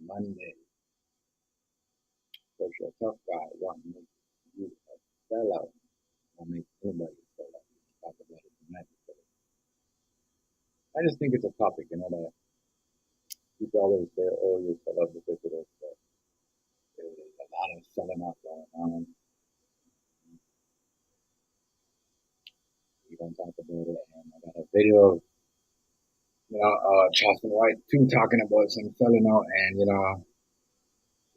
Monday, for sure. Tough guy want to make you a sellout or make anybody a sellout. Talk about it tonight. I just think it's a topic, that people always say, oh, you're sellout because of this, but there's a lot of selling out going on. We don't talk about it. And I got a video of, Charleston White too talking about some selling out and,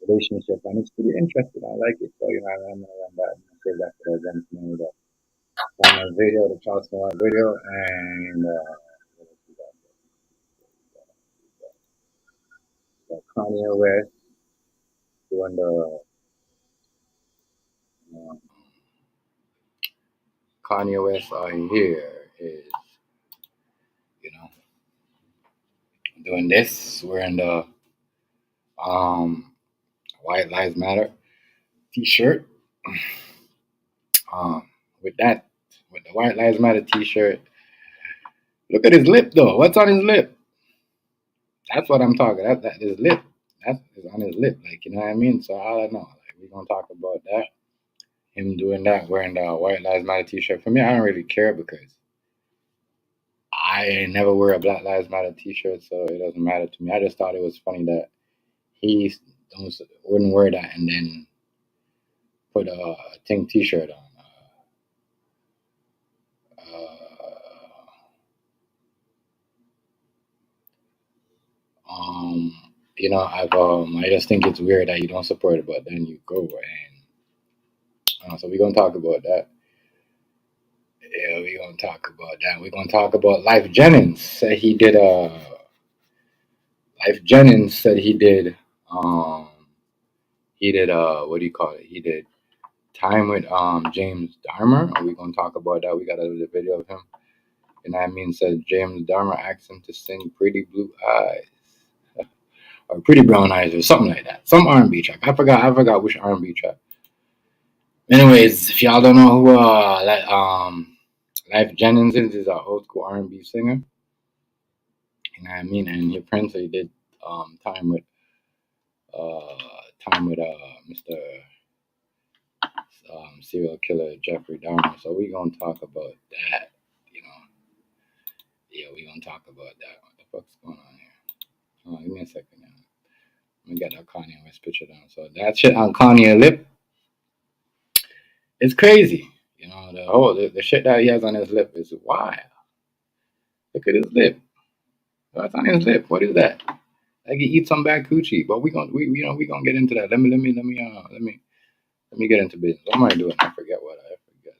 relationship. And it's pretty interesting. I like it. So, I'm going to run that and say that for the events. Found a video, the Charleston White video, and Kanye West doing uh, Kanye West here is, you know, doing this. We're in the um, White Lives Matter T-shirt. Um, with that, with the White Lives Matter T-shirt. Look at his lip, though. What's on his lip? That's what I'm talking. That his lip. That's on his lip. Like, you know what I mean? So I don't know. Like, we're gonna talk about that. Him doing that, wearing the White Lives Matter T-shirt. For me, I don't really care because I never wear a Black Lives Matter T-shirt, so it doesn't matter to me. I just thought it was funny that he wouldn't wear that and then put a Ting T-shirt on. I just think it's weird that you don't support it, but then you go and so we're gonna talk about that. Yeah, we're gonna talk about that. We're gonna talk about Lyfe Jennings. Said he did Lyfe Jennings said um he did what do you call it? He did time with James Dahmer. We're gonna talk about that. We got a video of him. And I mean said James Dahmer asked him to sing Pretty Blue Eyes or Pretty Brown Eyes or something like that. Some R&B track. I forgot which R&B track. Anyways, if y'all don't know who Lyfe Jennings is an old school R&B singer. You know what I mean? And he apparently did um, time with uh, Mr. Serial killer Jeffrey Dahmer. So we gonna talk about that. You know, yeah, we gonna talk about that. What the fuck's going on here? Hold on, give me a second now. Let me get that Kanye West picture down. So that shit on Kanye lip, it's crazy. The shit that he has on his lip is wild. Look at his lip. That's on his lip. What is that? Like he eats some bad coochie. But we gonna get into that. Let me get into business. What am I doing? I forget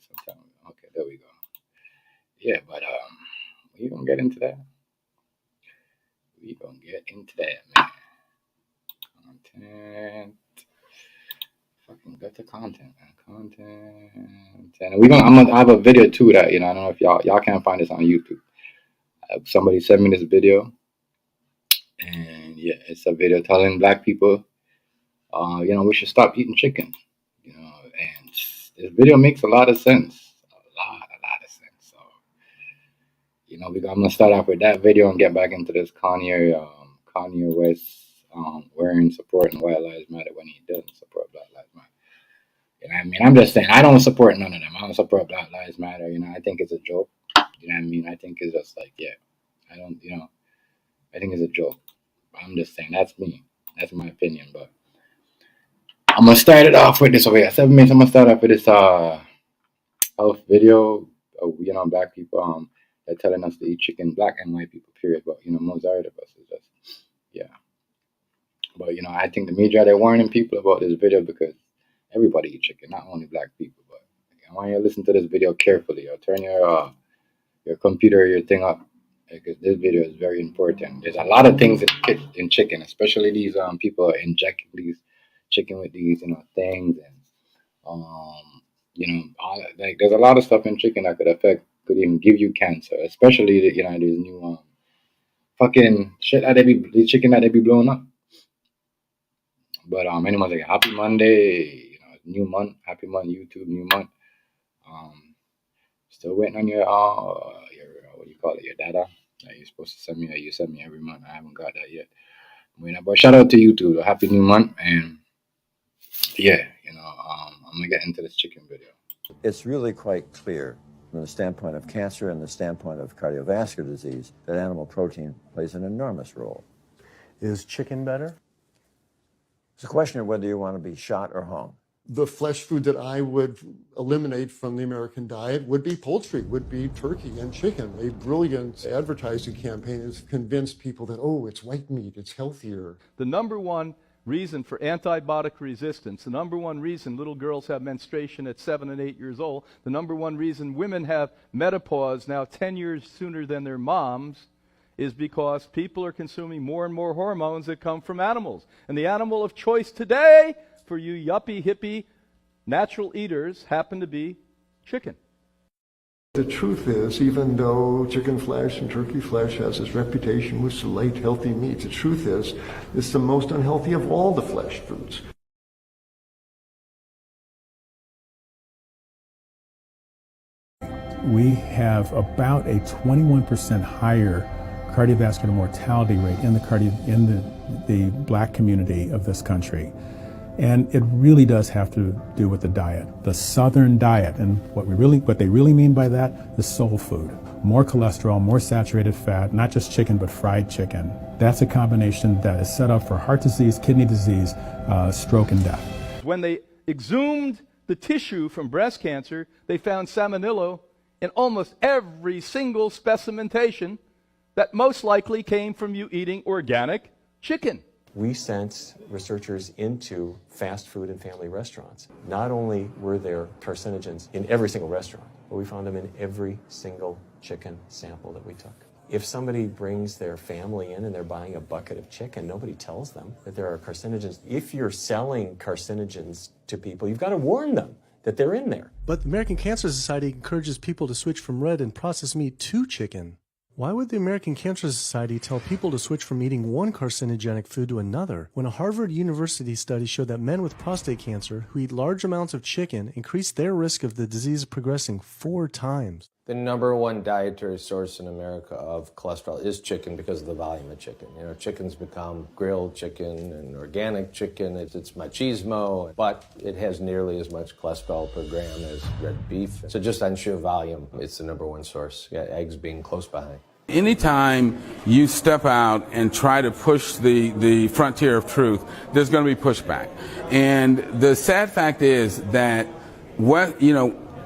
sometimes. Okay, there we go. Yeah, but we gonna get into that. We gonna get into that, man. Content. Fucking get the content, man. Content. And I'm gonna have a video too that I don't know if y'all can't find this on YouTube. Somebody sent me this video, and yeah, it's a video telling black people, we should stop eating chicken. And this video makes a lot of sense. A lot of sense. So, I'm gonna start off with that video and get back into this Kanye West wearing supporting White Lives Matter when he doesn't support Black Lives Matter. I mean? I'm just saying, I don't support none of them. I don't support Black Lives Matter. I think it's a joke. You know what I mean? I think it's just like, yeah, I don't, I think it's a joke. I'm just saying, that's me. That's my opinion. But I'm going to start it off with this. Okay, 7 minutes. I'm going to start off with this health video of, black people they're telling us to eat chicken, black and white people, period. But, majority of us is just, yeah. But, I think the media, they're warning people about this video because everybody eat chicken, not only black people. But I want you to listen to this video carefully or turn your computer, your thing up, because this video is very important. There's a lot of things in chicken, especially these people are injecting these chicken with these things, and there's a lot of stuff in chicken that could even give you cancer, especially these new fucking shit that the chicken that they be blowing up. But anyways, like happy Monday, new month, happy month, YouTube, new month. Still waiting on your what do you call it, your data that you're supposed to send me. That you send me every month. I haven't got that yet. But shout out to YouTube. Happy new month, and yeah, I'm gonna get into this chicken video. It's really quite clear from the standpoint of cancer and the standpoint of cardiovascular disease that animal protein plays an enormous role. Is chicken better? It's a question of whether you want to be shot or hung. The flesh food that I would eliminate from the American diet would be poultry, would be turkey and chicken. A brilliant advertising campaign has convinced people that, oh, it's white meat, it's healthier. The number one reason for antibiotic resistance, the number one reason little girls have menstruation at 7 and 8 years old, the number one reason women have menopause now 10 years sooner than their moms, is because people are consuming more and more hormones that come from animals. And the animal of choice today for you yuppie, hippie, natural eaters happen to be chicken. The truth is, even though chicken flesh and turkey flesh has this reputation with light, healthy meats, the truth is, it's the most unhealthy of all the flesh foods. We have about a 21% higher cardiovascular mortality rate in the black community of this country. And it really does have to do with the diet, the Southern diet. And what they really mean by that is soul food. More cholesterol, more saturated fat, not just chicken, but fried chicken. That's a combination that is set up for heart disease, kidney disease, stroke, and death. When they exhumed the tissue from breast cancer, they found salmonella in almost every single specimentation that most likely came from you eating organic chicken. We sent researchers into fast food and family restaurants. Not only were there carcinogens in every single restaurant, but we found them in every single chicken sample that we took. If somebody brings their family in and they're buying a bucket of chicken, nobody tells them that there are carcinogens. If you're selling carcinogens to people, you've got to warn them that they're in there. But the American Cancer Society encourages people to switch from red and processed meat to chicken. Why would the American Cancer Society tell people to switch from eating one carcinogenic food to another when a Harvard University study showed that men with prostate cancer who eat large amounts of chicken increase their risk of the disease progressing 4 times? The number one dietary source in America of cholesterol is chicken because of the volume of chicken. Chicken's become grilled chicken and organic chicken. It's machismo, but it has nearly as much cholesterol per gram as red beef. So just on sheer volume, it's the number one source. Yeah, eggs being close behind. Anytime you step out and try to push the frontier of truth, there's going to be pushback. And the sad fact is that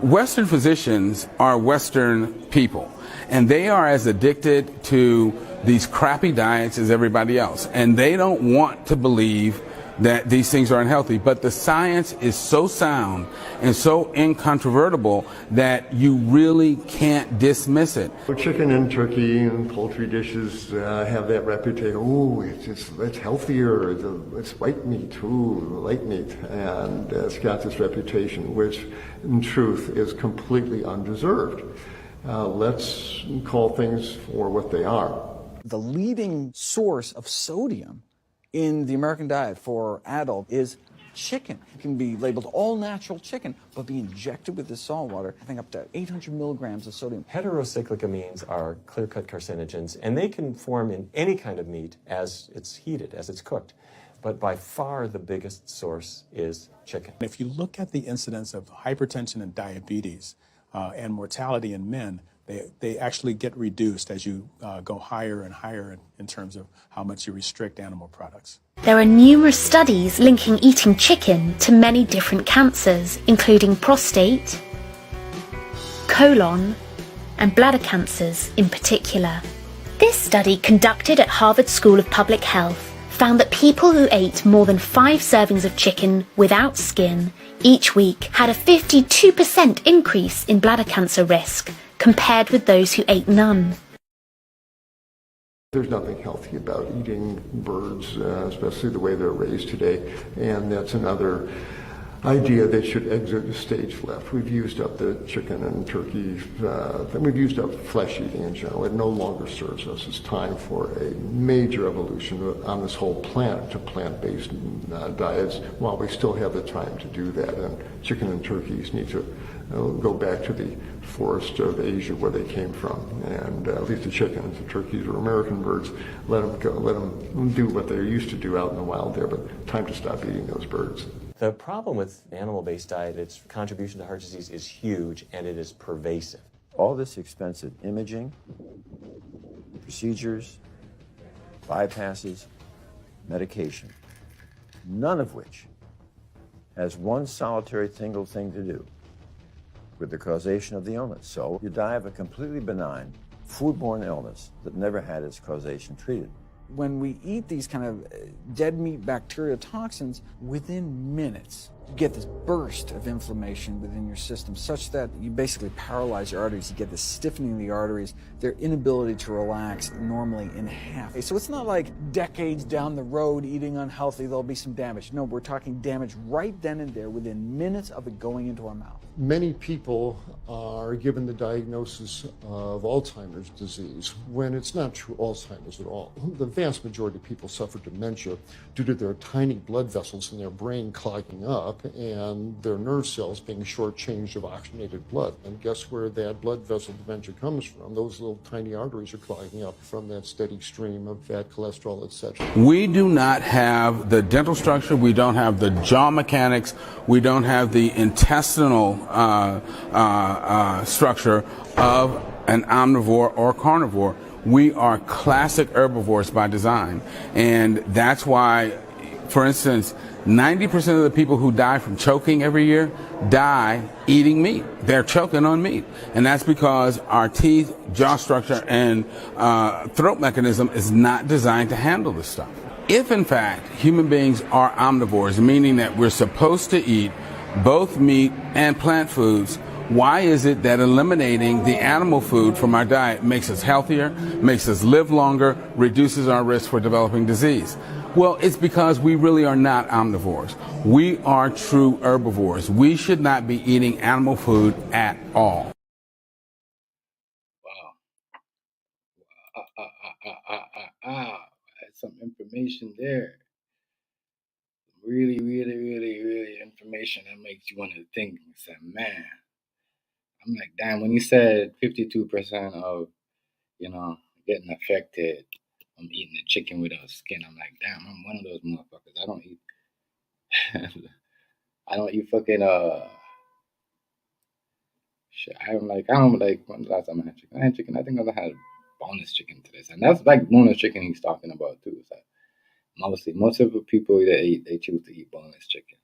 Western physicians are Western people, and they are as addicted to these crappy diets as everybody else. And they don't want to believe that these things are unhealthy. But the science is so sound and so incontrovertible that you really can't dismiss it. Chicken and turkey and poultry dishes have that reputation. Oh, it's healthier. It's white meat. Ooh, light meat, and it's got this reputation, which in truth is completely undeserved. Let's call things for what they are. The leading source of sodium in the American diet for adult is chicken. It can be labeled all natural chicken, but be injected with the salt water, having up to 800 milligrams of sodium. Heterocyclic amines are clear-cut carcinogens, and they can form in any kind of meat as it's heated, as it's cooked. But by far the biggest source is chicken. If you look at the incidence of hypertension and diabetes and mortality in men, they actually get reduced as you go higher and higher in terms of how much you restrict animal products. There are numerous studies linking eating chicken to many different cancers, including prostate, colon, and bladder cancers in particular. This study, conducted at Harvard School of Public Health, found that people who ate more than 5 servings of chicken without skin each week had a 52% increase in bladder cancer risk compared with those who ate none. There's nothing healthy about eating birds, especially the way they're raised today, and that's another idea that should exit the stage left. We've used up the chicken and turkey, we've used up flesh eating in general. It no longer serves us. It's time for a major evolution on this whole planet to plant-based diets while we still have the time to do that. And chicken and turkeys need to go back to the forest of Asia where they came from, and at least the chickens, the turkeys are American birds. Let them go, let them do what they used to do out in the wild there, but time to stop eating those birds. The problem with animal-based diet, its contribution to heart disease is huge, and it is pervasive. All this expensive imaging, procedures, bypasses, medication, none of which has one solitary single thing to do with the causation of the illness. So you die of a completely benign foodborne illness that never had its causation treated. When we eat these kind of dead meat bacteria toxins, within minutes, you get this burst of inflammation within your system such that you basically paralyze your arteries. You get this stiffening of the arteries, their inability to relax normally in half. So it's not like decades down the road eating unhealthy, there'll be some damage. No, we're talking damage right then and there within minutes of it going into our mouth. Many people are given the diagnosis of Alzheimer's disease when it's not true Alzheimer's at all. The vast majority of people suffer dementia due to their tiny blood vessels in their brain clogging up and their nerve cells being shortchanged of oxygenated blood. And guess where that blood vessel dementia comes from? Those little tiny arteries are clogging up from that steady stream of fat, cholesterol, etc. We do not have the dental structure, we don't have the jaw mechanics, we don't have the intestinal structure of an omnivore or carnivore. We are classic herbivores by design. And that's why, for instance, 90% of the people who die from choking every year die eating meat. They're choking on meat. And that's because our teeth, jaw structure, and throat mechanism is not designed to handle this stuff. If, in fact, human beings are omnivores, meaning that we're supposed to eat both meat and plant foods, why is it that eliminating the animal food from our diet makes us healthier, makes us live longer, reduces our risk for developing disease? Well, it's because we really are not omnivores. We are true herbivores. We should not be eating animal food at all. Wow. Some information there. Really, really, really, really information that makes you want to think and say, man. I'm like, damn, when you said 52% of, getting affected from eating the chicken without skin, I'm like, damn, I'm one of those motherfuckers. I don't eat fucking shit. I don't like when the last time I had chicken. I had chicken. I think I had boneless chicken today. And that's like boneless chicken he's talking about too. It's like most of the people that eat, they choose to eat boneless chicken.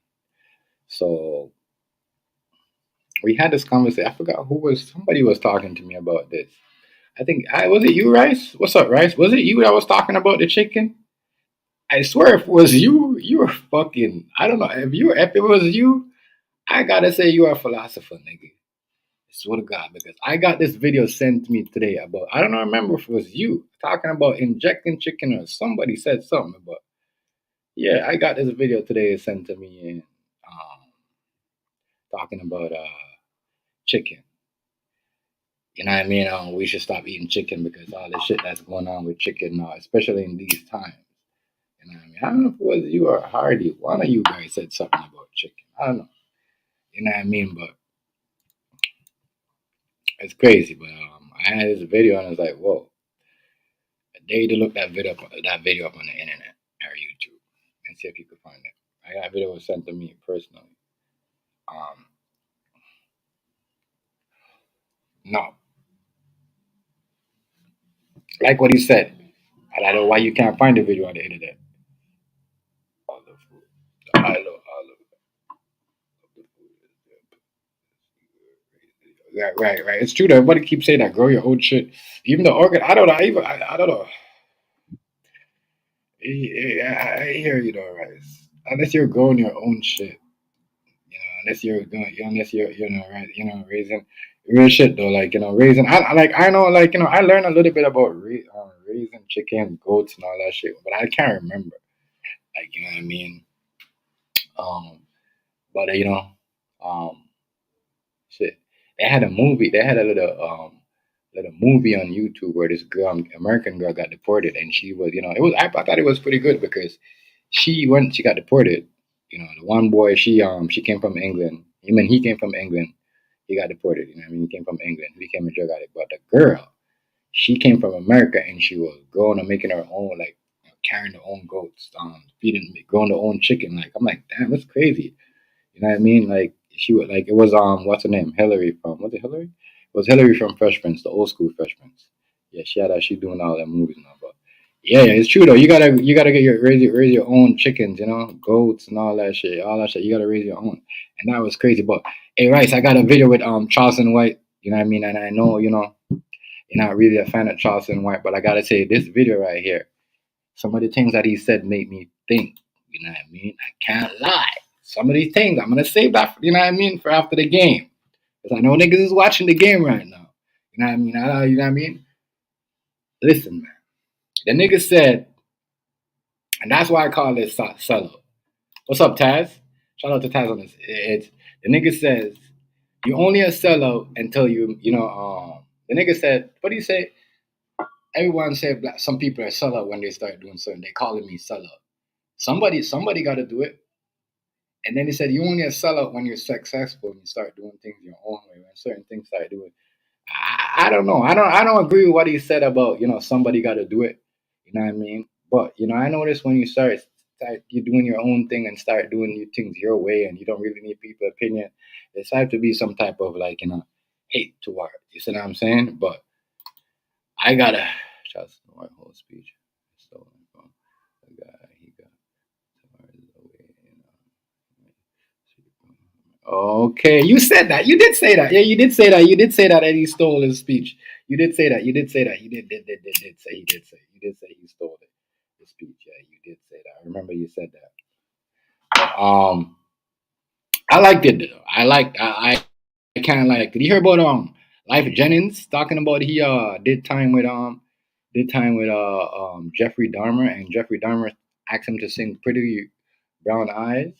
So we had this conversation. I forgot somebody was talking to me about this. I think I was it you, Rice? What's up, Rice? Was it you that was talking about the chicken? I swear if it was you, you were fucking I don't know. If it was you, I gotta say you are a philosopher, nigga. I swear to God, because I got this video sent to me today about I don't know, remember if it was you talking about injecting chicken or somebody said something about yeah, I got this video today sent to me and talking about chicken. You know what I mean? We should stop eating chicken because all the shit that's going on with chicken now, especially in these times. You know what I mean? I don't know if it was you or Hardy. One of you guys said something about chicken. I don't know. You know what I mean? But it's crazy. But I had this video and I was like, whoa. I dare you to look that video up on the internet or YouTube and see if you could find it. I got a video was sent to me personally. No, like what he said. I don't know why you can't find the video on the internet. All the food. All of the food. Right. It's true that everybody keeps saying that. Grow your own shit. Even the organ. I don't know. I don't know. I hear you though, right? Unless you're growing your own shit, unless you're doing, unless you're, right, raising real shit though, like raising. I know, like I learned a little bit about raising chickens, goats, and all that shit, but I can't remember, like you know what I mean. Um, but um, shit. They had a movie. They had a little movie on YouTube where this girl, American girl, got deported, and she was, it was. I thought it was pretty good because she got deported. The one boy, she came from England. I mean, he came from England. He got deported. You know, what I mean, he came from England. He became a drug addict. But the girl, she came from America, and she was growing and making her own, like carrying her own goats, growing her own chicken. Like I'm like, damn, that's crazy. You know what I mean? Like she would like it was what's her name? Hillary from was it Hillary? It was Hillary from Fresh Prince, the old school Fresh Prince. Yeah, she doing all that movies now. But yeah, it's true though. You gotta get raise your own chickens, goats and all that shit. All that shit. You gotta raise your own. And that was crazy. But hey Rice, I got a video with Charleston White, you know what I mean? And I know, you're not really a fan of Charleston White, but I gotta say this video right here. Some of the things that he said made me think. You know what I mean? I can't lie. Some of these things I'm gonna save that. You know what I mean for after the game, because I know niggas is watching the game right now. You know what I mean? You know what I mean? Listen, man. The nigga said, and that's why I call this sellout. What's up, Taz? Shout out to Taz on this. It's the nigga says you only a sellout until the nigga said, what do you say? Everyone said some people are sellout when they start doing something. They calling me sellout. Somebody got to do it. And then he said, you only a sellout when you're successful and you start doing things your own way. When certain things start doing, I don't know. I don't agree with what he said about somebody got to do it. You know what I mean? But I notice when you start you doing your own thing and start doing your things your way, and you don't really need people's opinion. There's have to be some type of hate toward. You see what I'm saying? But I gotta just my whole speech. So the guy he got. Okay, you said that. You did say that. Yeah, you did say that. You did say that, and he stole his speech. You did say that. You did say that. You did say he did say. You did say he stole it. His speech. Yeah, you did say that. I remember you said that. But, I liked it though. I kind of like. Did you hear about Lyfe Jennings talking about he did time with Jeffrey Dahmer, and Jeffrey Dahmer asked him to sing "Pretty Brown Eyes."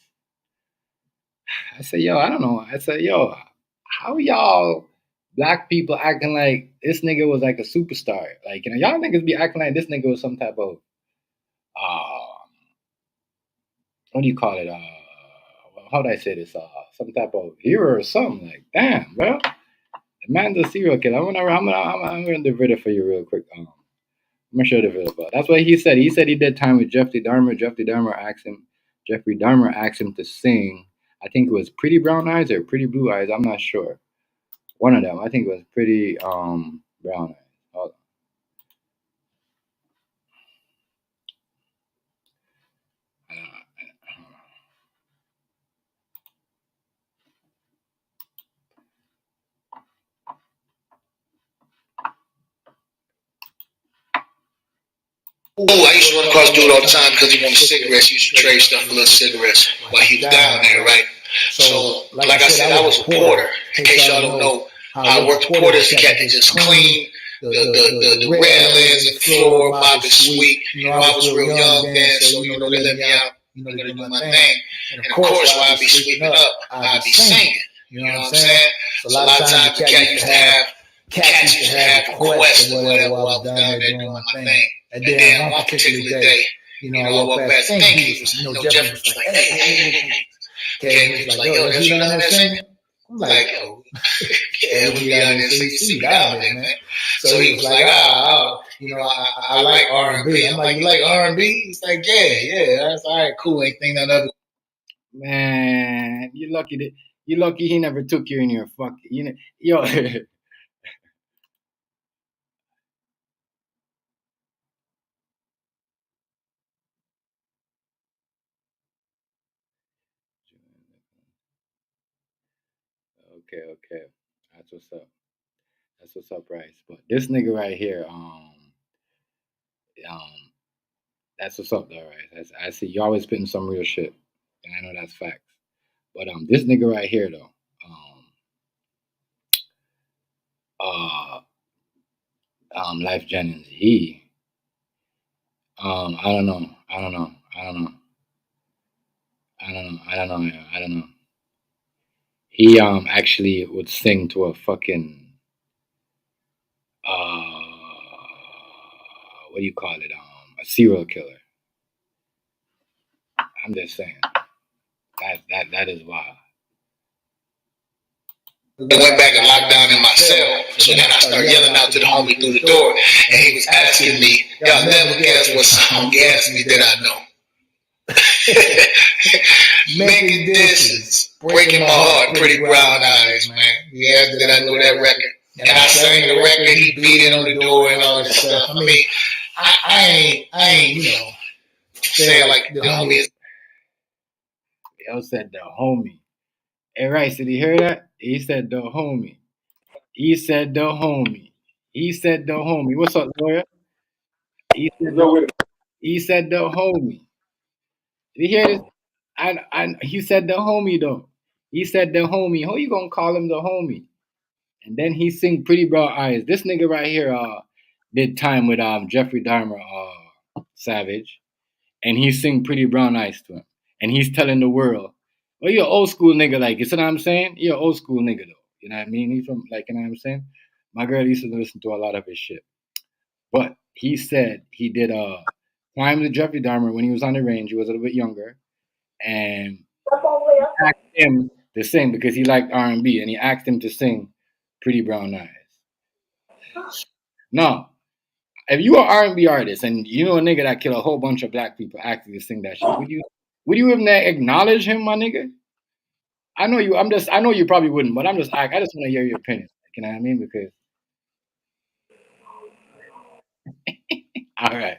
I said, yo, I don't know. I said, yo, how y'all black people acting like this nigga was like a superstar? Like, y'all niggas be acting like this nigga was some type of, uh, what do you call it? How do I say this? Some type of hero or something. Like, damn, bro. The man's a serial killer. I'm gonna the video for you real quick. I'm gonna show the video. But that's what he said. He said he did time with Jeffrey Dahmer. Jeffrey Dahmer asked him to sing. I think it was Pretty Brown Eyes or Pretty Blue Eyes. I'm not sure. One of them. I think it was Pretty Brown Eyes. Hold on. Oh, I used to run across dude all the time because he wanted cigarettes. He used to trade stuff for little cigarettes while he was down there, right? So, like I said, I was a porter. In case y'all don't know, I worked the porter as a cat that just clean the railings and the floor, mop and sweep. I was real young then, so, they let me out, to do my thing. And of course, while I'd be sweeping up, I'd be singing. You know what I'm saying? So a lot of times the cat used to have, cats used to have requests or whatever while I was down there doing my thing. And then one particular day, I walked past the thing, he was, Jeff was like, hey. He was like, yo, is you down there singing? I'm like, yo, yeah, we down there singing, see me down there, man. So he was like, I like R&B. I'm like, you like R&B? He's like, yeah, that's all right, cool, ain't think none of it. Man, you lucky he never took you in your fucking, yo. Okay. That's what's up. That's what's up, Rice. But this nigga right here, um, that's what's up, though, Rice. I see you always spitting some real shit, and I know that's facts. But this nigga right here, though, uh, Lyfe Jennings, he, I don't know, man. He actually would sing to a fucking what do you call it? A serial killer. I'm just saying that is wild. I went back and locked down in my cell. So then I started yelling out to the homie through the door, and he was asking me, y'all never guess what song he asked me that I know. Making dishes, breaking my heart, pretty brown eyes, man. He asked that I know that record. And I sang the record, he beat it on the door and all that stuff. I mean, I ain't, saying like the homie is. Yo said the homie. Hey, Rice, did he hear that? He said the homie. He said the homie. He said the homie. What's up, lawyer? He said the homie. Did you hear this? He said the homie though. He said the homie. How you gonna call him the homie? And then he sing Pretty Brown Eyes. This nigga right here did time with Jeffrey Dahmer Savage. And he sing Pretty Brown Eyes to him. And he's telling the world, well, you're an old school nigga, like, you see what I'm saying? You're an old school nigga though. You know what I mean? He's from, like, you know what I'm saying? My girl used to listen to a lot of his shit. But he said he did time with Jeffrey Dahmer when he was on the range. He was a little bit younger. And asked him to sing because he liked R&B, and he asked him to sing Pretty Brown Eyes. Now, if you are R&B artist and you know a nigga that killed a whole bunch of black people asking you to sing that shit, would you even acknowledge him, my nigga? I know you. I know you probably wouldn't, but I just want to hear your opinion. You know what I mean? Because all right.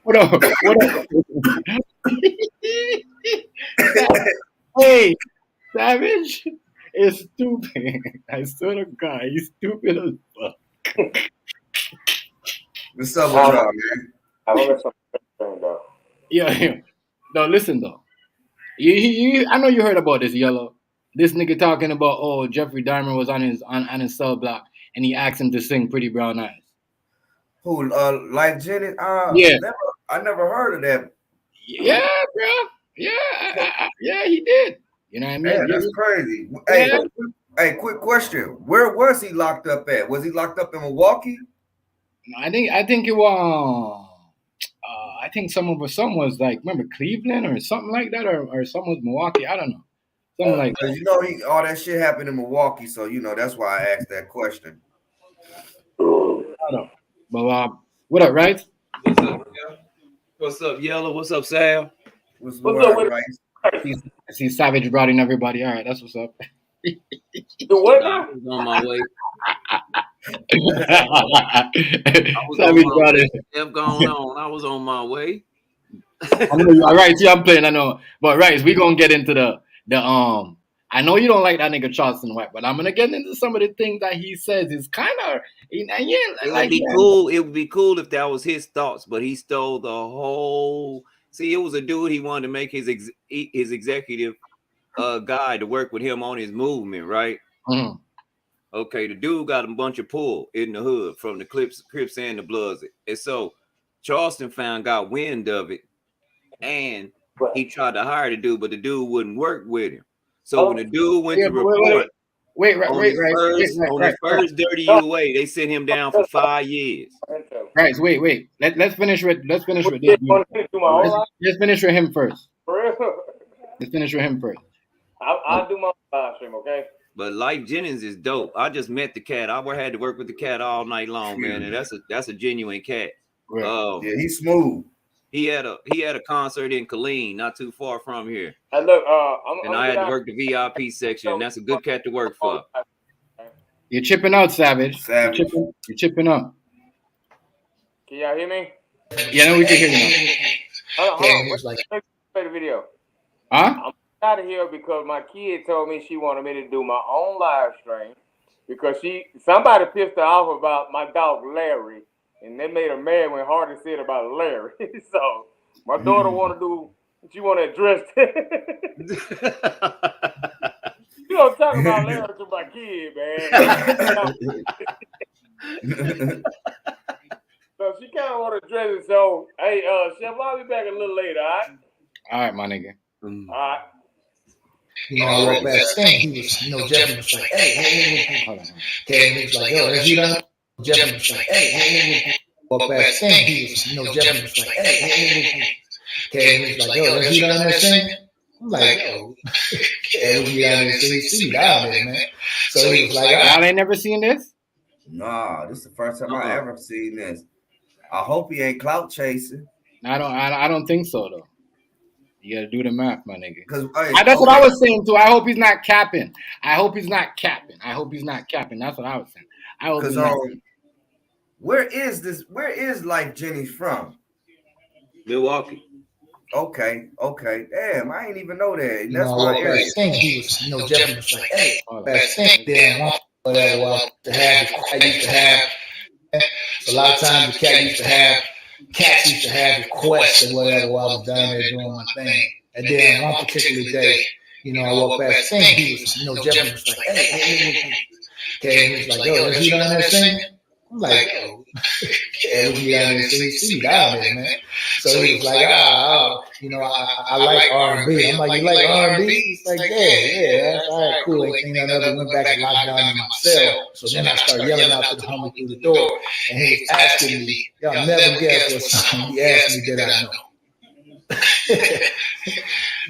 What up? Hey, Savage is stupid. I swear to God, he's stupid as fuck. What's up with y'all, man? I want something though. Yeah. No, listen though. I know you heard about this, Yellow. This nigga talking about Jeffrey Dahmer was on his cell block and he asked him to sing Pretty Brown Eyes. Who, Lyfe Jennings? Yeah. I never heard of that. Yeah, bro. Yeah, he did. You know what I mean? Man, that's crazy. Yeah. Hey, quick question. Where was he locked up at? Was he locked up in Milwaukee? No, I think it was. I think some was like, remember Cleveland or something like that, or some was Milwaukee. I don't know. Something like that. You know, all that shit happened in Milwaukee, so that's why I asked that question. I don't know. But what up, right? What's up, Yellow? What's up, Sam? What's up, Rice? I see Savage brought in everybody. All right, that's what's up. What now? I was on my way. Savage brought in. What's going on? I was on my way. All right, see, I'm playing. I know, but right, we gonna get into the I know you don't like that nigga Charleston White, but I'm gonna get into some of the things that he says. Is kind of, yeah, It like would be cool. It would be cool if that was his thoughts, but he stole the whole. See, it was a dude he wanted to make his executive guy to work with him on his movement, right? Mm. Okay, the dude got a bunch of pull in the hood from the Crips and the Bloods, and so Charleston got wind of it, and he tried to hire the dude, but the dude wouldn't work with him. So when the dude went to report on his first dirty UA, they sent him down for 5 years. Right, wait. Let's finish with this. Let's finish with him first. Let's finish with him first. I'll do my live stream, okay? But Lyfe Jennings is dope. I just met the cat. I had to work with the cat all night long, man. And that's a genuine cat. Yeah, he's smooth. He had a concert in Killeen, not too far from here. And look, I had to work the VIP section, and that's a good cat to work for. You're chipping out, Savage. You're chipping out. Can y'all hear me? Yeah, no, we can hear you now. Hold on. Play the video. Huh? I'm out of here because my kid told me she wanted me to do my own live stream because somebody pissed her off about my dog Larry, and they made her mad when Hardy said about Larry. So my daughter she want to address you don't talk about Larry to my kid, man. So she kind of want to address it. So, hey, Chef, I'll be back a little later, all right? All right, my nigga. All right. I walked past him. He was, Jeffrey was like, hey, hold on. Okay, he was like, yo, is you done? Jeffrey was like, hey, walked past him. He was, Jeffrey was like, hey, okay, he was like, yo, is you done there singing? I'm like, yo, yeah, we down there see down there, man. So he was like, y'all ain't never seen this? Nah, this is the first time I ever seen this. I hope he ain't clout chasing. I don't think so though. You gotta do the math, my nigga. That's what I was saying too. I hope he's not capping. That's what I was saying. I hope he's not. Where is Lyfe Jennings from? Milwaukee. Okay. Damn, I ain't even know that. That's my area. He was, Jeffrey was like, hey, best thing, damn, whatever to have. I used to have. So a lot of times cats used to have requests or whatever while I was down there doing my thing. And then one particular day, I walked past him. He was, Jeffrey was like, hey. Okay, he was like, yo, is he down there singing? I'm like, yo, yeah, we down there singing down there, man. So he was like, I like R&B. I'm like, you like R&B? He's like, yeah, all right, cool. Ain't I never went back and locked down in my cell. So then I started yelling out to the homie through the door, and he was asking me, y'all never guess what song he asked me that I know.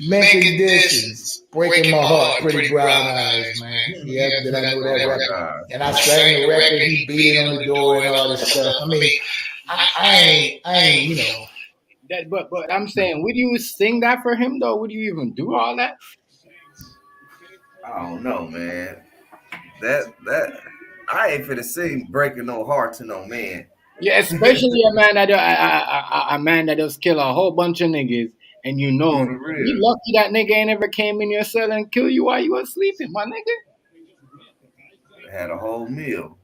Making dishes, breaking my heart, pretty brown eyes, man. Yeah, did I know that record? And I sang the record, he beat it on the door and all this stuff. I mean, I ain't, That, but I'm saying, would you sing that for him though? Would you even do all that? I don't know, man. That I ain't finna sing breaking no heart to no man. Yeah, especially a man that just kill a whole bunch of niggas, and you lucky that nigga ain't ever came in your cell and kill you while you was sleeping, my nigga. Had a whole meal.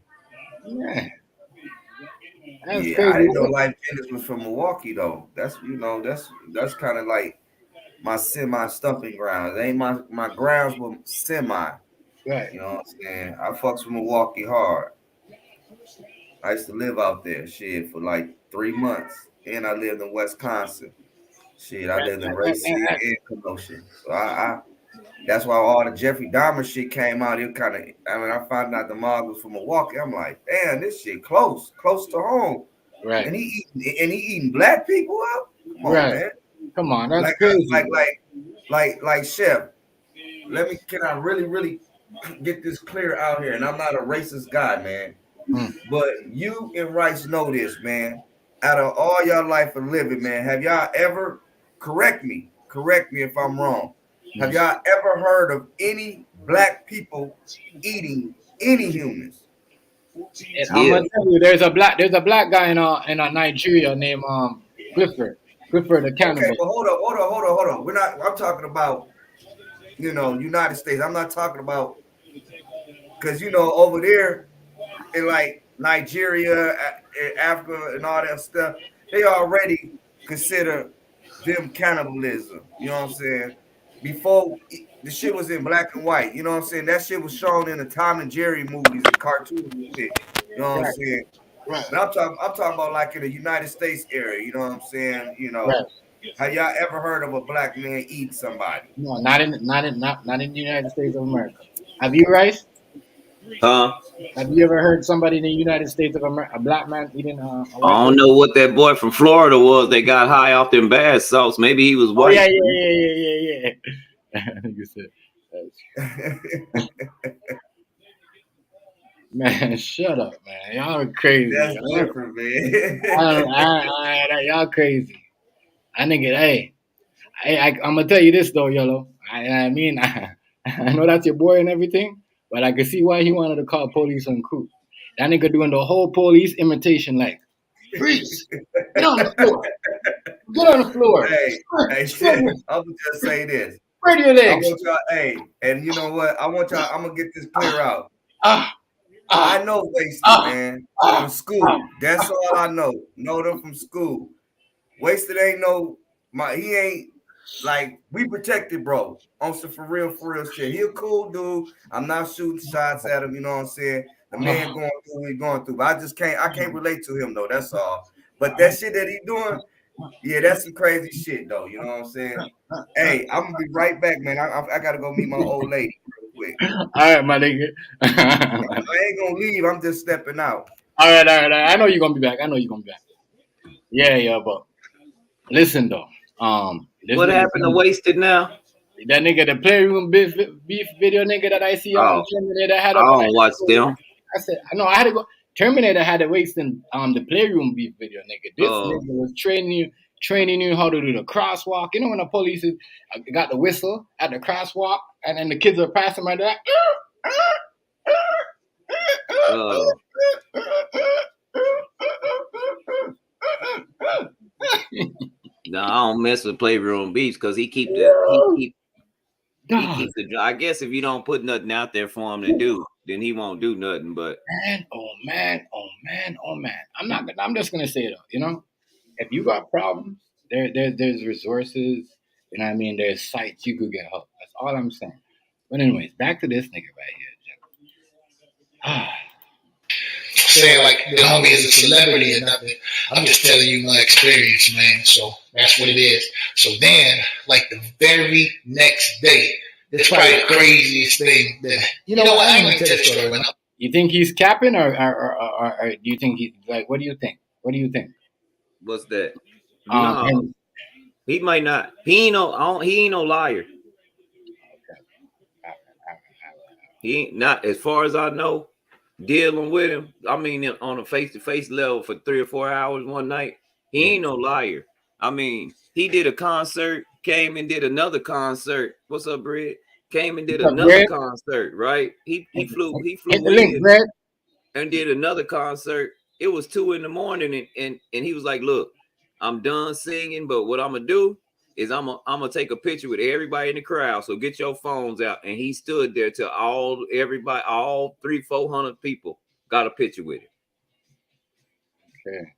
Yeah. That's crazy. I didn't know Lyfe Jennings was from Milwaukee though. That's that's kind of like my semi stumping grounds. Ain't my grounds were semi. Right. You know what I'm saying? I fucks with Milwaukee hard. I used to live out there, for like 3 months, and I lived in Wisconsin. I lived in Racine and Kenosha. So I that's why all the Jeffrey Dahmer shit came out. It kind of, I found out the mob was from Milwaukee. I'm like, damn, this shit close to home. Right. And he eating black people up. Come on, man. Come on, that's crazy. Like Chef. Can I really get this clear out here? And I'm not a racist guy, man. But you and Rice know this, man. Out of all y'all life of living, man, have y'all ever, correct me if I'm wrong, have y'all ever heard of any black people eating any humans? I'm gonna tell you, there's a black guy in Nigeria named Clifford the cannibal. Okay, but hold on. I'm talking about United States. I'm not talking about because over there in like Nigeria, Africa, and all that stuff, they already consider them cannibalism. You know what I'm saying? Before the shit was in black and white. You know what I'm saying? That shit was shown in the Tom and Jerry movies and cartoons and shit. You know what I'm Right. saying? Right. But I'm talking about like in the United States area. You know what I'm saying? Right. Have y'all ever heard of a black man eat somebody? No, not in the United States of America. Have you, Rice? Huh? Have you ever heard somebody in the United States of America, a black man eating a I white don't person? know what that boy from Florida was. They got high off them bath salts. Maybe he was Oh white. yeah. You said, man, shut up, man. Y'all are crazy. That's different, man. Y'all crazy. I nigga, hey, I'm gonna tell you this though, Yellow. I know that's your boy and everything, but I can see why he wanted to call police on crew. That nigga doing the whole police imitation, like, freeze, get on the floor, get on the floor. Hey, shit. I'm gonna just say this. Spread your I legs. want y'all, and you know what? I want y'all. I'm gonna get this clear out. I know Wasted, man, from school. That's all I know. Know them from school. Wasted ain't he ain't like we protected, bro. On some for real shit. He a cool dude. I'm not shooting shots at him. You know what I'm saying? The man going through what he going through, but I can't relate to him though. That's all. But that shit that he doing, yeah, that's some crazy shit though. You know what I'm saying? Hey, I'm gonna be right back, man. I gotta go meet my old lady real quick. All right, my nigga. I ain't gonna leave. I'm just stepping out. All right. I know you're gonna be back. Yeah, but listen though. What happened to Wasted now? That nigga, the Playroom beef video nigga that I see on Terminator had I up. don't watch them. I said, no, I had to go. Terminator had a wasting the Playroom beef video, nigga. This nigga was training you how to do the crosswalk. You know when the police got the whistle at the crosswalk, and then the kids are passing by there. No, I don't mess with Playroom Beefs because he keep the. I guess if you don't put nothing out there for him to do, then he won't do nothing. But man. I'm just gonna say though, if you got problems, there's resources. You know what I mean? There's sites you could get help. That's all I'm saying. But anyways, back to this nigga right here, saying like the homie is a celebrity or nothing. I'm just telling you my experience, man. So that's what it is. So then, like the very next day, it's probably the craziest thing that I ain't gonna tell the story. But you think he's capping, or do you think he's like? What do you think? What's that? No, he might not. He ain't no liar. He ain't not, as far as I know, dealing with him. I mean, on a face-to-face level for 3 or 4 hours one night. He ain't no liar. I mean, he did a concert, came and did another concert. What's up, Brad? Came and did another concert, right? He flew in and did another concert. It was 2 a.m. and he was like, "Look, I'm done singing, but what I'm gonna do is I'm gonna take a picture with everybody in the crowd. So get your phones out." And he stood there till all 300-400 people got a picture with him. Okay.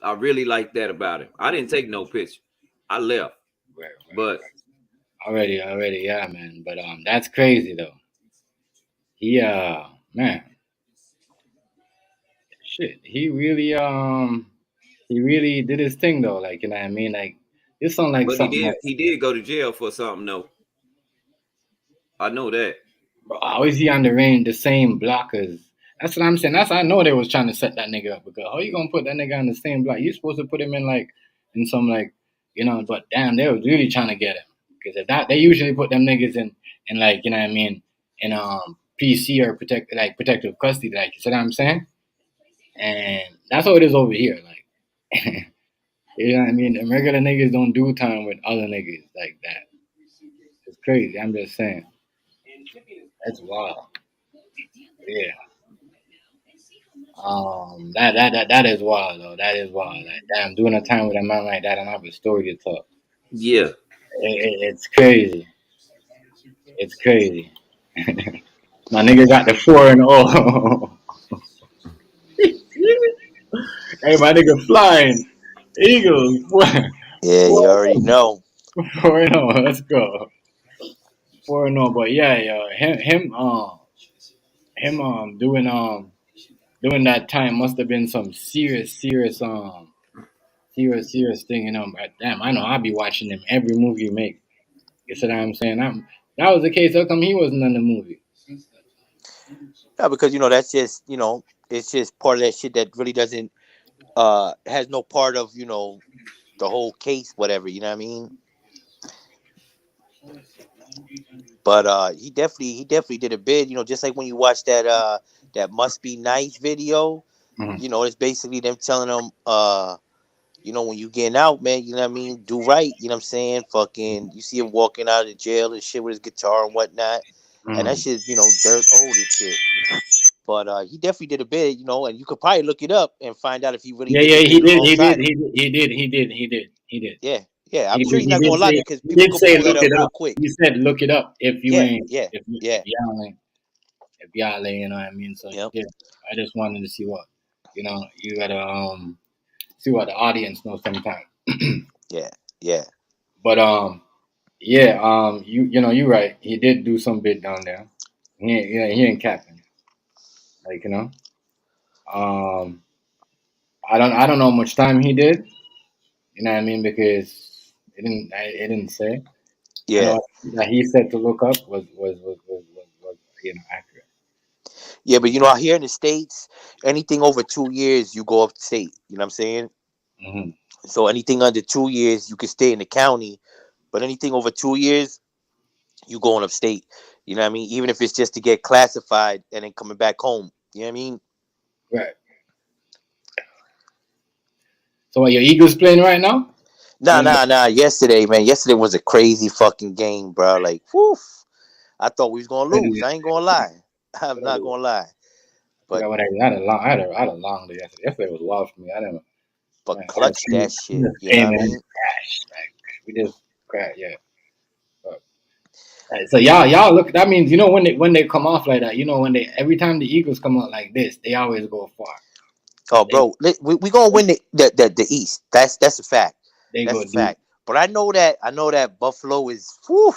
I really like that about him. I didn't take no picture. I left. But already, yeah, man. But that's crazy though. He man. Shit. He really did his thing though. Like, you know what I mean? Like, this sound like something. He did go to jail for something though. I know that. But how is he on the same block as? That's what I'm saying. I know they was trying to set that nigga up, because how you gonna put that nigga on the same block? You supposed to put him in some but damn, they was really trying to get him, because if that, they usually put them niggas in like, you know what I mean, in PC or protective custody, like, you see what I'm saying? And that's how it is over here, like. You know what I mean? The regular niggas don't do time with other niggas like that. It's crazy. I'm just saying. That's wild. Yeah. That is wild though. That is wild. Like, damn, doing a time with a man like that and I have a story to tell. Yeah. It's crazy. It's crazy. My nigga got the 4-0. Hey, my nigga flying. Eagles. Yeah, you already know. 4-0. Let's go. 4-0. But yeah, him doing that time must have been some serious thing. But damn, I know I'll be watching him every movie he make. You see what I'm saying? That was the case. How come he wasn't in the movie? Yeah, because that's just it's just part of that shit that really doesn't has no part of the whole case, whatever. You know what I mean? But he definitely did a bid. Just like when you watch that Must Be Nice video. It's basically them telling them when you getting out, man, you know what I mean, do right. You know what I'm saying? Fucking, you see him walking out of the jail and shit with his guitar and whatnot, and that shit, dirt old and shit. But he definitely did a bid, and you could probably look it up and find out if he really Yeah, did yeah, the he bid did, he alongside did, him. he did. Yeah. I'm He sure did, he's he not did gonna lie say, because he people did could say, pull that look up it real up. quick. He said, look it up if you Yeah, ain't, yeah, if yeah. y'all ain't, you know what I mean? So Yep. yeah, I just wanted to see what, you gotta see what the audience knows sometimes. Yeah, yeah. But yeah, you're right. He did do some bit down there. He ain't capping. Like um, I don't know how much time he did. You know what I mean? Because it didn't say. I Yeah. know that he said to look up was accurate. Yeah, but out here in the States, anything over 2 years, you go upstate. You know what I'm saying? Mm-hmm. So anything under 2 years, you can stay in the county, but anything over 2 years, you going upstate. You know what I mean? Even if it's just to get classified and then coming back home. You know what I mean? Right. So are your Eagles playing right now? Nah. Yesterday, man. Yesterday was a crazy fucking game, bro. Like, whew. I thought we was gonna lose. I ain't gonna lie. I'm not gonna lie. But I had a long day yesterday. Yesterday was wild for me. I didn't. Man, clutch that we shit. just You know what came I in and mean? crashed. Like we just crashed. Yeah. But, so y'all look. That means when they come off like that. When they every time the Eagles come out like this, they always go far. Oh, bro, we gonna win the East. That's a fact. They That's go a deep. fact. But I know that Buffalo is. Whew,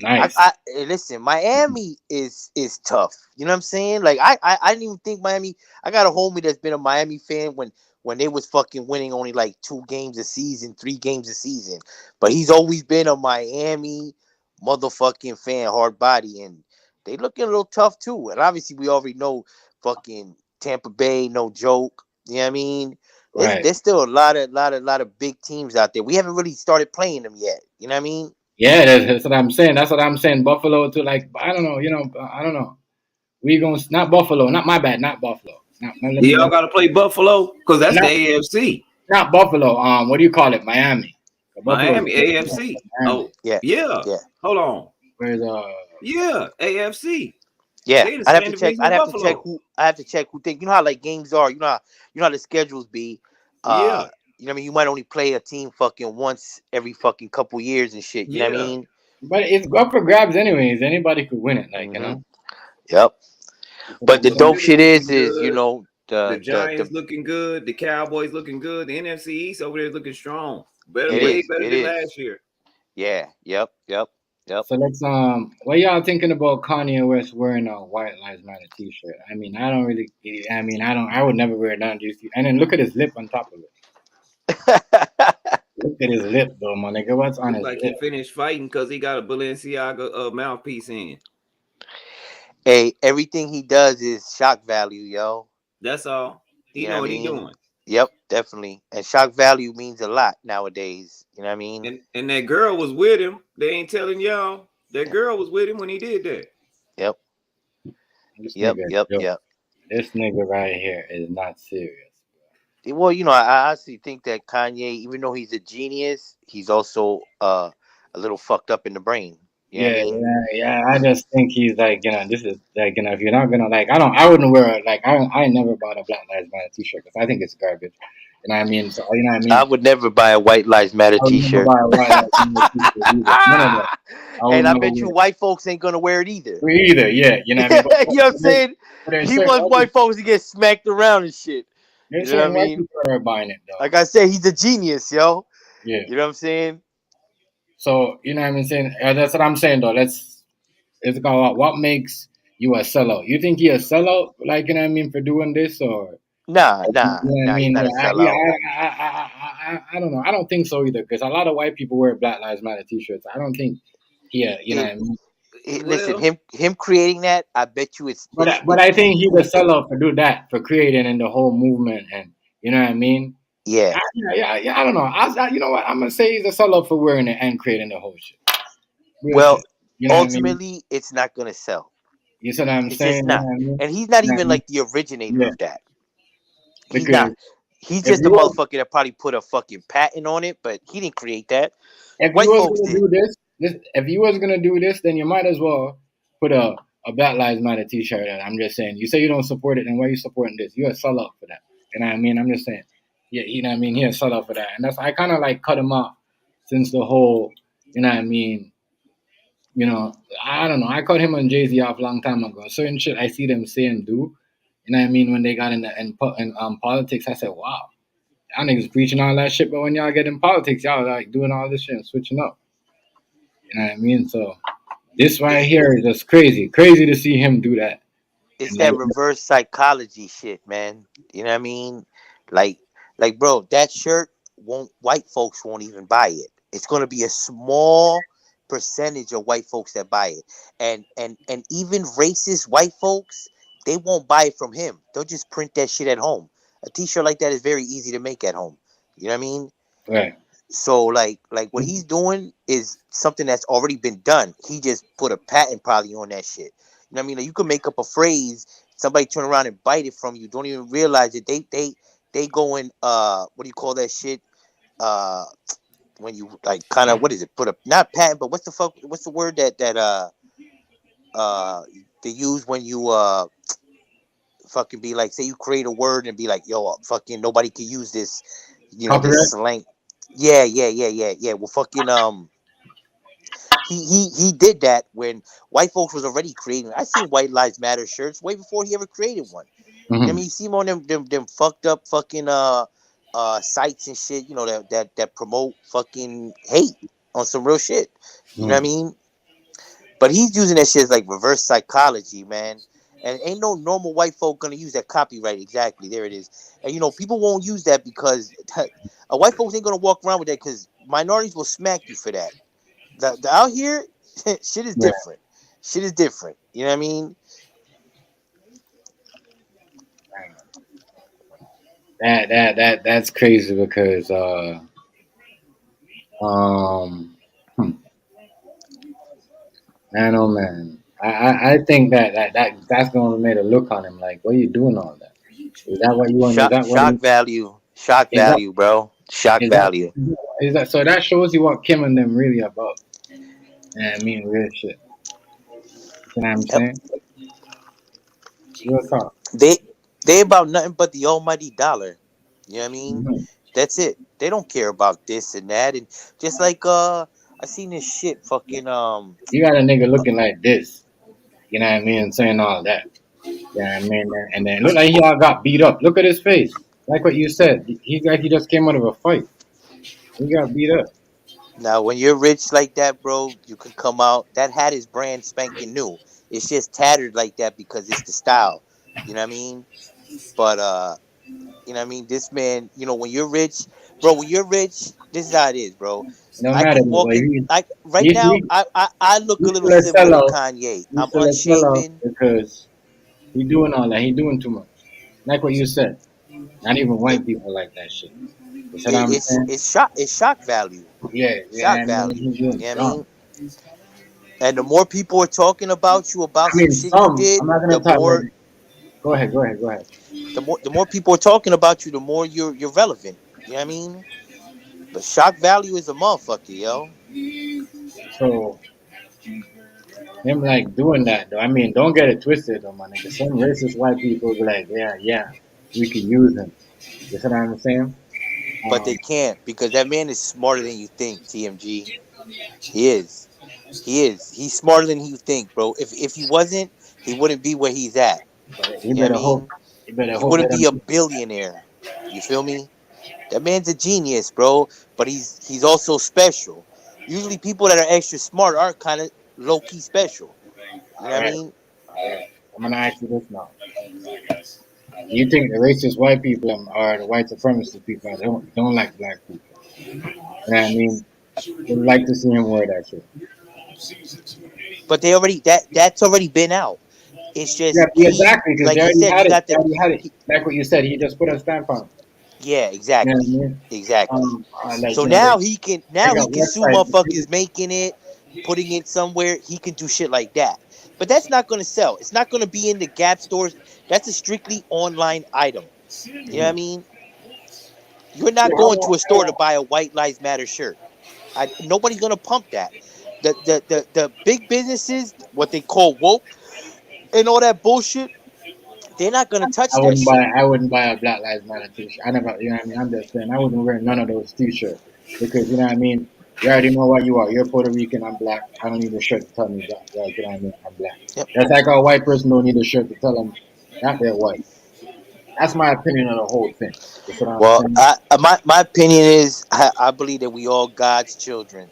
Nice. Listen, Miami is tough. You know what I'm saying? Like I didn't even think Miami. I got a homie that's been a Miami fan when they was fucking winning only like 2 games a season, 3 games a season. But he's always been a Miami motherfucking fan, hard body, and they looking a little tough too. And obviously we already know fucking Tampa Bay, no joke. You know what I mean? Right. There's still a lot of big teams out there. We haven't really started playing them yet. You know what I mean? Yeah, that's what I'm saying. That's what I'm saying. Buffalo too. Like I don't know. I don't know. We gonna not Buffalo. Not my bad. Not Buffalo. Y'all got to play Buffalo because that's the Not, AFC. not Buffalo. What do you call it? Miami. Buffalo. Miami, AFC. Miami. Oh, yeah. Hold on. Where's Yeah, AFC. Yeah, They the I'd have same to check. division as Buffalo. I have to check who think. You know how like games are. You know how the schedules be. Yeah. You know what I mean? You might only play a team fucking once every fucking couple years and shit. You know what I Yeah. mean? But it's up for grabs anyways. Anybody could win it. Like Yep. But the I'm saying? dope shit is Good. The the Giants looking good. The Cowboys looking good. The NFC East over there is looking strong. Way it better than is. last year. Yeah. Yep. So let's what y'all thinking about Kanye West wearing a White Lives Matter T-shirt? I mean, I don't really. I would never wear that. And then look at his lip on top of it. Look at his lip, though, my nigga. What's on Looks his like lip? he finished fighting because he got a Balenciaga mouthpiece in. Hey, everything he does is shock value, yo. That's all. He You know know what what I he mean? doing. Yep, definitely. And shock value means a lot nowadays. You know what I mean? And that girl was with him. They ain't telling y'all. That girl was with him when he did that. Yep. Yep. This nigga right here is not serious. Well, I honestly think that Kanye, even though he's a genius, he's also a little fucked up in the brain. You know what I mean? Yeah. I just think he's like, this is like, if you're not gonna like, I wouldn't wear it. Like, I never bought a Black Lives Matter T-shirt because I think it's garbage. You know what I mean? So you know what I mean? I would never buy a White Lives Matter I would never T-shirt. buy a White Lives Matter T-shirt either. None of that. And I never bet wear you it. white folks ain't gonna wear it either. Me either, yeah. You know what I mean? You know what I'm saying? there's He certain wants white white people, folks to get smacked around and shit. You there's know what I certain white mean? people that are buying it though. Like I said, he's a genius, yo. Yeah. You know what I'm saying? So you know what I'm saying? That's what I'm saying though. Let's go out. What makes you a sellout? You think he a sellout? Like you know what I mean for doing this or? Nah, You know what I he's mean? not a sellout. I don't know. I don't think so either because a lot of white people wear Black Lives Matter T-shirts. I don't think you know what I mean? Listen, him creating that, I bet you it's But I think he's a sellout for do that for creating and the whole movement and you know what I mean? Yeah. Yeah. I don't know. You know what? I'm gonna say he's a sellout for wearing it and creating the whole shit. Real Well, shit. You know what I mean? ultimately, it's not gonna sell. You see what I'm It's saying? just You know not. what I mean? And he's not You know what even I mean? like the originator Yeah. of that. He's Because not. He's if just a you was motherfucker that probably put a fucking patent on it, but he didn't create that. if you White was folks gonna did. do this, if you was gonna do this, then you might as well put a Black Lives Matter T-shirt on. I'm just saying. You say you don't support it, then why are you supporting this? You're a sellout for that. You know what I mean? I'm just saying. Yeah, you know what I mean? He's a sellout for that, and that's I kind of like cut him off since the whole. You know what I mean? You know, I don't know. I cut him and Jay-Z off a long time ago. Certain shit I see them say and do. You know what I mean? When they got in politics, I said, wow, y'all niggas preaching all that shit, but when y'all get in politics, y'all like doing all this shit and switching up. You know what I mean? So this right here is just crazy. Crazy to see him do that. It's And that reverse psychology shit, man. You know what I mean? Like, bro, that shirt white folks won't even buy it. It's gonna be a small percentage of white folks that buy it. And even racist white folks, they won't buy it from him. They'll just print that shit at home. A t-shirt like that is very easy to make at home. You know what I mean? right. So like what he's doing is something that's already been done. He just put a patent probably on that shit. You know what I mean? Like, you can make up a phrase, somebody turn around and bite it from you. Don't even realize it. They go in what do you call that shit? Uh when you like kind of what is it? Put a not patent, but what's the word that they use when you fucking be like, say you create a word and be like, yo, fucking nobody can use this, this Copyright? slang. Yeah. Well, fucking he did that when white folks was already creating. I seen White Lives Matter shirts way before he ever created one. You know what I mean? You see him on them fucked up fucking sites and shit. You know that promote fucking hate on some real shit. You know what I mean? But he's using that shit as like reverse psychology, man. And ain't no normal white folk gonna use that copyright. Exactly, there it is. And people won't use that because white folks ain't gonna walk around with that because minorities will smack you for that. The out here, shit is Right. different. Shit is different. You know what I mean? That's crazy because um hmm, man oh man. I think that's gonna make a look on him like what are you doing all that? Is that what you want? Is that what Shock value. Shock is that value, bro. Shock is that value. is that so that shows you what Kim and them really about. And I mean real shit. You know what I'm Yep. saying? Real talk. They about nothing but the almighty dollar. You know what I mean? Mhm. That's it. They don't care about this and that. And just like I seen this shit fucking You got a nigga looking like this. You know what I mean? Saying all that. You know what I mean? And then look like he all got beat up. Look at his face. Like what you said. He's like he just came out of a fight. He got beat up. now when you're rich like that, bro, you can come out. That hat is brand spanking new. It's just tattered like that because it's the style. You know what I mean? But you know what I mean? This man, when you're rich, bro, when you're rich, this is how it is, bro. No I matter can what, walk in like right he, now, he, I look a he's little still a similar to sellout. Kanye. He's I'm still a sellout unshaven. because he doing all that. He doing too much. Like what you said. Not even It, white people like that shit. You see what I'm it's saying? shock value. Yeah, Shock yeah, and then value. he's You doing know what I dumb. mean? And the more people are talking about you about I some mean, shit you some. did, I'm not the gonna talk about more it. Go ahead, go ahead, go ahead. the more people are talking about you, the more you're relevant. You know what I mean? But shock value is a motherfucker, yo. So him like doing that though. I mean, don't get it twisted though, my nigga. Some racist white people be like, yeah, we can use him. You see what I'm saying? But they can't because that man is smarter than you think, TMG. He is. He is. He's smarter than you think, bro. If he wasn't, he wouldn't be where he's at. But You you know what I better hope. mean? You better He hope they wouldn't be a don't. billionaire. You feel me? That man's a genius, bro. But he's also special. Usually people that are extra smart are kind of low key special. You know All what I right. mean? All right. I'm gonna ask you this now. You think the racist white people or the white supremacist people don't like black people? You know what I mean? They like to see him wear that shit. But they already that's already been out. It's Yeah, just yeah, he, exactly. Because they like you already said, had you it. got They the already had it. Like what you said, he just put a stamp on it. yeah, You know what I exactly. mean? Exactly. Like So you know, now they he got can sue websites. motherfuckers making it, putting it somewhere. He can do shit like that. But that's not gonna sell. It's not gonna be in the Gap stores. That's a strictly online item. You know what I mean? You're not going to a store to buy a White Lives Matter shirt. Nobody's gonna pump that. The big businesses, what they call woke and all that bullshit, they're not gonna touch that shit. I wouldn't buy a Black Lives Matter t-shirt. I never, you know what I mean? I'm just saying, I wouldn't wear none of those t-shirts because you know what I mean. You already know what you are. You're Puerto Rican. I'm black. I don't need a shirt to tell me that. Like, you know what I mean? I'm black. Yep. Just like a white person don't need a shirt to tell them that they're white. That's my opinion on the whole thing. You see what I'm Well, saying? my opinion is I believe that we all God's children,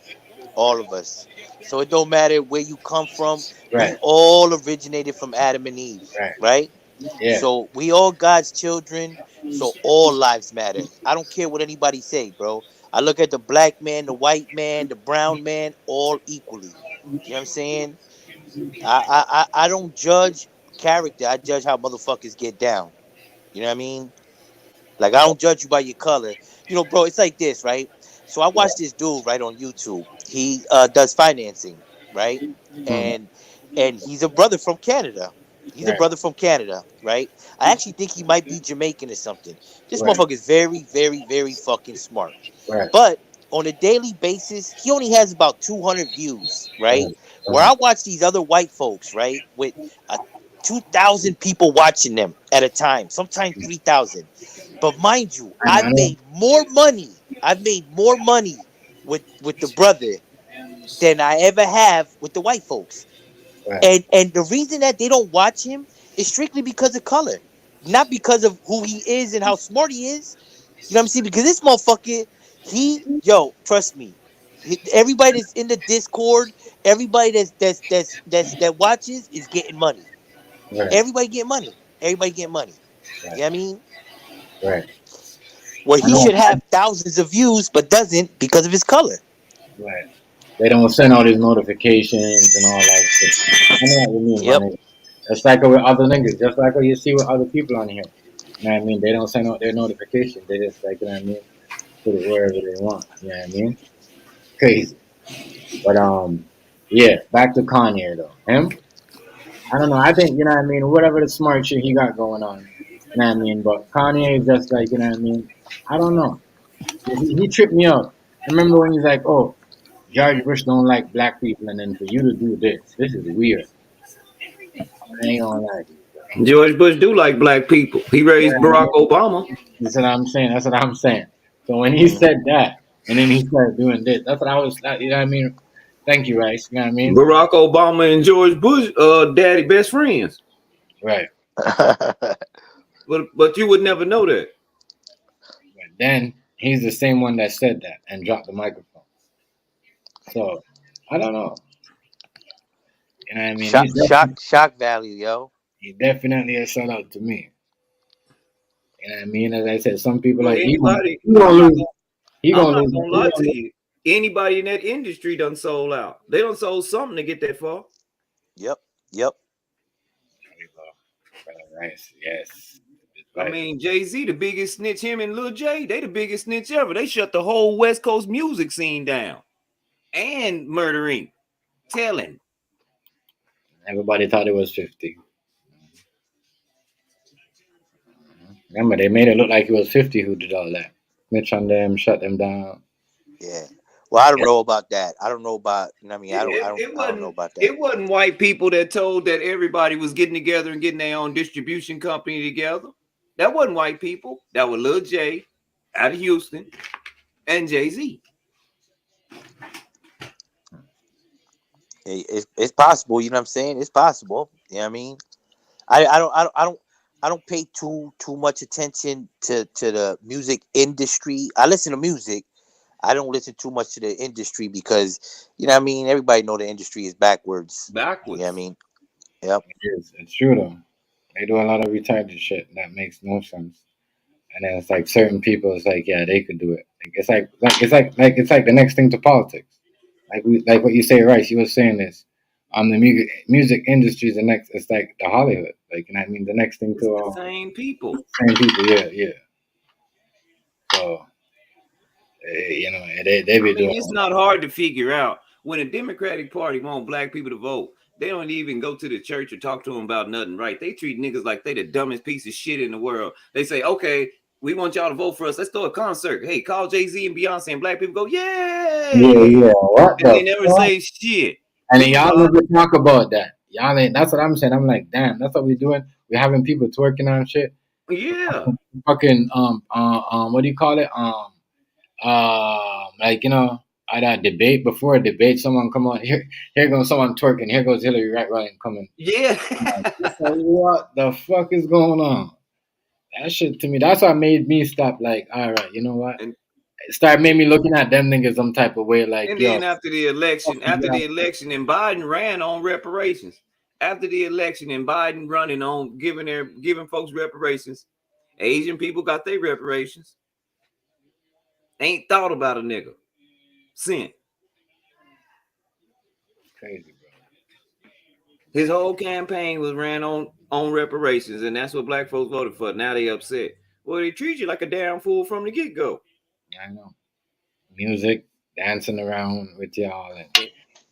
all of us. So it don't matter where you come from. We Right. all originated from Adam and Eve, Right. right? Yeah. So we all God's children. So all lives matter. I don't care what anybody say, bro. I look at the black man, the white man, the brown man, all equally. You know what I'm saying? I don't judge character. I judge how motherfuckers get down. You know what I mean? Like I don't judge you by your color. You know, bro, it's like this, right? So I watched this dude right on YouTube. He does financing, right? Mm. And he's a brother from Canada. He's a Right. brother from Canada, right? I actually think he might be Jamaican or something. This Right. motherfucker is very, very, very fucking smart. Right. But on a daily basis, he only has about 200 views, right? Right. Where I watch these other white folks, right, with 2,000 people watching them at a time, sometimes 3,000. But mind you, I know. I've made more money with the brother than I ever have with the white folks. Right. And the reason that they don't watch him is strictly because of color, not because of who he is and how smart he is. You know what I'm saying? Because this motherfucker, trust me, everybody that's in the Discord, everybody that watches is getting money. Right. Everybody get money. Everybody get money. You know what I mean? Right. Where I he know. should have thousands of views, but doesn't because of his color. Right. They don't send all these notifications and all that shit. I know what you mean, Yep. man. It's like with other niggas, just like what you see with other people on here. You know what I mean? They don't send out their notifications. They just like, you know what I mean? Put it wherever they want. You know what I mean? Crazy. But yeah, back to Kanye though. Him? I don't know. I think, you know what I mean, whatever the smart shit he got going on. You know what I mean? But Kanye is just like, you know what I mean? I don't know. He tripped me out. I remember when he's like, oh, George Bush don't like black people, and then for you to do this is weird. I ain't gonna lie to you, bro. George Bush do like black people. He raised Yeah, Barack Obama. that's what I'm saying. That's what I'm saying. So when he said that, and then he started doing this, that's what I was, you know what I mean? Thank you, Rice. You know what I mean? Barack Obama and George Bush, daddy best friends. Right. But you would never know that. But then he's the same one that said that and dropped the microphone. So I don't know. You know what I mean? Shock value, yo. He definitely a sellout to me. You know what I mean? As I said, some people Well, like he anybody, gonna lose. He I'm gonna not lose. gonna lie to you. Anybody in that industry done sold out. They done sold something to get that far. Yep. Nice. Yes. I mean, Jay-Z, the biggest snitch, him and Lil J, they the biggest snitch ever. They shut the whole West Coast music scene down. And Murder Inc. Telling. Everybody thought it was 50. Remember, they made it look like it was 50 who did all that. Mitch on them, shut them down. Yeah. Well, I don't know about that. I don't know about. You know what I mean, I don't know about that. It wasn't white people that told that everybody was getting together and getting their own distribution company together. That wasn't white people. That was Lil J out of Houston and Jay-Z. It's possible. You know what I'm saying? It's possible. You know what I mean? I don't pay too much attention to the music industry. I listen to music. I don't listen too much to the industry because you know what I mean. Everybody know the industry is backwards. You know what I mean? Yep. It is. It's true though. They do a lot of retarded shit that makes no sense. And then it's like certain people, it's like, yeah, they could do it. Like, it's like the next thing to politics. Like what you say, Rice. You were saying this. The music industry is the next. It's like the Hollywood. Like, you know what I mean? The next thing It's the to same people. same people. Yeah, yeah. So you know, they be I mean, doing. it's not hard to figure out when the Democratic Party want black people to vote. They don't even go to the church or talk to them about nothing, right? They treat niggas like they the dumbest piece of shit in the world. They say, okay, we want y'all to vote for us. Let's throw a concert. Hey, call Jay-Z and Beyonce, and black people go, Yeah, yay! yeah. What And they the never fuck? say shit. And then y'all never talk about that. Y'all ain't. That's what I'm saying. I'm like, damn. That's what we're doing. We're having people twerking on shit. Yeah. Fucking what do you call it? Like, you know, at a debate, before a debate, someone come on here goes someone twerking, here goes Hillary right coming. Yeah. It's like, what the fuck is going on? That shit to me, that's what made me stop. Like, all right, you know what? Made me looking at them niggas some type of way. Like, And yo, then after the election, and Biden ran on reparations. After the election and Biden running on giving folks reparations, Asian people got their reparations. Ain't thought about a nigga since. Crazy, bro. His whole campaign was ran on reparations, and that's what black folks voted for. Now they upset. Well, they treat you like a damn fool from the get-go. I know. Music, dancing around with y'all.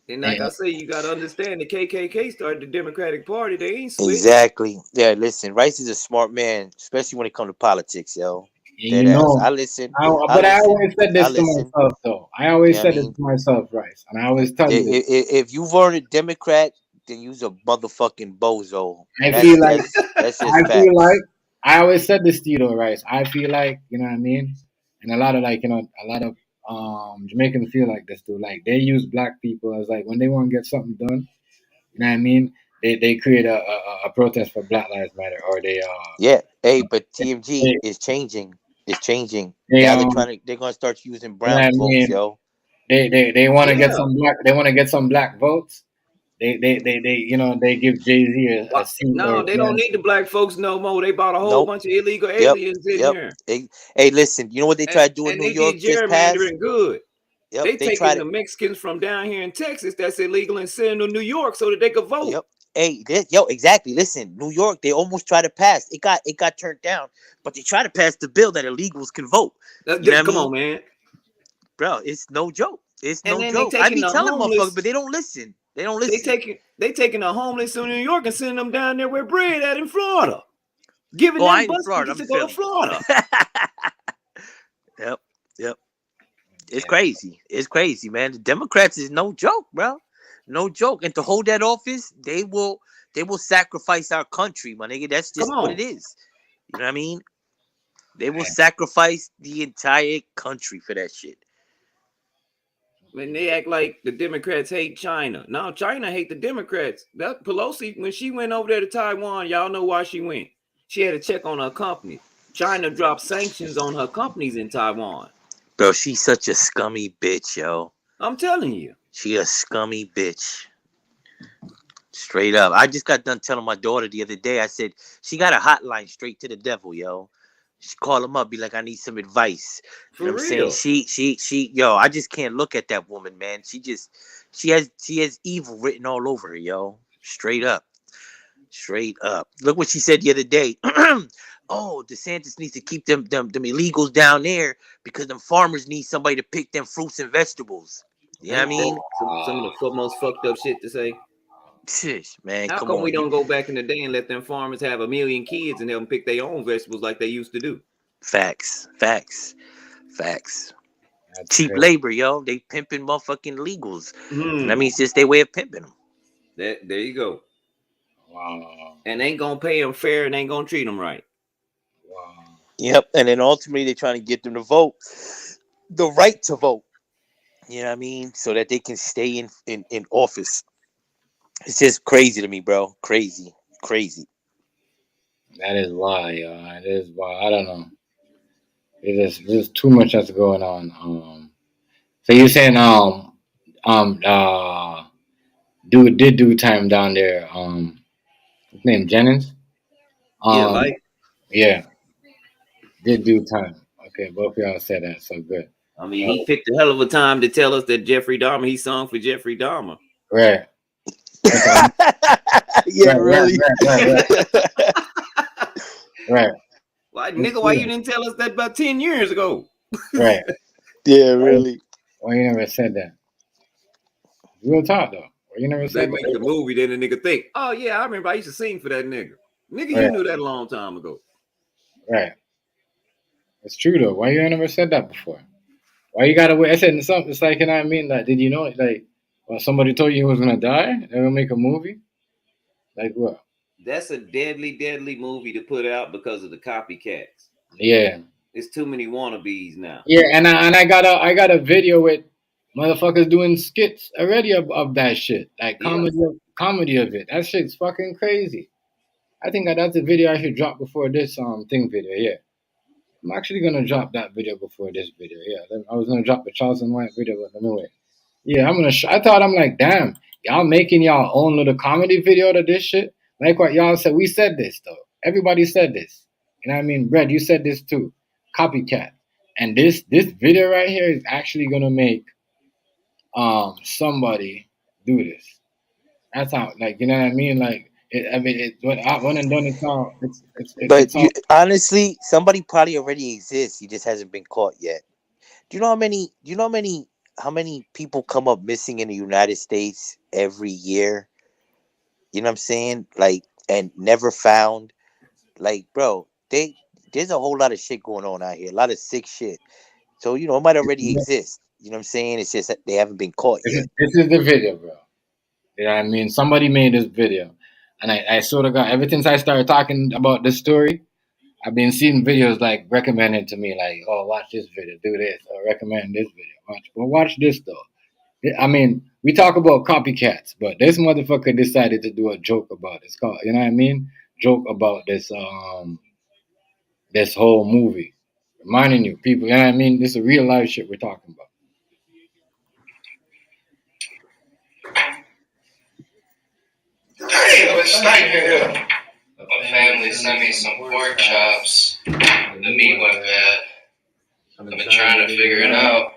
And like I say, you got to understand the KKK started the Democratic Party. They ain't switched. Exactly. Yeah, listen, Rice is a smart man, especially when it comes to politics, yo. You know, I listen. I always said this to myself, though. I always You know said what I this to myself, Rice, and I always tell you this. If you weren't a Democrat, then you's a motherfucking bozo. I feel like that's just I facts. feel like I always said this to you, though, Rice. I feel like, you know what I mean, and a lot of a lot of Jamaicans feel like this too. Like, they use black people as like when they want to get something done. You know what I mean? They create a protest for Black Lives Matter, or they Yeah. Hey, but TMG is changing. It's changing. Now they're gonna start using you know what I brown votes, mean? yo. They want to get some black. They want to get some black votes. They you know, they give Jay-Z a seat. No, they don't need the black folks no more. They bought a whole bunch of illegal Yep. aliens in here. Hey, listen, you know what they tried to do in New They York did just passed? gerrymandering good. Yep, They they taking tried the Mexicans from down here in Texas that's illegal and sending them to New York so that they could vote. Yep. Hey, exactly. Listen, New York, they almost tried to pass. It got turned down, but they tried to pass the bill that illegals can vote. Come on, man. Bro, it's no joke. It's no then joke. I be telling motherfuckers, but they don't listen. They don't listen. They taking the homeless in New York and sending them down there where bread at in Florida. Giving them bus tickets to go to Florida. Yep. It's crazy. It's crazy, man. The Democrats is no joke, bro. No joke. And to hold that office, they will sacrifice our country, my nigga. That's just what it is. You know what I mean? They will sacrifice the entire country for that shit. When they act like the Democrats hate China. No, China hate the Democrats. That Pelosi, when she went over there to Taiwan, y'all know why she went. She had to check on her company. China dropped sanctions on her companies in Taiwan. Bro, she's such a scummy bitch, yo. I'm telling you. She a scummy bitch. Straight up. I just got done telling my daughter the other day, I said, she got a hotline straight to the devil, yo. She call him up, be like, I need some advice. You know what I'm saying? She, yo, I just can't look at that woman, man. She has evil written all over her, yo. Straight up. Look what she said the other day. Oh, DeSantis needs to keep them illegals down there because them farmers need somebody to pick them fruits and vegetables. You know what I mean? Some of the most fucked up shit to say. Shish, man. How come we don't go back in the day and let them farmers have 1 million kids and help them pick their own vegetables like they used to do? Facts. Cheap labor, yo. They pimping motherfucking illegals. That means just their way of pimping them. There you go. Wow. And ain't gonna pay them fair and ain't gonna treat them right. Wow. Yep. And then ultimately they're trying to get them to vote. The right to vote. You know what I mean? So that they can stay in office. It's just crazy to me, bro. Crazy. That is why, it is why. I don't know. There's too much that's going on. So you're saying dude did do time down there. His name Jennings. Yeah, Um, like yeah, did do time. Okay, both of y'all said that, so good. I mean, he picked a hell of a time to tell us that Jeffrey Dahmer, he sung for Jeffrey Dahmer. Right. Yeah, really. Right. Why, nigga, why you didn't tell us that about 10 years ago? Right. Yeah, really. Why you never said that? Real talk though. Why you never They said make that? the movie, then the nigga think, oh yeah, I remember I used to sing for that nigga. Nigga, you Right. knew that a long time ago. Right. It's true though. Why you never said that before? Why you gotta wait? I said something. It's like, you know what I mean? Like, did you know it? Like, when somebody told you he was gonna die, they're gonna make a movie. Like what? That's a deadly, deadly movie to put out because of the copycats. Yeah. It's too many wannabes now. Yeah, and I got a video with motherfuckers doing skits already of that shit. Like comedy of it. That shit's fucking crazy. I think that's a video I should drop before this thing video. Yeah. I'm actually gonna drop that video before this video. Yeah, I was gonna drop the Charleston White video, but let me wait. Yeah, I'm gonna. I thought I'm like, damn, y'all making y'all own little comedy video to this shit. Like what y'all said. We said this though. Everybody said this. You know what I mean? Brad, you said this too. Copycat. And this video right here is actually gonna make somebody do this. That's how, like, you know what I mean? Like, when and done, it's all. But It's all. honestly, somebody probably already exists. He just hasn't been caught yet. Do you know how many? Do you know how many people come up missing in the United States every year? You know what I'm saying? Like, and never found. Like, bro, there's a whole lot of shit going on out here. A lot of sick shit. So it might already exist. You know what I'm saying? It's just that they haven't been caught yet. This is the video, bro. You know what I mean? Somebody made this video. And I sort of got, ever since I started talking about this story, I've been seeing videos like recommended to me, like, oh, watch this video, do this, or recommend this video. Watch this, though. I mean, we talk about copycats, but this motherfucker decided to do a joke about it. It's called, you know what I mean? Joke about this whole movie. Reminding you, people, you know what I mean? This is real life shit we're talking about. Hey, it's night here. My family sent me some pork chops. The meat went bad. I've been trying to figure it out.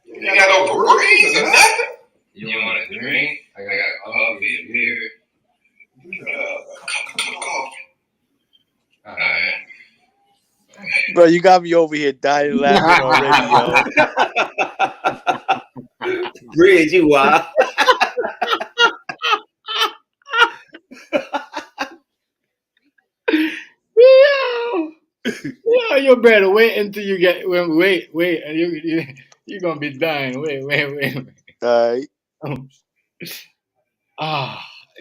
You got no Febreze or nothing? You want a drink? I got coffee and beer. Coffee. Alright. Bro, you got me over here dying laughing already, yo. Bridge, you wild. Yeah, you better wait until you get wait, and you're gonna be dying. Wait. All right.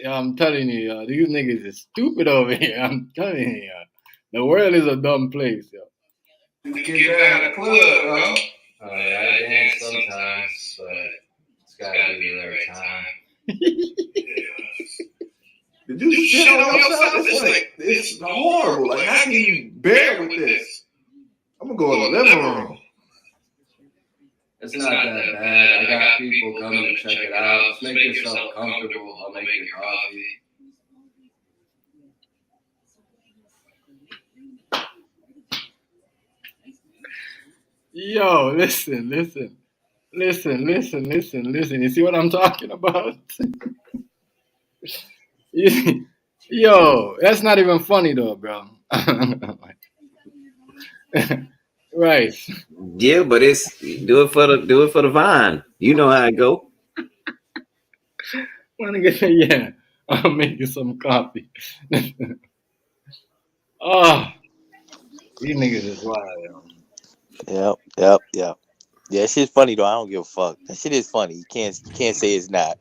Yeah, I'm telling you, these niggas is stupid over here. I'm telling you, the world is a dumb place, yo. You get down to the club, huh? I dance sometimes, but it's gotta be the right time. Did you shit on yourself? It's horrible. Like, how can you bear with this? I'm gonna go in the living room. It's not that bad. I got people coming to check it out. Just make yourself comfortable. I'll make your coffee. Yo, listen. You see what I'm talking about? Yo, that's not even funny though, bro. Right. Yeah, but it's do it for the vine. You know how it go. Yeah, I'll make you some coffee. Oh, these niggas is wild, yo. Yep. Yeah, that shit's funny though. I don't give a fuck. That shit is funny. You can't say it's not.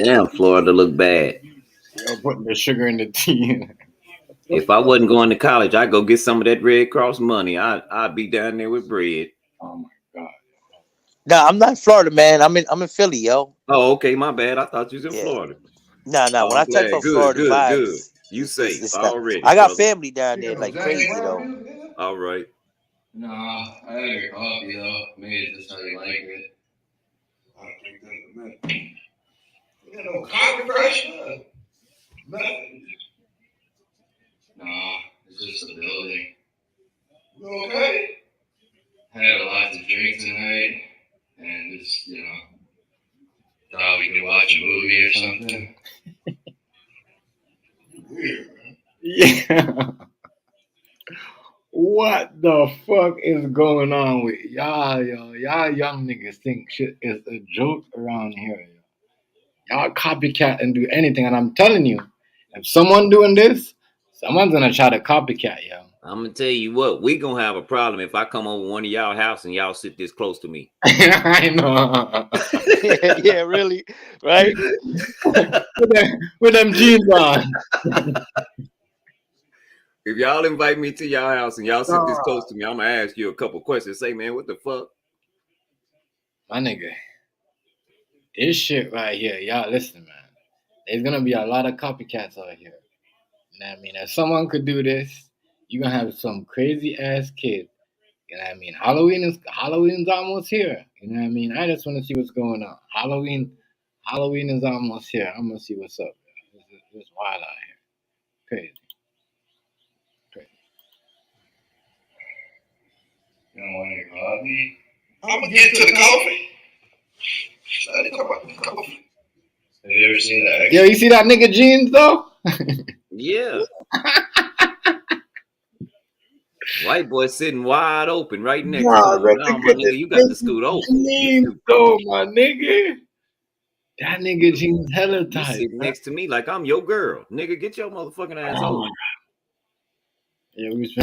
Damn, Florida look bad. Yo, putting the sugar in the tea. If I wasn't going to college, I'd go get some of that Red Cross money. I'd be down there with bread. Oh my god. Nah, I'm not in Florida, man. I'm in Philly, yo. Oh, okay, my bad. I thought you was in Yeah. Florida. Nah. Oh, When I'm I talk glad. about Good. Florida vibes, You safe it's not. already, I got brother. family down there like crazy though. All right. Nah, I had your coffee though. Made it just how you like it. I think that man. You got no controversy. Nothing. Nah, it's just a building. You okay? Had a lot to drink tonight, and just thought we could watch a movie or something. Weird, man. Yeah. What the fuck is going on with y'all, yo? Y'all young niggas think shit is a joke around here, yo. Y'all copycat and do anything, and I'm telling you, if someone doing this, someone's gonna try to copycat, yo. I'm gonna tell you what, we gonna have a problem if I come over one of y'all house and y'all sit this close to me. I know. Yeah, really, right? with them jeans on. If y'all invite me to y'all house and y'all sit this close to me, I'm gonna ask you a couple questions. Say, man, what the fuck? My nigga, this shit right here, y'all listen, man. There's gonna be a lot of copycats out here. You know what I mean? If someone could do this, you're gonna have some crazy ass kid. You know what I mean? Halloween's almost here. You know what I mean? I just wanna see what's going on. Halloween is almost here. I'm gonna see what's up. It's wild out here. Crazy. You don't want any coffee? I'm gonna get to the coffee. Let's talk about the coffee. Have you ever seen that? Yo, you see that nigga jeans though? Yeah. White boy sitting wide open right next to him. No, my nigga, you got to scoot over. Jeans though, my nigga. That nigga jeans hella You tight. sitting next to me like I'm your girl. Nigga, get your motherfucking ass over. Yeah, we was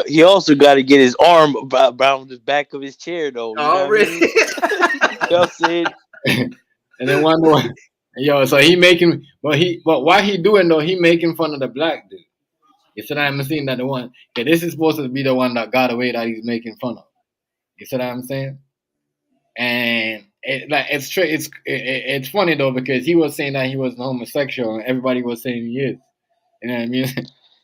He also got to get his arm around the back of his chair, though. You know Already. what I mean? You know what I'm saying? And then one more. Yo, so he making, but why he doing though? He making fun of the black dude. You said I haven't seen that the one. Okay, this is supposed to be the one that got away that he's making fun of. You see what I'm saying? And it's funny though because he was saying that he was homosexual and everybody was saying he is. You know what I mean?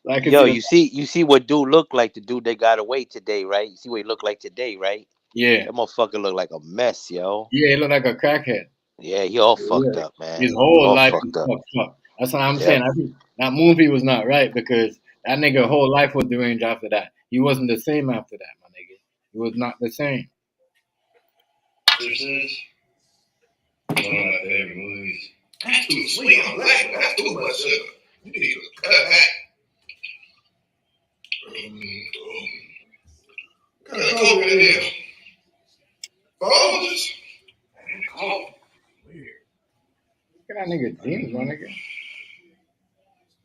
Like Yo, you see what dude looked like, the dude that got away today, right? You see what he looked like today, right? Yeah. That motherfucker looked like a mess, yo. Yeah, he looked like a crackhead. Yeah, he all fucked up, man. His whole All life fucked was up. fucked up. That's what I'm saying. I think that movie was not right because that nigga whole life was deranged after that. He wasn't the same after that, my nigga. He was not the same. This is one of my favorite movies. That's too sweet. I'm laughing. That's too much sugar. You need to cut back. What kind of coffee in here? Folgers? Coffee. Weird. Look at that nigga jeans, my nigga.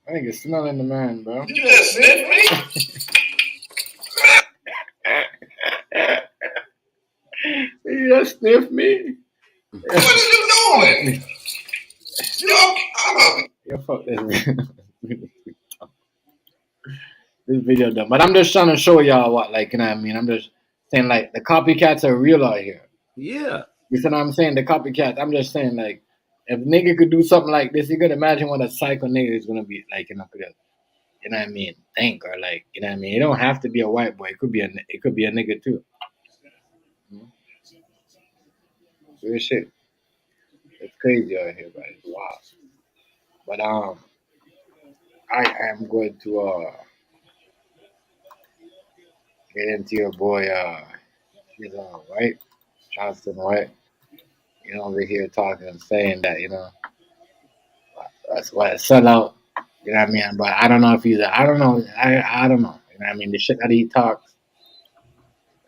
That nigga smelling the man, bro. You just sniff me? You just sniff me? What are you doing? Yo, fuck this. This video done. But I'm just trying to show y'all what, like, you know what I mean? I'm just saying, like, the copycats are real out here. Yeah. You see what I'm saying? The copycats. I'm just saying, like, if nigga could do something like this, you could imagine what a psycho nigga is gonna be like, you know what I mean? Think or like, you know what I mean? It don't have to be a white boy. It could be a nigga too. Real shit. It's crazy out here, but it's wild. But I am going to get into your boy he's White, Charleston White. You know, over here talking and saying that, you know, that's what a sellout. You know what I mean? But I don't know if he's I don't know. I don't know. You know what I mean? The shit that he talks,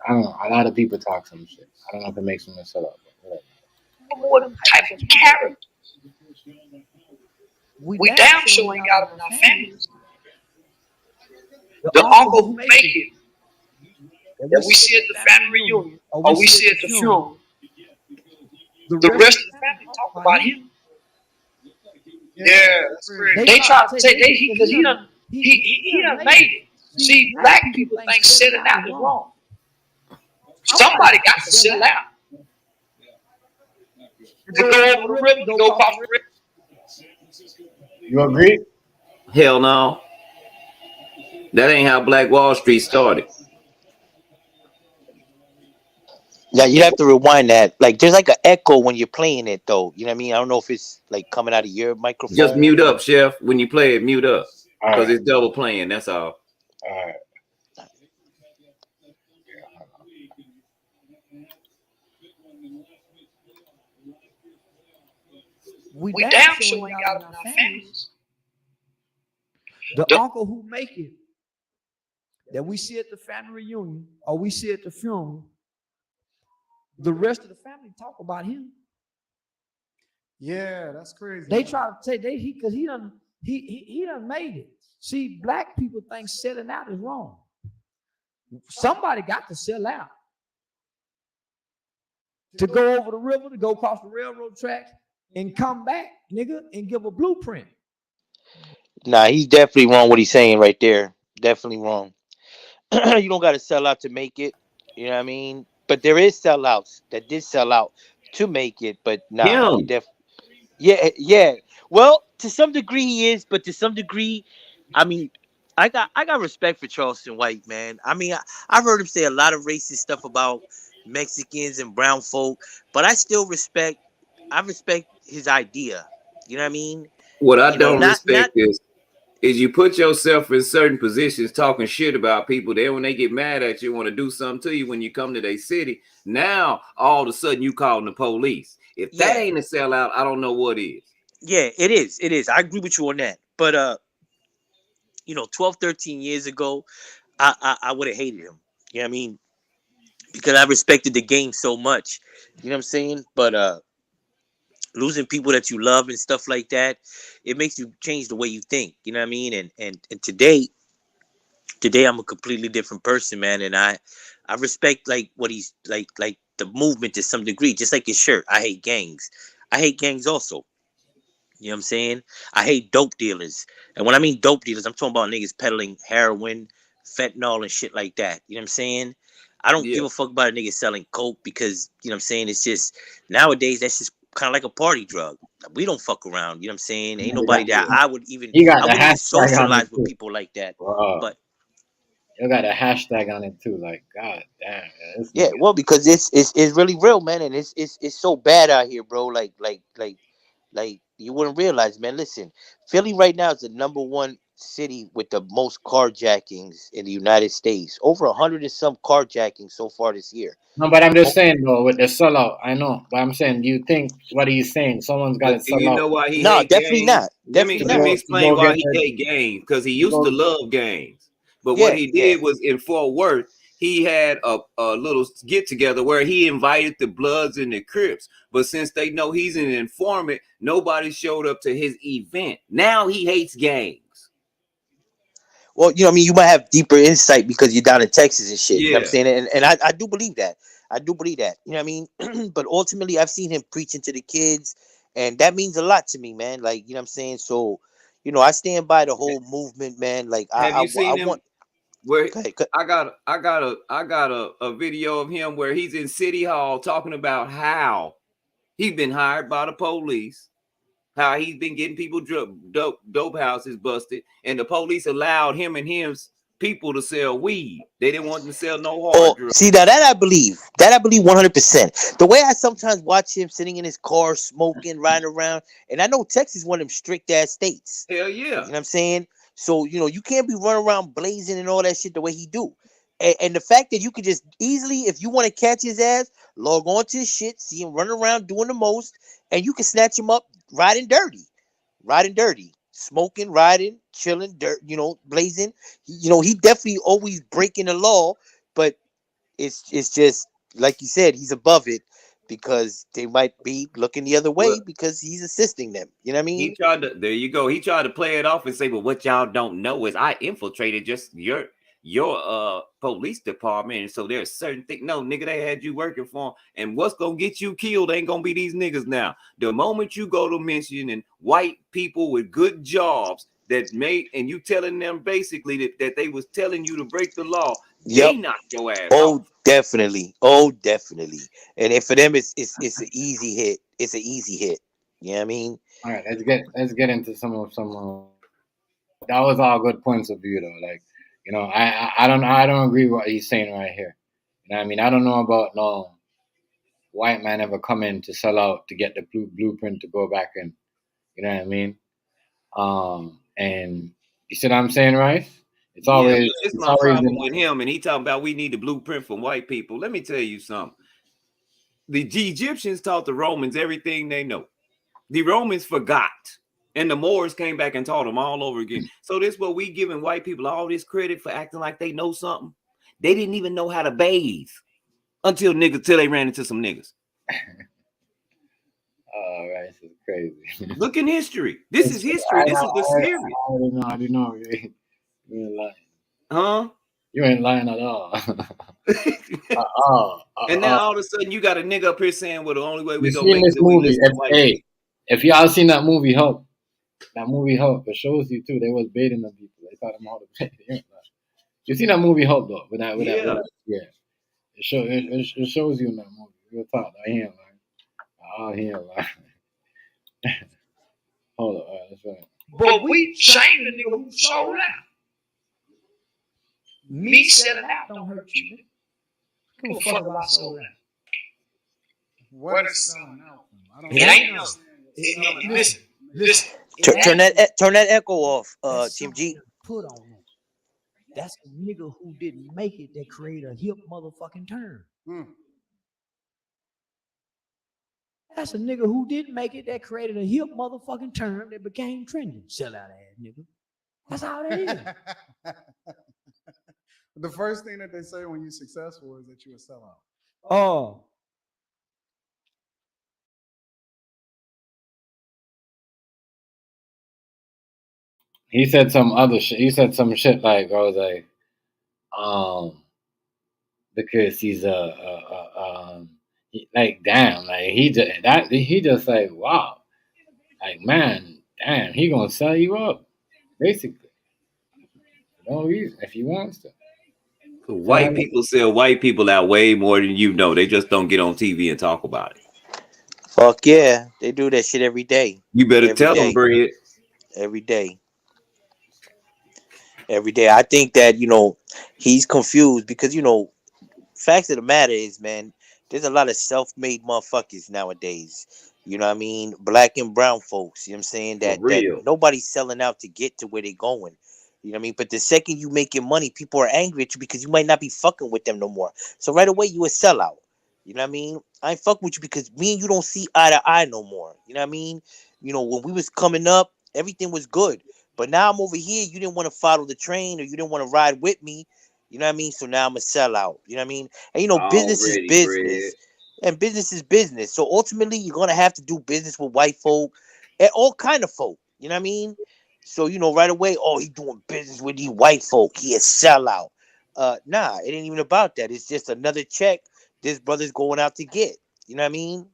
I don't know. A lot of people talk some shit. I don't know if it makes him a sellout. But More them type of characters. We damn sure ain't got them in our families. The uncle who make it, that we see at the family reunion, or we see at the funeral, the rest of the family talk about him. Yeah, that's crazy. They try to say because he done made it. See, black people think selling out is wrong. Somebody got to sell out. To go over the river, to go across the river. You agree? Hell no. That ain't how Black Wall Street started. Yeah, you have to rewind that. Like, there's like an echo when you're playing it, though. You know what I mean? I don't know if it's like coming out of your microphone. Just mute up, Chef. When you play it, mute up. All Because right. it's double playing, that's all. All right. We damn sure ain't got enough families. The uncle who make it, that we see at the family reunion or we see at the funeral, the rest of the family talk about him. Yeah, that's crazy. They try to say because he done made it. See, black people think selling out is wrong. Somebody got to sell out. To go over the river, to go across the railroad tracks and come back, nigga, and give a blueprint. Nah, he's definitely wrong what he's saying right there. Definitely wrong. You don't got to sell out to make it. You know what I mean? But there is sellouts that did sell out to make it. But nah, you yeah. Well, to some degree he is, but to some degree, I mean, I got respect for Charleston White, man. I mean, I've heard him say a lot of racist stuff about Mexicans and brown folk, but I still respect. I respect his idea. You know what I mean? What I You know, don't not respect is you put yourself in certain positions talking shit about people. Then when they get mad at you, want to do something to you when you come to their city. Now all of a sudden you calling the police. If that ain't a sellout, I don't know what is. Yeah, it is. It is. I agree with you on that. But 12, 13 years ago, I would have hated him. You know what I mean? Because I respected the game so much. You know what I'm saying? But losing people that you love and stuff like that, it makes you change the way you think. You know what I mean? And today I'm a completely different person, man. And I respect like what he's like the movement to some degree, just like his shirt. I hate gangs. I hate gangs also. You know what I'm saying? I hate dope dealers. And when I mean dope dealers, I'm talking about niggas peddling heroin, fentanyl, and shit like that. You know what I'm saying? I don't give a fuck about a nigga selling coke because, you know what I'm saying? It's just, nowadays, that's just kind of like a party drug. We don't fuck around. You know what I'm saying? Ain't nobody that I would even, I wouldn't even socialize with people like that. But you got a hashtag on it too. Like, god damn. Yeah, well, because it's really real, man, and it's so bad out here, bro. Like you wouldn't realize, man. Listen, Philly right now is the number one city with the most carjackings in the United States. Over 100 and some carjackings so far this year. No, but I'm just saying though, with the sellout, I know. But I'm saying, do you think what he's saying, someone's got to sell You out? know why he No, hate definitely games? not. Let me explain why he hate games. Because he used to love games. But what he did was in Fort Worth, he had a little get together where he invited the Bloods and the Crips. But since they know he's an informant, nobody showed up to his event. Now he hates gangs. Well, you know what I mean? You might have deeper insight because you're down in Texas and shit. You know what I'm saying? And I do believe that. I do believe that. You know what I mean? But ultimately, I've seen him preaching to the kids, and that means a lot to me, man. Like, you know what I'm saying? So, I stand by the whole movement, man. Like, Have you seen him? want... Where I got a video of him where he's in City Hall talking about how he's been hired by the police, how he's been getting people dope houses busted, and the police allowed him and his people to sell weed. They didn't want him to sell no hard drugs. See, now that I believe 100%. The way I sometimes watch him sitting in his car, smoking, riding around, and I know Texas is one of them strict ass states. Hell yeah. You know what I'm saying? So, you can't be running around blazing and all that shit the way he do. And the fact that you could just easily, if you want to catch his ass, log on to his shit, see him running around doing the most, and you can snatch him up riding dirty, smoking, riding, chilling, dirt, blazing. He definitely always breaking the law, but it's just like you said, he's above it because they might be looking the other way because he's assisting them. You know what I mean? There you go. He tried to play it off and say, "But what y'all don't know is I infiltrated just your your police department. And so there's certain things. No, nigga, they had you working for them. And what's gonna get you killed ain't gonna be these niggas now. The moment you go to mentioning white people with good jobs that made, and you telling them basically that they was telling you to break the law, Yep. they knock your ass Oh, off. definitely. Oh, definitely. And for them, it's an easy hit. It's an easy hit. You know what I mean? All right, let's get into some. That was all good points of view though. Like, you know, I don't agree with what he's saying right here. You know what I mean? I don't know about no white man ever come in to sell out to get the blueprint to go back in. You know what I mean? And you see what I'm saying, right? It's Yeah, always but it's it's my always problem with him, and he talking about we need the blueprint from white people. Let me tell you something. The Egyptians taught the Romans everything they know. The Romans forgot, and the Moors came back and taught them all over again. So this what we giving white people all this credit for acting like they know something. They didn't even know how to bathe until they ran into some niggas. Oh, right, this is crazy. Look in history. This is history. This is the series. I didn't know. You ain't lying. Huh? You ain't lying at all. And now all of a sudden you got a nigga up here saying, well, the only way we You gonna seen make this it we movie? listen to white people. If y'all seen that movie Help, it shows you too. They was baiting the people. They taught them how to bait. You seen that movie Help though? With that, yeah. It shows you in that movie. Real talk. I ain't lying. Oh, he ain't lying. Hold up, that's right. But we shame the nigga who sold out. Me selling out don't hurt you, man. Give a fuck about sold out. What is selling out from? I don't It ain't no. Listen. Turn that echo off, Team G. Put on them. That's a nigga who didn't make it that created a hip motherfucking term. That's a nigga who didn't make it that created a hip motherfucking term that became trending. Sell out ass nigga. That's all that is. The first thing that they say when you're successful is that you're a sellout. Oh. He said some other shit. He said some shit like, I was like, because he's like, damn, like he just like, wow, like, man, damn, he gonna sell you up, basically, for no reason if he wants to. White people sell white people out way more than you know. They just don't get on TV and talk about it. Fuck yeah, they do that shit every day. You better tell them, Brad. Every day. Every day. I think that, he's confused because, facts of the matter is, man, there's a lot of self-made motherfuckers nowadays. You know what I mean? Black and brown folks, you know what I'm saying? That nobody's selling out to get to where they're going. You know what I mean? But the second you making money, people are angry at you because you might not be fucking with them no more. So right away, you a sellout. You know what I mean? I ain't fucking with you because me and you don't see eye to eye no more. You know what I mean? When we was coming up, everything was good. But now I'm over here, you didn't want to follow the train or you didn't want to ride with me. You know what I mean? So now I'm a sellout. You know what I mean? And business is business. And business is business. So ultimately, you're gonna have to do business with white folk and all kind of folk. You know what I mean? So right away, oh, he doing business with these white folk. He a sellout. Nah, it ain't even about that. It's just another check this brother's going out to get. You know what I mean?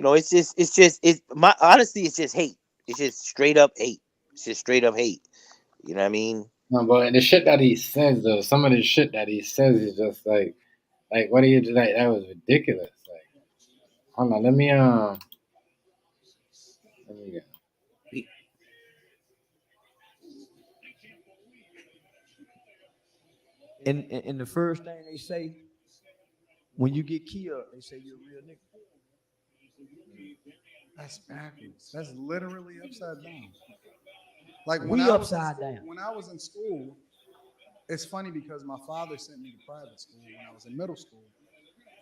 Honestly, it's just hate. It's just straight up hate. It's just straight up hate. You know what I mean? No, but the shit that he says though, some of the shit that he says is just like what do you do? Like, that was ridiculous. Like, hold on, let me get. And the first thing they say when you get killed, they say you're a real nigga. That's backwards. That's literally upside down. Like When I was in school, it's funny because my father sent me to private school when I was in middle school,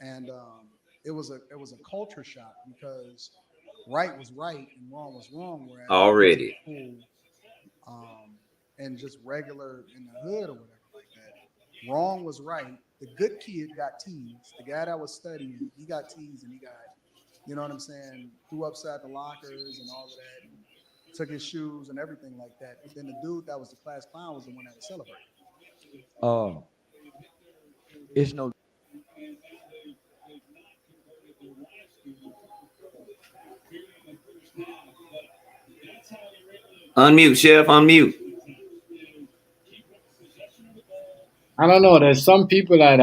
and it was a culture shock because right was right and wrong was wrong. Whereas Already. School, and just regular in the hood or whatever like that, wrong was right. The good kid got teased. The guy that was studying, he got teased and he got, you know what I'm saying, threw upside the lockers and all of that, and took his shoes and everything like that. But then the dude that was the class clown was the one that was celebrating. It's no Unmute, Chef. Unmute. I don't know. There's some people that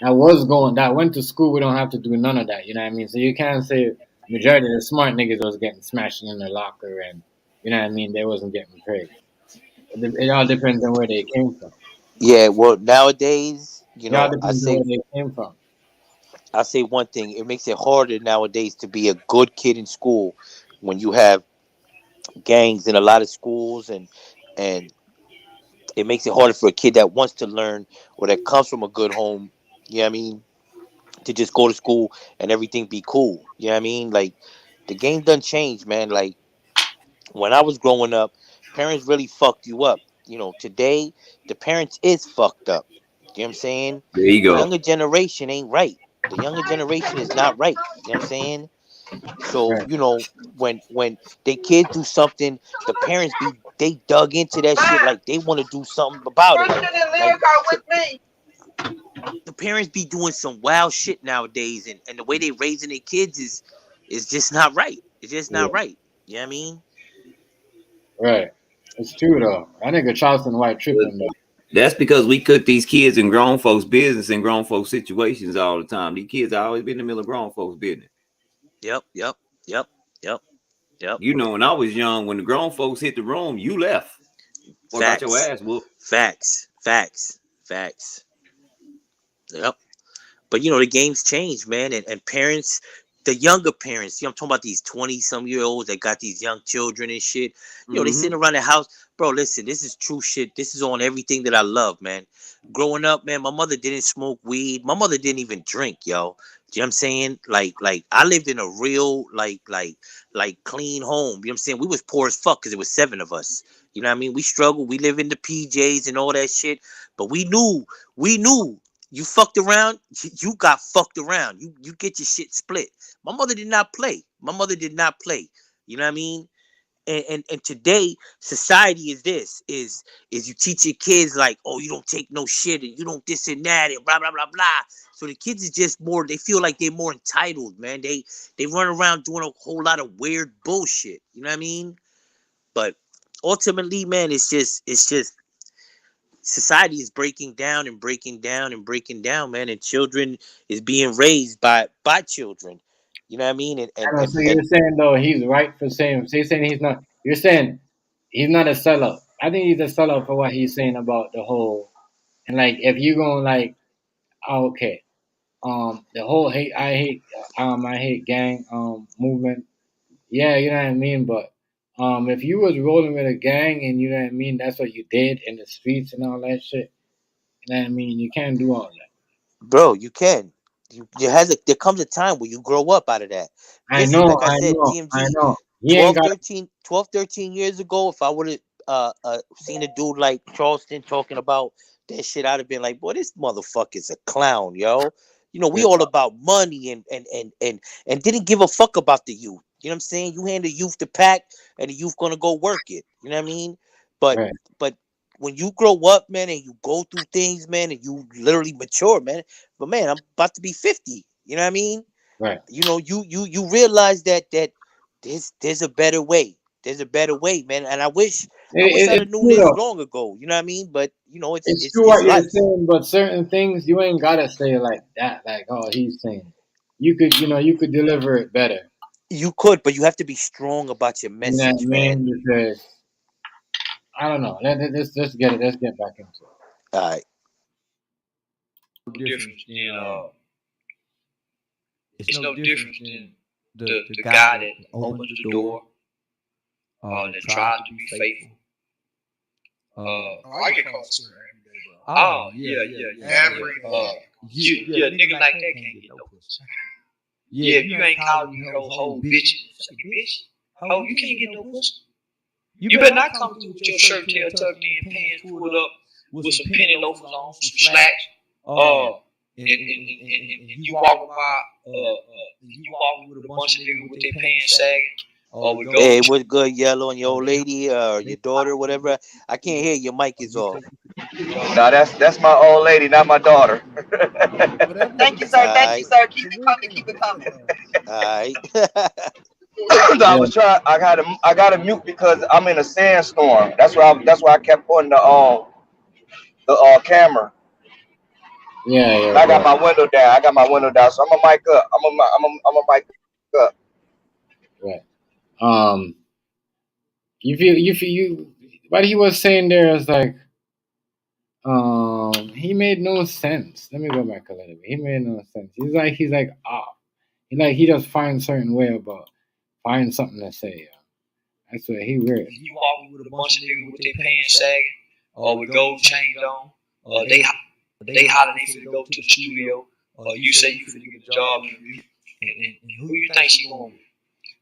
that went to school. We don't have to do none of that. You know what I mean? So you can't say majority of the smart niggas was getting smashed in their locker, and you know what I mean. They wasn't getting paid. It all depends on where they came from. Yeah, well, nowadays, It all depends on where they came from. I say one thing: it makes it harder nowadays to be a good kid in school when you have gangs in a lot of schools, and it makes it harder for a kid that wants to learn or that comes from a good home. You know what I mean? To just go to school and everything be cool. You know what I mean? Like the game done changed, man. Like when I was growing up, parents really fucked you up. You know, today the parents is fucked up. You know what I'm saying? There you The go. younger generation ain't right. The younger generation is not right. You know what I'm saying? So, Right. you know, when they kids do something, the parents they dug into that shit like they want to do something about it. Like the parents be doing some wild shit nowadays, and the way they raising their kids is just not right. It's just Yeah. not right. You know what I mean? Right. It's true though. I think a Charleston White tripping though. That's because we cook these kids in grown folks' business and grown folks' situations all the time. These kids have always been in the middle of grown folks' business. Yep, yep, yep, yep, yep. You know, when I was young, when the grown folks hit the room, you left or got your Facts. ass whooped. Facts. Facts. Facts. Yep. But you know, the game's changed, man. And parents, the younger parents, you know, I'm talking about these 20-some-year-olds that got these young children and shit. You know, they Mm-hmm. sitting around the house. Bro, listen, this is true shit. This is on everything that I love, man. Growing up, man, my mother didn't smoke weed. My mother didn't even drink, yo. Do you know what I'm saying? Like I lived in a real, like clean home. You know what I'm saying? We was poor as fuck because it was 7 of us. You know what I mean? We struggled. We live in the PJs and all that shit. But we knew you fucked around, you got fucked around. You get your shit split. My mother did not play. My mother did not play. You know what I mean? And today society is this is you teach your kids like, oh, you don't take no shit and you don't this and that and blah blah blah blah. So the kids is just more, they feel like they're more entitled, man. They run around doing a whole lot of weird bullshit. You know what I mean? But ultimately, man, it's just society is breaking down and breaking down and breaking down, man, and children is being raised by children. You know what I mean? And and I know. and, So and you're saying though he's right for saying. So you're saying he's not. You're saying he's not a sellout. I think he's a sellout for what he's saying about the whole. And like, if you gonna like, oh, okay, the whole I hate gang movement. Yeah, you know what I mean. But if you was rolling with a gang and you know what I mean, that's what you did in the streets and all that shit. You know what I mean? You can't do all that. bro, you can. There comes a time where you grow up out of that. I Listen, know, like I said, I DMG, know. He ain't 12, got. 13 years ago, if I would have seen a dude like Charleston talking about that shit, I'd have been like, boy, this motherfucker's a clown, yo. You know, we Yeah, all about money and didn't give a fuck about the youth. You know what I'm saying? You hand the youth the pack and the youth gonna go work it. You know what I mean? But right. but when you grow up, man, and you go through things, man, and you literally mature, man. But man, I'm about to be 50. You know what I mean? Right. You know, you realize that there's a better way. There's a better way, man. And I wish I'd have It's known true this though. long ago. You know what I mean? But you know, it's It's it's true it's what you're life. saying, but certain things you ain't gotta say like that. Like, oh, he's saying. You could deliver it better. You could, but you have to be strong about your You know what I message, man. mean? Because I don't know. Let's get it. Let's get back into it. All right. difference in It's no difference than the guy that opens the door, that tries to be faithful. I get caught swearing every day, bro. Oh yeah. A nigga like that can't get no pussy. Yeah, if you ain't calling me whole bitch, bitch, oh, you can't get no pussy. You better not come through with your shirt tail tucked in, pants pulled up, with some penny loafers on, some slacks. And you walking by, you walking with a bunch of niggas with their pants sagging. Or we go. Hey, what's good, Yellow, and your old lady, or your daughter, whatever? I can't hear. Your mic is off. Nah, that's my old lady, not my daughter. Thank you, sir. Thank you, sir. Keep it coming. Keep it coming. All right. No, I was trying. I got to mute because I'm in a sandstorm. That's why I kept putting the camera. Yeah. I got my window down. So I'm a mic up. I'm a mic up. Right. What he was saying there is like, he made no sense. Let me go back a little bit. He made no sense. He's like off. He just finds certain way about find something to say. That's what he weird. You walk with a bunch of niggas with their pants sagging, or with gold chains on, or they hollering they finna go to the studio, or you say you finna get a job interview, and who you think she gonna be?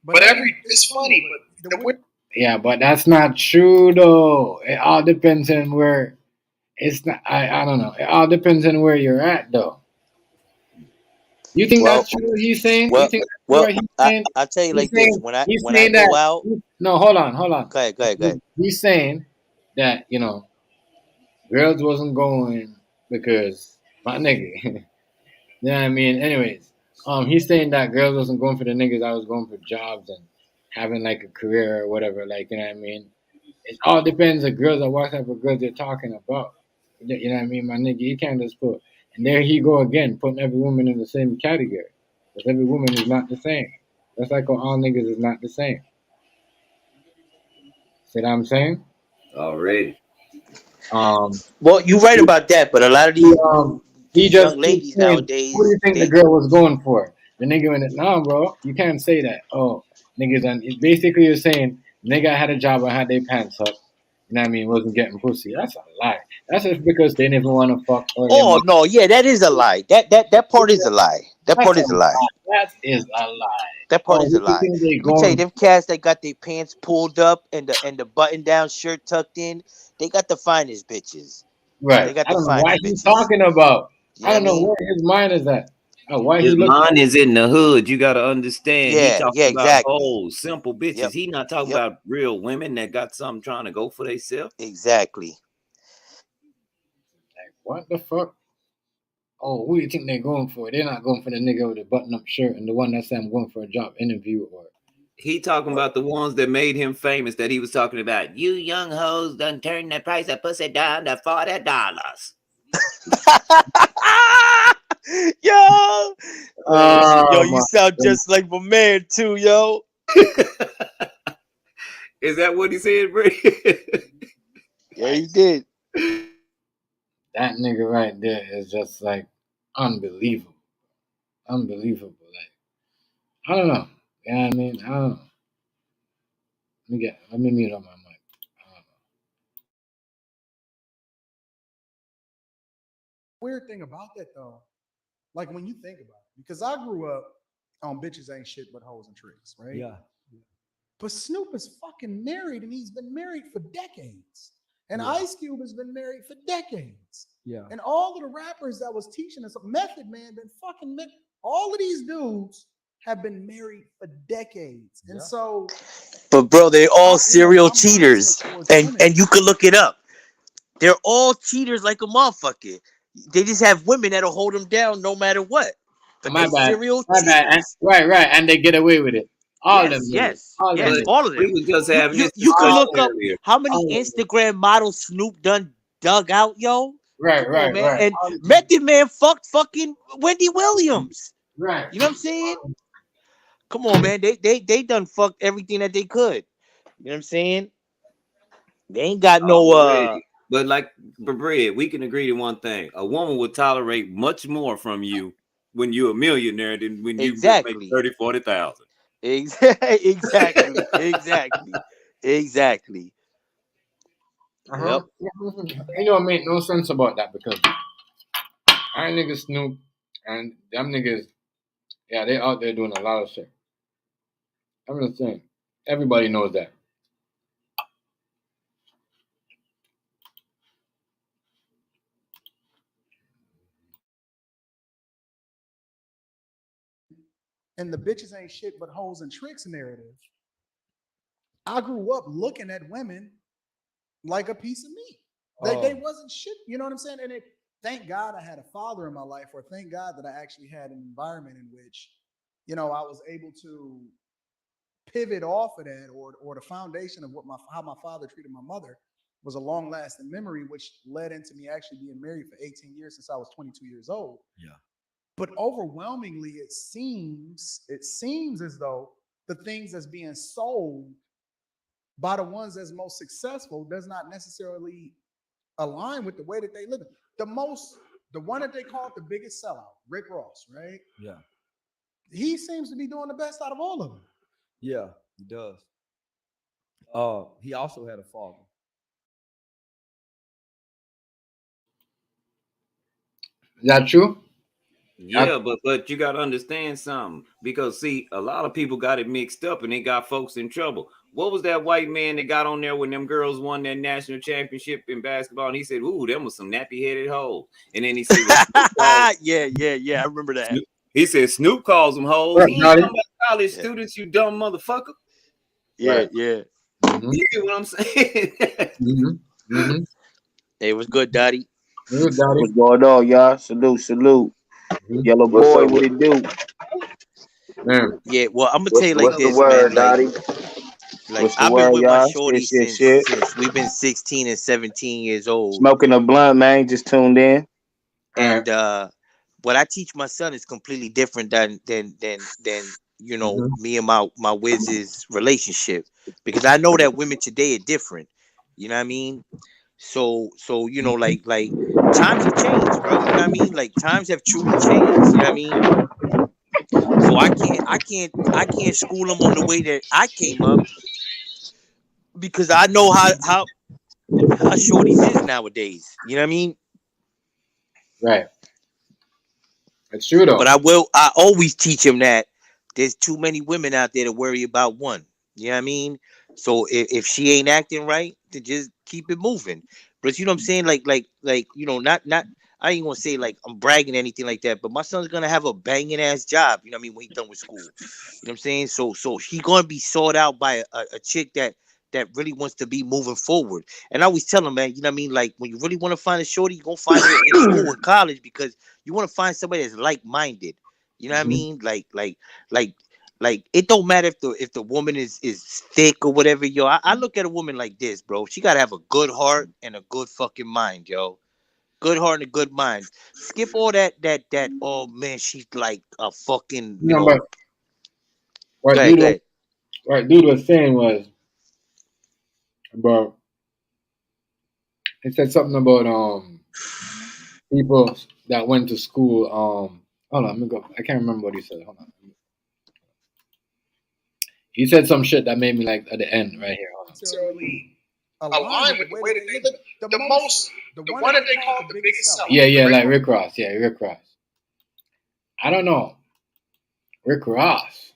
But it's funny, but Yeah, but that's not true though. It all depends on where. It's not. I don't know. It all depends on where you're at though. You think Well, that's true? What he's saying. You well, think that's true? well. What he's saying? I'll tell you He's like this. saying. He's When I saying go that. out. No, hold on. Go ahead. He's saying that girls wasn't going because my nigga. You know what I mean? Anyways, he's saying that girls wasn't going for the niggas. I was going for jobs and having like a career or whatever. Like, you know what I mean? It all depends on girls or what type of girls they're talking about. You know what I mean, my nigga? You can't just put. And there he go again, putting every woman in the same category. Because every woman is not the same. That's like all niggas is not the same. See what I'm saying? Already. Well, you're right about that, but a lot of He these just young keeps ladies saying, "Who do nowadays, you think the girl was going for?" The nigga in it. No, bro, you can't say that. Oh, niggas. Basically, you're saying nigga had a job and had their pants up. You know what I mean? Wasn't getting pussy. That's a lie. That's just because they never want to fuck or they oh no, yeah, that is a lie. That part is a lie. That part is a lie. That is a lie. That part Oh, is a you lie. think they Let me tell you, going them cats that got their pants pulled up and the button down shirt tucked in, they got the finest bitches. They right? got I the don't know why finest he's bitches. talking about. You I know what I don't know mean? where his mind is at. Why His he looking mind at. is in the hood. You got to understand. He Yeah, talking yeah, about exactly. hoes, simple bitches. Yep, He not talking yep, about real women that got something trying to go for themselves. exactly. Like, what the fuck? Oh, who do you think they're going for? They're not going for the nigga with the button-up shirt and the one that said I'm going for a job interview or. He talking about the ones that made him famous that he was talking about. You young hoes done turned the price of pussy down to $40. Yo, yo, Oh you my sound God. just like my man too, yo. Is that what he said, Bray? Yeah, he did. That nigga right there is just like unbelievable. Unbelievable. Like, I don't know. You know what I mean? I don't know. Let me mute on my mic. Weird thing about that though, like when you think about it, because I grew up on bitches ain't shit but hoes and tricks, right? Yeah. But Snoop is fucking married and he's been married for decades. And Yeah. Ice Cube has been married for decades. Yeah. And all of the rappers that was teaching us, Method Man, been fucking all of these dudes have been married for decades. And so But bro, they're all serial cheaters, and you can look it up. They're all cheaters like a motherfucker. They just have women that'll hold them down no matter what. But My they bad. serial My bad. cheaters. Right. And they get away with it. All of them. Yes, Niggas. yes, All them. yes, But Niggas. all of them. we was just having this You can discussion look up earlier. how many All of them. Instagram models Snoop done dug out, yo. Right. Come on, man. And All of them. Method Man fucked fucking Wendy Williams. Right. You know what I'm saying? Come on, man. They done fucked everything that they could. You know what I'm saying? They ain't got no Already. But like Bread, we can agree to one thing. A woman would tolerate much more from you when you're a millionaire than when you just make exactly. 30,000-40,000. Exactly. Exactly. Uh-huh. Yep. You know, it make no sense about that because I niggas Snoop and them niggas, yeah, they out there doing a lot of shit. I'm just saying. Everybody knows that. and the bitches ain't shit but hoes and tricks narrative I grew up looking at women like a piece of meat. They wasn't shit. You know what I'm saying? And thank God I had a father in my life, or thank God that I actually had an environment in which, I was able to pivot off of that, or the foundation of how my father treated my mother was a long lasting memory, which led into me actually being married for 18 years since I was 22 years old. Yeah. But overwhelmingly, it seems as though the things that's being sold by the ones that's most successful does not necessarily align with the way that they live. The one that they call the biggest sellout, Rick Ross, right? Yeah. He seems to be doing the best out of all of them. Yeah, he does. He also had a father. Is that true? Yeah, but you gotta understand something, because see, a lot of people got it mixed up and they got folks in trouble. What was that white man that got on there when them girls won that national championship in basketball? And he said, "Ooh, them was some nappy headed hoes." And then he said, yeah, I remember that. He said Snoop calls them hoes. He ain't talking about college students, you dumb motherfucker. Yeah, yeah. You get what I'm saying? Hey, what's good, Daddy? Good, Daddy. What's going on, y'all? Salute. Yellow What's boy, up, what it do? Yeah, well, I'm gonna tell you like What's this, the word, man. Dottie? Like What's the I've been word, with my y'all? shorty Shit. since we've been 16 and 17 years old. Smoking a blunt, man. Just tuned in. And what I teach my son is completely different than me and my Wiz's relationship, because I know that women today are different. You know what I mean? So like times have changed, bro. You know what I mean? Like times have truly changed. You know what I mean? So I can't school them on the way that I came up, because I know how shorties is nowadays. You know what I mean? Right. It's true though. But I always teach him that there's too many women out there to worry about one. You know what I mean? So if she ain't acting right, then just keep it moving. But you know what I'm saying? Like not I ain't gonna say like I'm bragging or anything like that, but my son's gonna have a banging ass job, you know what I mean, when he's done with school. You know what I'm saying? So he gonna be sought out by a chick that really wants to be moving forward. And I always tell him, man, you know what I mean? Like when you really want to find a shorty, you're gonna find her in school and college, because you want to find somebody that's like-minded. You know what I mean? Like it don't matter if the woman is thick or whatever, yo. I look at a woman like this, bro. She gotta have a good heart and a good fucking mind, yo. Good heart and a good mind. Skip all that. Oh man, she's like a fucking. But what Go ahead. dude was saying was about. He said something about people that went to school. Hold on, let me go. I can't remember what he said. Hold on. He said some shit that made me like at the end right here. Hold on. Align with the way that they live. The one that they call the biggest seller. Yeah, like Rick Ross. Yeah, Rick Ross. I don't know. Rick Ross.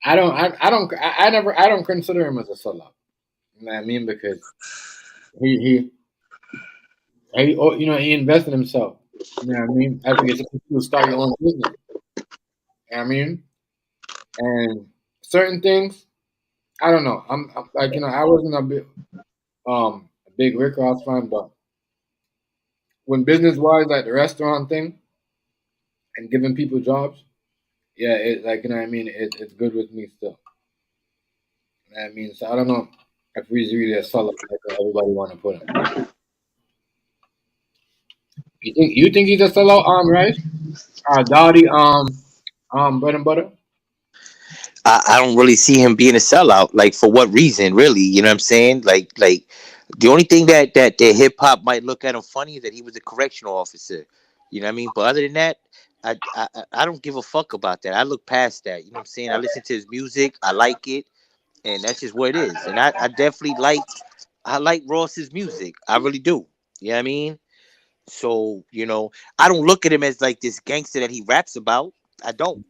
I don't consider him as a sellout. You know what I mean? Because he he invested in himself. You know what I mean? I think it's supposed to start your own business. You know what I mean? And certain things, I don't know. I'm like, I wasn't a big Rick Ross fan, but when business wise, like the restaurant thing and giving people jobs, yeah, it like, you know what I mean, it's good with me still. You know what I mean? So I don't know if he's really a sellout like everybody want to put him. You think he's a sellout, right? Dottie, bread and butter. I don't really see him being a sellout. Like for what reason, really? You know what I'm saying? Like the only thing that the hip hop might look at him funny is that he was a correctional officer. You know what I mean? But other than that, I don't give a fuck about that. I look past that. You know what I'm saying? I listen to his music. I like it, and that's just what it is. And I definitely like Ross's music. I really do. You know what I mean? So, I don't look at him as like this gangster that he raps about. I don't.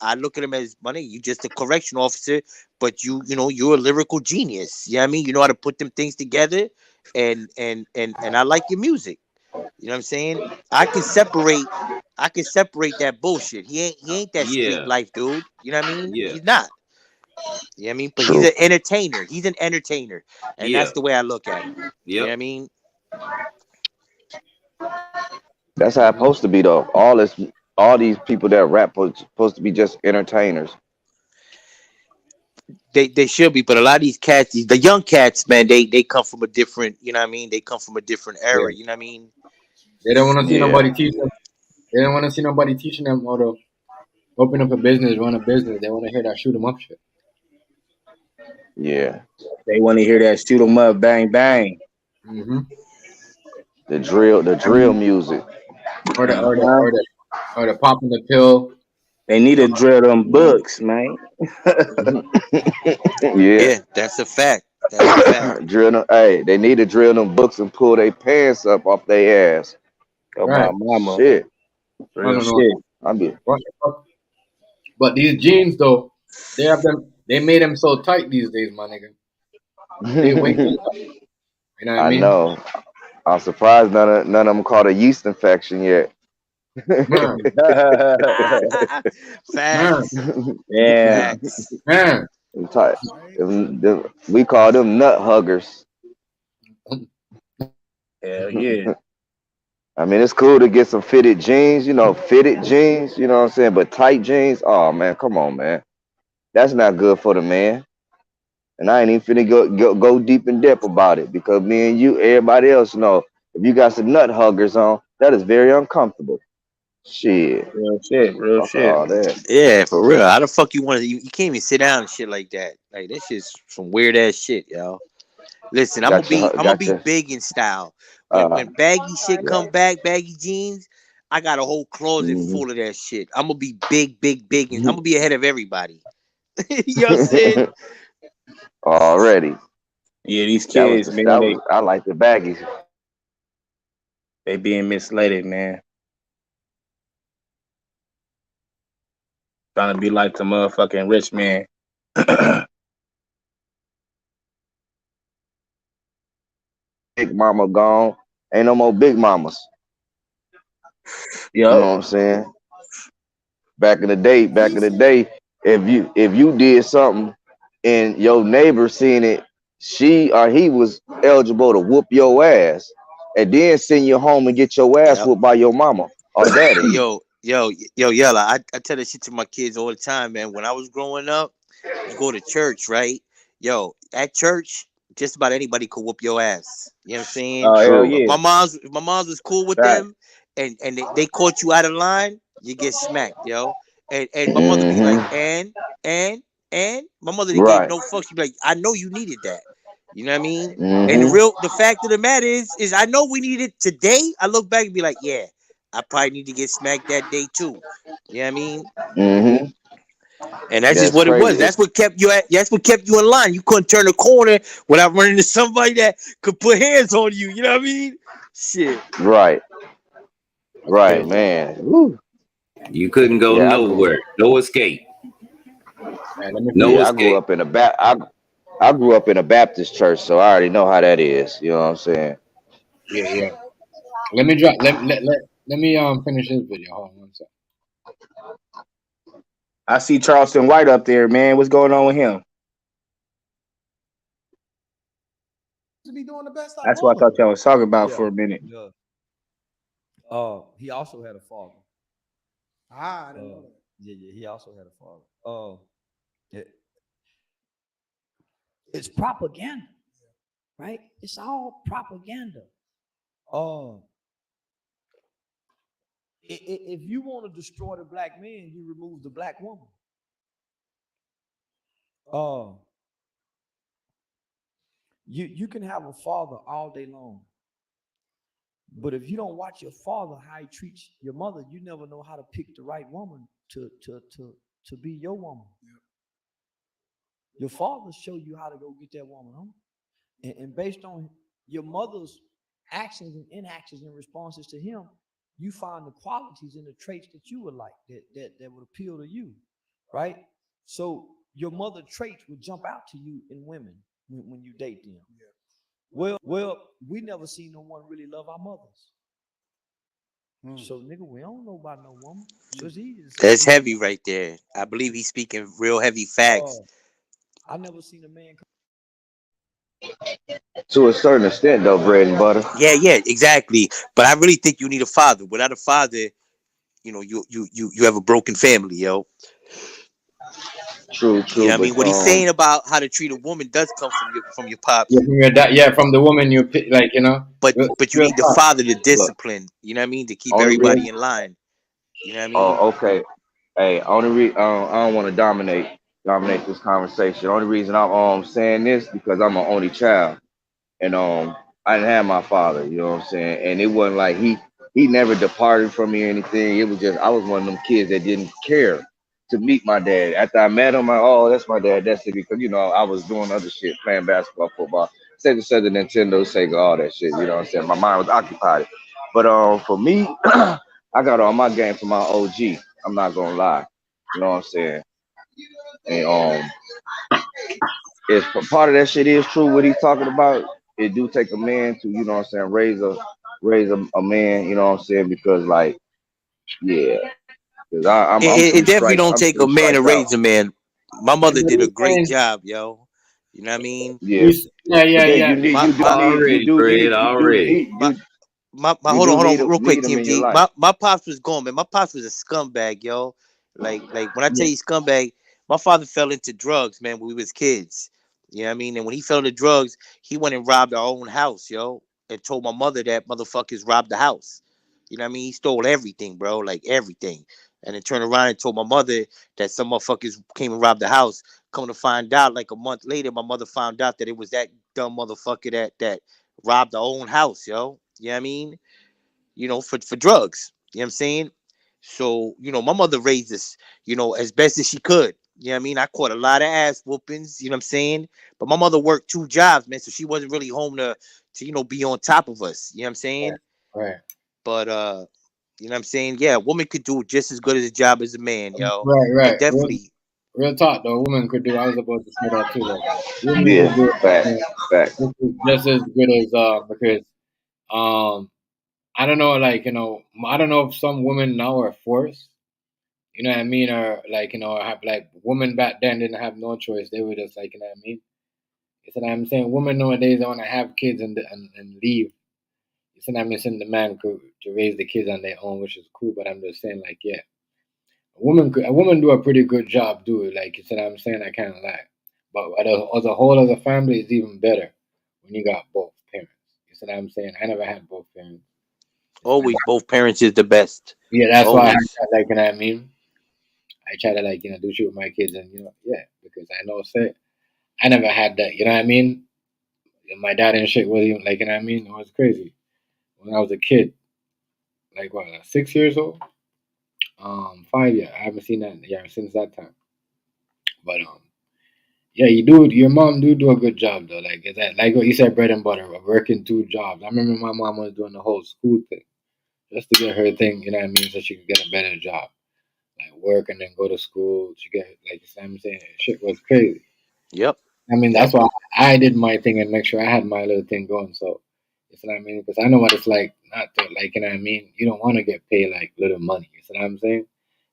I look at him as, money, you just a correction officer, but you're a lyrical genius. You know what I mean? You know how to put them things together, and I like your music. You know what I'm saying? I can separate that bullshit. He ain't that street life dude. You know what I mean? Yeah. He's not. You know what I mean? But True. he's an entertainer. He's an entertainer. And Yeah. that's the way I look at him. You know what I Yep. mean? That's how it's supposed to be though. All these people that rap supposed to be just entertainers. They should be, but a lot of these cats, the young cats, man, they come from a different, you know what I mean? They come from a different era, Yeah. you know what I mean? They don't want to see Yeah. nobody teach them. They don't want to see nobody teaching them how to open up a business, run a business. They want to hear that shoot 'em up shit. Yeah. They want to hear that shoot 'em up, bang bang. Mm-hmm. The drill music. Or the or the Uh-huh. or the or the popping the pill. They need to drill them books, man. Yeah. Yeah, that's a fact. That's a fact. Drill them. Hey, they need to drill them books and pull their pants up off their ass. Oh, my Right. mama. Shit. I Real don't know. shit. I be But these jeans though, they have them. They made them so tight these days, my nigga. They way too tight. You know what I I mean? know. I'm surprised none of them caught a yeast infection yet. Man, man, Facts. Yeah. Facts. man. Them tight. We call them nut huggers. Hell yeah. I mean, it's cool to get some fitted jeans, fitted jeans, you know what I'm saying? But tight jeans, oh man, come on, man. That's not good for the man. And I ain't even finna go deep in depth about it because me and you, everybody else know if you got some nut huggers on, that is very uncomfortable. Shit. Real shit. Real Fuck shit. all that. Yeah, for real. How the fuck you want to? You can't even sit down and shit like that. Like that shit's some weird ass shit, yo. Listen, I'm gonna be Gotcha. big in style. When baggy shit come back, baggy jeans, I got a whole closet Mhm. full of that shit. I'm gonna be big, and I'm gonna be ahead of everybody. You know what I'm saying? Already. Yeah, these kids, man, I like the baggies. they being misled, man. Trying to be like the motherfucking rich man. Big mama gone. Ain't no more big mamas. You know what I'm saying? Back in the day, if you did something and your neighbor seen it, she or he was eligible to whoop your ass and then send you home and get your ass Yep. whooped by your mama or daddy. Hey, yo, Yella. I tell that shit to my kids all the time, man. When I was growing up, you go to church, right? Yo, at church, just about anybody could whoop your ass. You know what I'm saying? Oh, hell True. yeah. If my mom's was cool with Right. them, and they caught you out of line, you get smacked, yo. And my mother be like, Mm-hmm. and my mother didn't give Right. no fucks. She be like, I know you needed that. You know what I mean? And Mm-hmm. the fact of the matter is I know we need it today. I look back and be like, yeah, I probably need to get smacked that day too. You know what I mean? Mm-hmm. And that's just That's what it was. crazy. That's what kept you in line. You couldn't turn a corner without running into somebody that could put hands on you. You know what I mean? Shit. Right, man. Woo. You couldn't go Yeah, nowhere. No escape. No I grew escape. up in I grew up in a Baptist church, so I already know how that is. You know what I'm saying? Yeah. Let me drop. Let me finish this video. Hold on one second. I see Charleston White up there, man. What's going on with him? To be doing the best That's what I thought y'all was talking about for a minute. Yeah. He also had a father. I didn't know that. Yeah, he also had a father. It's propaganda, right? It's all propaganda. If you want to destroy the black man, you remove the black woman. You can have a father all day long, but if you don't watch your father how he treats your mother, you never know how to pick the right woman to be your woman. Yep. Your father show you how to go get that woman, huh? And based on your mother's actions and inactions and responses to him, you find the qualities and the traits that you would like, that would appeal to you, right? So your mother traits would jump out to you in women when you date them. Yeah. Well, we never seen no one really love our mothers. So nigga, we don't know about no woman. So it's easy to say That's heavy right there. I believe he's speaking real heavy facts. I never seen a man. To a certain extent, though, bread and butter. Yeah, exactly. But I really think you need a father. Without a father, you have a broken family, yo. True, You know what I but mean? What he's saying about how to treat a woman does come from your Yeah, pops. from your dad. Yeah, from the woman you pick, like But real, but you real need the talk. father to look, discipline. You know what I mean? To keep only everybody reason. in line. You know what I mean? Oh, okay. Hey, I don't want to dominate this conversation. Only reason I'm saying this because I'm an only child, and I didn't have my father. You know what I'm saying? And it wasn't like he never departed from me or anything. It was just I was one of them kids that didn't care to meet my dad. After I met him, oh, that's my dad. That's it. Because I was doing other shit, playing basketball, football, Sega, Nintendo, Sega, all that shit. You know what I'm saying? My mind was occupied. But for me, I got all my game from my OG. I'm not gonna lie. You know what I'm saying? And if part of that shit is true, what he's talking about, it do take a man to, what I'm saying, raise a man, you know what I'm saying? Because like, yeah, because I'm It three definitely strikes, don't take a man to out. raise a man. My mother did a great And job, yo. You know what I mean? Yeah. yeah, But then yeah. My my my you hold do on, need real quick, them in your TMD. life. My pops was gone, man. My pops was a scumbag, yo. Like when I tell Yeah. you scumbag, my father fell into drugs, man, when we was kids. You know what I mean? And when he fell into drugs, he went and robbed our own house, yo, and told my mother that motherfuckers robbed the house. You know what I mean? He stole everything, bro, like everything. And then turned around and told my mother that some motherfuckers came and robbed the house. Come to find out, like a month later, my mother found out that it was that dumb motherfucker that robbed our own house, yo. You know what I mean? For drugs. You know what I'm saying? So, my mother raised us, as best as she could. You know what I mean? I caught a lot of ass whoopings, you know what I'm saying? But my mother worked 2 jobs, man, so she wasn't really home to be on top of us. You know what I'm saying? Right. But you know what I'm saying? Yeah, a woman could do just as good as a job as a man, yo. And Right. definitely. Real talk though, a woman could do. I was about to say that too. Though. Women could Yeah, do fact. just as good as because I don't know, I don't know if some women now are forced. You know what I mean? Or have like women back then didn't have no choice. They were just like, you know what I mean? You see what I'm saying? Women nowadays want to have kids and leave. You see what I'm saying? The man could to raise the kids on their own, which is cool. But I'm just saying, like, yeah, a woman do a pretty good job, do it. Like you said, I'm saying I can't lie. But as a whole, as a family, it's even better when you got both parents. You see what I'm saying? I never had both parents. Always both parents is the best. Yeah, that's why I Always. like, you know what I mean? I try to do shit with my kids, and yeah, because I know, say, I never had that. You know what I mean? My dad and shit was even like, you know what I mean? It was crazy when I was a kid, like what, like 6 years old, 5 years. I haven't seen that since that time. But yeah, your mom do a good job though. Like is that like what you said, bread and butter, working 2 jobs. I remember my mom was doing the whole school thing just to get her thing. You know what I mean? So she could get a better job, like work and then go to school. She get like you know what I'm saying, shit was crazy. Yep. I mean, Yep. that's why I did my thing and make sure I had my little thing going. So, you know what I mean? Because I know what it's like not to, like, you know what I mean? You don't want to get paid, like, little money. You know what I'm saying?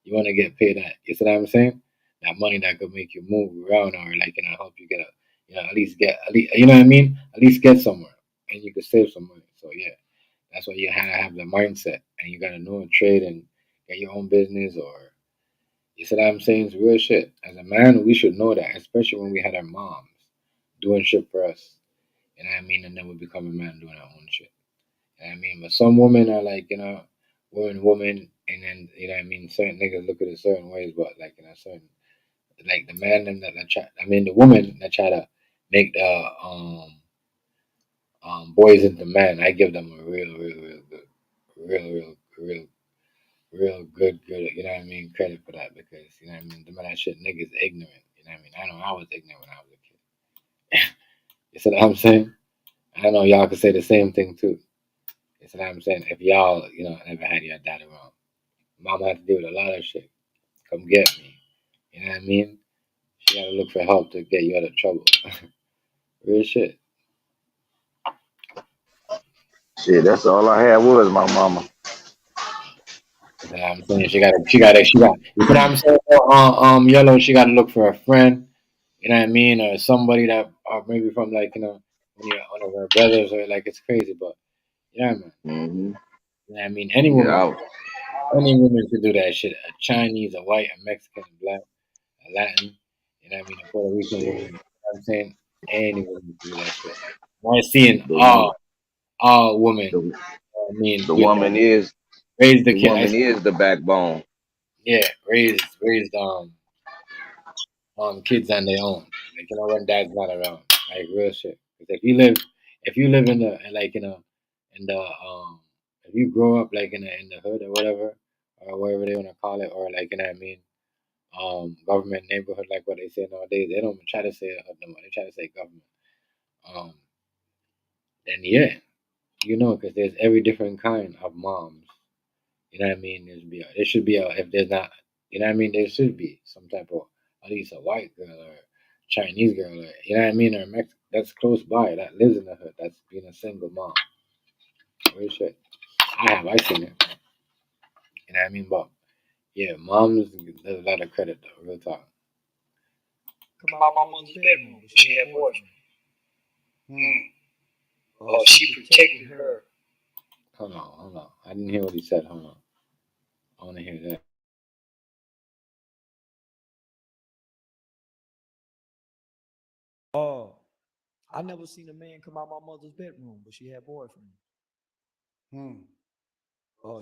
You want to get paid that, you know what I'm saying? That money that could make you move around or, like, help you get at least you know what I mean? At least get somewhere and you could save some money. So, yeah, that's why you have to have the mindset and you got to know and trade and get your own business or, you see what I'm saying? It's real shit. As a man, we should know that, especially when we had our moms doing shit for us. You know what I mean? And then we become a man doing our own shit. You know what I mean? But some women are like, women, and then, you know what I mean? Certain niggas look at it certain ways, but like, certain, like the man them that try, the woman that try to make the boys into men, I give them a real good, real good, you know what I mean, credit for that because, you know what I mean, them that shit niggas ignorant, you know what I mean? I know I was ignorant when I was a kid. You see what I'm saying? I know y'all could say the same thing too. You see what I'm saying? If y'all, never had your dad around, mama had to deal with a lot of shit. Come get me. You know what I mean? She gotta look for help to get you out of trouble. Real shit. Shit, that's all I had was my mama. You know what I'm saying? She got. You see what I'm saying? Yellow. She gotta look for a friend. You know what I mean? Or somebody that, or maybe from like, one of our brothers, or like it's crazy, but yeah, man. Mm-hmm. You know what I mean? Any Yeah, woman, any woman could do that shit. A Chinese, a white, a Mexican, a black, a Latin, you know what I mean? A Puerto Rican woman. You know what I'm saying? Any woman can do that shit. I'm seeing the all women, the, I mean, the with woman is raise the the kid. woman is the backbone. Yeah, raised kids on their own. Like, when dad's not around. Like real shit. 'Cause if you live in the like in the if you grow up like in the hood or whatever, or whatever they wanna call it, or like, you know what I mean, government neighborhood, like what they say nowadays, they don't try to say hood no more. They try to say government. Um, and yeah, because there's every different kind of moms. You know what I mean? There should be if there's not, you know what I mean? There should be some type of, at least a white girl or Chinese girl, or, you know what I mean? Or Mexican that's close by, that lives in the hood, that's being a single mom. Real shit. I seen it. You know what I mean? But yeah, moms, there's a lot of credit though. Real talk. Come out my mother's bedroom, but she had boyfriend. She protected her. Hold on. I didn't hear what he said. Hold on. I want to hear that. Oh, I never seen a man come out my mother's bedroom, but she had boyfriend.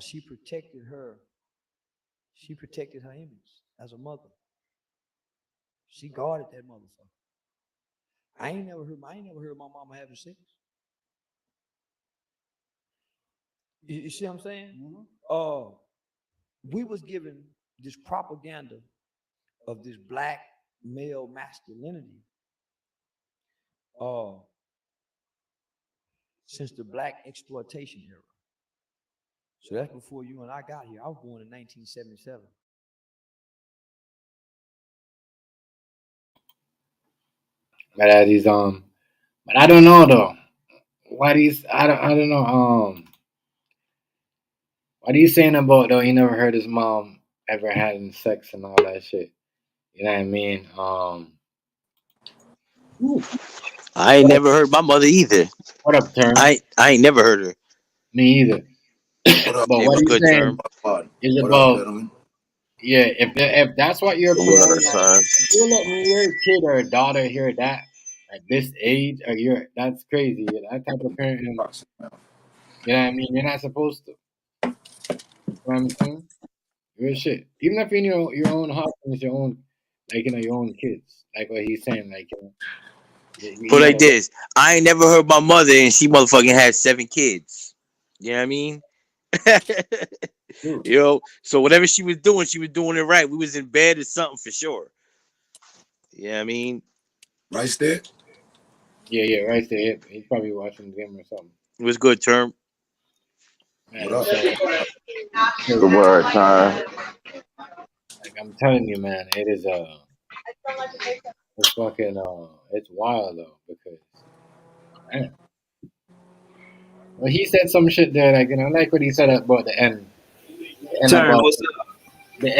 She protected her. She protected her image as a mother. She guarded that motherfucker. I ain't never heard my mama having sex. You see what I'm saying? We was given this propaganda of this black male masculinity since the black exploitation era. So that's before you and I got here. I was born in 1977. But but I don't know though. Why these? I don't know. What are you saying about though? He never heard his mom ever having sex and all that shit. You know what I mean? I ain't never heard my mother either. What up, Term? I ain't never heard her. Me either. What up? But Hey, what what's he's good, saying Term? is What up, about, gentlemen? yeah. If that's what you're Word, promoting, son. if you're letting your kid or daughter hear that at this age, or that's crazy. That type of parenting, you know what I mean? You're not supposed to. You know what I'm saying? Real shit. Even if you're in your own house and it's your own, like, your own kids. Like what he's saying, like, Put you like gotta. this. I ain't never heard my mother and she motherfucking had 7 kids. You know what I mean? So whatever she was doing it right. We was in bed or something for sure. You know what I mean? Right there? Yeah, right there. He's probably watching the game or something. It was good, Term. Man, What up? The word, son. like I'm telling you, man, it is it's fucking it's wild though, because man, well, he said some shit there, like, I like what he said about the end Term, about what's up? the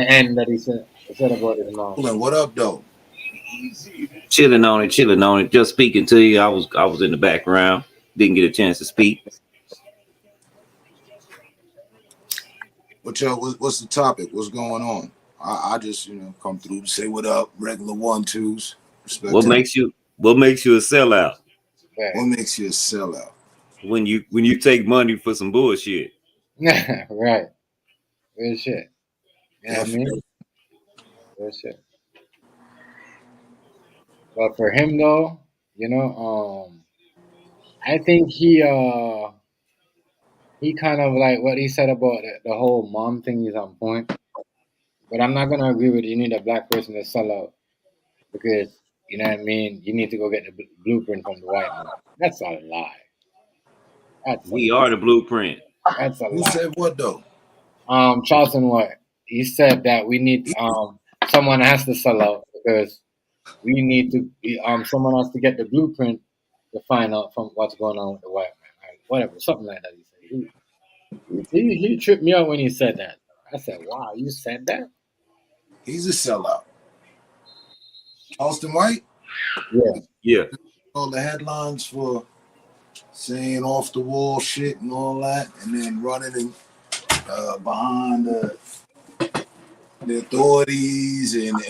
end that he said about his mom. What up, though? Chilling on it. Just speaking to you. I was in the background. Didn't get a chance to speak. What's the topic? What's going on? I just come through to say what up, regular 1-2s. Respect What to makes you a sellout? what makes you a sellout? When you take money for some bullshit. Right. Real shit. You know what I mean? Definitely. Real shit. But for him though, I think he kind of like what he said about the whole mom thing is on point. But I'm not gonna agree with you need a black person to sell out because, you know what I mean. You need to go get the blueprint from the white man. That's a lie. That's a We are the blueprint. that's a Who lie. said what though? Charleston White. He said that we need someone has to sell out because we need to someone has to get the blueprint to find out from what's going on with the white man. Right? Whatever, something like that. He said he tripped me out when he said that. I said, "Wow, you said that?" He's a sellout. Charleston White. Yeah. All the headlines for saying off the wall shit and all that, and then running and behind the authorities and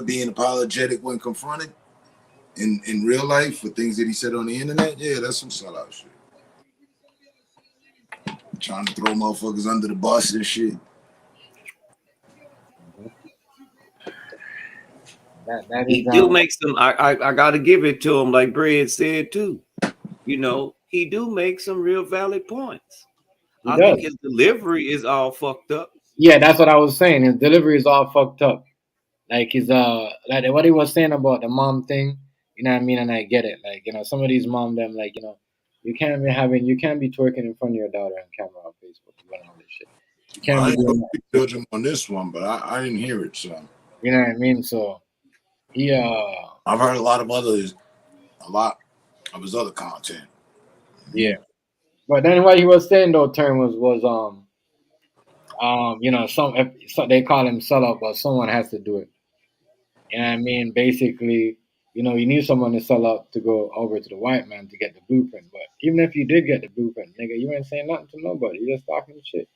being apologetic when confronted in real life for things that he said on the internet. Yeah, that's some sellout shit. Trying to throw motherfuckers under the bus and shit. That He is do make some. I gotta give it to him, like Bread said too. You know, he do make some real valid points. He I does. think his delivery is all fucked up. Yeah, that's what I was saying. His delivery is all fucked up. Like his like what he was saying about the mom thing, you know what I mean? And I get it. Like, you know, some of these mom them, like, you know, you can't be twerking in front of your daughter on camera on Facebook and all this shit. You can't I be ain't doing gonna that. judge him on this one, but I didn't hear it, so You know what I mean? So he I've heard a lot of his other content. yeah. But then what he was saying though, term was you know, so they call him sellout, but someone has to do it. You know what I mean? Basically, you know, you need someone to sell out to go over to the white man to get the blueprint. But even if you did get the blueprint, nigga, you ain't saying nothing to nobody. You just talking shit.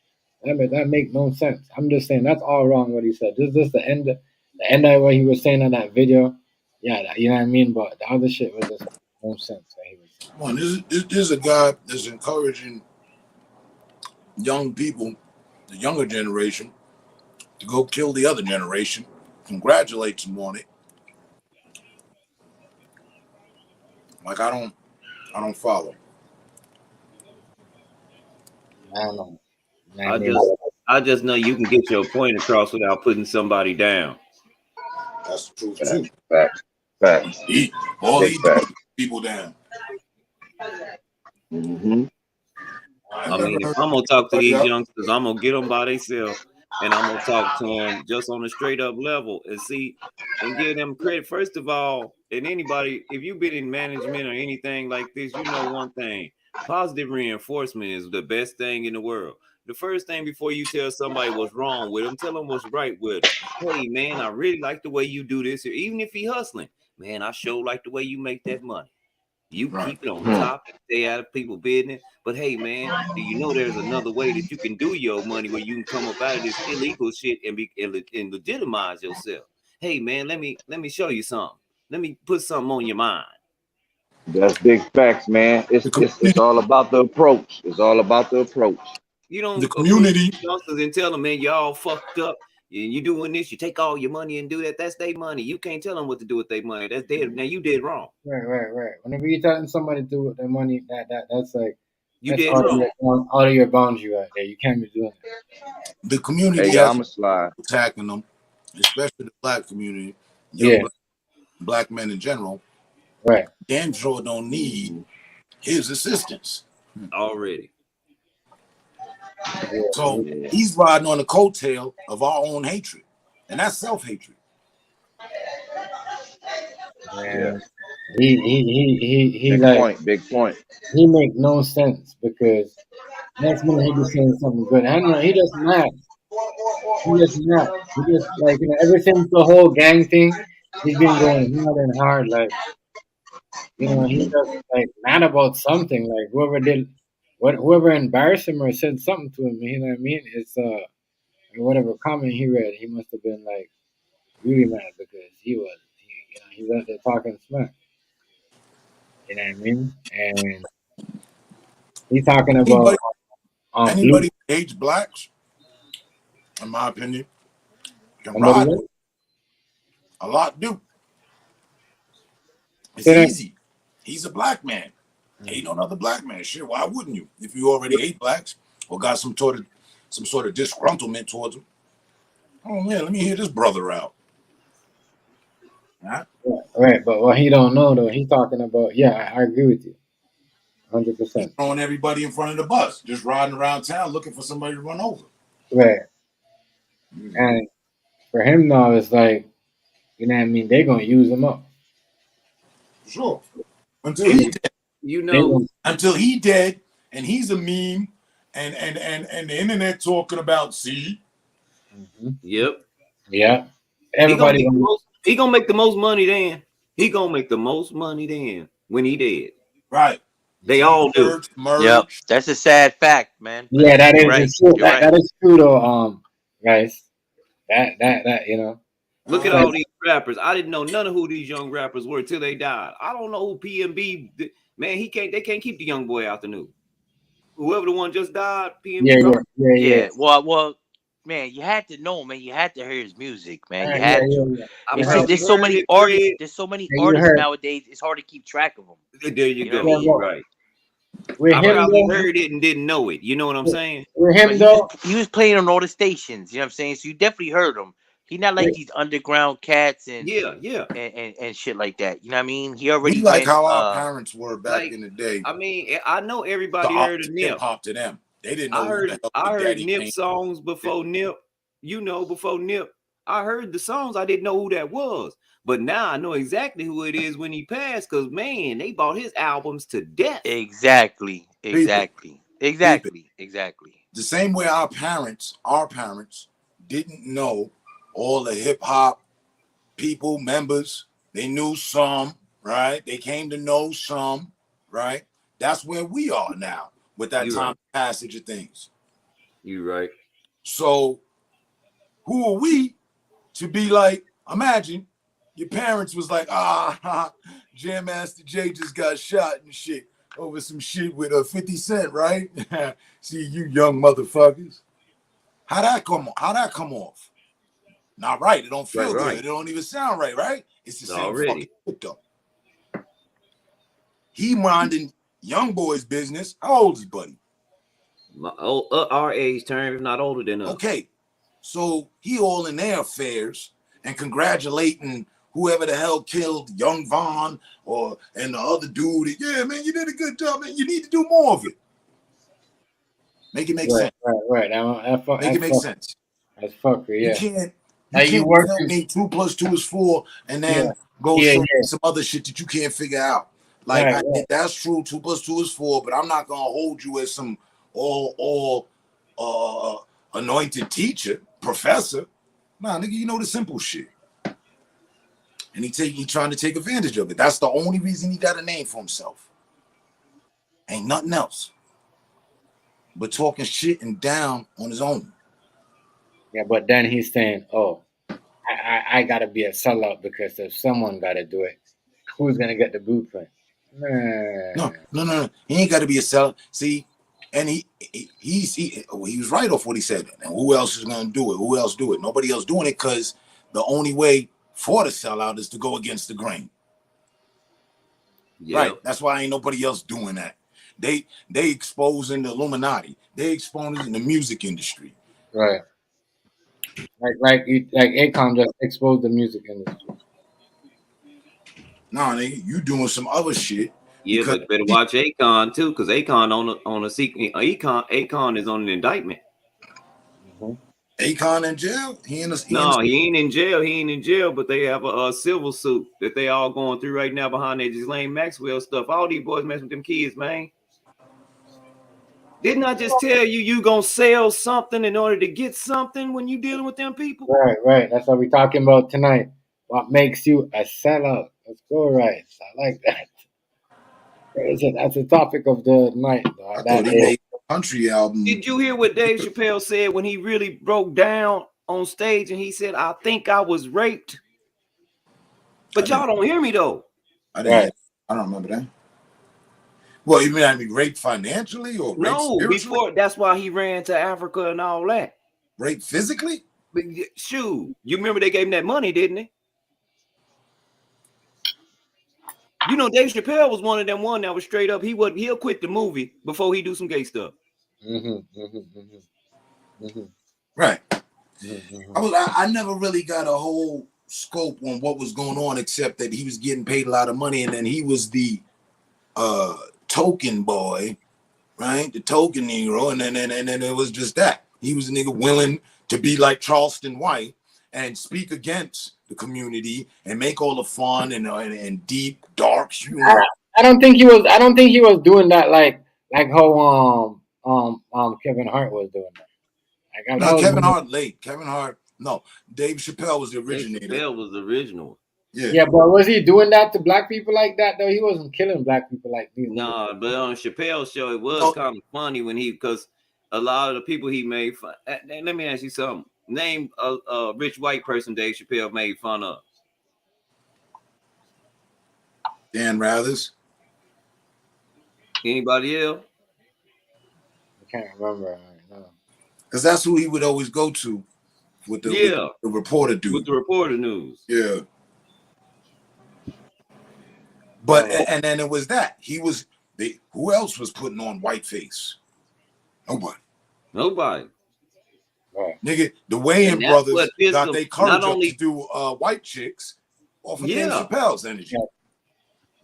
That make no sense. I'm just saying that's all wrong what he said. This is the end of what he was saying in that video. Yeah, you know what I mean? But the other shit was just no sense what he was saying. Come on, this is a guy that's encouraging young people, the younger generation, to go kill the other generation. Congratulates them on it. Like I don't follow. I don't know. You know what I mean? I just know you can get your point across without putting somebody down. That's the truth too. Facts. All Big he facts. does people down. Mm-hmm. I mean, if I'm gonna talk to these youngsters, I'm gonna get them by themselves, and I'm gonna talk to them just on a straight up level and see and give them credit. First of all, and anybody, if you've been in management or anything like this, you know one thing: positive reinforcement is the best thing in the world. The first thing before you tell somebody what's wrong with them, tell them what's right with them. Hey, man, I really like the way you do this. Even if he hustling, man, I sure like the way you make that money. You keep it on top, stay out of people's business. But hey, man, do you know there's another way that you can do your money where you can come up out of this illegal shit and legitimize yourself? Hey, man, let me show you something. Let me put something on your mind. That's big facts, man. It's all about the approach. It's all about the approach. You don't the community youngsters and tell them, man, y'all fucked up. And you doing this, you take all your money and do that. That's their money. You can't tell them what to do with their money. That's dead. Now you did wrong. Right. Whenever you're telling somebody to do with their money, that's like you that's did wrong. Out of your boundary right there. You can't be doing that. The community has attacking them, especially the black community, young black men in general. Right. Damn sure don't need his assistance already. So he's riding on the coattail of our own hatred, and that's self-hatred. Yeah. He Big point. He make no sense because next minute he be saying something good. I don't know. He just mad. He just like, you know, ever since the whole gang thing, he's been going hard and hard. Like, you know, he just like mad about something. Like whoever embarrassed him or said something to him. You know what I mean? It's whatever comment he read, he must have been like really mad because he was out there talking smack. You know what I mean? And he's talking about anybody who hates blacks, in my opinion, can ride with it. A lot do. It's easy. He's a black man. Hate on other black men. Shit, why wouldn't you? If you already hate blacks or got some sort of disgruntlement towards them. Oh man, let me hear this brother out. Right, but what he don't know though, he's talking about. Yeah, I agree with you, 100%. Throwing everybody in front of the bus, just riding around town looking for somebody to run over. Right, and for him now, it's like, you know what I mean? They're gonna use him up. Sure, until he dead. You know, until he dead, and he's a meme, and the internet talking about Yep. Yeah. Everybody He gonna make the most money then. He gonna make the most money then when he dead. Right. They all do. Yep, that's a sad fact, man. But Yeah, that you're is right. it's true. You're right. That is true though, guys. That you know. Look at all these rappers. I didn't know none of who these young rappers were till they died. I don't know who PNB. Man, they can't keep the young boy out the news. Whoever the one just died, PNB. Yeah. Well, man, you had to know, man. You had to hear his music, man. You had to. I It's just probably there's so heard many it, artists. Fred. There's so many Yeah, you artists heard. nowadays. It's hard to keep track of them. There you know go. what I mean? You're right. With I him probably though, heard it and didn't know it. You know what I'm saying? with But him though, he was playing on all the stations. You know what I'm saying? So you definitely heard him. He not like these underground cats and shit like that. You know what I mean? He already We like went. how our parents were back Like, in the day. I mean, I know everybody heard of Hip Nip. hop to them. They didn't know I who the heard hell I Big heard Daddy Nip Kane. songs before Nip. You know, before Nip. I heard the songs. I didn't know who that was. But now I know exactly who it is when he passed. Because man, they bought his albums to death. Exactly. Exactly. The same way our parents didn't know all the hip hop people, members. They knew some, right? They came to know some, right? That's where we are now with that time passage of things. You're right. So who are we to be like, imagine your parents was like, Jam Master Jay just got shot and shit over some shit with a 50 Cent, right? See you young motherfuckers. How'd that come off? Not right. It don't feel good. It don't even sound right, right? It's the same fucking shit though. He minding young boy's business. How old is Buddy? Our age term, if not older than us. Okay. So he all in their affairs and congratulating whoever the hell killed Young Von and the other dude. Yeah, man, you did a good job, man. You need to do more of it. Make it make sense. Right. Make it make sense. That's fucking, yeah. You Now can't tell me 2 + 2 is 4 and then go show me some other shit that you can't figure out. Like, I think that's true. 2 + 2 is 4, but I'm not gonna hold you as some all anointed teacher, professor. Nah, nigga, you know the simple shit. And he trying to take advantage of it. That's the only reason he got a name for himself. Ain't nothing else. But talking shit and down on his own. Yeah, but then he's saying, "Oh, I gotta be a sellout because if someone gotta do it, who's gonna get the blueprint?" Man. No. He ain't got to be a sellout. See, and he was right off what he said. And who else is gonna do it? Who else do it? Nobody else doing it because the only way for the sellout is to go against the grain. Yeah. Right. That's why ain't nobody else doing that. They exposing the Illuminati. They exposing the music industry. Right. Like Akon just exposed the music industry. Nah, nigga, you doing some other shit. Yeah, but better watch Akon too, because Akon on a secret. Akon is on an indictment. Akon in jail? He ain't in jail. He ain't in jail, but they have a civil suit that they all going through right now behind that Ghislaine Maxwell stuff. All these boys messing with them kids, man. Didn't I just tell you gonna sell something in order to get something when you dealing with them people? Right. That's what we're talking about tonight. What makes you a sellout? Let's go, right. I like that. That's the topic of the night. I thought he made a country album. Did you hear what Dave Chappelle said when he really broke down on stage and he said, "I think I was raped"? But y'all don't hear me though. I don't remember that. Well, you mean I mean raped financially or raped spiritually? Before that's why he ran to Africa and all that. Raped physically? Shoot, you remember they gave him that money, didn't they? You know, Dave Chappelle was one of them that was straight up. He'll quit the movie before he do some gay stuff. Right. I never really got a whole scope on what was going on, except that he was getting paid a lot of money, and then he was the token boy, right? The token Negro, and then it was just that. He was a nigga willing to be like Charleston White and speak against the community and make all the fun and deep, dark humor. I don't think he was doing that like how Kevin Hart was doing that. No, Kevin Hart late. Kevin Hart No, Dave Chappelle was the originator. Dave Chappelle was the original. Yeah, but was he doing that to black people like that though? He wasn't killing black people like these. No, but on Chappelle's show, it was kind of funny when because a lot of the people he made fun. Let me ask you something. Name a rich white person Dave Chappelle made fun of. Dan Rathers. Anybody else? I can't remember. Because that's who he would always go to with the reporter dude. With the reporter news. Yeah. But and then it was that who else was putting on whiteface? Nobody. Right. Nigga, the Wayans brothers got their courage up to do white chicks off of Dave Chappelle's energy.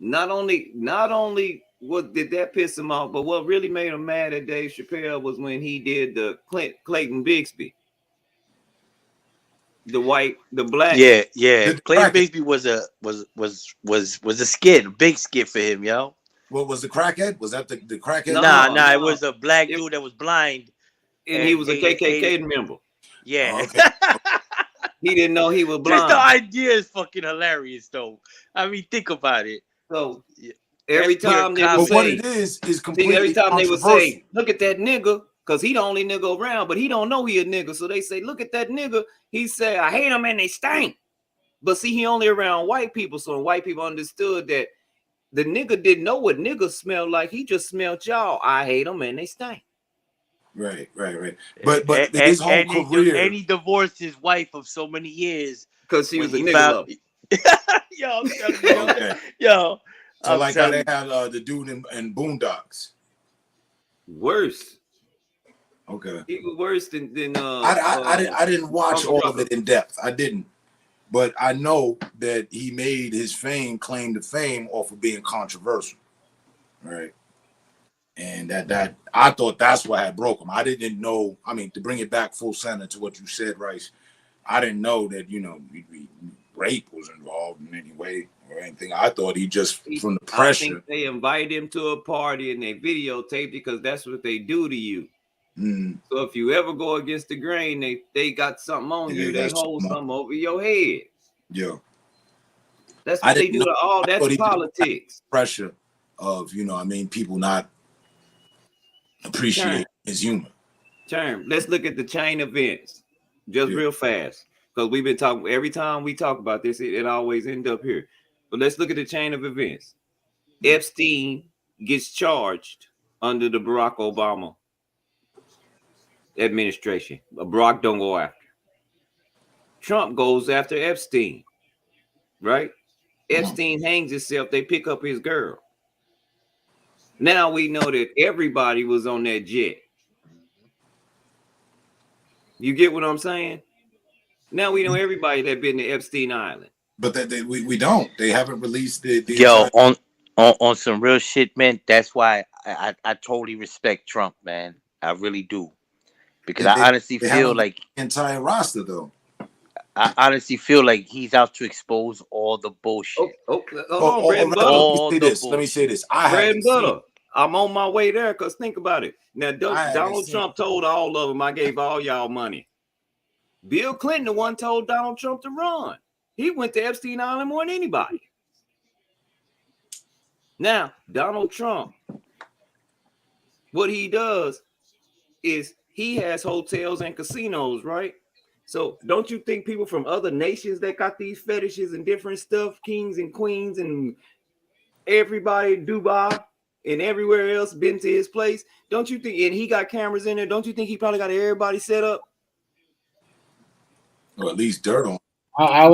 Not only what did that piss him off, but what really made him mad at Dave Chappelle was when he did the Clayton Bigsby. The black. Yeah. Clayton Bigsby was a skit, a big skit for him, yo. What was the crackhead? Was that the crackhead? Nah, it was a black dude that was blind. And he was a KKK member. Yeah. Oh, okay. He didn't know he was blind. Just the idea is fucking hilarious, though. I mean, think about it. So every time they would say, what it is completely every time they would say, look at that nigga, because he the only nigga around, but he don't know he a nigga. So they say, look at that nigga. He said, I hate them and they stink. But see, he only around white people. So white people understood that the nigga didn't know what niggas smelled like. He just smelled y'all. I hate them and they stink. Right. But his whole career. And he divorced his wife of so many years. Because she was a nigga lover. Yo, I'm telling you. Okay. Yo. So like how they had the dude in Boondocks. Worse. Okay. He was worse than I didn't watch all of it in depth. I didn't. But I know that he made his claim to fame off of being controversial. Right. And that I thought that's what had broke him. I didn't know. I mean, to bring it back full center to what you said, Rice, I didn't know that, rape was involved in any way or anything. I thought he just, from the pressure. I think they invited him to a party and they videotaped because that's what they do to you. Mm. So if you ever go against the grain, they got something on you. They hold something over your head. Yeah. That's what they do to all. That's politics. Pressure of, people not appreciate his humor. Let's look at the chain events just real fast. Because we've been talking, every time we talk about this, it always ends up here. But let's look at the chain of events. Epstein gets charged under the Barack Obama administration. Barack don't go after. Trump goes after Epstein, right? Epstein hangs himself. They pick up his girl. Now we know that everybody was on that jet. You get what I'm saying? Now we know everybody that been to Epstein Island. But we don't. They haven't released the Yo, on some real shit, man. That's why I totally respect Trump, man. I really do. Because I honestly feel like entire roster though. I honestly feel like he's out to expose all the bullshit. Let me say this. I'm on my way there because think about it. Now, Donald Trump told all of them, I gave all y'all money. Bill Clinton, the one told Donald Trump to run. He went to Epstein Island more than anybody. Now, Donald Trump, what he does is he has hotels and casinos, right? So don't you think people from other nations that got these fetishes and different stuff, kings and queens and everybody, Dubai and everywhere else been to his place? Don't you think, and he got cameras in there, don't you think he probably got everybody set up? Or at least dirt on.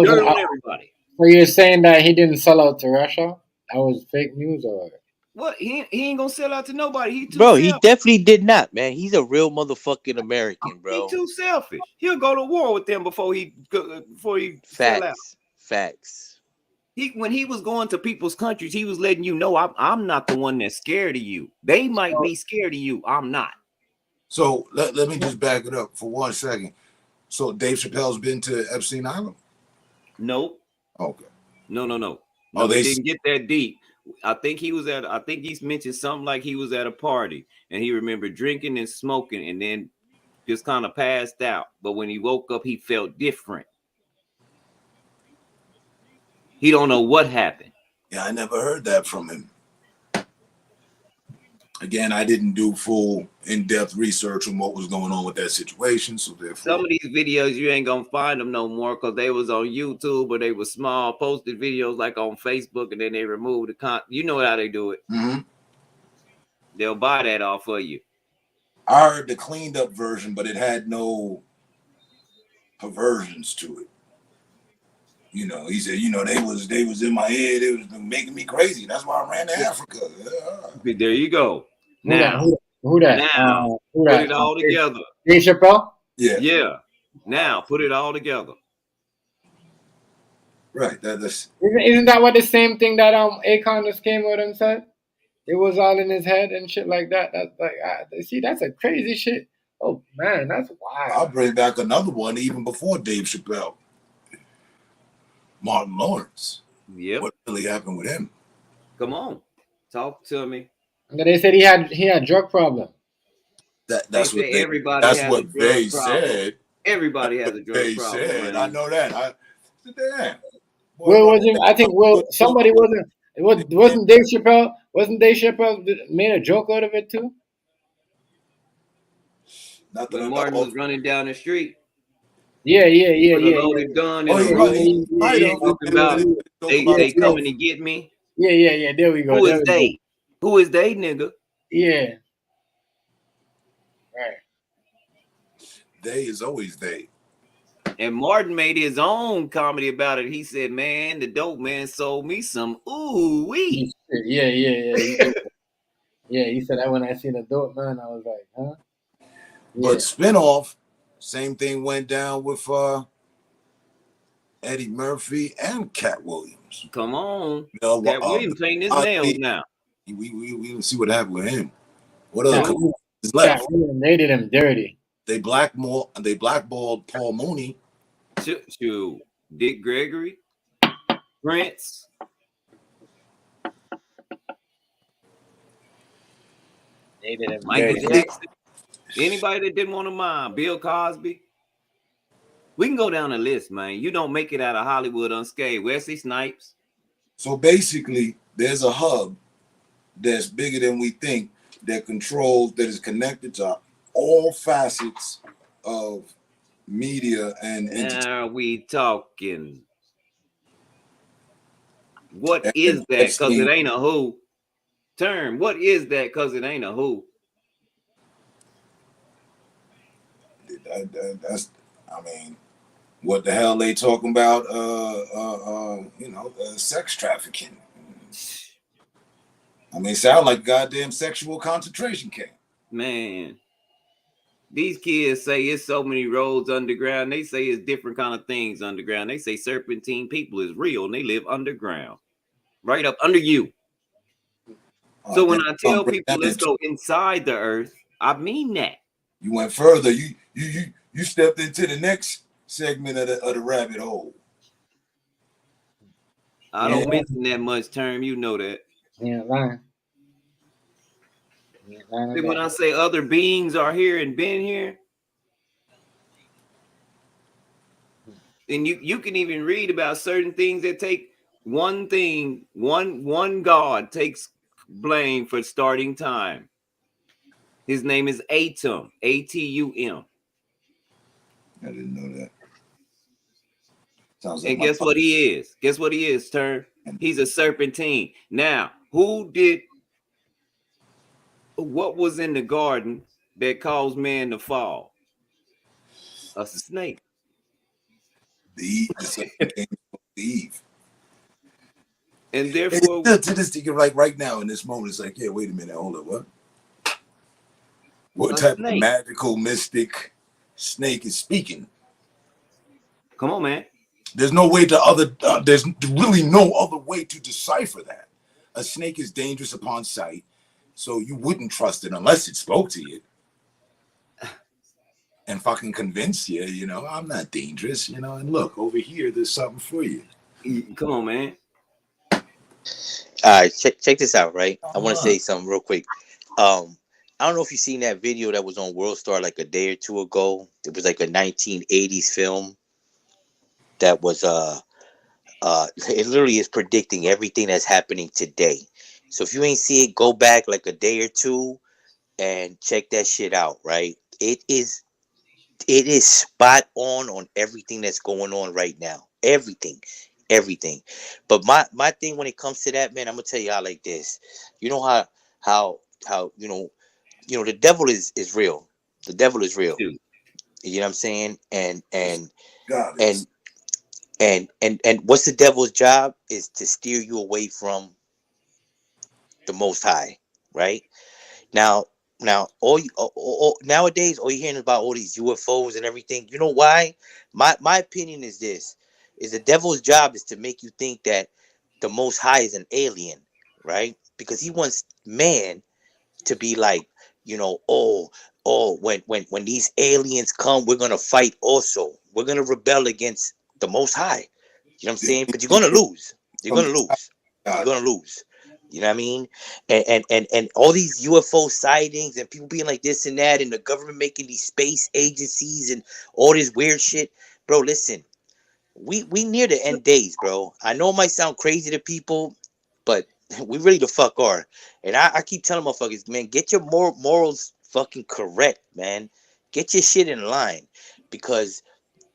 Dirt on everybody. So you're saying that he didn't sell out to Russia? That was fake news or what? He ain't gonna sell out to nobody. He definitely did not, man. He's a real motherfucking American, bro. He too selfish. He'll go to war with them before he sell out. Facts. When he was going to people's countries, he was letting you know I'm not the one that's scared of you. They might be scared of you. I'm not. So let me just back it up for 1 second. So Dave Chappelle's been to Epstein Island? Nope. Okay. No. They didn't get that deep. I think he's mentioned something like he was at a party and he remembered drinking and smoking, and then just kind of passed out. But when he woke up, he felt different. He don't know what happened. Yeah, I never heard that from him. Again, I didn't do full in-depth research on what was going on with that situation, so therefore, Some of these videos you ain't gonna find them no more because they was on YouTube or they were small posted videos like on Facebook, and then they removed the content. You know how they do it. Mm-hmm. They'll buy that off of you. I heard the cleaned up version, but it had no perversions to it. You know, he said, you know, they was in my head, it was making me crazy. That's why I ran to Africa. Yeah. There you go. Now, who that? Now, Who put that? it all together. Dave Chappelle? Yeah. Yeah. Now, put it all together. Right. That's Isn't that what the same thing that Akon just came out and said? It was all in his head and shit like that. That's like, see, that's a crazy shit. Oh man, that's wild. I'll bring back another one even before Dave Chappelle. Martin Lawrence. Yep. What really happened with him? Come on, talk to me. And they said he had drug problem. That's what everybody. That's has what a drug they problem. said. Everybody has a drug they problem. Said. Man. I know that. Damn. Will wasn't. I think Will. Somebody wasn't. Wasn't Dave Chappelle? Wasn't Dave Chappelle made a joke out of it too? When Martin was running down the street. Yeah. With a loaded gun and a room. Talking about they coming to get me. Yeah. There we go. Who is they? Who is they, nigga? Yeah. Right. They is always they. And Martin made his own comedy about it. He said, "Man, the dope man sold me some ooh wee." Yeah. Yeah, he said that when I seen the dope man, I was like, huh? Yeah. But spinoff, same thing went down with Eddie Murphy and Cat Williams. Come on. You know, Cat Williams painting his nails now. We didn't see what happened with him. What other is Cat left? Williams, they did him dirty. They blackballed Paul Mooney. Shoot. Dick Gregory. Prince. They did him Michael dirty. Jackson. Anybody that didn't want to mind. Bill Cosby. We can go down the list, man. You don't make it out of Hollywood unscathed. Wesley Snipes. So basically, there's a hub that's bigger than we think that is connected to all facets of media and entertainment. Now we talking. What is that? Because it ain't a who. Term. What is that? Because it ain't a who. That's, I mean, what the hell they talking about? Sex trafficking. I mean, sound like goddamn sexual concentration camp. Man, these kids say it's so many roads underground. They say it's different kind of things underground. They say serpentine people is real and they live underground, right up under you. So when I tell people let's go inside the earth, I mean that. You went further. You stepped into the next segment of the rabbit hole. I don't mention that much, Term. You know that. Yeah, lying. Then when I say other beings are here and been here, and you can even read about certain things that take one thing, one God takes blame for starting time. His name is Atum, A-T-U-M. I didn't know that. And guess what he is? Guess what he is, Term? He's a serpentine. Now, what was in the garden that caused man to fall? A snake. The Eve. And therefore, to this thing, like right now in this moment, it's like, yeah, wait a minute, hold up, what? What type of magical mystic snake is speaking? Come on, man. There's no way there's really no other way to decipher that. A snake is dangerous upon sight, so you wouldn't trust it unless it spoke to you and fucking convinced you, you know, I'm not dangerous, you know, and look, over here, there's something for you. Come on, man. All right, check this out, right? I want to say something real quick. I don't know if you seen that video that was on World Star like a day or two ago. It was like a 1980s film that was it literally is predicting everything that's happening today. So if you ain't see it, go back like a day or two and check that shit out, right? It is spot on everything that's going on right now. Everything. But my thing when it comes to that, man, I'm gonna tell y'all like this. You know how the devil is real. The devil is real. You know what I'm saying? God And is. and what's the devil's job is to steer you away from the Most High, right? Now, nowadays, all you're hearing about all these UFOs and everything. You know why? My opinion is this: is the devil's job is to make you think that the Most High is an alien, right? Because he wants man to be like, when these aliens come, we're gonna fight. Also, we're gonna rebel against the Most High. You know what I'm saying? But you're gonna lose. You're From gonna the top, lose. You're God. gonna lose. You know what I mean? And all these UFO sightings and people being like this and that, and the government making these space agencies and all this weird shit, bro. Listen, we near the end days, bro. I know it might sound crazy to people, but we really the fuck are. And I keep telling motherfuckers, man, get your morals fucking correct, man. Get your shit in line, because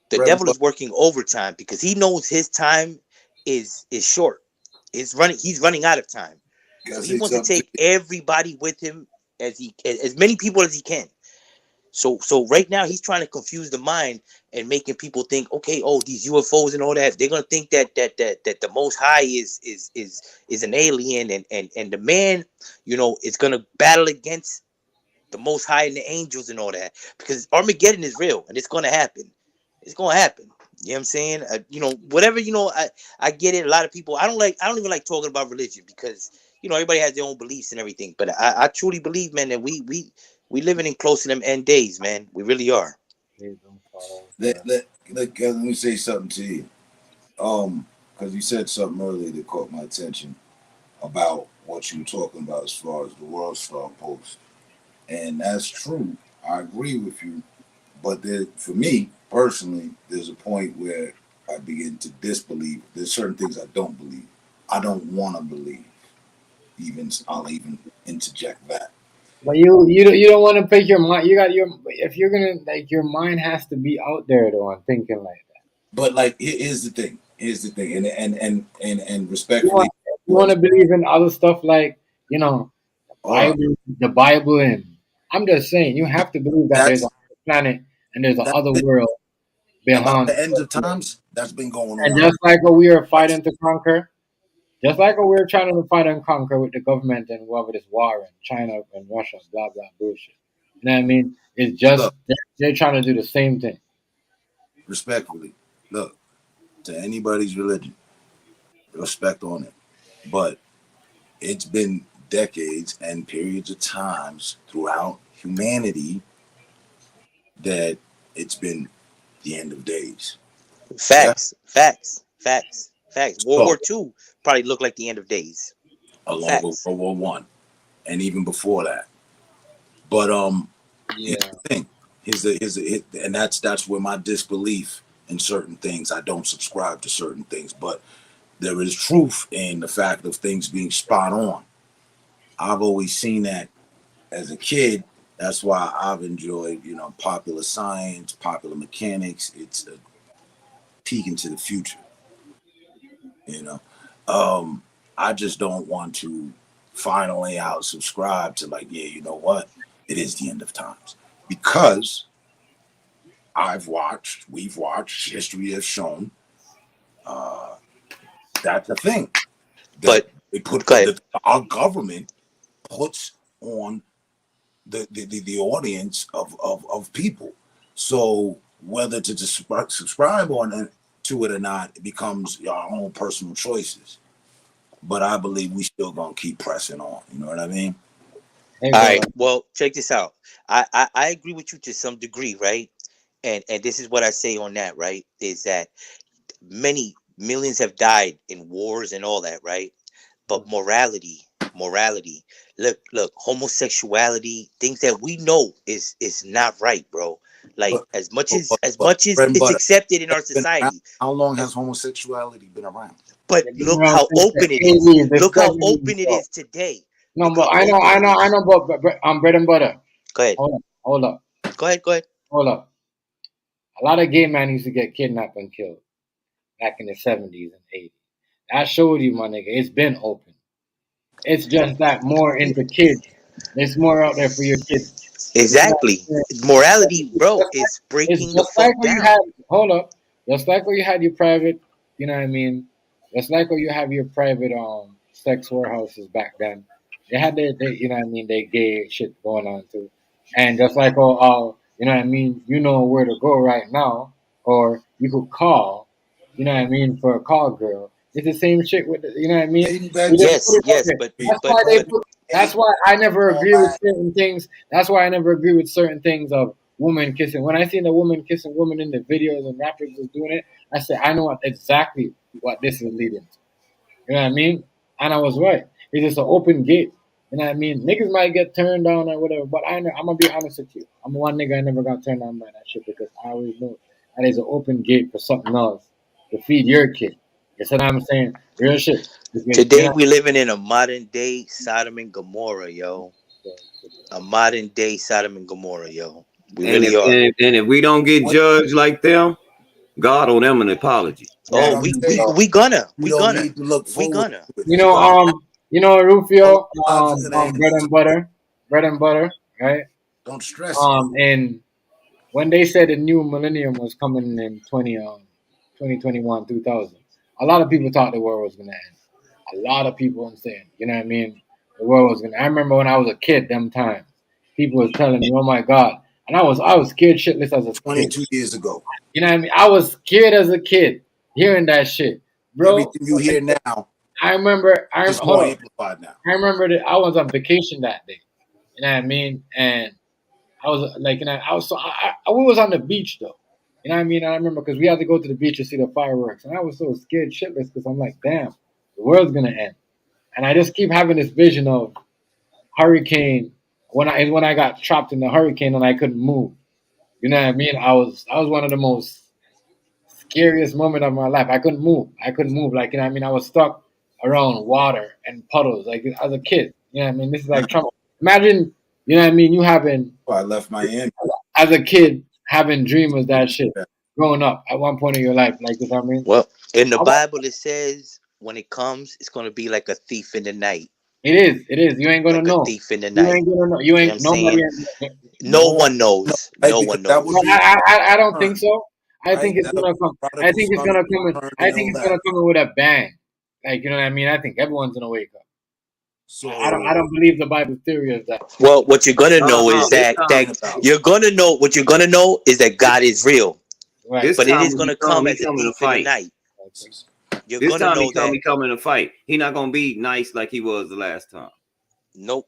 the Brother, devil is working overtime because he knows his time is short. He's running out of time. can I So he say wants to something to take everybody with him as many people as he can. So right now he's trying to confuse the mind and making people think, okay, oh, these UFOs and all that, they're gonna think that the Most High is an alien, and the man, is gonna battle against the Most High and the angels and all that, because Armageddon is real and it's gonna happen. It's gonna happen. You know what I'm saying? Whatever. I get it. A lot of people. I don't even like talking about religion because everybody has their own beliefs and everything. But I truly believe, man, that we living in close to them end days, man. We really are. let me say something to you. Because you said something earlier that caught my attention about what you were talking about as far as the World Star post, and that's true. I agree with you, but for me personally, there's a point where I begin to disbelieve. There's certain things I don't believe. I don't want to believe. I'll even interject that. But you don't want to pick your mind. You got your if you're gonna like your mind has to be out there though and thinking like that. But like, here's the thing. Here's the thing, and You want respectfully, you want to believe in other stuff like the all right. Bible, and I'm just saying you have to believe that there's That's a planet and there's a that's other it. world About beyond. the end of times. That's been going And on. just like what we are fighting to conquer, just like what we're trying to fight and conquer with the government and whoever this war and China and Russia, blah blah bullshit. You know what I mean? It's just Look, they're trying to do the same thing. respectfully, look, to anybody's religion, respect on it. But it's been decades and periods of times throughout humanity that it's been the end of days. Yeah. Facts. World So War II probably looked like the end of days. along with Facts. World War I, and even before that. But here's Yeah. the thing. And that's where my disbelief in certain things. I don't subscribe to certain things, but there is truth in the fact of things being spot on. I've always seen that as a kid. That's why I've enjoyed, popular science, popular mechanics. It's a peek into the future, you know. I just don't want to finally out subscribe to like, yeah, you know what? It is the end of times. Because we've watched, history has shown that's a thing that But they put go ahead. that our government puts on the audience of people. So whether to just subscribe on to it or not, it becomes our own personal choices. But I believe we still gonna keep pressing on. You know what I mean? Hey, All brother. right. Well, check this out. I agree with you to some degree, right? And this is what I say on that, right? Is that many millions have died in wars and all that, right? But morality, look, homosexuality, things that we know is not right, bro. Like as much as bread and it's butter. accepted in our Been around. society, How long has homosexuality been around? but They've been look around how since open the it is. 80s, the Look how 70s, open it bro. is today. No, Look but how I know, open it is. but bread and butter. Go ahead. Hold up. Go ahead. Hold up. A lot of gay men used to get kidnapped and killed back in the 70s and 80s. That showed you, my nigga, it's been open. It's just that more into kids. There's more out there for your kids. Exactly. Morality, bro, is It's breaking the just like fuck what you down. had. Hold up. Just like what you had your private, you know what I mean? Just like what you have your private sex warehouses back then. They had their you know what I mean, their gay shit going on too. And just like you know what I mean, you know where to go right now, or you could call, you know what I mean, for a call girl. It's the same shit with you know what I mean? We just put Yes, it out yes, there. That's why they put that's why I never agree with certain things. That's why I never agree with certain things of woman kissing. When I seen a woman kissing woman in the videos and rappers was doing it, I said I know exactly what this is leading to. You know what I mean? And I was right. It's just an open gate. You know what I mean? Niggas might get turned down or whatever, but I'm gonna be honest with you. I'm one nigga I never got turned down by that shit because I always know that is an open gate for something else to feed your kid. You see what I'm saying? Real shit. Because, you Today know, we living in a modern day Sodom and Gomorrah, yo. A modern day Sodom and Gomorrah, yo. We And really if are. and if we don't get judged like them, God owe them an apology. Oh, I'm saying, we gonna. we don't need to look forward to it. you We know, gonna Rufio, lives in the bread and butter, right? Don't stress it. And when they said the new millennium was coming in 2021, 2000, a lot of people thought the world was gonna end. A lot of people were saying, you know what I mean? The world was gonna. I remember when I was a kid, them times, people was telling me, "Oh my God," and I was scared shitless as a kid. 22 years ago. You know what I mean? I was scared as a kid hearing that shit, bro. Everything you hear now I remember. is Hold more on. amplified now. I remember that I was on vacation that day. You know what I mean? And I was like, you know, we was on the beach though. You know what I mean? I remember because we had to go to the beach to see the fireworks, and I was so scared shitless because I'm like, damn, the world's gonna end. And I just keep having this vision of hurricane when I got trapped in the hurricane and I couldn't move. You know what I mean? I was one of the most scariest moment of my life. I couldn't move. I couldn't move. Like, you know what I mean? I was stuck around water and puddles, like as a kid. You know what I mean? This is like trauma. Imagine, you know what I mean, you having I left Miami. as a kid having dreams of that shit growing up at one point in your life. Like, you know what I mean? Well, in the Bible it says when it comes, it's gonna be like a thief in the night. It is. It is. You ain't gonna Like a know. thief in the You night. ain't gonna know. You You know what ain't I'm nobody. saying? No one knows. Right, No because one that would knows. be I don't think so. I right. think it's That'll gonna be come. I prodigal think it's son gonna come. return I and think all it's that. gonna come in with a bang. Like, you know what I mean? I think everyone's gonna wake up. So I don't believe the Bible theory of that. Well, what you're gonna No, know no, is this that time, you're gonna know what you're gonna know is that God is real. Right. this But it time is when gonna come he as a coming to thief in the fight. night. You're This gonna time know that. he coming to fight. He not gonna be nice like he was the last time. Nope.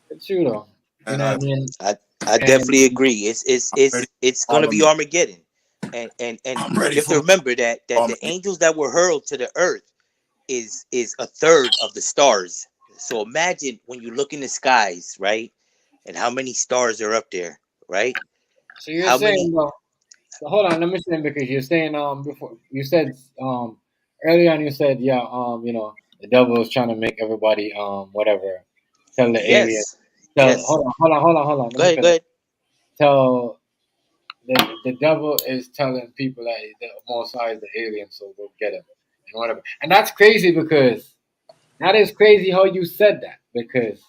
It's true though. You and know what I mean? I definitely And agree. It's gonna be Parliament. Armageddon. And I'm you ready have to for remember that the Armageddon. angels that were hurled to the earth is a third of the stars. So imagine when you look in the skies, right? And how many stars are up there, right? so you're How saying many? though. So hold on, let me say because you're saying before you said early on you said you know the devil is trying to make everybody whatever tell the alien Yes. tell Yes. hold on let Go me ahead, go finish ahead. tell the devil is telling people that the Most High is the alien so go get him and whatever and that's crazy because that is crazy how you said that because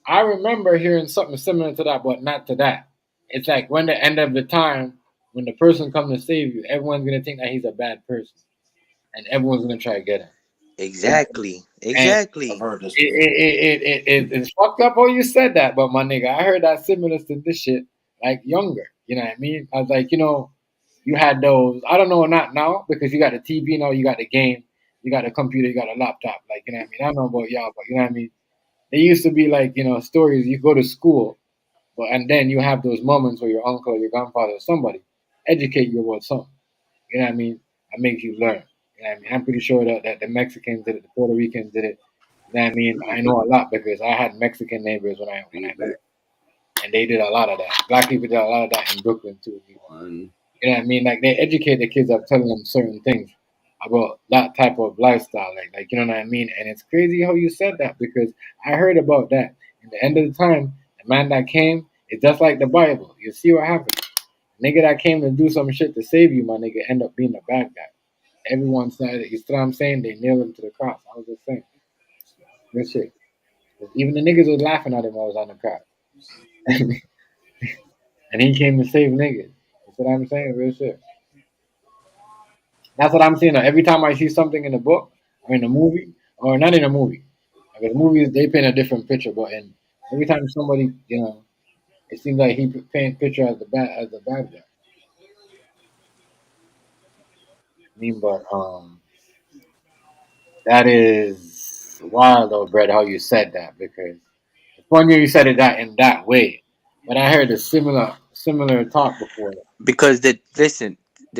I remember hearing something similar to that, but not to that. It's like when the end of the time, when the person comes to save you, everyone's gonna think that he's a bad person, and everyone's gonna try to get him. Exactly. And I've Exactly. heard this before. it's fucked up how you said that, but my nigga, I heard that similar to this shit like younger. You know what I mean? I was like, you know, you had those. I don't know, not now because you got the TV now, you got the game, you got a computer, you got a laptop. Like you know what I mean? I don't know about y'all, but you know what I mean? They used to be like you know stories. You go to school. But and then you have those moments where your uncle, your grandfather, or somebody educate you about something. You know what I mean? That makes you learn. You know what I mean? I'm pretty sure that the Mexicans did it, the Puerto Ricans did it. You know what I mean? I know a lot because I had Mexican neighbors when I moved, and they did a lot of that. Black people did a lot of that in Brooklyn too. You know what I mean? Like they educate the kids of telling them certain things about that type of lifestyle. Like you know what I mean? And it's crazy how you said that because I heard about that. At the end of the time, the man that came is just like the Bible. You see what happened. Nigga that came to do some shit to save you, my nigga, end up being a bad guy. Everyone said it. You see what I'm saying? They nailed him to the cross. I was just saying. Good shit. Even the niggas was laughing at him while I was on the cross. And he came to save niggas. That's what I'm saying. Real shit. That's what I'm saying. Every time I see something in a book or in a movie, or not in a movie, because movies they paint a different picture. But every time somebody, it seems like he paint picture as the bad guy. I mean, but that is wild, though, Brett. How you said that because it's funny you said it that in that way. But I heard a similar talk before. Because the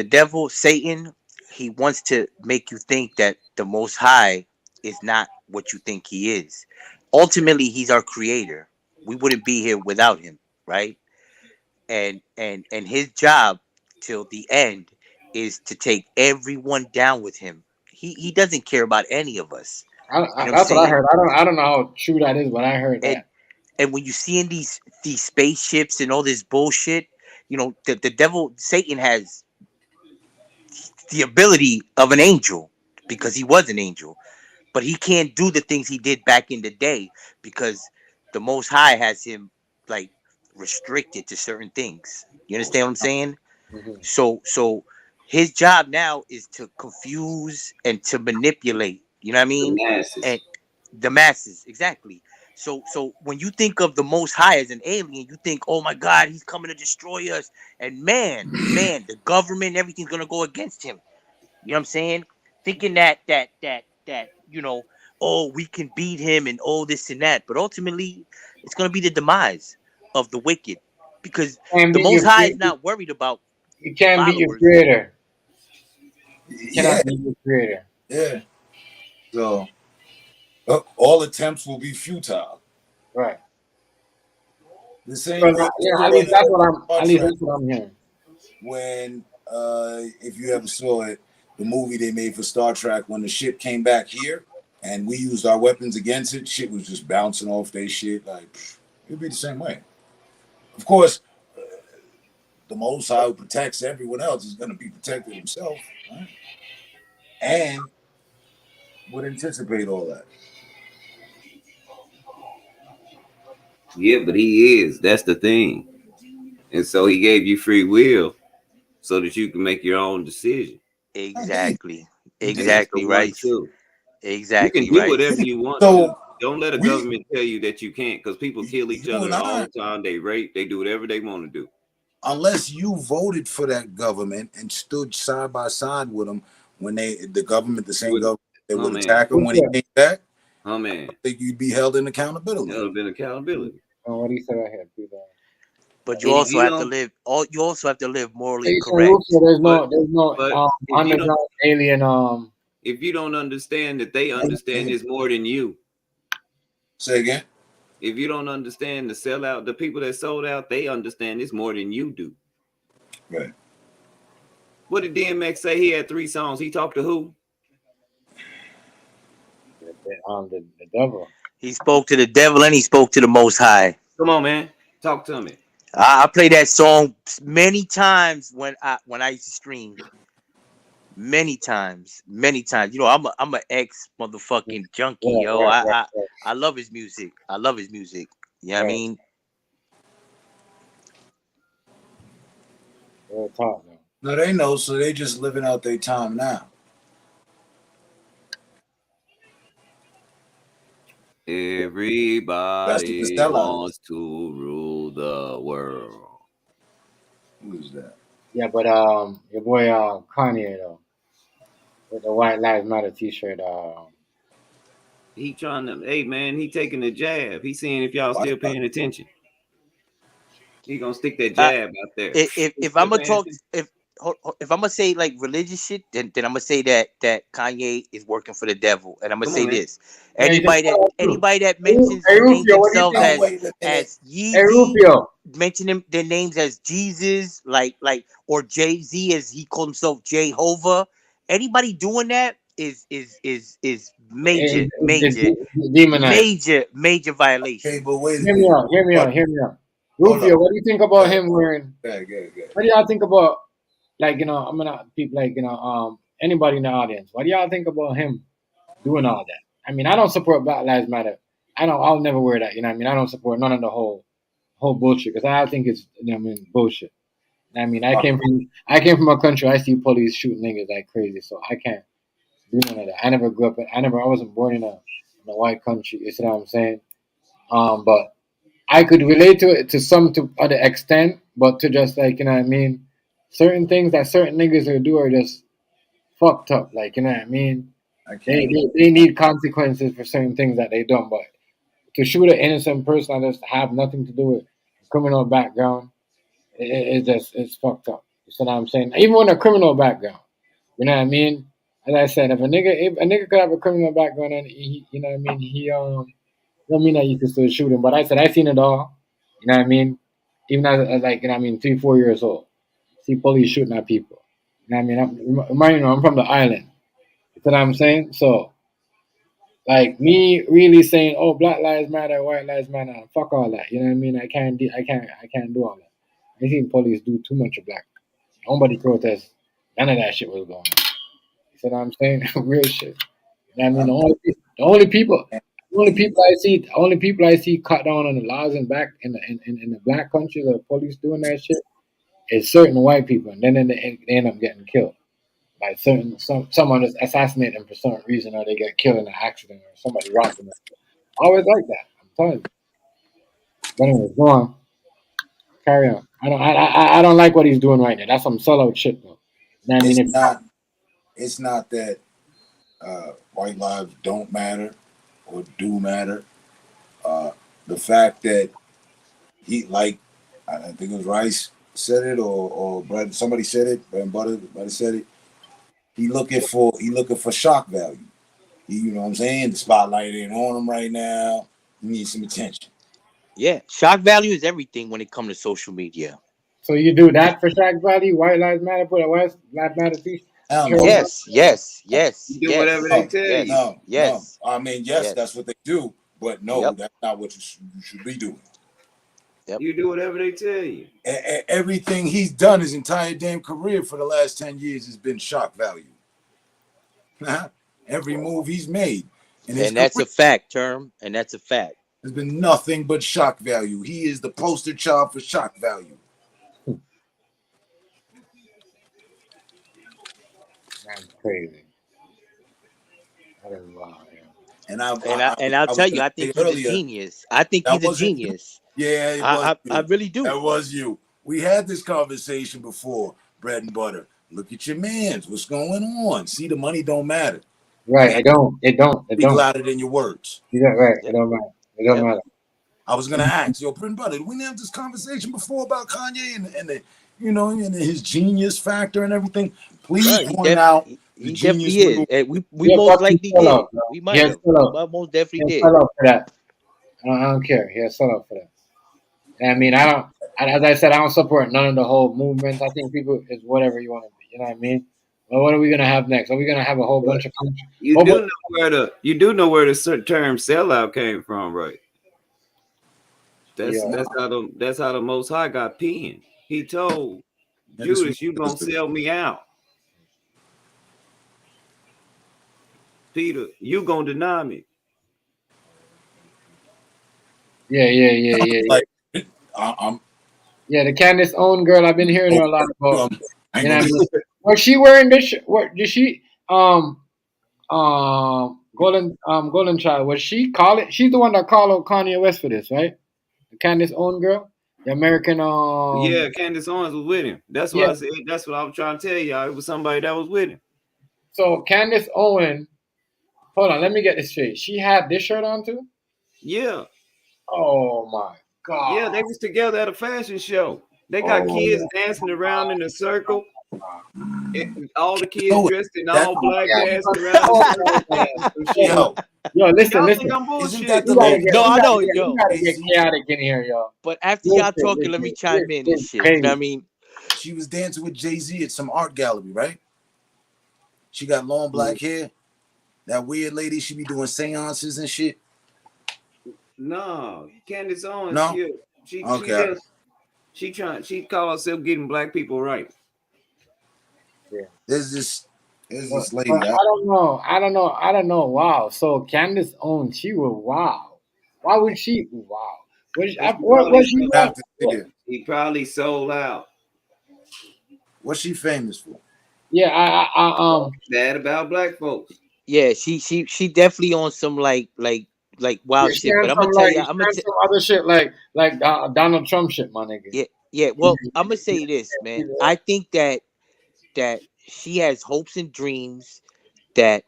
devil, Satan, he wants to make you think that the Most High is not what you think he is. Ultimately, he's our creator. We wouldn't be here without him, right? And his job till the end is to take everyone down with him. He doesn't care about any of us. You know what I'm That's what I saying? heard. I don't know how true that is, but I heard And that. and when you see in these spaceships and all this bullshit, the devil, Satan, has the ability of an angel because he was an angel, but he can't do the things he did back in the day because the Most High has him like restricted to certain things. You understand what I'm saying? Mm-hmm. So his job now is to confuse and to manipulate. You know what I mean? The masses. And the masses, exactly. So when you think of the Most High as an alien, you think, oh my God, he's coming to destroy us. And man, the government, everything's gonna go against him. You know what I'm saying? Thinking that oh, we can beat him and all this and that, but ultimately, it's gonna be the demise of the wicked because Can't the beat Most your High is not worried about you can't beat your followers. creator. You Yeah, cannot beat your creator. yeah. So all attempts will be futile. Right. The same But way at you least saw that's that what I'm. Star At least Trek that's what I'm hearing. when, if you ever saw it, the movie they made for Star Trek when the ship came back here and we used our weapons against it, shit was just bouncing off their shit. Like, it'd be the same way. Of course, the Most High who protects everyone else is going to be protected himself, right? And would anticipate all that. Yeah, but he is. That's the thing. And so he gave you free will so that you can make your own decision. Exactly. And that's the Exactly one right. too. You can Exactly do right. whatever you want to. So Don't let a we, government tell you that you can't, because people kill each you and other all I, the time. They rape, they do whatever they want to do. unless you voted for that government and stood side by side with them when the government, the same government that Oh would man. attack him when he came back, Oh I man. think you'd be held in That accountability. would have been accountability. Oh, what do you say right here? Please, But you And if also you have to don't, live. You also have to live morally Hey, so correct. Russo, but there's no but if you don't underground alien if you don't understand that they understand this more than you. Say again. If you don't understand the sellout, the people that sold out, they understand this more than you do. Right. What did DMX say? He had 3 songs. He talked to who? the devil. He spoke to the devil and he spoke to the Most High. Come on, man. Talk to me. I play that song many times when I used to stream. Many times. You know, I'm a ex motherfucking junkie, Right, yo. right, I, right, I right, I love his music. I love his music. You know what I right. mean? Real talk, man. No, they know, so they just living out their time now. That's what the Everybody sellout is. wants to rule the world. Who is that? Yeah, but your boy Kanye though, with the White Lives Matter T-shirt. He trying to, hey man, he taking the jab. He seeing if y'all still paying attention. He gonna stick that jab out there. If You if still I'm gonna paying talk attention? if I'm gonna say like religious shit, then I'm gonna say that Kanye is working for the devil, and I'm gonna say this: Yeah, you just anybody that mentions Hey or names Rufio, what do you themselves think? as Hey Yeezy, Rufio. mention their names as Jesus, or Jay Z as he called himself Jehovah. Anybody doing that is major, Demonized. major violation. Okay, but wait a Hear me minute. out. Hear me But out. Hear me out. hold Rufio, up. what do you think about him wearing? Good. What do y'all think about, like, I'm gonna people, like, anybody in the audience? What do y'all think about him doing all that? I mean, I don't support Black Lives Matter. I'll never wear that. You know what I mean? I don't support none of the whole bullshit, because I think it's, bullshit. I mean, I came from a country. I see police shooting niggas like crazy, so I can't do none of that. I never grew up. I wasn't born in a white country. You see what I'm saying? But I could relate to it to other extent, but to just, like, you know what I mean, certain things that certain niggas will do are just fucked up. Like, you know what I mean? I They, can't. they they need consequences for certain things that they done, but to shoot an innocent person that just have nothing to do with criminal background, it's fucked up. You see what I'm saying? Even with a criminal background, you know what I mean? As I said, if a nigga could have a criminal background and he, you know what I mean, he don't mean that you can still shoot him. But I said I seen it all. You know what I mean? Even as like, you know what I mean, 3-4 years old, see police shooting at people. You know what I mean? I'm from the island. You know what I'm saying? So, like, me really saying, "Oh, Black Lives Matter, White Lives Matter," fuck all that. You know what I mean? I can't do all that. I seen police do too much of black. Nobody protest. None of that shit was going on. You see what I'm saying? Real shit. You know what I mean? The only people I see cut down on the laws in the black countries, the police doing that shit, is certain white people, and then they end up getting killed. Like someone is assassinated them for some reason, or they get killed in an accident, or somebody robbed them. Always like that. I'm telling you. But anyway, go on. Carry on. I don't like what he's doing right now. That's some sellout shit, though. You know what I mean? It's not that white lives don't matter or do matter. The fact that he, like, I think it was Rice said it, or Brad, somebody said it, Brad Butter said it. He looking for shock value. You know what I'm saying? The spotlight ain't on him right now. He needs some attention. Yeah, shock value is everything when it comes to social media. So you do that for shock value? White Lives Matter, put a White Lives Matter Hell shirt no. on? You do whatever they tell you. No. I mean, yes, that's what they do, but no, that's not what you should be doing. You do whatever they tell you. Everything he's done his entire damn career for the last 10 years has been shock value. Every move he's made in his And that's career a fact, term. And that's a fact. has been nothing but shock value. He is the poster child for shock value. That's crazy. That is wild, yeah. And I'll I was tell you, gonna I say think he's a earlier, genius. I think that he's a wasn't you. genius. Yeah, it was I you. really do. That was you. We had this conversation before, bread and butter. Look at your mans. What's going on? See, the money don't matter. Right, it don't. Speak louder than your words. You got right. It don't matter. It don't matter. I was gonna ask, bread and butter, did we have this conversation before about Kanye and the, and his genius factor and everything? Please point out the He genius definitely is. move. And we Yeah, most fuck, he likely sell did. out, bro. We He might has have. sell We out. most definitely He has did. sell out for that. I don't care. He has sell out for that. And I mean, I don't. As I said, I don't support none of the whole movements. I think people is whatever you want to be. You know what I mean? Well, what are we gonna have next? Are we gonna have a whole bunch of countries? You do know where the term sellout came from, right? That's how the Most High got penned. He told Judas, "You gonna sell me out." Peter, you gonna deny me. Yeah. Like, Yeah, the Candace Own girl. I've been hearing her a lot about. I You know what I mean? Was she wearing this? What did she? Golden Child. Was she call it? She's the one that called out Kanye West for this, right? The Candace Own girl, the American. Yeah, Candace Owens was with him. That's what I said. That's what I was trying to tell y'all. It was somebody that was with him. So Candace Owen. Hold on, let me get this straight. She had this shirt on too. Yeah. Oh my god. Yeah, they was together at a fashion show. They got kids dancing around in a circle. All the kids No, dressed in that all black, Yeah, dancing around and some shit. yo, yo, listen, Y'all listen. think I'm isn't bullshit? that We the gotta lady get, that No, we I gotta know, get, we yo. gotta get Jay-Z? chaotic in here, y'all. But after y'all Listen, talking, let me chime in and this shit. You know what I crazy. mean? She was dancing with Jay-Z at some art gallery, right? She got long black hair. That weird lady, she be doing seances and shit. No, Candace Owens, No? she Okay. just she call herself getting black people right. Yeah. There's this But lady. I don't know. Wow. So Candace Owens, she was wow. Why would she? Wow. She What she You have want? to see it. He probably sold out. What's she famous for? Yeah, Bad about black folks. Yeah, she definitely on some wild she shit. But on I'm gonna some tell like you, she on some other shit like Donald Trump shit, my nigga. yeah. Well, I'm gonna say this, man. I think that she has hopes and dreams that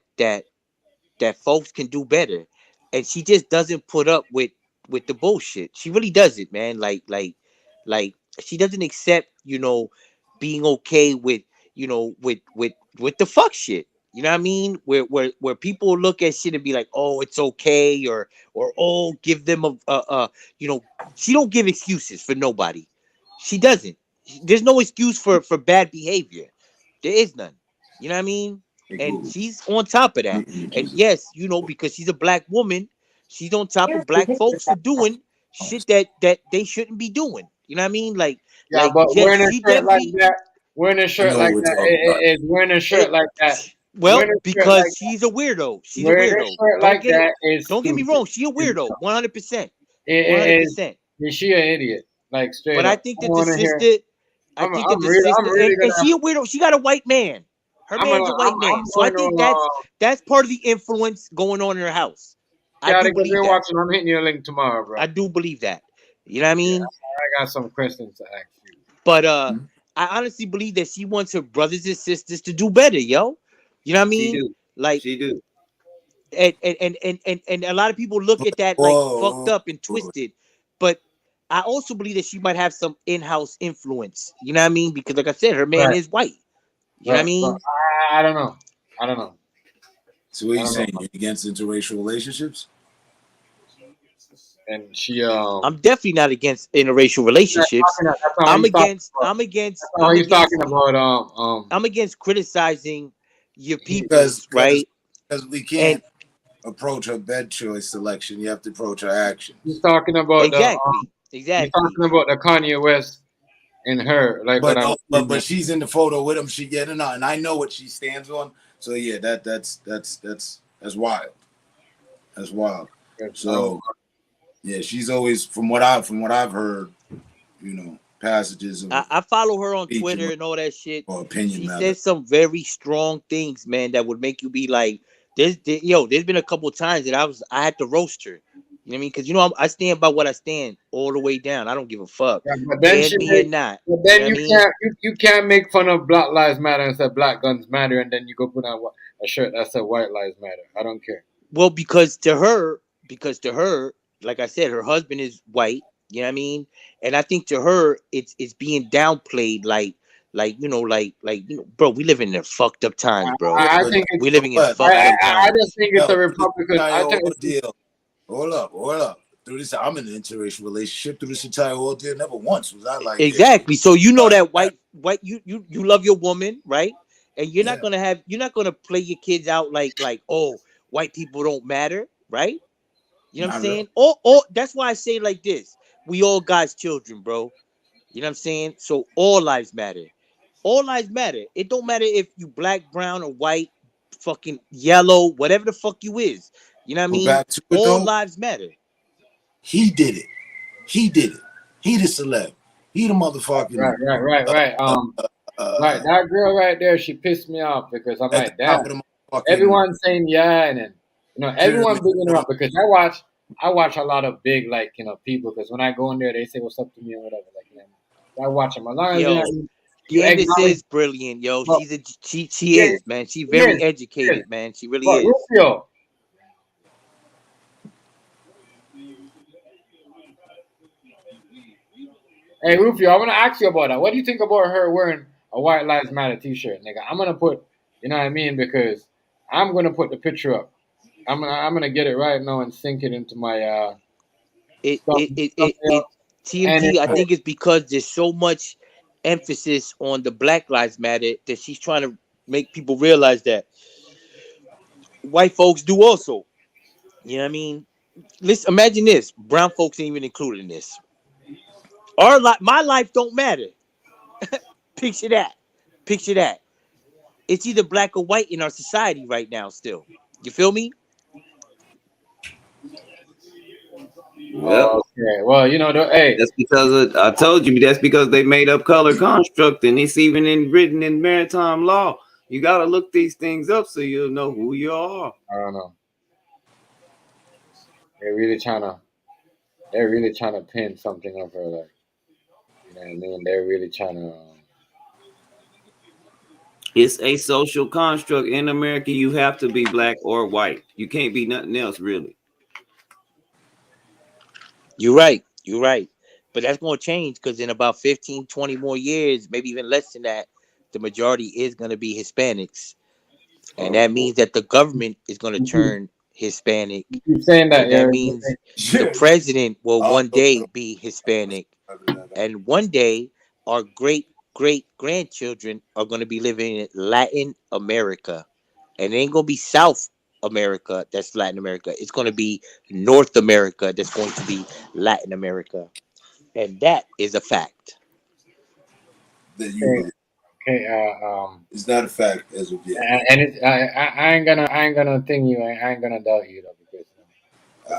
folks can do better, and she just doesn't put up with the bullshit. She really doesn't, man. Like she doesn't accept, being okay with, with the fuck shit. You know what I mean? Where people look at shit and be like, oh, it's okay, or oh, give them a she don't give excuses for nobody. She doesn't. There's no excuse for bad behavior. There is none. You know what I mean? Hey, And Google. she's on top of that. And yes, because she's a black woman, she's on top of black folks for doing shit that they shouldn't be doing. You know what I mean? Yeah, but Yes, wearing a she shirt like definitely. that, wearing a I shirt know what like we're that talking about. is wearing a shirt It, like that. well, Wearing a shirt like because she's a weirdo. She's a wearing a weirdo. shirt Don't like get it. that is Don't get me stupid. wrong. She a weirdo. 100%. Is 100%. is she an idiot? Like straight But I up. think I that the want to hear. sister, I think that the I'm sister, really and gonna. she a weirdo. She got a white man. Her man's a white I'm man. So I going think to. that's part of the influence going on in her house. I Gotta do get believe me that. watching. I'm hitting you a link tomorrow, bro. I do believe that. You know what I Yeah, mean? I got some questions to ask you. But I honestly believe that she wants her brothers and sisters to do better, yo. You know what I She mean? do. Like, She do. and a lot of people look at that like fucked Whoa, up and twisted. But I also believe that she might have some in-house influence. You know what I mean? Because like I said, her man Right, is white. You know what I right. But mean? I don't know. I don't know. So what are I you don't know. saying? You're against interracial relationships? And she I'm definitely not against interracial relationships. That's not what he's talking about. That's not what he's talking about. I'm against criticizing your Because peoples, right? we And can't approach her bed choice selection. You have to approach her actions. He's talking about the exactly. he's talking about the Kanye West and her, like what But I'm but she's in the photo with him. She getting on, and I know what she stands on. So yeah, that's wild. That's wild. So yeah, she's always from what I've heard, passages of I follow her on speech Twitter and all that shit. or opinion She rather. says some very strong things, man, that would make you be like, there's been a couple of times that I had to roast her. You know what I mean? Because I stand by what I stand all the way down. I don't give a fuck. Yeah, but then Ban me or not. but You know then what I mean? you can't make fun of Black Lives Matter and say Black Guns Matter, and then you go put on a shirt that says White Lives Matter. I don't care. Well, because to her, like I said, her husband is white. You know what I mean? And I think to her, it's being downplayed, bro. We live in fucked up times, bro. I think it's We living in But fucked up I times. just think it's a Republican. I entire think it's ordeal. Hold up. Through this, I'm in an interracial relationship. Through this entire ordeal, never once was I like, Exactly. So that white you love your woman, right? And you're not gonna play your kids out like oh, white people don't matter, right? You know what I'm not really. saying? Or that's why I say it like this. We all God's children, bro. You know what I'm saying? So all lives matter. All lives matter. It don't matter if you black, brown, or white, fucking yellow, whatever the fuck you is. You know what I But mean? back to it All though, lives matter. he did it. He the celeb. He the motherfucking right. Right, that girl right there, she pissed me off because I'm at the like, top damn. of the motherfucking Everyone's saying yeah, and then everyone pyramid. bigging her up because I watch a lot of big people because when I go in there, they say what's up to me and whatever. I watch them as long as Yo, you Candace acknowledge. is brilliant, yo. But, She yeah, is, man. She's yes, very educated, man. She really But is. Rufio, hey Rufio, I want to ask you about that. What do you think about her wearing a White Lives Matter T-shirt, nigga. I'm gonna put, you know what I mean, because I'm gonna put the picture up. I'm gonna get it right now and sink it into my stuff. And TMT, I think it's because there's so much emphasis on the Black Lives Matter that she's trying to make people realize that white folks do also. You know what I mean? Listen, imagine this: brown folks ain't even included in this. My life don't matter. Picture that. Picture that. It's either black or white in our society right now. Still, you feel me? Yep. Okay. Well, you know, hey, that's because I told you that's because they made up color construct, and it's even written in maritime law. You got to look these things up so you'll know who you are. I don't know. They're really trying to pin something of her, like, you know what I mean? They're really trying to. It's a social construct in America. You have to be black or white. You can't be nothing else, really. You're right. You're right. But that's going to change because in about 15, 20 more years, maybe even less than that, the majority is going to be Hispanics. And that means that the government is going to turn Hispanic. You keep saying that, And that means the president will one day be Hispanic. And one day, our great grandchildren are going to be living in Latin America. And it ain't going to be South America that's Latin America. It's going to be North America that's going to be Latin America. And that is a fact. That you believe. Okay. It's not a fact as of yet. And it's I ain't gonna thing you. I ain't gonna doubt you though, because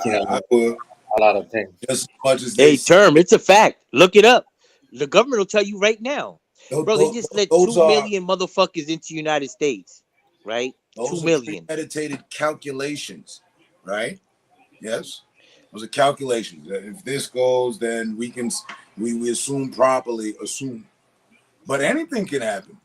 you know I will. a lot of things. Just as much as Hey, term, it's a fact. Look it up. The government will tell you right now. Bro, they just let 2 million motherfuckers into the United States, right? Those 2 are million. premeditated calculations, right? Yes, those are calculations. If this goes, then we assume properly, but anything can happen.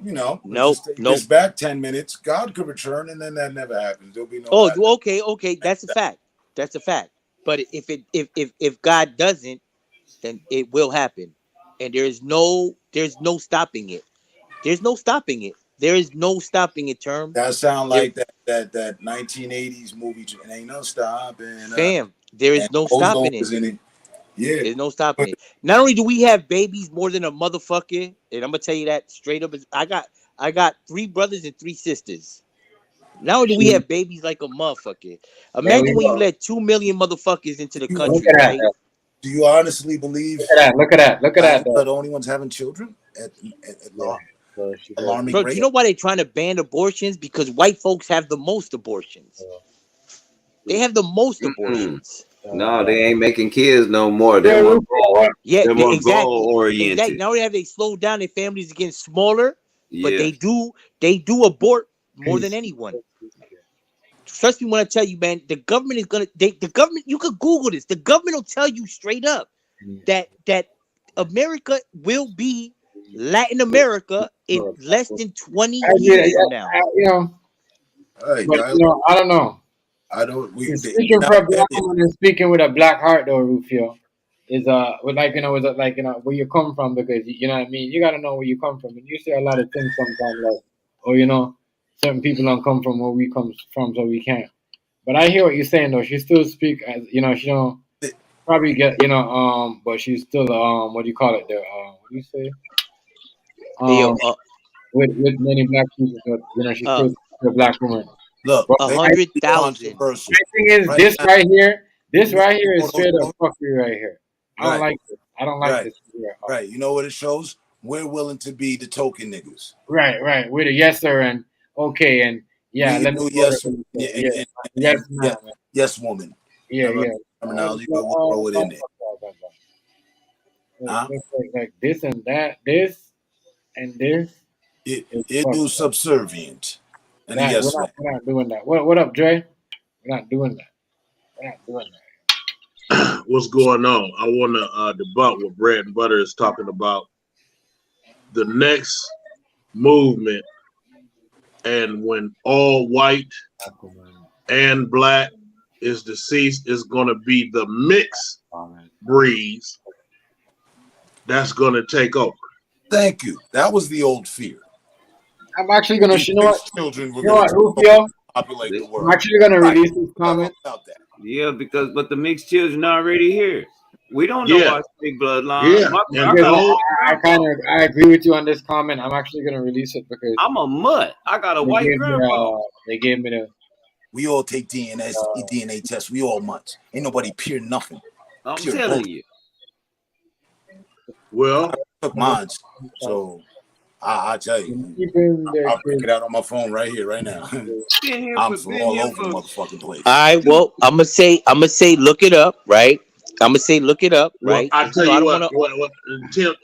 You know, Nope. just take this back 10 minutes. God could return, and then that never happens. There'll be no. Oh, okay. That's a fact. That's a fact. But if God doesn't, then it will happen, and there's no stopping it. There's no stopping it. There is no stopping it. Term. That sound like that 1980s movie. And ain't no stopping. Fam, there is no stopping it. In it. Yeah, there's no stopping it. Not only do we have babies more than a motherfucker, and I'm gonna tell you that straight up. I got 3 brothers and 3 sisters. Not only do we have babies like a motherfucker. Imagine when you let 2 million motherfuckers into the country, right? Do you honestly believe? Look at that. They're the only ones having children at alarming Bro, rate. do you know why they're trying to ban abortions? Because white folks have the most abortions. They have the most abortions. No, they ain't making kids no more. They're more exactly. goal oriented. Exactly. Not only have they slowed down, their families are getting smaller, but they do abort more than anyone. Trust me when I tell you, man, the government is gonna the government, you could Google this. The government will tell you straight up that America will be Latin America in less than 20 years from now. I don't know. Speaking for a black woman and speaking with a black heart, though, Rufio, is where you come from, because you know what I mean. You gotta know where you come from, and you say a lot of things sometimes, like, certain people don't come from where we come from, so we can't. But I hear what you're saying, though. She still speak as she don't probably get but she's still what do you call it there? What do you say? With many black people, but she's still a black woman. Look, 100,000. My thing is this right here. This right here is straight up fuckery right here. I don't like this. I don't like this. Right. You know what it shows? We're willing to be the token niggas. Right. We're the yes sir and okay and yeah. Let me yes, yes, man. Yes, woman. Yeah. Terminology, but we'll throw it in there. Like this and that, this and this. It do subservient. And we're not doing that. What up, Dre? We're not doing that. What's going on? I want to debunk what Bread and Butter is talking about. The next movement, and when all white and black is deceased, is going to be the mixed breeds that's going to take over. Thank you. That was the old fear. I'm actually gonna, you know what? Children were You know what, going to Rufio? populate the I'm world. actually gonna Right. release this comment. About that. Yeah, but the mixed children already here. We don't know Yeah. our state bloodline. Yeah. And I got a white I grandpa. I agree with you on this comment. I'm actually gonna release it because I'm a mutt. I got a they white gave me grandpa. they gave me the. We all take DNA tests. We all mutts. Ain't nobody pure nothing. I'm Pure telling bullshit. you. Well, I took mine, so I tell you, I'll break it out on my phone right here, right now. I'm from all over the motherfucking place. All right, well, I'm gonna say, look it up, right? I'm gonna say, look it up, well, right? I And tell so I you don't what, wanna. Tim,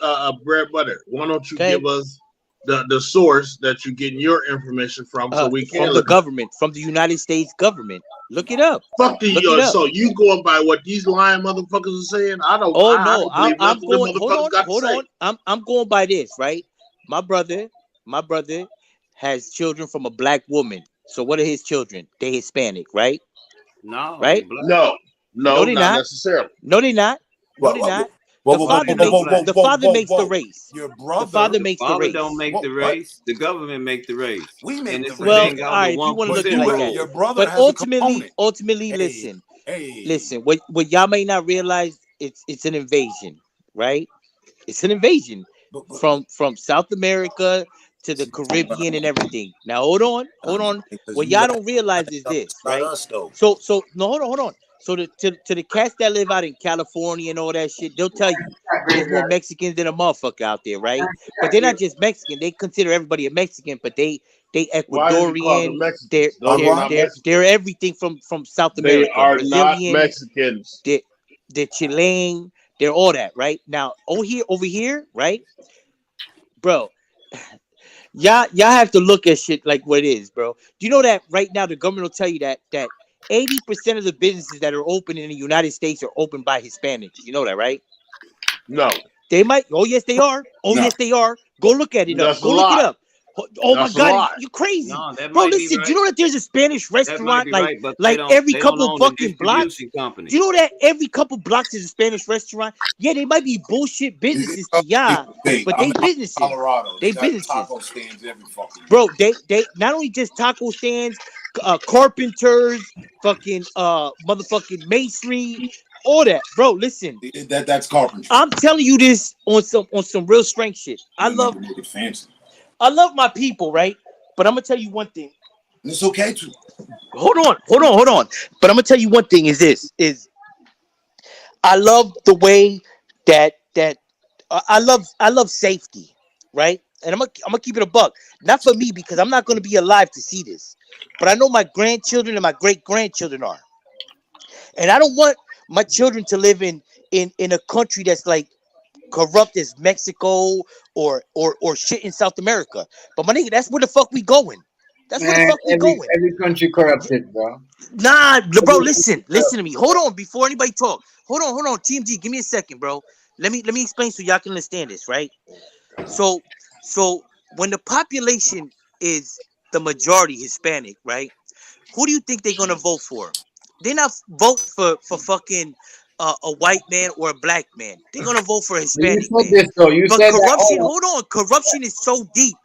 Bread Butter, why don't you Okay. give us the source that you're getting your information from, so we can From the look government, from the United States government. Look it up. Fuck Look it up. so you going by what these lying motherfuckers are saying? I don't. Oh I no, don't believe I'm nothing going. them Hold motherfuckers on, got hold to say. on. I'm going by this, right? My brother has children from a black woman. So what are his children? They Hispanic, right? No, Right? they black. No, they're not not. necessarily. No, they're not. No, they're not. The father makes the race. Your brother. The father The makes the father race. don't make the What? race. The government make the race. We make And the it's race. Well, thing all out the right, if you want to look at it 1% like rule. that. Your brother But has a component. ultimately, listen. What y'all may not realize, it's an invasion, right? It's an invasion from South America to the Caribbean and everything. Now hold on. What y'all don't realize is this, right? So no, hold on. So to the cats that live out in California and all that shit, they'll tell you there's more Mexicans than a motherfucker out there, right? But they're not just Mexican. They consider everybody a Mexican, but they Why did you call them Ecuadorian. Mexicans? Those are not Mexicans. They're everything from South They America. are not Brazilian, Mexicans. they're Chilean, they're all that, right? Now over here, right, bro. Y'all have to look at shit like what it is, bro. Do you know that right now the government will tell you that 80% of the businesses that are open in the United States are opened by Hispanics. You know that, right? No. They might. Oh yes, they are. Oh No. yes, they are. Go look at it up. That's Go a look it lie. up. Oh my That's a God, lie. you crazy, No, that bro? might be Listen, right. do you know that there's a Spanish That might restaurant be like right, but they don't every own couple the fucking blocks? distribution company. Do you know that every couple blocks there's a Spanish restaurant? Yeah, they might be bullshit businesses to y'all, but they businesses. Colorado. They got businesses. taco stands every fucking. Bro, they not only just taco stands, carpenters, fucking motherfucking masonry, all that. Bro, listen. That's carpentry. I'm telling you this on some real strength shit. I love my people, right? But I'm gonna tell you one thing. And it's okay to. Hold on. But I'm gonna tell you one thing is I love the way that I love safety, right? And I'm gonna keep it a buck. Not for me because I'm not gonna be alive to see this, but I know my grandchildren and my great grandchildren are, and I don't want my children to live in a country that's like corrupt as Mexico or shit in South America. But my nigga, that's where the fuck we going. That's where the Man, fuck we going. every country corrupted, bro. Nah, bro, listen to me. Hold on, before anybody talk. Hold on, TMG, give me a second, bro. Let me explain so y'all can understand this, right? So when the population is the majority Hispanic, right? Who do you think they're gonna vote for? They're not voting for fucking a white man or a black man. They're gonna vote for a Hispanic man. This, though. You But said corruption, that. hold on, corruption is so deep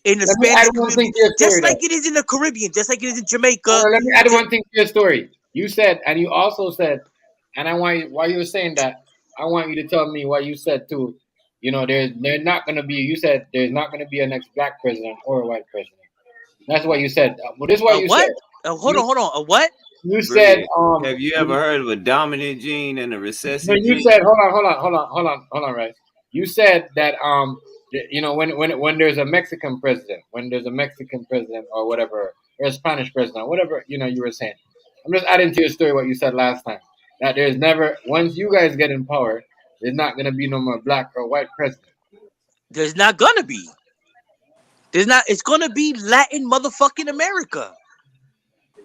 in the Let me add Spanish one thing community, to your story, just like though. it is in the Caribbean, just like it is in Jamaica. Let me add one thing to your story. You said, and you also said, and I want you, while you were saying that, I want you to tell me what you said too. You know, there's not gonna be. You said there's not gonna be a next black president or a white president. That's what you said. Well, this is what you What? said. Hold on. A what? You said, have you ever heard of a dominant gene and a recessive No, you gene? said, hold on, right? You said that you know, when there's a Mexican president, or whatever, or a Spanish president, whatever, you know, you were saying. I'm just adding to your story what you said last time. That there's never, once you guys get in power, there's not gonna be no more black or white president. There's not gonna be. There's not. It's gonna be Latin motherfucking America.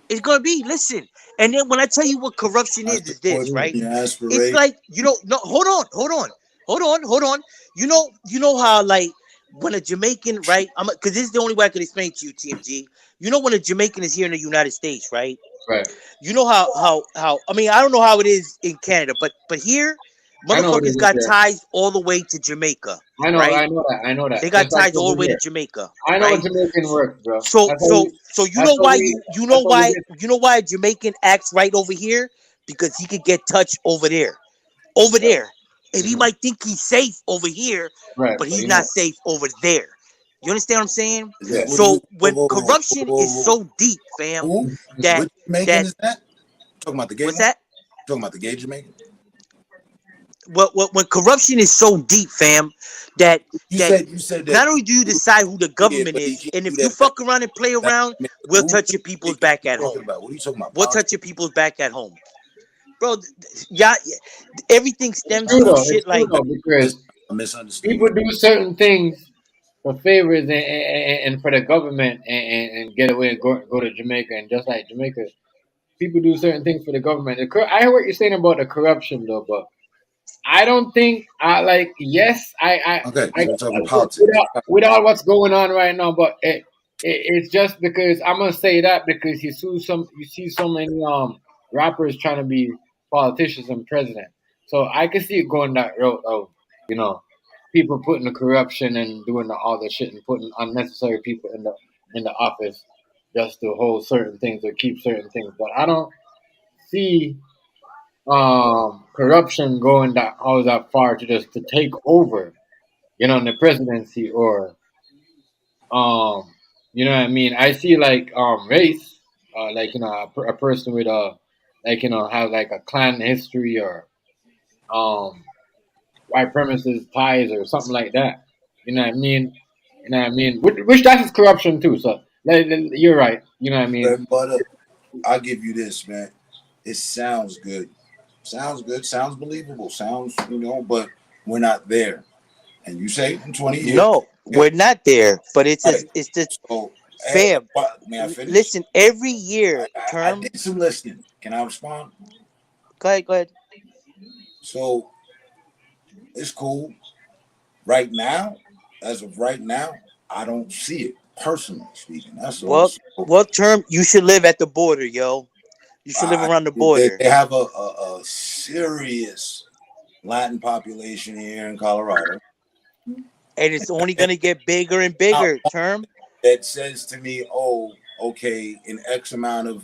It's gonna be. Listen, and then when I tell you what corruption is this, right? It's like, you know. No, hold on. You know how, like, when a Jamaican, right? Because this is the only way I can explain it to you, TMG. You know, when a Jamaican is here in the United States, right? Right. You know how I mean, I don't know how it is in Canada, but here, I know what it Motherfuckers is got there. ties all the way to Jamaica. I know Right? that. I know that. They got Just like ties all over the way to here. Jamaica. I know what Right? Jamaican works, bro. So you That's know what why we you that's know what we why did. you know why a Jamaican acts right over here? Because he could get touched over there. Over there. And he might think he's safe over here, Right, but but he's you not know. safe over there. You understand what I'm saying? Yeah. So when Whoa, corruption is so deep, fam, Who? that Which Jamaican that is that? Talking about the gay what's one? that? Talking about the gay Jamaican? When corruption is so deep, fam, that You that said that not only do you decide who the yeah, government but he is, can't and do if you that back. fuck around and play Back around, in we'll Who touch your people's you back at talking home. about? What are you talking about? We'll Politics? touch your people's back at home, bro. Yeah, everything It's stems true from though. It's shit true like though because I misunderstood people you. do certain things for favors and for the government and get away and go to Jamaica and just like Jamaica, people do certain things for the government. I hear what you're saying about the corruption though, but I don't think I like. Yes, Okay, I so we're talking politics. without what's going on right now, but it's just because I'm gonna say that because you see so many rappers trying to be politicians and president, so I can see it going that route of you know people putting the corruption and doing all the shit and putting unnecessary people in the office just to hold certain things or keep certain things, but I don't see corruption going that far to just to take over, in the presidency or um you know what I mean. I see like race, like a person with like have like a clan history or um white premises ties or something like that. You know what I mean? You know what I mean? Which that is corruption too. So you're right. You know what I mean? Bread butter. I'll give you this, man. It sounds good. Sounds good. Sounds believable. Sounds, but we're not there. And you say in 20 years. no, we're not there. But it's Right. just it's just So, fam. may I finish? Listen, every year I term. did some listening. Can I respond? Go ahead, go ahead. So, it's cool. Right now, as of right now, I don't see it, personally speaking. That's all. So, Well, term. You should live at the border, yo. You should live around the border. they have a serious Latin population here in Colorado. And it's only gonna get bigger and bigger, term. That says to me, oh, okay, in X amount of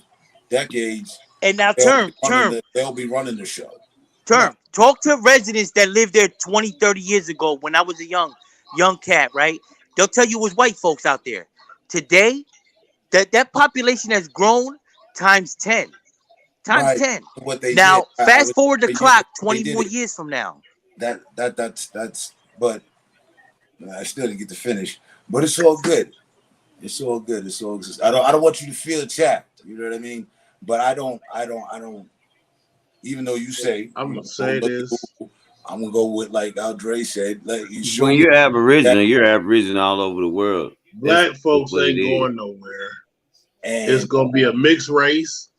decades, And now they'll be running the show. Talk to residents that lived there 20, 30 years ago when I was a young cat, right? They'll tell you it was white folks out there. Today, that population has grown times 10. Times Right. 10. What they did. Now, fast forward the clock 20 did more it. years from now. That's but I still didn't get to finish. But it's all good. It's all good. It's all good. I don't want you to feel chapped. You know what I mean? But I don't even though you say I'm gonna say this. I'm gonna go with like Aldre said. Like When you're Aboriginal, you're Aboriginal all over the world. Black folks what ain't it going is. nowhere. And it's gonna be a mixed race,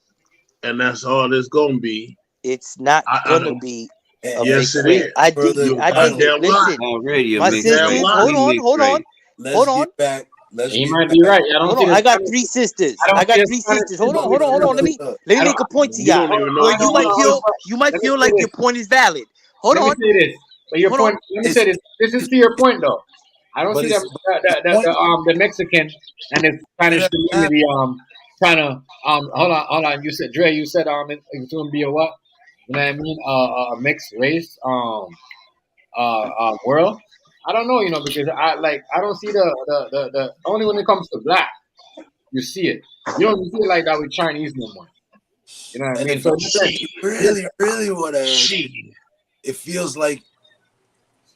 and that's all it's gonna be. It's not gonna be a yes, mixed it race. is. I dig it. Listen, Already a my mixed sisters. race. Hold on. Let's get back. He might be right. I don't Hold see on. the I got Spanish. 3 sisters. I don't I got see the 3 Spanish sisters. people Hold on. Let me make a point to You y'all. don't even know. Where you might feel like your point is valid. Hold Let on. me say this. But your point. Let me say this. This is to your point though. I don't see the Mexican and the Spanish community trying to hold on. You said Dre. You said it's going to be a what? You know what I mean? A mixed race world. I don't know. Because I don't see the only when it comes to black you see it. You don't see it like that with Chinese no more. You know what I And mean? if So you really want to, it feels like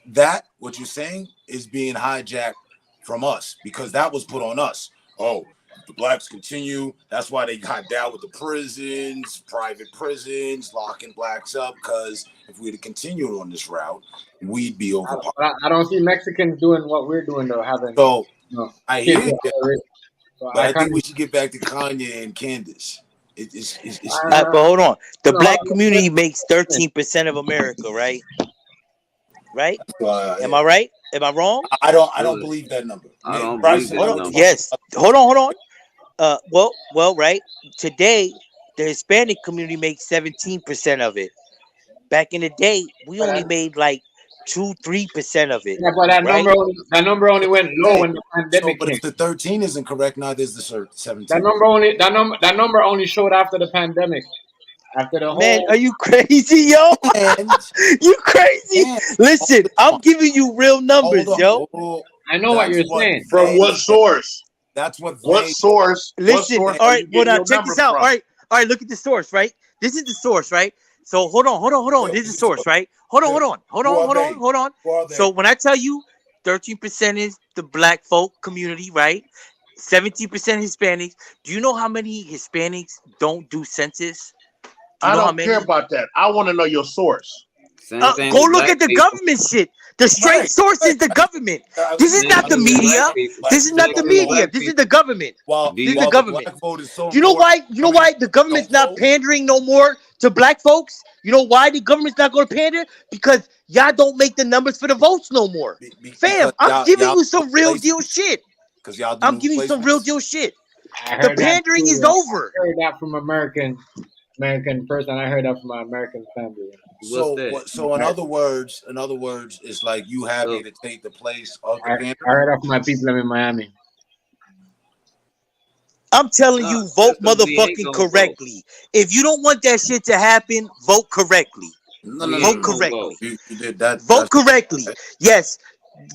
that what you're saying is being hijacked from us because that was put on us. Oh, the blacks continue. That's why they got down with the prisons, private prisons, locking blacks up. Because if we'd have continued on this route, we'd be overpowered. I don't see Mexicans doing what we're doing though, having So I kids hear of other race. So but I think we should get back to Kanye and Candace. But hold on. The black community makes 13% of America, right? Right? Am I right? Am I wrong? I don't believe that number. I don't believe that number. Yes. Hold on. Well, right. Today, the Hispanic community makes 17% of it. Back in the day, we only made like 2-3% of it. Yeah, but that right? number only went low when the So, pandemic but came. if the 13 isn't correct, neither is the 17. That number only showed after the pandemic. After the Man, whole. are you crazy, yo? And you crazy? Listen, I'm giving you real numbers, yo. I know what you're saying. From what source? That's what What source? Listen, what source all are right, you well getting now your check number this out. from? All right, look at the source, right? This is the source, right? So hold on. This is the source, right? Hold on. So when I tell you 13% is the black folk community, right? 17% Hispanics. Do you know how many Hispanics don't do census? Do you I know how don't many? care about that. I want to know your source. Go look at the government shit. The straight source is the government. This is not the media. This is not the media. This is the government. This is the government. You know why? You know why the government's not pandering no more to black folks? You know why the government's not going to pander? Because y'all don't make the numbers for the votes no more. Fam, I'm giving you some real deal shit. I'm giving you some real deal shit. The pandering is over. I heard that from American person. I heard that from my American family. So in other words, it's like you having to take the place of the pandering. I heard that from my people in Miami. I'm telling you, vote motherfucking correctly. If you don't want that shit to happen, vote correctly. Vote correctly. You did that. Vote correctly. Yes,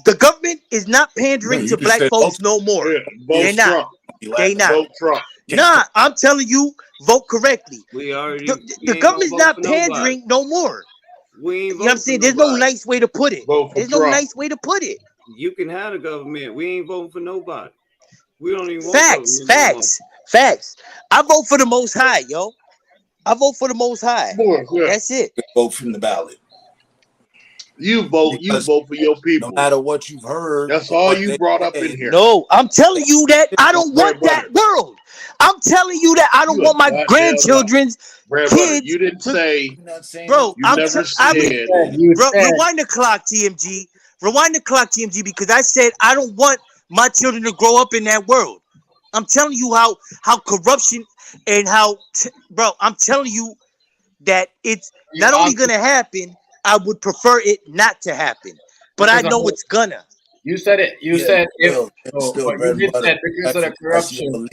the government is not pandering to black folks no more. They're not. They not. Vote Trump. Nah, I'm telling you, vote correctly. The government's not pandering no more. You know what I'm saying? There's no nice way to put it. There's no nice way to put it. You can have the government. We ain't voting for nobody. We don't even Facts. I vote for the Most High, yo. I vote for the Most High. That's it. Vote from the ballot. You vote for your people. No matter what you've heard. That's all you brought up in here. No, I'm telling you that I don't want that world. I'm telling you that I don't want my grandchildren's kids. You didn't say, bro. You never said. Rewind the clock, TMG. Rewind the clock, TMG, because I said I don't want my children to grow up in that world. I'm telling you how corruption and bro. I'm telling you that it's not only gonna happen. I would prefer it not to happen, but I know it's gonna. You said it. You said if. But you did said because of the corruption.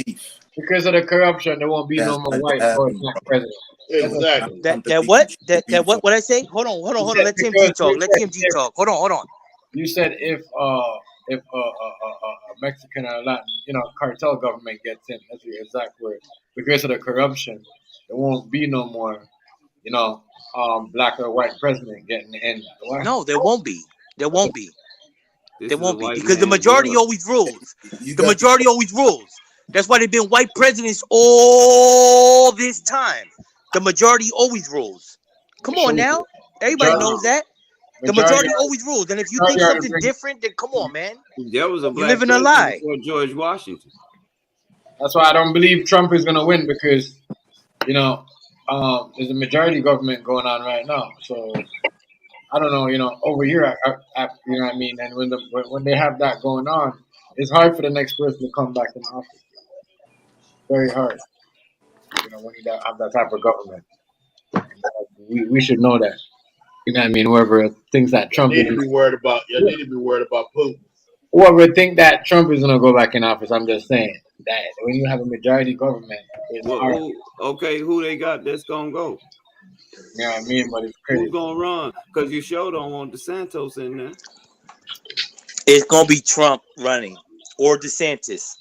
Because of the corruption, there won't be no more white or black president. Exactly. That what? That what? What I say? Hold on. Let TMG talk. Hold on. You said if a Mexican or Latin, cartel government gets in, that's the exact word. Because of the corruption, there won't be no more, black or white president getting in. No, there won't be. There won't be because the majority always rules. The majority always rules. That's why they've been white presidents all this time. The majority always rules. Come on now, everybody knows that. The majority always rules, and if you think something different, then come on, man. There was a black living a lie. Before George Washington. That's why I don't believe Trump is gonna win because, there's a majority government going on right now. So I don't know, over here, you know what I mean. And when they have that going on, it's hard for the next person to come back in office. Very hard. When you have that type of government, we should know that. You know what I mean? Whoever thinks that Trump need to be worried about Putin. Whoever think that Trump is gonna go back in office, I'm just saying that when you have a majority government, it's hard. Who they got that's gonna go? You know what I mean? But it's crazy. Who's gonna run? Because you sure don't want DeSantis in there. It's gonna be Trump running or DeSantis,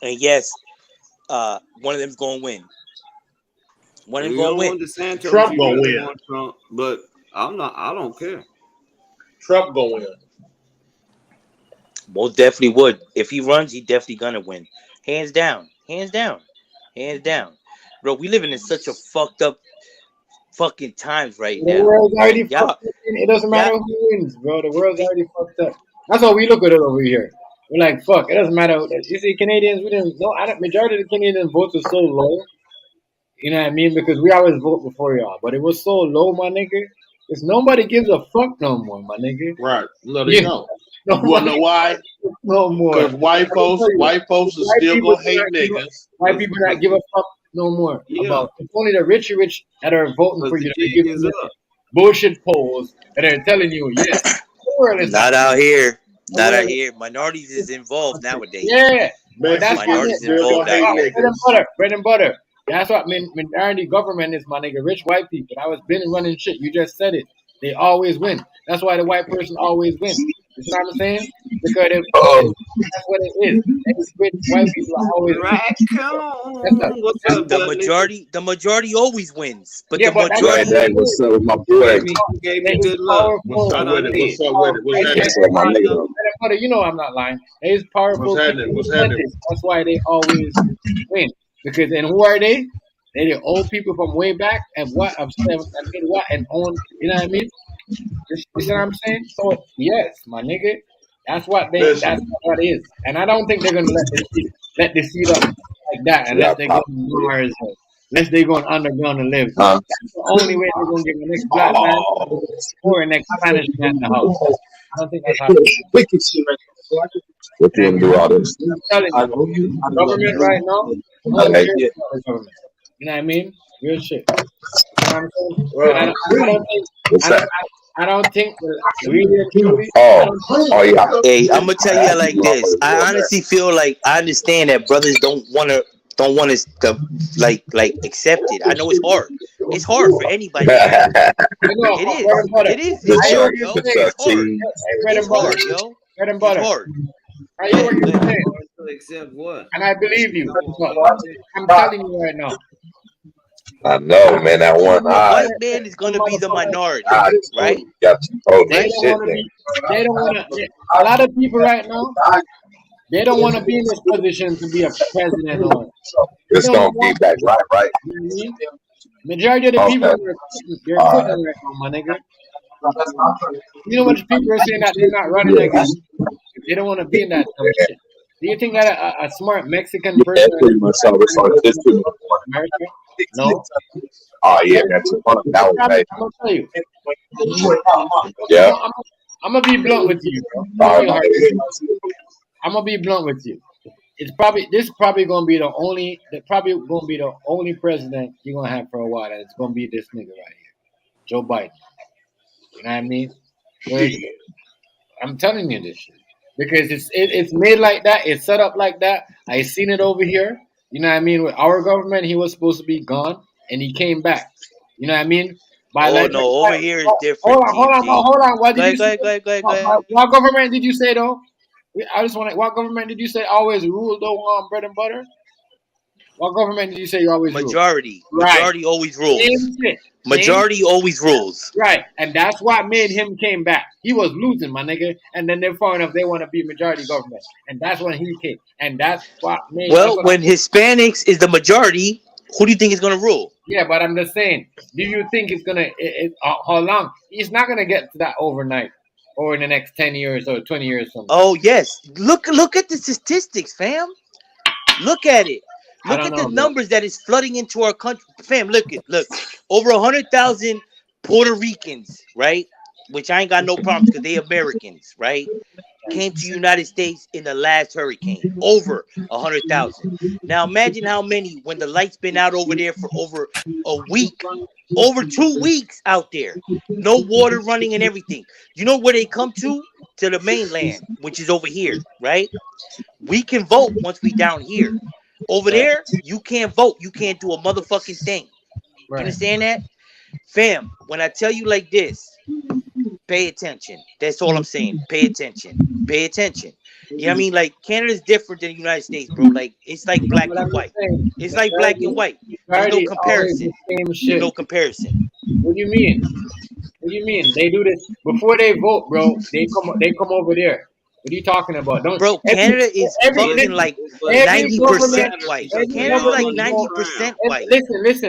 and yes, one of them's gonna win. One of them gonna win. DeSantis, Trump gonna win. Trump, but I'm not. I don't care. Trump gonna win. Most definitely would. If he runs, he definitely gonna win. Hands down. Bro, we living in such a fucked up fucking times right now. The world's already fucked up. It doesn't matter who wins, bro. The world's already fucked up. That's what we look at it over here. We're like, fuck, it doesn't matter. You see, Canadians, we didn't know. Majority of the Canadian votes are so low. You know what I mean? Because we always vote before y'all. But it was so low, my nigga. Because nobody gives a fuck no more, my nigga. Right. No, they don't. You wanna know why? No more. Because white folks are still gonna hate niggas. White people not give a fuck no more. About it's only the rich that are voting for you. The jig is up. bullshit polls that are telling you, yes, the world is not Not out ending. here. The Not out world is here. Minorities is involved nowadays. yeah, but that's what Mexicans Minorities still involved out hate here. bread and niggas. butter, bread and butter. That's what minority government is, my nigga. Rich white people. I was been running shit. You just said it. They always win. That's why the white person always win. You see what I'm saying? Because that's what it is. Rich white people are always win. That's Raccoon. What's that's up, The Dudley? majority always wins, but yeah, the but that's what Right, majority. hey, what's up with my You boy? gave me They is good luck. What's powerful. up Thought I with it? They is What's did. up with it? What's powerful. happening? What's up, my nigga? Though? But you know I'm not lying. They is What's powerful people happening? in What's the happening? Senate. That's why they always win. Because and who are they? They the old people from way back and what of seven and did what and own. You know what I mean? You see what I'm saying? So yes, my nigga, that's what they. Listen, That's what it is. And I don't think they're gonna let the seed up like that Yeah, unless they go pop. to Mars or unless they go underground and live. Huh? That's the only way they're gonna get the next black man or the next Spanish man in the house. I don't think that's how. Wicked shit right now. What you And want to do all this? I'm telling you, government right now, no one Okay. cares about the government. You know what I mean? Real shit. You know what I'm saying? And well, I don't think What's I that? don't I don't think really and truly. I Oh, don't think oh yeah. Hey, I'm gonna tell you That's like you this. already I doing that. honestly feel like I understand that brothers don't want us to like accept it. I know it's hard. It's hard for anybody to accept it. you know It bread is. and butter. It is. The It's I hear what hard, Chuck, you're yo. the saying. Chuck It's hard. T. Hey, bread It's and butter. hard, yo. Bread and It's butter. hard. I hear what you're But saying, to accept what? and I believe you. Come on, But brother. I'm telling you right now, I know, man. That one The eye. white man is some gonna be the motherfuckers, I minority, right? got you told they that don't shit want to then. be. They don't want to. A lot of people right now, they don't want to be in this position to be a president or. They It's don't gonna want get back to. right, right? You know what I mean? Majority of the people Okay. they're All quitting right. right now, my nigga. You know what people are saying that they're not running again? They don't want to be in that dumb shit. Do you think that a smart Mexican Yeah, person pretty much so. It's on this too. America? No. Oh yeah, that's fun. That was I'm nice. gonna tell you. Yeah. I'm gonna be blunt with you, bro. Give me a heart. I'm gonna be blunt with you. This is probably gonna be the only president you're gonna have for a while, and it's gonna be this nigga right here, Joe Biden. You know what I mean? Real shit. I'm telling you this shit because it's made like that. It's set up like that. I seen it over here. You know what I mean? With our government, he was supposed to be gone, and he came back. You know what I mean? By Oh like, no, over here is hold different, on, hold on, TMG. hold on. What Go did you ahead, go say? ahead, go ahead, go ahead, go ahead. What government did you say though? I just want to. What government did you say always ruled though on bread and butter? What government did you say you always rule? Majority. Right. Majority always rules. Same shit. Same Majority always rules. right. And that's what made him came back. He was losing, my nigga. And then they're far enough they want to be majority government. And that's when he came. And that's what made that's Well, what when Hispanics is the majority, who do you think is gonna rule? yeah, but I'm just saying, do you think it's gonna how long? He's not gonna get to that overnight or in the next 10 years or 20 years something. Oh yes. Look at the statistics, fam. Look at it. I Look don't at the know, bro. numbers that is flooding into our country. Fam, look. Over 100,000 Puerto Ricans, right? Which I ain't got no problems because they Americans, right? Came to United States in the last hurricane. Over 100,000. Now imagine how many when the lights been out over there for over a week. Over 2 weeks out there. No water running and everything. You know where they come to? To the mainland, which is over here, right? We can vote once we down here. Over Right. there, you can't vote. You can't do a motherfucking thing. You Right. understand that? Fam, when I tell you like this, pay attention. That's all I'm saying. Pay attention. Pay attention. You know what I mean? Like Canada's different than the United States, bro. Like it's like black But and I'm just white. saying, It's like black and white. There's no majority always the comparison. same There's shit. no comparison. What do you mean? What do you mean? They do this before they vote, bro. They come over there. What are you talking about? Don't Bro, Canada is every fucking listen, like every 90% government white. because they Canada's like already 90% white.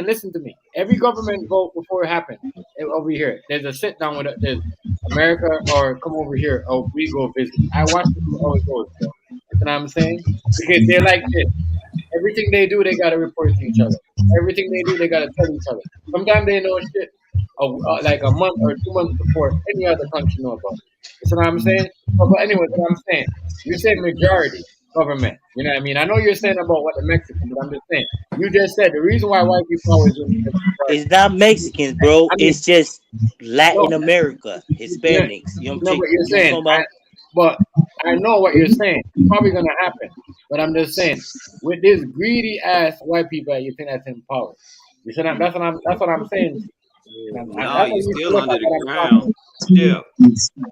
listen to me. Every government vote before it happened over here. There's a sit down with there's America or come over here or we go visit. I watch people how it goes, bro. You know what I'm saying? Because they're like this. Everything they do, they gotta report to each other. Everything they do, they gotta tell each other. Sometimes they know shit like a month or 2 months before any other country know about it. You see what I'm saying? But anyway, what I'm saying, you said majority. government. You know what I mean? I know you're saying about what the Mexican, but I'm just saying. You just said the reason why white people always win is because It's not Mexicans, bro. I mean It's just no, Latin America, yeah, Hispanics. You know what know I'm what saying? you're You know what I'm saying. talking about? But I know what you're saying. It's probably gonna happen. But I'm just saying, with this greedy ass white people, you think that's in power. You said that's what I'm saying. And No, that's how you you still look at under the what I'm crown. talking. Yeah,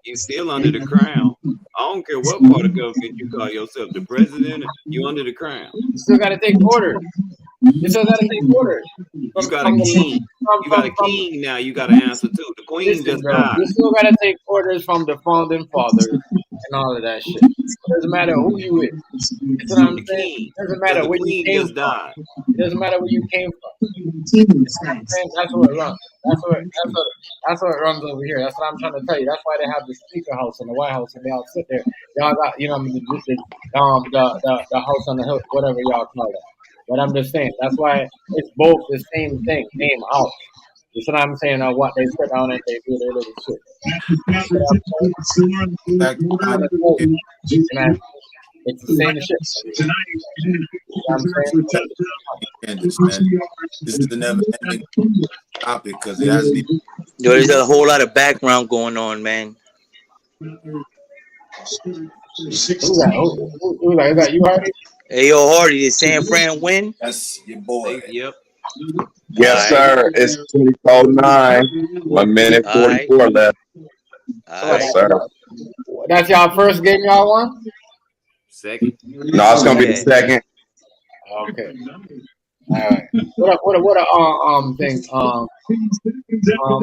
you still under the crown. I don't care what part of government you call yourself, the president. You under the crown. You still gotta take orders. You still gotta take orders You got a from the king. You got a from. king now. You got to answer to. The queen Listen, just bro, died. you still gotta take orders from the founding fathers and all of that shit. It doesn't matter who you is. You know what I'm The saying? king, It doesn't because matter the where you queen came just from. died. It doesn't matter where you came from. You know what I'm saying? That's what it runs. That's what it runs over here. That's what I'm trying to tell you. That's why they have the Speaker House and the White House, and they all sit there. Y'all got, you know, what I mean, the House on the Hill, whatever y'all call it. But I'm just saying that's why it's both the same thing, name house. You see what I'm saying? Or what they sit down and they do their little shit. You see what I'm saying? Back to I'm trying to tell you, you know, it's the same shit. You know what I'm saying? Candace, man. This is the never ending topic because it hasn't even. Yo, there's a whole lot of background going on, man. Who's that? Who's that? Is that you, Hardy? Hey, yo, Hardy, did San Fran win? That's your boy. Yep. Yes, All right. sir. It's 2009. 1 minute All right. 44 left. All What, Yes, right. sir. that's y'all first game y'all won? Second. No, it's gonna be the Okay. second. Okay. All right. What a thing. No,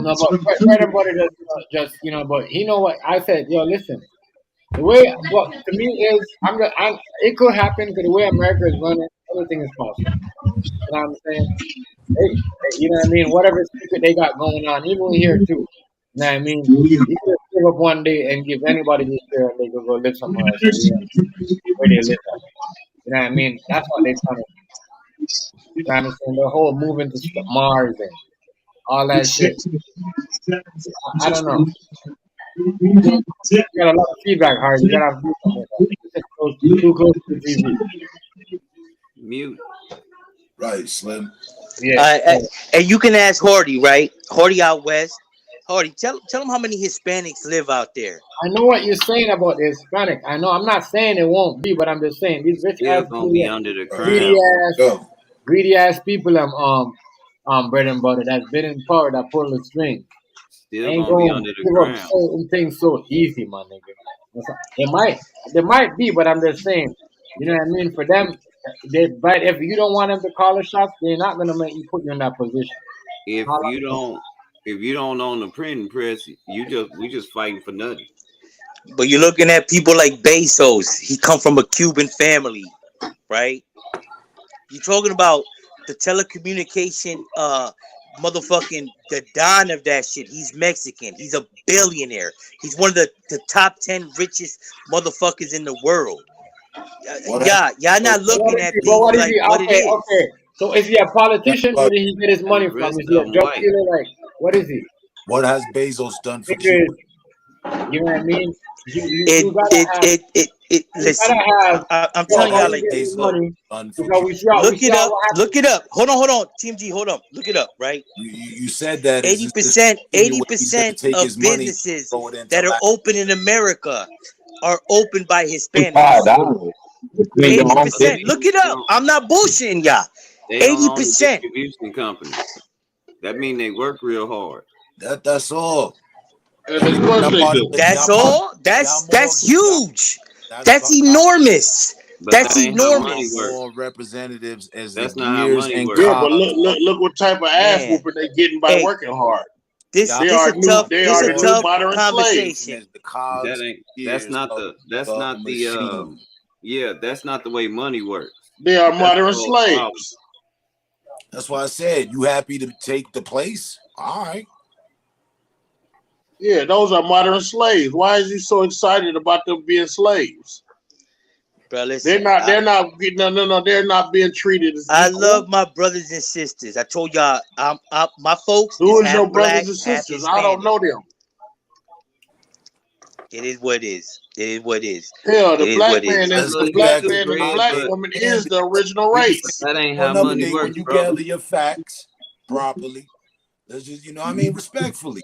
but Fred and Butter just you know, but he know what I said. Yo, listen. The way what to me is it could happen because the way America is running, everything is possible. You know what I'm saying? You know what I mean? Whatever secret they got going on, even here too. You know what I mean? You could give up one day and give anybody this share and they could go live somewhere else. Where they live at. You know what I mean? That's what they're trying to say. The whole moving to Mars and all that shit. I don't know. You got a lot of feedback, Hardy. You gotta do something with that. You sit too close to the TV. Mute. Right, Slim. Yeah. And you can ask Hardy, right? Hardy out west. Hardy, tell him how many Hispanics live out there. I know what you're saying about the Hispanic. I know. I'm not saying it won't be, but I'm just saying these rich Still ass, gonna be under the greedy crown. greedy ass people. Bread and butter that's been in power that pull the string. Still Ain't gonna be gonna under the give up crown. certain things so easy, my nigga. There might be, but I'm just saying. You know what I mean? For them, but if you don't want them to call the shots, they're not gonna make you put you in that position. If you don't own the printing press, we just fighting for nothing. But you're looking at people like Bezos. He come from a Cuban family, right? You're talking about the telecommunication, motherfucking the don of that shit. He's Mexican. He's a billionaire. He's one of the top 10 richest motherfuckers in the world. Y'all not looking at things like what it is. Okay. So is he a politician? Where did he get his money from? Is he a drug dealer? Like, what is he? What has Bezos done for Because, Cuba? you know what I mean? You gotta have. Listen, I'm telling y'all like this. Look, look it up. Look it up. Hold on. Team G, hold on. Look it up, right? You said that 80% of businesses that are open in America are opened by Hispanics. 80%. Look it up. I'm not bullshitting y'all. They don't own the 80%. distribution company. That means they work real hard. That's all. That's all. That's huge. That's enormous. That's enormous. More representatives as that's the not how years money and works. Yeah, but look what type of ass whooping they getting by working hard. This they are a tough modern conversation. That's not the way money works. They are modern slaves. That's why I said, you happy to take the place? All right. Yeah, those are modern slaves. Why is he so excited about them being slaves? Bro, listen, they're not being treated as I equal. love my brothers and sisters. I told y'all, my folks. Who is half your black, brothers and half sisters? I don't know them. It is what it is. It is what it is. Hell, It the is black what it man is. is Look, the you black do, man and the Greg, black but woman is the original race. that ain't Well, how another money thing, when works, you brother. gather your facts properly, let's just, you know, I mean, respectfully.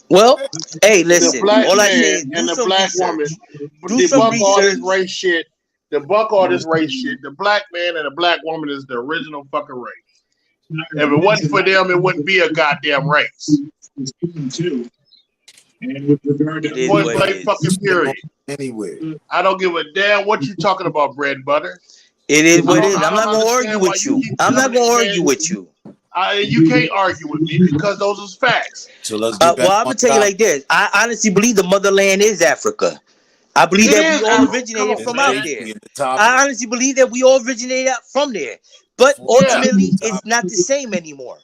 Well, hey, The listen. black All I say man is do and the some black woman research. Do some debunk all this research. race shit. Debunk all this race shit. The black man and the black woman is the original fucking race. If it wasn't for them, it wouldn't be a goddamn race. It is Point what blank it is. fucking period. Anywhere. I don't give a damn what you talking about, bread and butter. It is what it is. I I'm not don't gonna argue understand why with you you. keep I'm not coming gonna in, argue man. with you. You can't argue with me because those are facts. So let's get back Well, I'm on gonna tell you topic. like this. I honestly believe the motherland is Africa. I believe It that we is all Africa. Come originated on, from man. out there. In the topic. I honestly believe that we all originated from there. But ultimately, it's not the same anymore.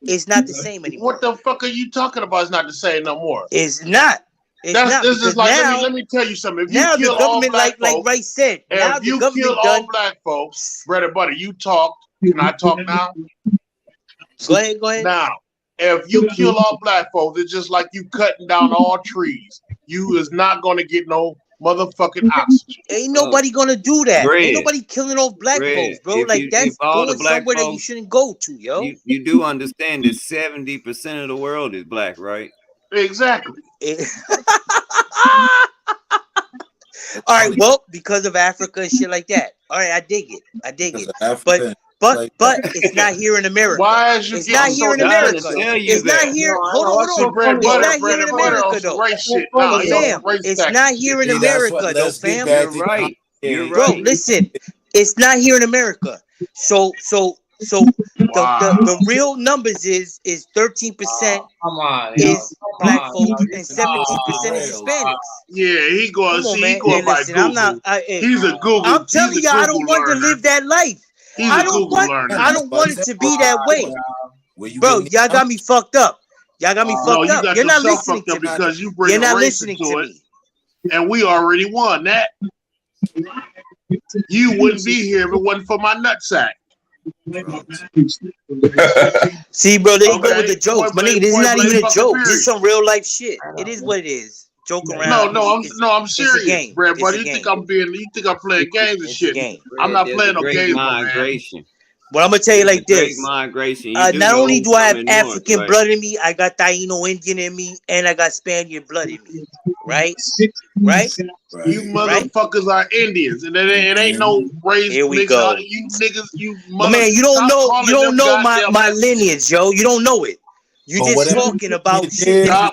It's not the same anymore. What the fuck are you talking about? It's not the same no more. It's not. It's not This because is like now, let me tell you something. If now you the kill all government, black like folks, Rice said, now if the you government kill done. all black folks, bread and butter, you talked. Can I talk now? Go ahead. Go ahead. Now, if you kill all black folks, it's just like you cutting down all trees. You is not going to get no motherfucking oxygen. Ain't nobody gonna do that. Greg, Ain't nobody killing off black folks, bro. Like if that's all the going black somewhere that you folks, shouldn't go to, yo. you do understand that 70% of the world is black, right? Exactly. All right, well, because of Africa and shit like that. All right, I dig it. But it's not here in America. Why is you it's getting not so here in defensive? America. It's not here. Hold on. Bread It's butter, not here in America though. Race shit. Nah, Fam, it's not here in America though, fam. You're right. You're Bro, right. listen, it's not here in America. So the real numbers is 13% is black folks and 17% is Hispanics. Yeah, he going. Come on, See, man. he going Hey, by listen, Google. I'm not. He's a Google. I'm telling he's you, a I Google don't want learner. to live that life. He's I a don't Google want. learner. I don't want it to be that way, bro. Y'all got me fucked up. Y'all got me fucked you up. got You're not yourself listening fucked up to me. because you bring You're not race listening into to it, me. and we already won that. You wouldn't be here if it wasn't for my nutsack. See, bro, there you go with the jokes. My nigga, this is not even a joke. This is Period. some real life shit. It is what it is. Joke around. I'm serious, game. Brad. It's But a you game. think I'm playing games and shit? Game. I'm not There's playing a no great games, my man. migration. But I'm gonna tell you like Great this. migration. Not know only do I have from the north, African right? blood in me, I got Taino Indian in me, and I got Spaniard blood in me. Right? Right? You motherfuckers are Indians, and it ain't no race. Here we mix. go. You niggas, you My man, you don't know my Mexicans. lineage, yo. You don't know it. You just talking about shit that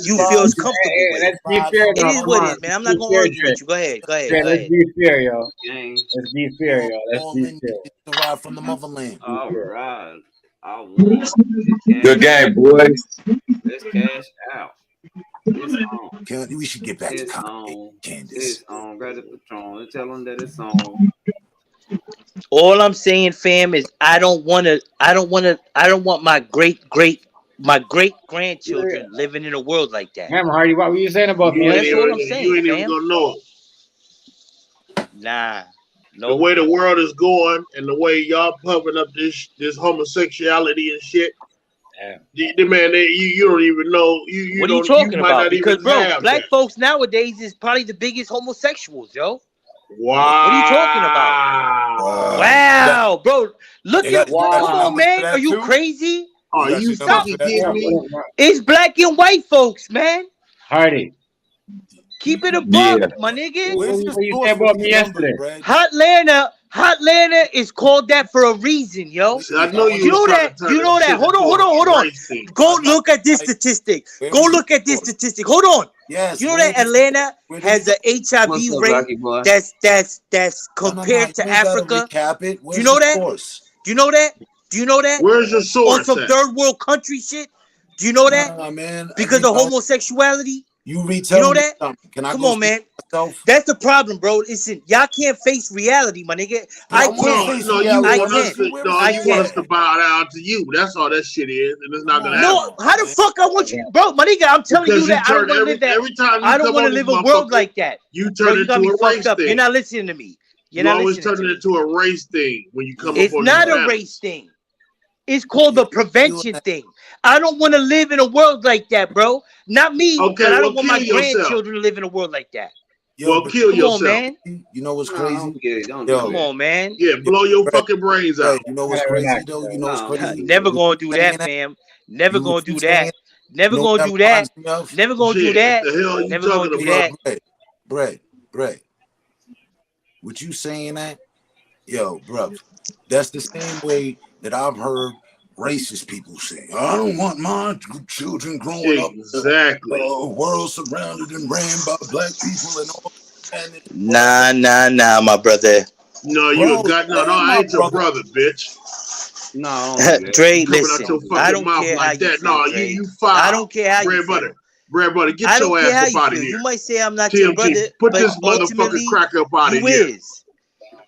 you feel is comfortable with. Let's be fair, It is what it is, man. I'm not gonna argue with you. Go ahead. Let's be fair, yo. Let's be fair, yo. Let's be fair. Derived from the motherland. All right. I won. Good game, boys. Let's cash out. It's on. We should get back to Candace. It's on. Grab the Patron and tell them that it's on. All I'm saying, fam, is I don't want my great grandchildren living in a world like that. Remember, Hardy, what were you saying about me? That's all I'm saying, You ain't fam. even gonna know it. Nah. The way the world is going and the way y'all pumping up this homosexuality and shit. Man, you don't even know. What are you talking about? Because, bro, black folks nowadays is probably the biggest homosexuals, yo. Wow. What are you talking about? Wow, bro. Look at come on, man. Are you crazy? Oh, you fucking kidding me? It's black and white folks, man. Hardy. Keep it a buck, my nigga. What you say about me yesterday? Hotlanta is called that for a reason, yo. I know you know that. You know that. Hold on. Go look at this statistic. Hold on. Yes. You know that Atlanta has an HIV rate that's compared to Africa. Do you know that? Do you know that? Where's your source? On some third world country shit. Do you know that? Man. Because of homosexuality. You know that? Come on, man. That's the problem, bro. Listen, y'all can't face reality, my nigga. I can't. You want us to bow down to you. That's all that shit is, and it's not gonna happen. No, how the fuck I want you, bro, my nigga? I'm telling you that I don't want to live that. Every time I don't want to live a world like that. You turn into a race thing. You're not listening to me. You're always turning into a race thing when you come up on It's not a race thing. It's called the prevention thing. I don't want to live in a world like that, bro. Not me, Okay, but I well, don't want my kill yourself. grandchildren to live in a world like that. Yo, Well, but kill Come on, yourself. man. you know what's No, crazy? don't get it. Don't Yo, do Come that. on, man. Yeah, blow your Brett, fucking brains out. You know what's crazy though? You know what's No, crazy? Never gonna do saying that, fam. Never You gonna what you do saying? that. Never You know gonna what do that that. reminds me of? Never gonna do Shit, that. what the hell are you Never gonna talking do about? that. Brett. What you saying that? Yo, bro, that's the same way that I've heard racist people say. I don't want my children growing up Exactly. a world surrounded and ran by black people and all. Nah, my brother. No, you got no. I ain't your brother, bitch. No, don't do that. Dre, Coming listen. out your I fucking don't mouth care how like you that. feel, No, Dre. you foul. I don't care how you Bread feel. butter, get I don't your care how ass up you out of feel. here. You might say I'm not your TMG, brother, put but this motherfucking ultimately, cracker up out of you here. is.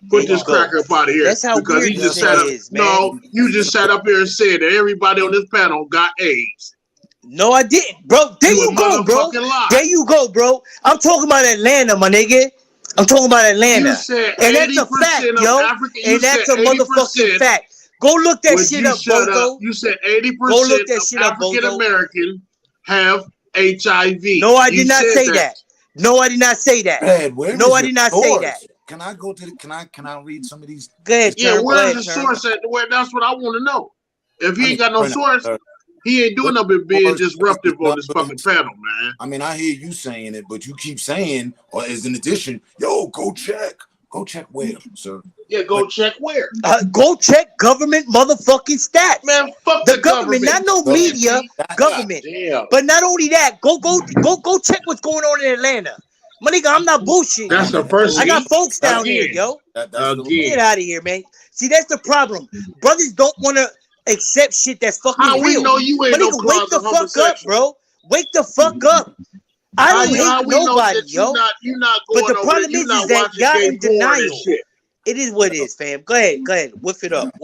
Put this cracker up out of here. That's how because weird he this just sat nigga up. is, man. No, you just sat up here and said that everybody on this panel got AIDS. No, I didn't, bro. There you go, bro. There you go, bro. I'm talking about Atlanta, my nigga. I'm talking about Atlanta. You said And that's a 80% fact, of yo. African. And that's a 80%. motherfucking fact. Go look that Would shit you up, shut Bozo. up? You said 80% Go look that shit of up, Bozo. African American have HIV. No, I did not say that. No, I did not say that. Brad, where No, is I your did not say source? that. Can I go to the? Can I read some of these? Go ahead, Yeah, Term. where's the source at? Where that's what I want to know. If he ain't got no source, he ain't doing nothing but being disruptive on this fucking panel, man. I mean, I hear you saying it, but you keep saying, or as an addition, yo, go check where, sir. Yeah, go check where. Go check government motherfucking stats. Man, fuck the government, not no media, government. Damn. But not only that, go check what's going on in Atlanta. My nigga, I'm not bullshitting. That's the first. I got folks down there, yo. Get out of here, man. See, that's the problem. Brothers don't want to accept shit that's fucking How real. we know you ain't My no nigga, wake the closet fuck up, bro. Wake the fuck up. I don't hate nobody, yo. You're not going but the over problem there. is Not that watching y'all gay in porn and denial. shit. It is what it is, fam. Go ahead. Whiff it up.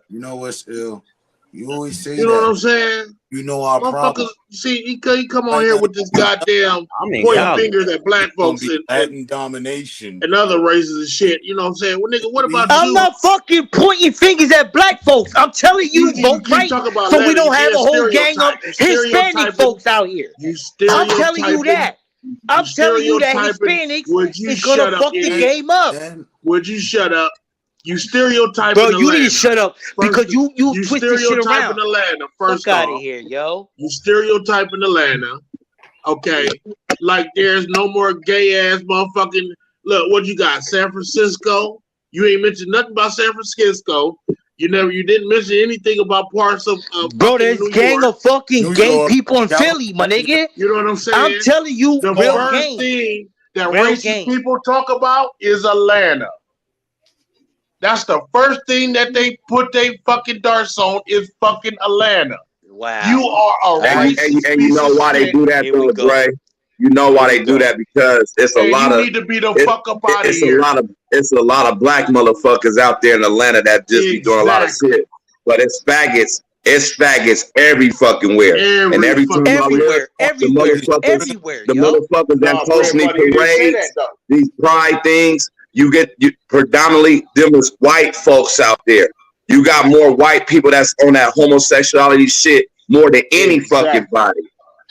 You know what's ill? You always say You know that. what I'm saying? You know our problem. See, he come on here with this goddamn pointing fingers at black folks Latin domination and other races and shit. You know what I'm saying? Well, nigga, what about I'm not fucking pointing fingers at black folks. I'm telling you, vote right, so we don't have a whole gang of Hispanic folks out here. I'm telling you that. I'm telling you that Hispanics is gonna fuck the game up. Would you shut up? You stereotyping Bro, you Atlanta. need to shut up because you twist this shit around. Stereotyping Atlanta. First fuck out off, of here, yo. You stereotyping Atlanta. Okay, like there's no more gay ass motherfucking. Look, what you got? San Francisco. You ain't mentioned nothing about San Francisco. You didn't mention anything about parts of bro, there's New gang York. of fucking gay people in Philly, my nigga. You know what I'm saying? I'm telling you, the real first gang. thing that real racist gang. people talk about is Atlanta. That's the first thing that they put their fucking darts on is fucking Atlanta. Wow. You are a racist and you know why they do that though, Dre? You know why they do that because it's a lot of. You need to be the fuck up out of It's here. It's a lot of black motherfuckers out there in Atlanta that just be doing a lot of shit. But it's faggots. It's faggots every fucking where. And every time everywhere, the motherfuckers that No, post me Brad, buddy, you didn't say parades, that, these pride things, you predominantly them as white folks out there. You got more white people that's on that homosexuality shit more than any fucking body.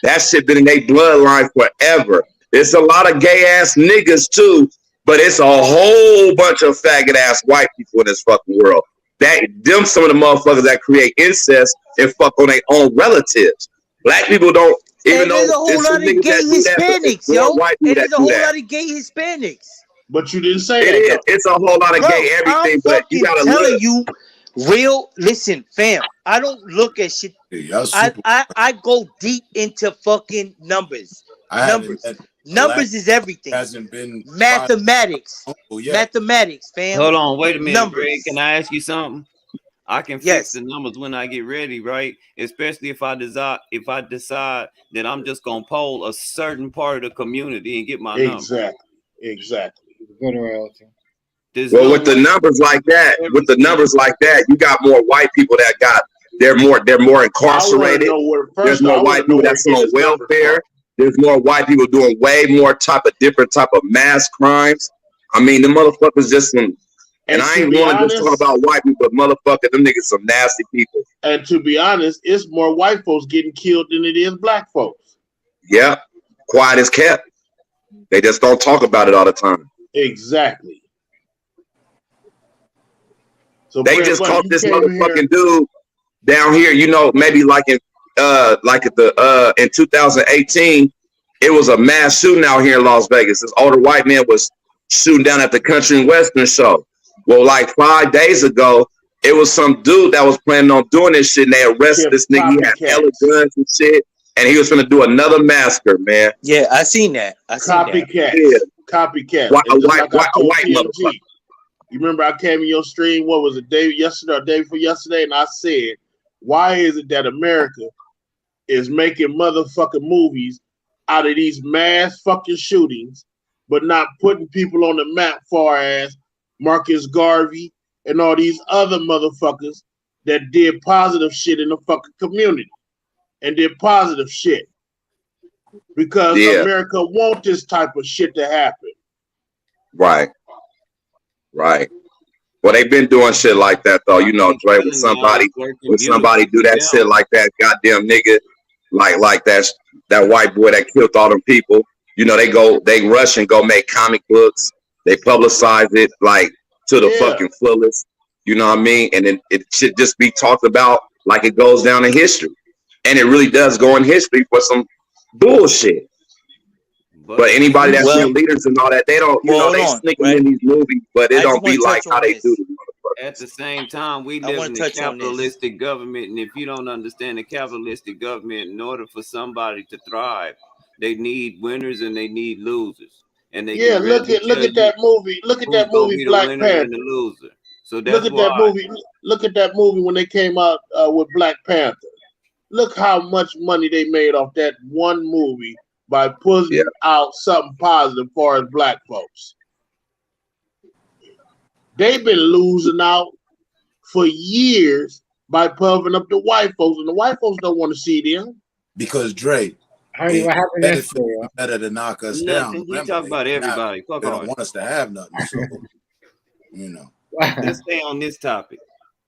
That shit been in their bloodline forever. It's a lot of gay ass niggas too, but it's a whole bunch of faggot ass white people in this fucking world. Them some of the motherfuckers that create incest and fuck on their own relatives. Black people don't, even though there's a whole lot of gay Hispanics, yo. And there's a whole lot of gay Hispanics. But you didn't say that. It's a whole lot of gay everything, I'm but you gotta telling look. you, listen, fam. I don't look at shit. I go deep into fucking numbers. Numbers is everything. Hasn't been mathematics. Mathematics, fam. Hold on, wait a minute, Numbers. Greg. Can I ask you something? I can fix the numbers when I get ready, right? Especially if I decide that I'm just gonna poll a certain part of the community and get my number. Exactly. Good royalty. Well, with the numbers like that, you got more white people that they're more incarcerated. There's more white people that's on welfare. There's more white people doing way more different type of mass crimes. I mean, the motherfuckers just some And I ain't want to just talk about white people, but motherfucker, them niggas some nasty people. And to be honest, it's more white folks getting killed than it is black folks. Yeah, quiet as kept. They just don't talk about it all the time. Exactly. So they just caught this motherfucking dude down here. You know, maybe like in 2018, it was a mass shooting out here in Las Vegas. This older white man was shooting down at the Country and Western show. Well, like 5 days ago, it was some dude that was planning on doing this shit, and they arrested this nigga. He had hella guns and shit, and he was gonna do another massacre, man. Yeah, I seen that. I seen Copycat. that. Yeah. Copycat. A white motherfucker. You remember I came in your stream, what was it, yesterday or day before yesterday, and I said, why is it that America is making motherfucking movies out of these mass fucking shootings, but not putting people on the map far as Marcus Garvey and all these other motherfuckers that did positive shit in the fucking community and did positive shit. Because America want this type of shit to happen. Right. Right. Well, they've been doing shit like that though. You know, Dre, when somebody do that shit like that, goddamn nigga, like that white boy that killed all them people. You know, they rush and go make comic books. They publicize it like to the fucking fullest. You know what I mean? And then it should just be talked about like it goes down in history. And it really does go in history for some bullshit. But anybody that's in leaders and all that, they don't, you know, they sneaking in these movies, but it don't be like how they do the motherfuckers. At the same time, we live in a capitalistic government, and if you don't understand the capitalistic government, in order for somebody to thrive, they need winners and they need losers. And they look at that movie. Look at that movie, Black Panther. The loser. So that's look at that movie. Look at that movie when they came out with Black Panther. Look how much money they made off that one movie by putting out something positive for as black folks. They've been losing out for years by pumping up the white folks, and the white folks don't want to see them. Because Dre, what happened yesterday? Better to knock us down. down. You talk about everybody. They don't want us to have nothing. So, you know. Let's stay on this topic.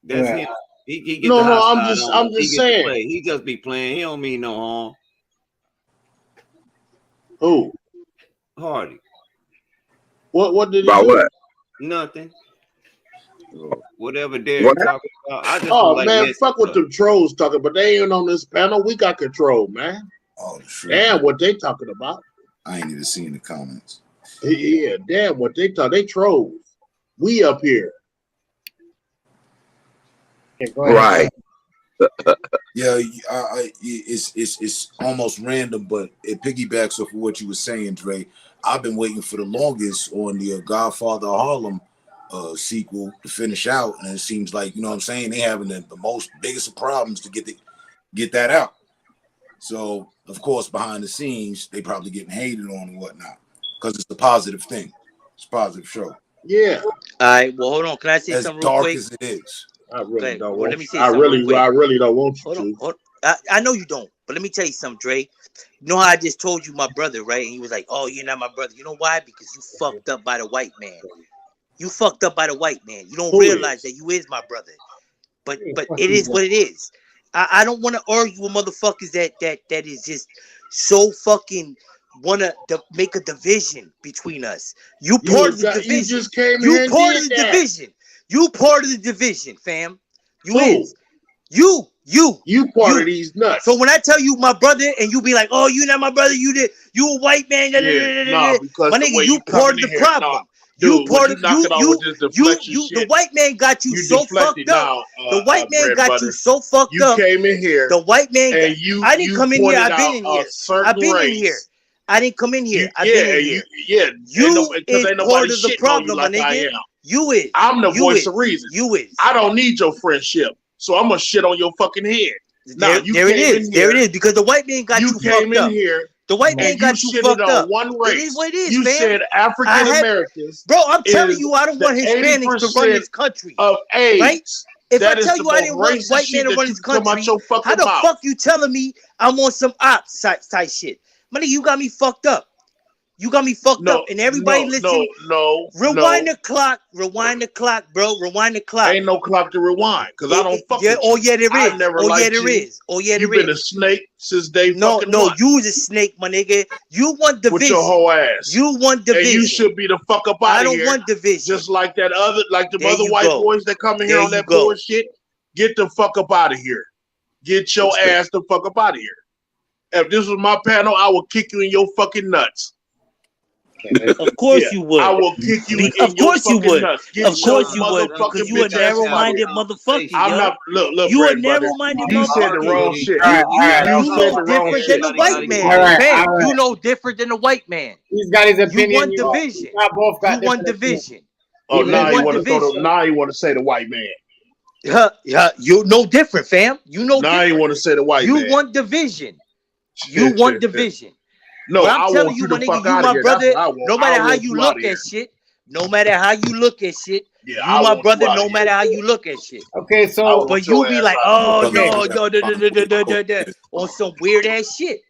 That's him. He no, I'm just saying. He just be playing. He don't mean no harm. Who? Hardy. What did he about do? What? Nothing. Whatever Derek talking about. I just man, fuck what them trolls talking, but they ain't on this panel. We got control, man. Oh, sure. Damn, what they talking about? I ain't even seen the comments. Yeah, damn, what they talk. They trolls. We up here. Okay, go ahead. Right. Yeah, it's almost random, but it piggybacks off of what you were saying, Dre. I've been waiting for the longest on the Godfather of Harlem sequel to finish out, and it seems like, you know what I'm saying, they having the biggest of problems to get that out. So of course behind the scenes they probably getting hated on and whatnot because it's a positive thing. It's a positive show. Yeah. All right. Well, hold on. Can I say as something real quick? As dark as it is. I really don't want. Let me say I really don't want you to. I know you don't, but let me tell you something, Dre. You know how I just told you my brother, right? And he was like, "Oh, you're not my brother." You know why? Because you fucked up by the white man. You fucked up by the white man. You don't realize that you is my brother. But it is what it is. I don't want to argue with motherfuckers that is just so fucking want to make a division between us. You part of the division. You just came you in part of the that. division. You part of the division, fam. You Who? is. You part of these nuts. So when I tell you my brother and you be like, "Oh, you not my brother, you a white man." Because my nigga, you part of the problem. You part of the white man got you so fucked up. The white man got you so fucked up. You came in here. The white man. I didn't come in here. I've I've been in here. I didn't come in here. I've been in here. You is part of the problem, my nigga. You is. I'm the voice of reason. You is. I don't need your friendship, so I'm gonna shit on your fucking head. There it is. There it is. Because the white man got you fucked up. You came in here. The white man got you fucked up. One race. It is what it is, you man. said African Americans. Bro, I'm telling you, I don't want Hispanics to run this country. Of AIDS. Right? If I tell you I didn't want white men to run this country, how the fuck you telling me I'm on some ops type shit? Money, you got me fucked up. You got me fucked up. And everybody listen. Rewind the clock. Rewind the clock, bro. Rewind the clock. Ain't no clock to rewind because I don't fuck with oh you. yeah, there is. I never Oh yeah, liked there you. is. Oh yeah, there You've been is. a snake since day fucking No, one. you was a snake, my nigga. You want division. With your whole ass. You want division. And you should be the fuck up out of here. I don't want division. Just like that other, like the other white boys that come in here on that bullshit. Get the fuck up out of here. Get your ass the fuck up out of here. If this was my panel, I would kick you in your fucking nuts. Of course you would. I will kick you in of course your you fucking would. nuts. Of course you would. Because you a narrow-minded motherfucker, I'm yo. not, look, you a Brad, brother. narrow-minded You motherfucker. said the wrong shit. You said the wrong different shit. than the white man. Fam, you know different than the white man. He's got his opinion. You want division. Both got you want division. Oh, now you want to now you want to say the white man. Yeah, you know different, fam. You know now different. You want to say the white man. You want division. You want division. No, but I'm telling you, my nigga, you my brother. No matter how you look at shit, no matter how you look at shit, you my brother. No matter how you look at shit. Okay, so but you be like, oh no, on some weird ass shit.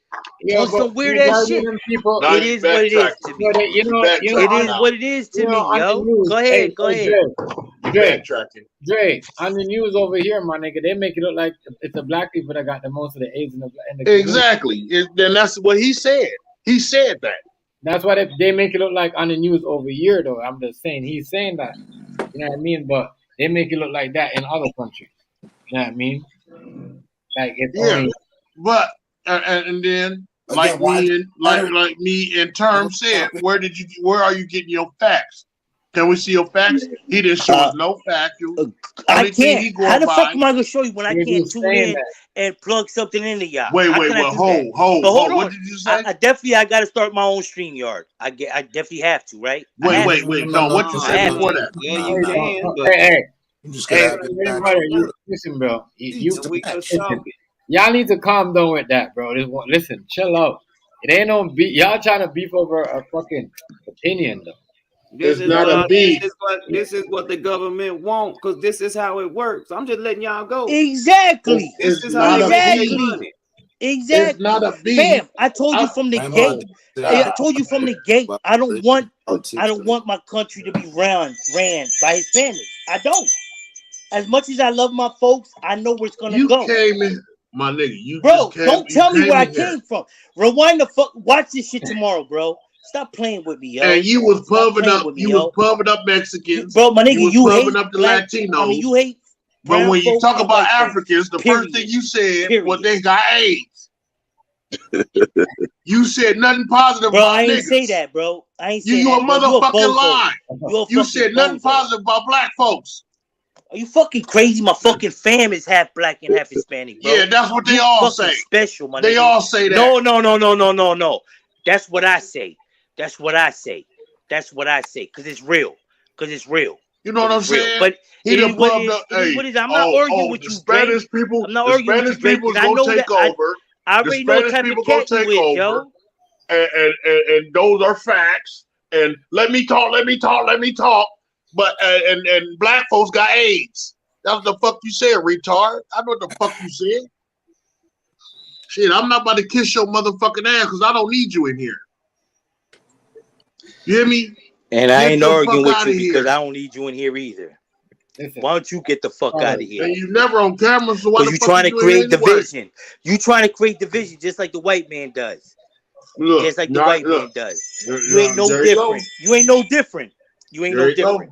On some weird ass shit. It is what it is to me. It is what it is to me, yo. Go ahead, go ahead. Dre, on the news over here, my nigga, they make it look like it's the black people that got the most of the AIDS in the exactly. Then that's what he said. He said that. That's why they make it look like on the news over here, though. I'm just saying he's saying that. You know what I mean? But they make it look like that in other countries. You know what I mean? Like it's only... But and then like me in terms said, where are you getting your facts? Can we see your facts? He didn't show us no facts. I can't. How the fuck am I gonna show you when I can't tune in and plug something into y'all? Wait, hold on. What did you say? I gotta start my own StreamYard. I definitely have to, right? Wait. No, what you said before that? Yeah, you can. But Listen, bro. Y'all need to calm down with that, bro. Listen, chill out. It ain't no beef. Y'all trying to beef over a fucking opinion, though. This is what the government want, because this is how it works. I'm just letting y'all go. Exactly. This is how Exactly. It's not a beef. Fam, I told you from the gate. I told you from the gate. I don't want my country to be ran by Hispanics. I don't. As much as I love my folks, I know where it's gonna go. You came in, my nigga. Don't tell me where I came from. Rewind the fuck. Watch this shit tomorrow, bro. Stop playing with me, yo. And you was pumping up. You was pumping up Mexicans, bro. My nigga, you hate up the black, Latinos. I mean, you hate. But when you talk about Africans, the first thing you said was they got AIDS. You said nothing positive bro, about I ain't niggas. say that, bro. I ain't say you that. You a motherfucking lie. You said nothing bozo. positive about black folks. Are you fucking crazy? My fucking fam is half black and half Hispanic, bro. Yeah, that's what they all say. Special, my nigga. They all say that. No. That's what I say. That's what I say. Because it's real. You know what I'm saying? But he done put up I'm not arguing with you, Spanish people. I'm not arguing with you, people gonna take over. I already know what type of cat you is, yo. And those are facts. And let me talk. But and black folks got AIDS. That's what the fuck you said, retard. I know what the fuck you said. Shit, I'm not about to kiss your motherfucking ass because I don't need you in here. You hear me? And I ain't arguing with you because I don't need you in here either. Why don't you get the fuck out of here? And you never on camera, so why the fuck trying to create anyway? division? You trying to create division just like the white man does. Look, just like the white man does. You ain't no different. You ain't no different. You ain't no different.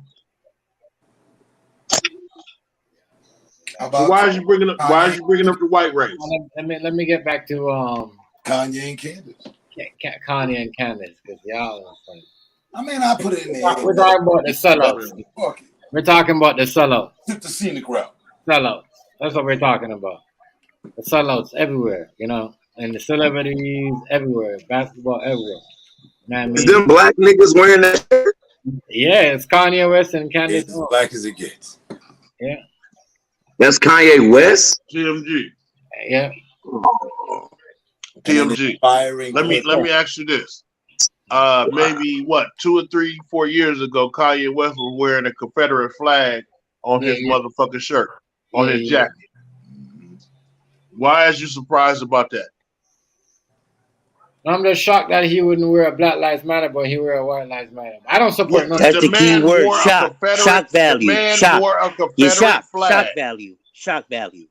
So why is you bringing up the white race? Let me get back to Kanye and Candace. Kanye and Candace, because y'all. I mean, I put it in there. We're talking about the sellouts. We're talking about the sellouts. Took the scenic route. Sellouts. That's what we're talking about. The sellouts everywhere, you know, and the celebrities everywhere, basketball everywhere. You know what I mean? Is them black niggas wearing that shirt? Yeah, it's Kanye West and Candace. It's as black as it gets. Yeah. That's Kanye West? TMG. Yeah. TMG. Let me ask you this. Maybe 2 or 3, 4 years ago, Kanye West was wearing a Confederate flag on his motherfucking shirt, on his jacket. Why is you surprised about that? I'm just shocked that he wouldn't wear a Black Lives Matter, but he wear a White Lives Matter. I don't support none of That's the key word. Shock. Shock The value. man Shock. wore a Yeah, Confederate flag. Shock value. Shock value.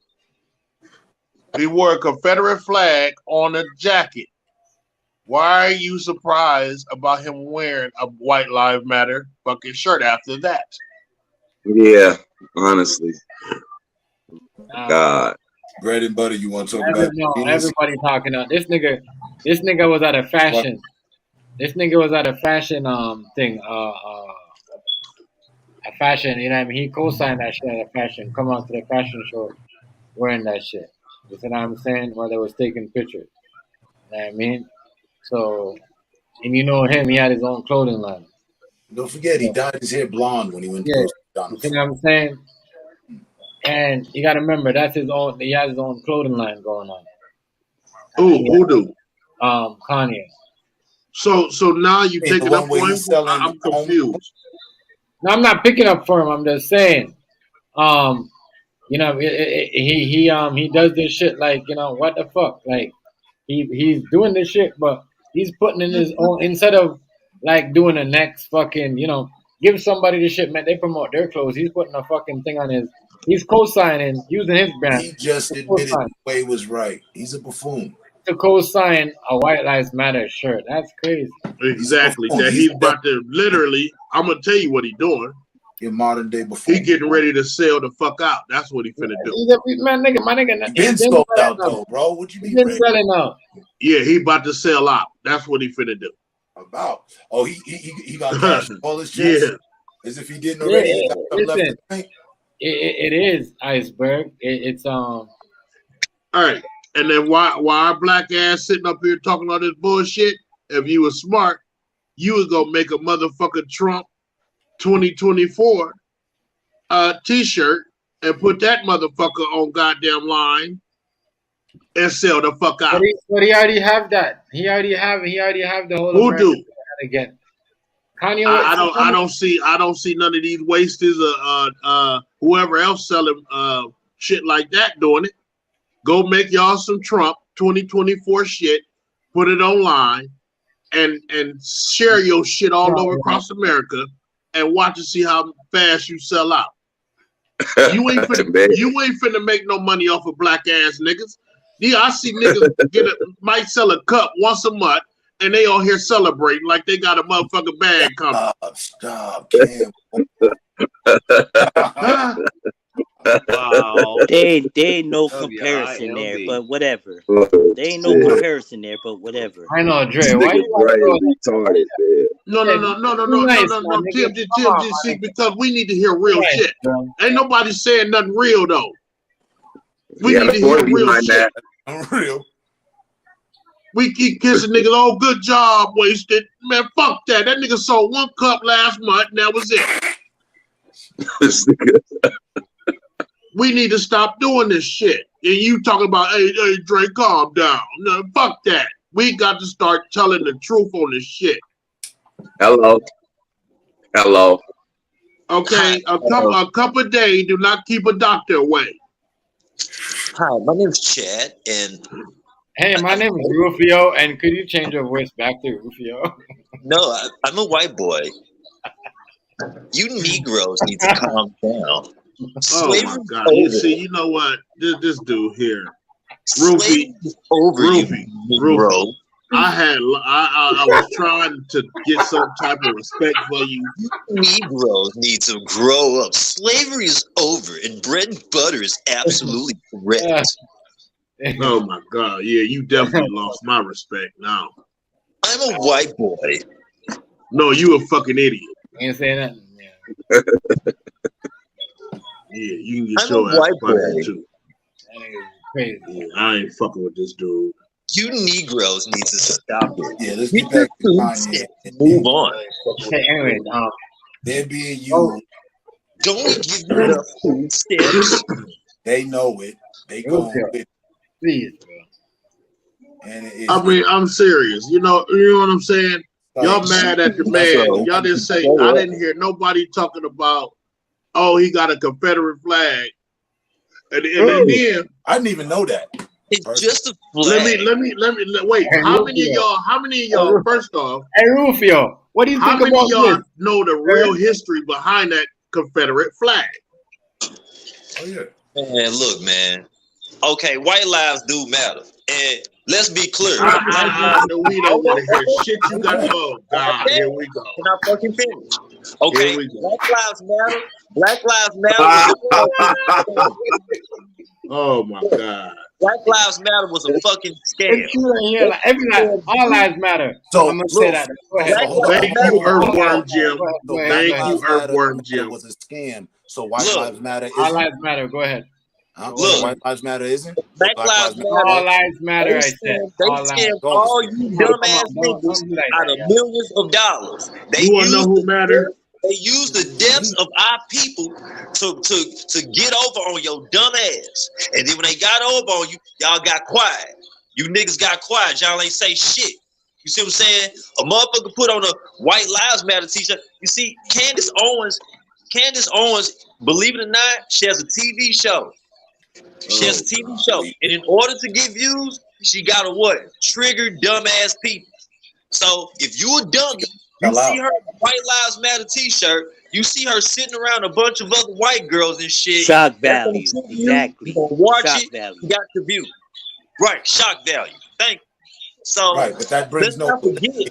He wore a Confederate flag on a jacket. Why are you surprised about him wearing a White Lives Matter fucking shirt after that? Yeah, honestly. God. Bread and butter. You want to talk about? Everybody talking about this nigga. This nigga was at a fashion. This nigga was at a fashion thing. A fashion. You know what I mean? He co-signed that shit at a fashion. Come out to the fashion show wearing that shit. You see what I'm saying? Where they was taking pictures. You know what I mean? So, and you know him. He had his own clothing line. Don't forget, he dyed his hair blonde when he went to go to McDonald's. You know what I'm saying? And you got to remember, that's his own. He has his own clothing line going on. Who do? Kanye. So now you take it up for him. I'm confused. No, I'm not picking up for him. I'm just saying, you know, he does this shit like, you know, what the fuck? Like he's doing this shit, but he's putting in his own, instead of like doing the next fucking, you know, give somebody the shit, man. They promote their clothes. He's putting a fucking thing on his. He's co-signing, using his brand. He just admitted the way was right. He's a buffoon. To co-sign a White Lives Matter shirt. That's crazy. Exactly. That he's about to literally. I'm gonna tell you what he's doing. In modern day buffoon. He getting ready to sell the fuck out. That's what he finna do. Man, nigga, my nigga. He been sold out though, bro. What you mean? He been selling out. Yeah, he about to sell out. That's what he finna do. About. Oh, he got cash all his checks. Yeah. As if he didn't already. Yeah, listen, left it is iceberg. It's All right. And then why our black ass sitting up here talking all this bullshit? If you was smart, you was gonna make a motherfucking Trump 2024 t-shirt and put that motherfucker on goddamn line and sell the fuck out. But he already have that. He already have the whole. Who do? Again. Kanye. I don't see none of these wasters whoever else selling shit like that doing it. Go make y'all some Trump 2024 shit, put it online, and share your shit all over across America, and watch and see how fast you sell out. You ain't finna make no money off of black ass niggas. Yeah, I see niggas might sell a cup once a month, and they all here celebrating like they got a motherfucking bag coming. Stop, Cam. Wow. They ain't no comparison there, but whatever. They ain't no comparison there, but whatever. I know, Dre. Why you retarded, man? No, Tim, see, because we need to hear real shit. Ain't nobody saying nothing real though. We need to hear real shit. Real. We keep kissing niggas. Oh, good job, wasted. Man, fuck that. That nigga sold 1 cup last month, and that was it. We need to stop doing this shit. And you talking about, hey, Dre, calm down. No, fuck that. We got to start telling the truth on this shit. Hello. Okay, a cup a day do not keep a doctor away. Hi, my name's Chad, and hey, my name is Rufio, and could you change your voice back to Rufio? No, I'm a white boy. You Negroes need to calm down. Oh my God! You know what? This dude here, Rufy. I was trying to get some type of respect for you. Negroes need to grow up. Slavery is over, and bread and butter is absolutely correct. Oh my God! Yeah, you definitely lost my respect now. I'm a white boy. No, you a fucking idiot. You ain't saying nothing. Yeah, you can get your ass fucking too. Yeah, I ain't fucking with this dude. You Negroes need to stop it. Yeah, let's get back to Kanye. Move on. Okay, anyways, they're being used. Don't we give you enough food stamps? They know it. They go with it. Please, I mean, I'm serious. You know what I'm saying? Y'all mad at the man. Y'all didn't say, I didn't hear nobody talking about, oh, he got a Confederate flag. And then I didn't even know that. It's just a Let flag. me wait. Hey, How many of y'all? Rufio. First off, Hey, Rufio, what do you how think many of about y'all this? know the real history behind that Confederate flag? Oh yeah. Man, look, man. Okay, white lives do matter, and let's be clear. We don't want to hear shit you got. Okay. Oh God, here we go. Can I fucking finish? Here Okay, we go. Black Lives Matter. Black Lives Matter was a fucking Oh my God. Black Lives Matter was a fucking scam. It's true in here. Like, all lives matter. So I'm gonna say look, that. Go ahead. Black hold Lives on, Thank Matter you, was a Earthworm scam. Jim. Go ahead. Thank you, Earthworm Matter Jim. was a scam. So White Look, Lives Matter All isn't. lives matter. Go ahead. Huh? look. So White Lives Matter isn't. Black Black Lives Lives Matter Matter. All was. lives matter. They I said. All lives. scam Don't all understand. you Come dumbass on. niggas Don't be like out that, of yeah. millions of dollars. They You wanna know use who the matter? They use the deaths of our people to get over on your dumb ass. And then when they got over on you, y'all got quiet. You niggas got quiet. Y'all ain't say shit. You see what I'm saying? A motherfucker put on a White Lives Matter t-shirt. You see, Candace Owens, believe it or not, she has a TV show. She has a TV show. And in order to get views, she got to what? Trigger dumbass people. So if you a dummy, you see her in a White Lives Matter t-shirt, you see her sitting around a bunch of other white girls and shit. Shock that's gonna value. trigger Exactly. You gonna watch Shock it, value. you got the view. Right, shock value. Thank you. So Right, but that brings let's not no forget point.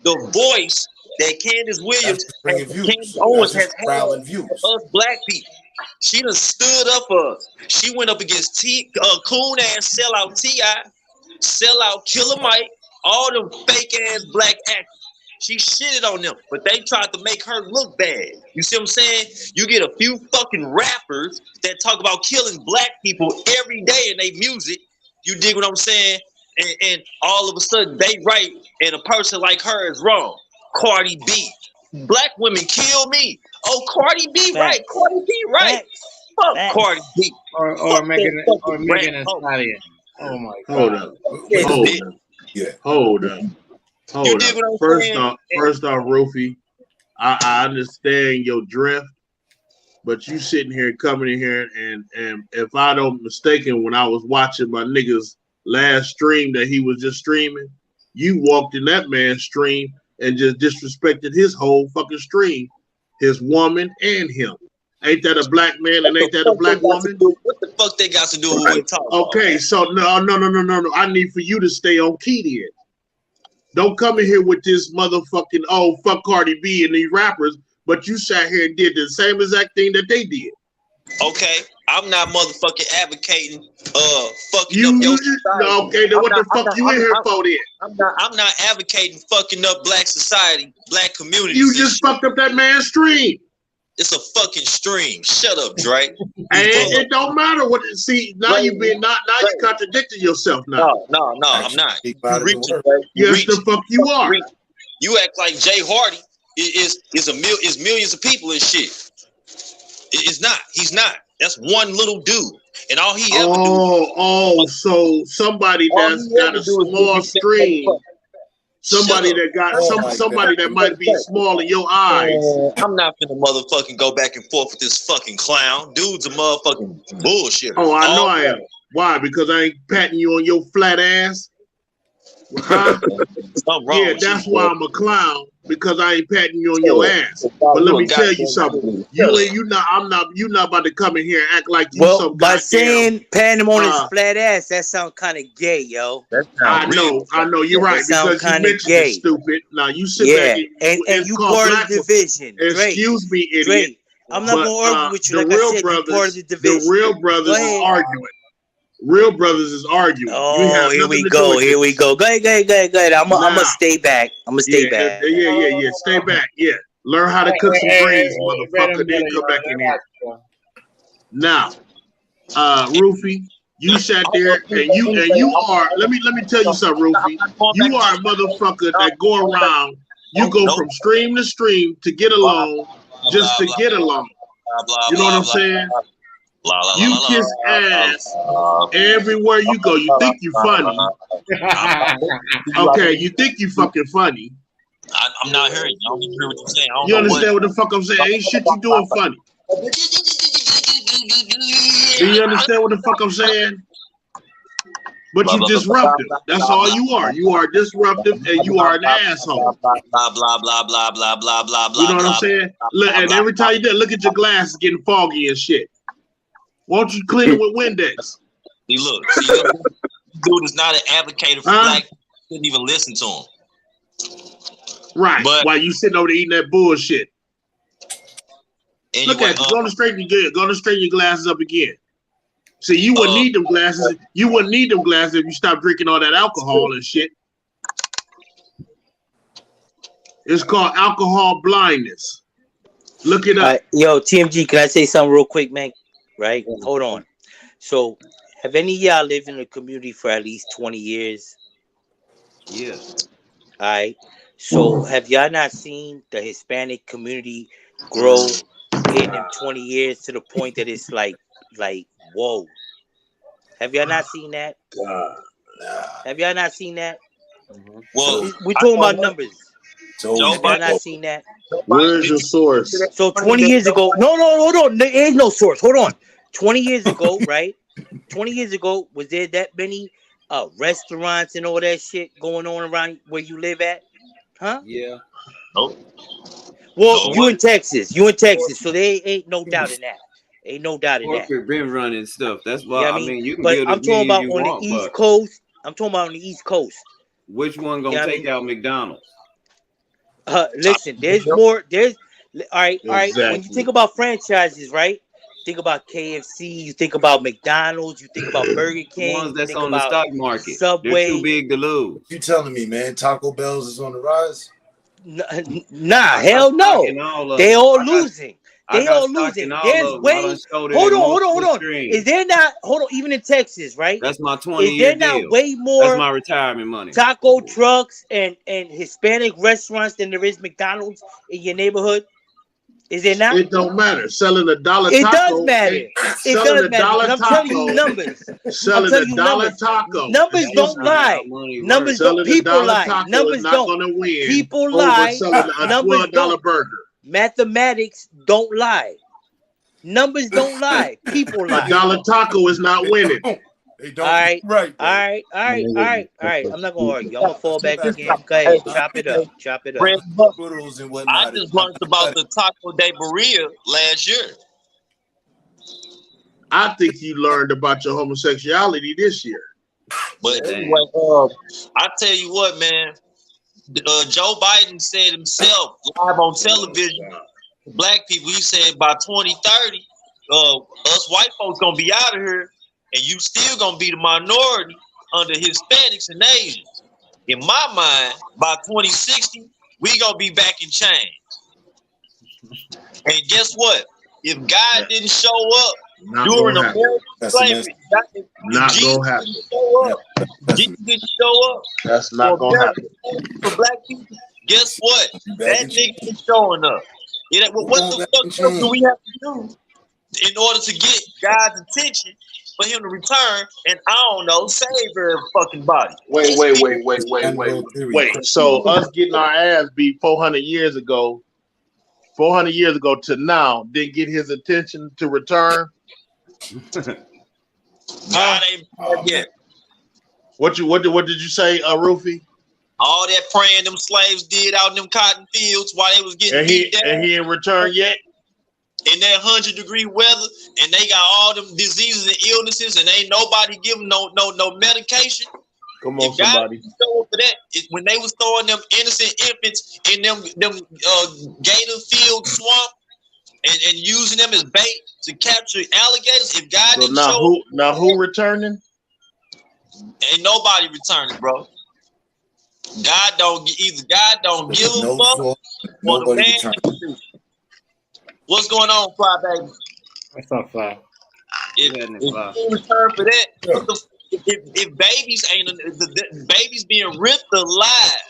the voice that Candace Williams That's bringing and views. Candace That's Owens has just had rallying views. for us black people. She done stood up for us. She went up against coon ass sellout T.I., sellout Killer Mike, all them fake ass black actors. She shitted on them, but they tried to make her look bad. You see what I'm saying? You get a few fucking rappers that talk about killing black people every day in their music. You dig what I'm saying? And all of a sudden they right, and a person like her is wrong. Cardi B. Black women kill me. Oh, Cardi B, right? Cardi B, right? Fuck Cardi B. Or Fuck Megan that or fucking Megan rap Thee hoe. Stallion. Oh my Hold God. up. Wait a Hold minute. up. Yeah. Hold up. You Hold dig up. what I'm First saying? off, Rufy, I understand your drift, but you sitting here coming in here and if I don't mistaken, when I was watching my nigga's last stream that he was just streaming, you walked in that man's stream and just disrespected his whole fucking stream, his woman and him. Ain't that a black man and ain't that a black woman? What the fuck they got to do with what we talking about? Okay, so no. I need for you to stay on key then. Don't come in here with this motherfucking, oh, fuck Cardi B and these rappers, but you sat here and did the same exact thing that they did. Okay, I'm not motherfucking advocating fucking up your society. Okay, then what the fuck you in here for then? I'm not advocating fucking up black society, black communities. You just fucked up that man's stream. It's a fucking stream. Shut up, Drake. And it don't matter what. See, now you contradicting yourself now. No, I'm not. You reaching, yes, the fuck you are. You act like Jay Hardy is millions of people and shit. It's not. He's not. That's one little dude, and all he ever do. So somebody that's got a small stream. Somebody that got somebody that might be small in your eyes. I'm not finna motherfucking go back and forth with this fucking clown. Dude's a motherfucking bullshit. Oh, I know I am. Why? Because I ain't patting you on your flat ass. Huh? Yeah, that's why I'm a clown, because I ain't patting you on your ass. But let me tell you something. You're not about to come in here and act like you some by goddamn, saying patting him on his flat ass, that sounds kind of gay, yo. I know, you're right, because you mentioned it, stupid. Now you sit back and you part of the division. Excuse me, idiot. Drake, I'm not gonna argue with you. Like I said, you part of the division. The real brothers is arguing. Real brothers is arguing. Oh, here we go. Here we go. Go ahead. I'm gonna stay back. Stay back. Yeah. Stay back. Yeah. Learn how to cook some greens, motherfucker. Then come back in here. Now, Rufy, you sat there and you are. Let me tell you something, Rufy. You are a motherfucker that go around. You go from stream to stream to get along, just to get along. You know what I'm saying? You kiss ass everywhere you go. You think you funny. Okay, you think you fucking funny. I'm not hearing you. I don't hear what you're saying. You understand what the fuck I'm saying? Ain't shit you doing funny. Do you understand what the fuck I'm saying? But Blah, you blah, blah, blah, disruptive. blah, That's blah, all blah, you are. blah, You are disruptive and you are an asshole. blah, blah, blah, blah, blah, blah, blah, blah, You know what I'm blah, saying? blah, Look, blah, and blah, every time you do, look at your glasses getting foggy and shit. Why don't you clean it with Windex? See, look, see, this dude is not an advocate for black people. Couldn't even listen to him. Right. But while you sitting over there eating that bullshit. Anyway, look at you. Go to straighten your glasses up again. See, you wouldn't need them glasses. You wouldn't need them glasses if you stopped drinking all that alcohol and shit. It's called alcohol blindness. Look it up. Yo, TMG, can I say something real quick, man? Right? Hold on. So, have any of y'all lived in a community for at least 20 years? Yes. All right. So, have y'all not seen the Hispanic community grow in them 20 years to the point that it's like, whoa? Have y'all not seen that? Have y'all not seen that? Well, we're talking about numbers. So have y'all not seen that? Where's your source? So 20 years ago, no, hold on. There is no source. Hold on. 20 years ago, right? 20 years ago, was there that many restaurants and all that shit going on around where you live at? Huh? Yeah. Nope. Well, you in Texas, so there ain't no doubt in that. Ain't no doubt in that. Corporate been running stuff. That's why Yeah, I mean you can but build I'm as talking many as about you on want, the East but Coast. I'm talking about on the East Coast. which one gonna take out McDonald's? Listen, there's more. There's all right. When you Exactly. think about franchises, right? Think about KFC. You think about McDonald's. You think about Burger King. Ones that's think on the about stock market. Subway. They're too big to lose. You telling me, man? Taco Bell's is on the rise? Nah, hell no. They all losing. They all losing. There's way. Hold on. Is there not? Hold on. Even in Texas, right? That's my 20-year Is there deal. not way more? That's my retirement money. Taco trucks and Hispanic restaurants than there is McDonald's in your neighborhood? Is there not? It don't matter. Selling a dollar It taco. does matter. It does matter. But I'm telling you numbers. Selling a dollar taco. Numbers don't lie. Numbers don't. People lie. Numbers don't. People lie. Numbers don't. Burger. Mathematics don't lie. Numbers don't lie. People lie. A dollar taco is not winning. They don't. All right. Right. All right. I'm not gonna argue. I'm gonna fall back again. Go ahead. Chop it up. Poodles and I whatnot. just learned about the Taco de Berea last year. I think you learned about your homosexuality this year. But anyway, I tell you what, man. Joe Biden said himself live on television to black people. He said by 2030, us white folks gonna be out of here, and you still gonna be the minority under Hispanics and Asians. In my mind, by 2060, we gonna be back in chains. And guess what? If God didn't show up during American slavery, Jesus didn't show up. That's not gonna happen. For black people, guess what? That nigga is showing up. What the fuck do we have to do in order to get God's attention for him to return and I don't know, save every fucking body? Wait. So us getting our ass beat 400 years ago to now didn't get his attention to return. God ain't yet. What did you say, Rufy? All that praying them slaves did out in them cotton fields while they was getting beat down. And he ain't returned yet? In that 100-degree weather, and they got all them diseases and illnesses, and ain't nobody giving no medication. Come on, somebody. Show up for that. When they was throwing them innocent infants in them gator field swamp and using them as bait to capture alligators, if God didn't show up, who returning? Ain't nobody returning, bro. God don't give a fuck or the man. What's going on, Fly Baby? What's up, Fly? If you return for that, if babies the babies being ripped alive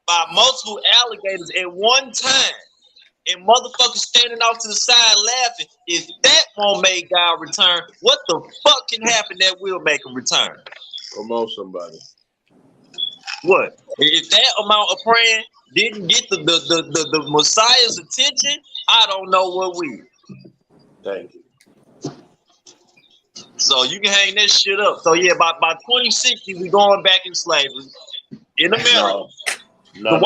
by multiple alligators at one time, and motherfuckers standing off to the side laughing, if that won't make God return, what the fuck can happen that will make him return? Come on, somebody. What? If that amount of praying didn't get the Messiah's attention, I don't know what we. Thank you. So you can hang that shit up. So yeah, by 2060, we going back in slavery in America. The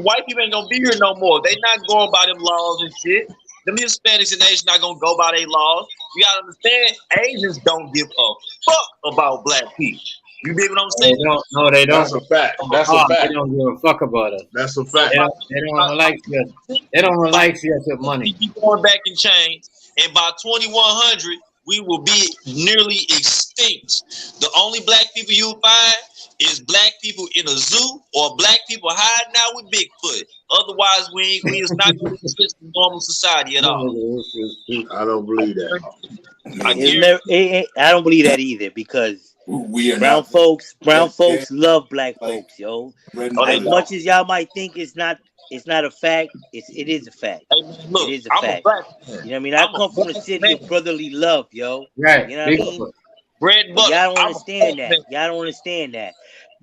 white people ain't gonna be here no more. They not going by them laws and shit. Them Hispanics and Asians not gonna go by their laws. You gotta understand, Asians don't give a fuck about black people. You dig what I'm saying? No, they don't. That's a fact. That's a fact. They don't give a fuck about us. That's a fact. They don't relax us. They don't relax us with money. Keep going back in change, and by 2100, we will be nearly extinct. The only black people you'll find is black people in a zoo or black people hiding out with Bigfoot. Otherwise, we is not going to exist in normal society at all. I don't believe that. I don't believe that either, because brown folks love black folks, yo. As much as y'all might think it's not a fact, it is a fact. Look, it is a fact. You know what I mean? I come from a city of brotherly love, yo. Right. You know what I mean? Y'all don't understand that. Y'all don't understand that.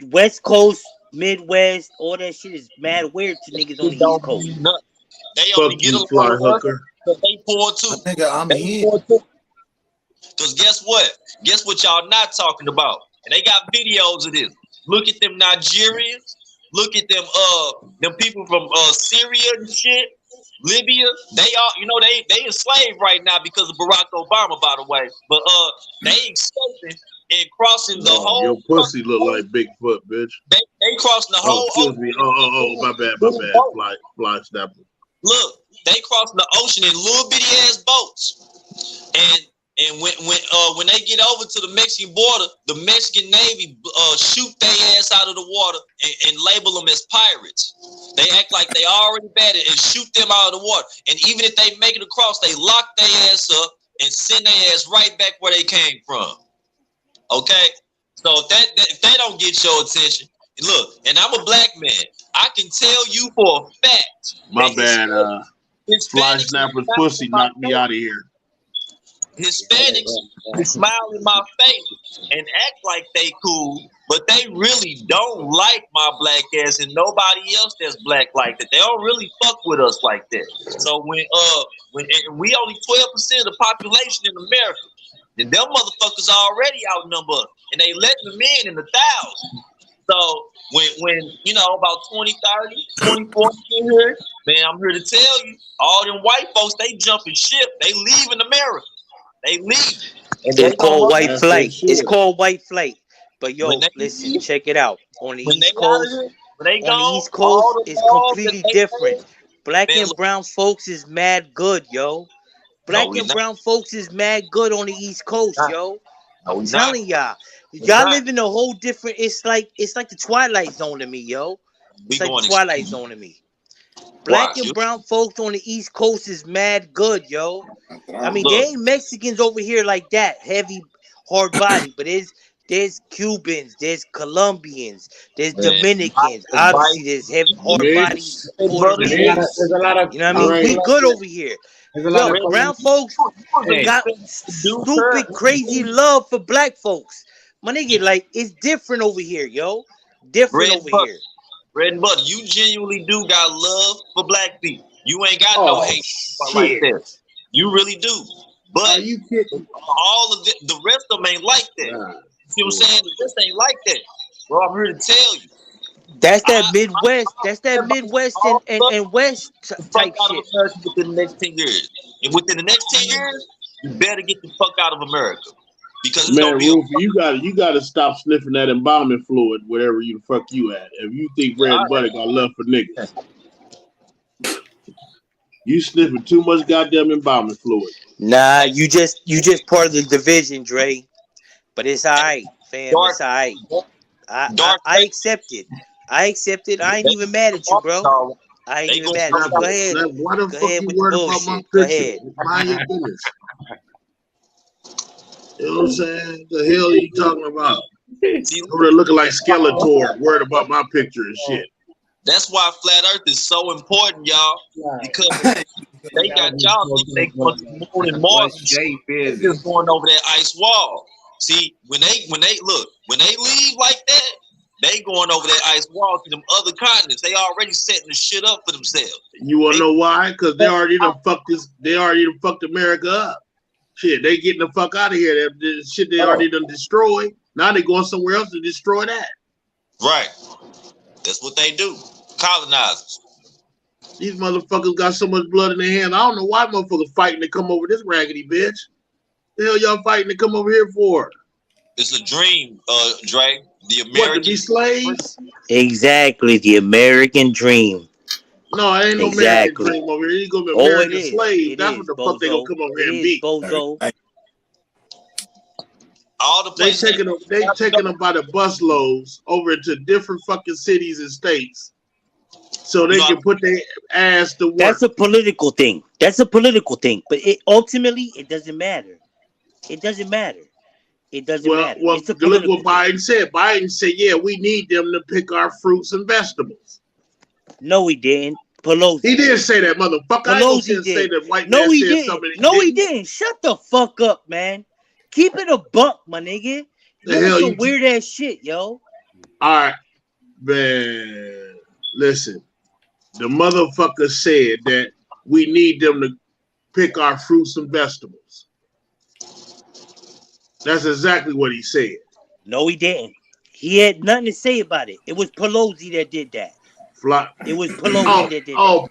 West Coast, Midwest, all that shit is mad weird to niggas on the East Coast. They only get a fly hooker. They poor too. Because guess what? Guess what y'all not talking about? And they got videos of this. Look at them Nigerians. Look at them people from Syria and shit. Libya. They are, they enslaved right now because of Barack Obama, by the way. But they escaping and crossing the whole. Your pussy look like Bigfoot, bitch. They crossing the whole. Excuse me. My bad. Fly snapper. Look, they crossing the ocean in little bitty ass boats, and when they get over to the Mexican border, the Mexican Navy shoot their ass out of the water and label them as pirates. They act like they already bad and shoot them out of the water. And even if they make it across, they lock their ass up and send their ass right back where they came from. Okay? So if they don't get your attention, look, and I'm a black man, I can tell you for a fact. My bad. Fly snapper's pussy knocked me out of here. Hispanics who smile in my face and act like they cool, but they really don't like my black ass and nobody else that's black like that. They don't really fuck with us like that. So when we only 12% of the population in America, and them motherfuckers already outnumber us, and they letting them in the thousands. So when about 2030, 2040 here, man, I'm here to tell you, all them white folks, they jumping ship, they leaving America. They leave. It's called white flight. It's called white flight. But yo, listen, check it out. On the East Coast, it's completely different. Black and brown folks is mad good, yo. Black and brown folks is mad good on the East Coast, yo. I'm telling y'all. Y'all live in a whole different. It's like the Twilight Zone to me, yo. It's like the Twilight Zone to me. Black and brown folks on the East Coast is mad good, yo. I mean, they ain't Mexicans over here like that, heavy, hard body, but there's Cubans, there's Colombians, there's Dominicans. Obviously, there's heavy, hard body Puerto Ricans. You know what I mean? We good over here. Yo, brown folks got stupid, crazy love for black folks. My nigga, like, it's different over here, yo. Different over here. Bread and butter, you genuinely do got love for black people. You ain't got no hate like that. You really do. But all of the rest of them ain't like that. See what I'm saying? The rest ain't like that. Bro, I'm here to tell you. That's that Midwest. That's that Midwest and West type shit. Within the next 10 years. And within the next 10 years, you better get the fuck out of America. Because man, Rufy, you gotta stop sniffing that embalming fluid wherever you the fuck you at. If you think bread and butter got love for niggas, you sniffing too much goddamn embalming fluid. Nah, you just part of the division, Dre. But it's alright, fam. It's alright. I accept it. I ain't even mad at you, bro. I ain't even mad at you. Go ahead. Why the fuck you worried about my picture? Mind your business. You know what I'm saying? The hell are you talking about? Over there looking like Skeletor, worried about my picture and shit. That's why flat Earth is so important, y'all. Because they got y'all they going to the moon and Mars. They're just going over that ice wall. See, when they leave like that, they going over that ice wall to them other continents. They already setting the shit up for themselves. You wanna know why? Because they already done fucked America up. Shit, they getting the fuck out of here. The shit they already done destroyed. Now they going somewhere else to destroy that. Right. That's what they do. Colonizers. These motherfuckers got so much blood in their hands. I don't know why motherfuckers fighting to come over this raggedy bitch. The hell y'all fighting to come over here for? It's a dream, Dre. The American What, to be slaves? Exactly, the American dream. No, it ain't no American dream over here. You gonna be American slave. That's what the fuck they gonna come over here and be. Bozo. All the they taking them by the busloads over into different fucking cities and states, so they can put their ass to work. That's a political thing. But ultimately, it doesn't matter. It doesn't matter. Well, look what Biden said. Biden said, "Yeah, we need them to pick our fruits and vegetables." No, he didn't. Pelosi. He did say that, motherfucker. Pelosi didn't say that white no, man he said didn't. something. No, he didn't. Shut the fuck up, man. Keep it a buck, my nigga. The hell some weird ass shit, yo. All right, man. Listen, the motherfucker said that we need them to pick our fruits and vegetables. That's exactly what he said. No, he didn't. He had nothing to say about it. It was Pelosi that did that. It was Pelosi that did that.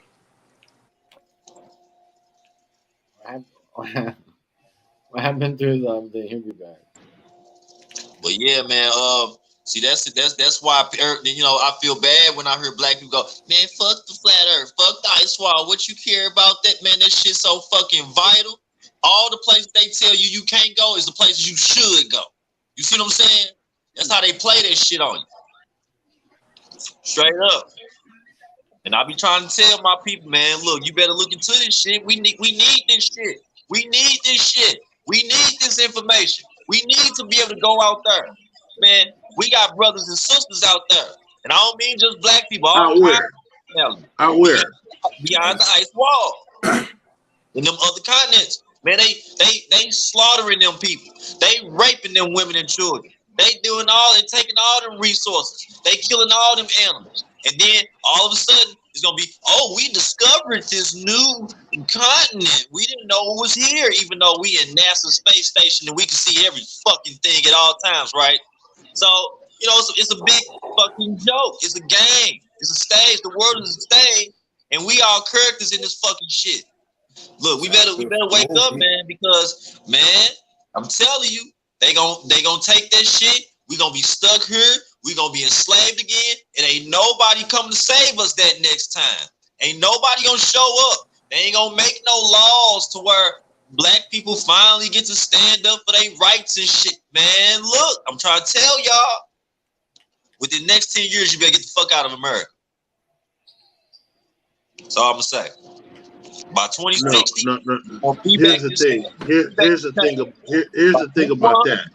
What happened to his thing? He'll be back. But yeah, man. See, that's why I feel bad when I hear black people go, man, fuck the flat earth, fuck the ice wall. What you care about that, man? That shit's so fucking vital. All the places they tell you can't go is the places you should go. You see what I'm saying? That's how they play that shit on you. Straight up. And I be trying to tell my people, man, look, you better look into this shit. We need this shit. We need this shit. We need this information. We need to be able to go out there. Man, we got brothers and sisters out there. And I don't mean just black people. Out where? Beyond the ice wall. In them other continents. Man, they slaughtering them people. They raping them women and children. They doing taking all them resources. They killing all them animals. And then all of a sudden, it's going to be, we discovered this new continent. We didn't know it was here, even though we in NASA space station and we can see every fucking thing at all times, right? So, it's a big fucking joke. It's a game. It's a stage. The world is a stage. And we all characters in this fucking shit. Look, we better wake up, man, because, man, I'm telling you, they gonna take that shit. We gonna be stuck here. We gonna be enslaved again. And ain't nobody coming to save us that next time. Ain't nobody gonna show up. They ain't gonna make no laws to where black people finally get to stand up for their rights and shit. Man, look, I'm trying to tell y'all, within the next 10 years, you better get the fuck out of America. That's all I'm gonna say. By 2060, Here's the thing. Here's the thing about that.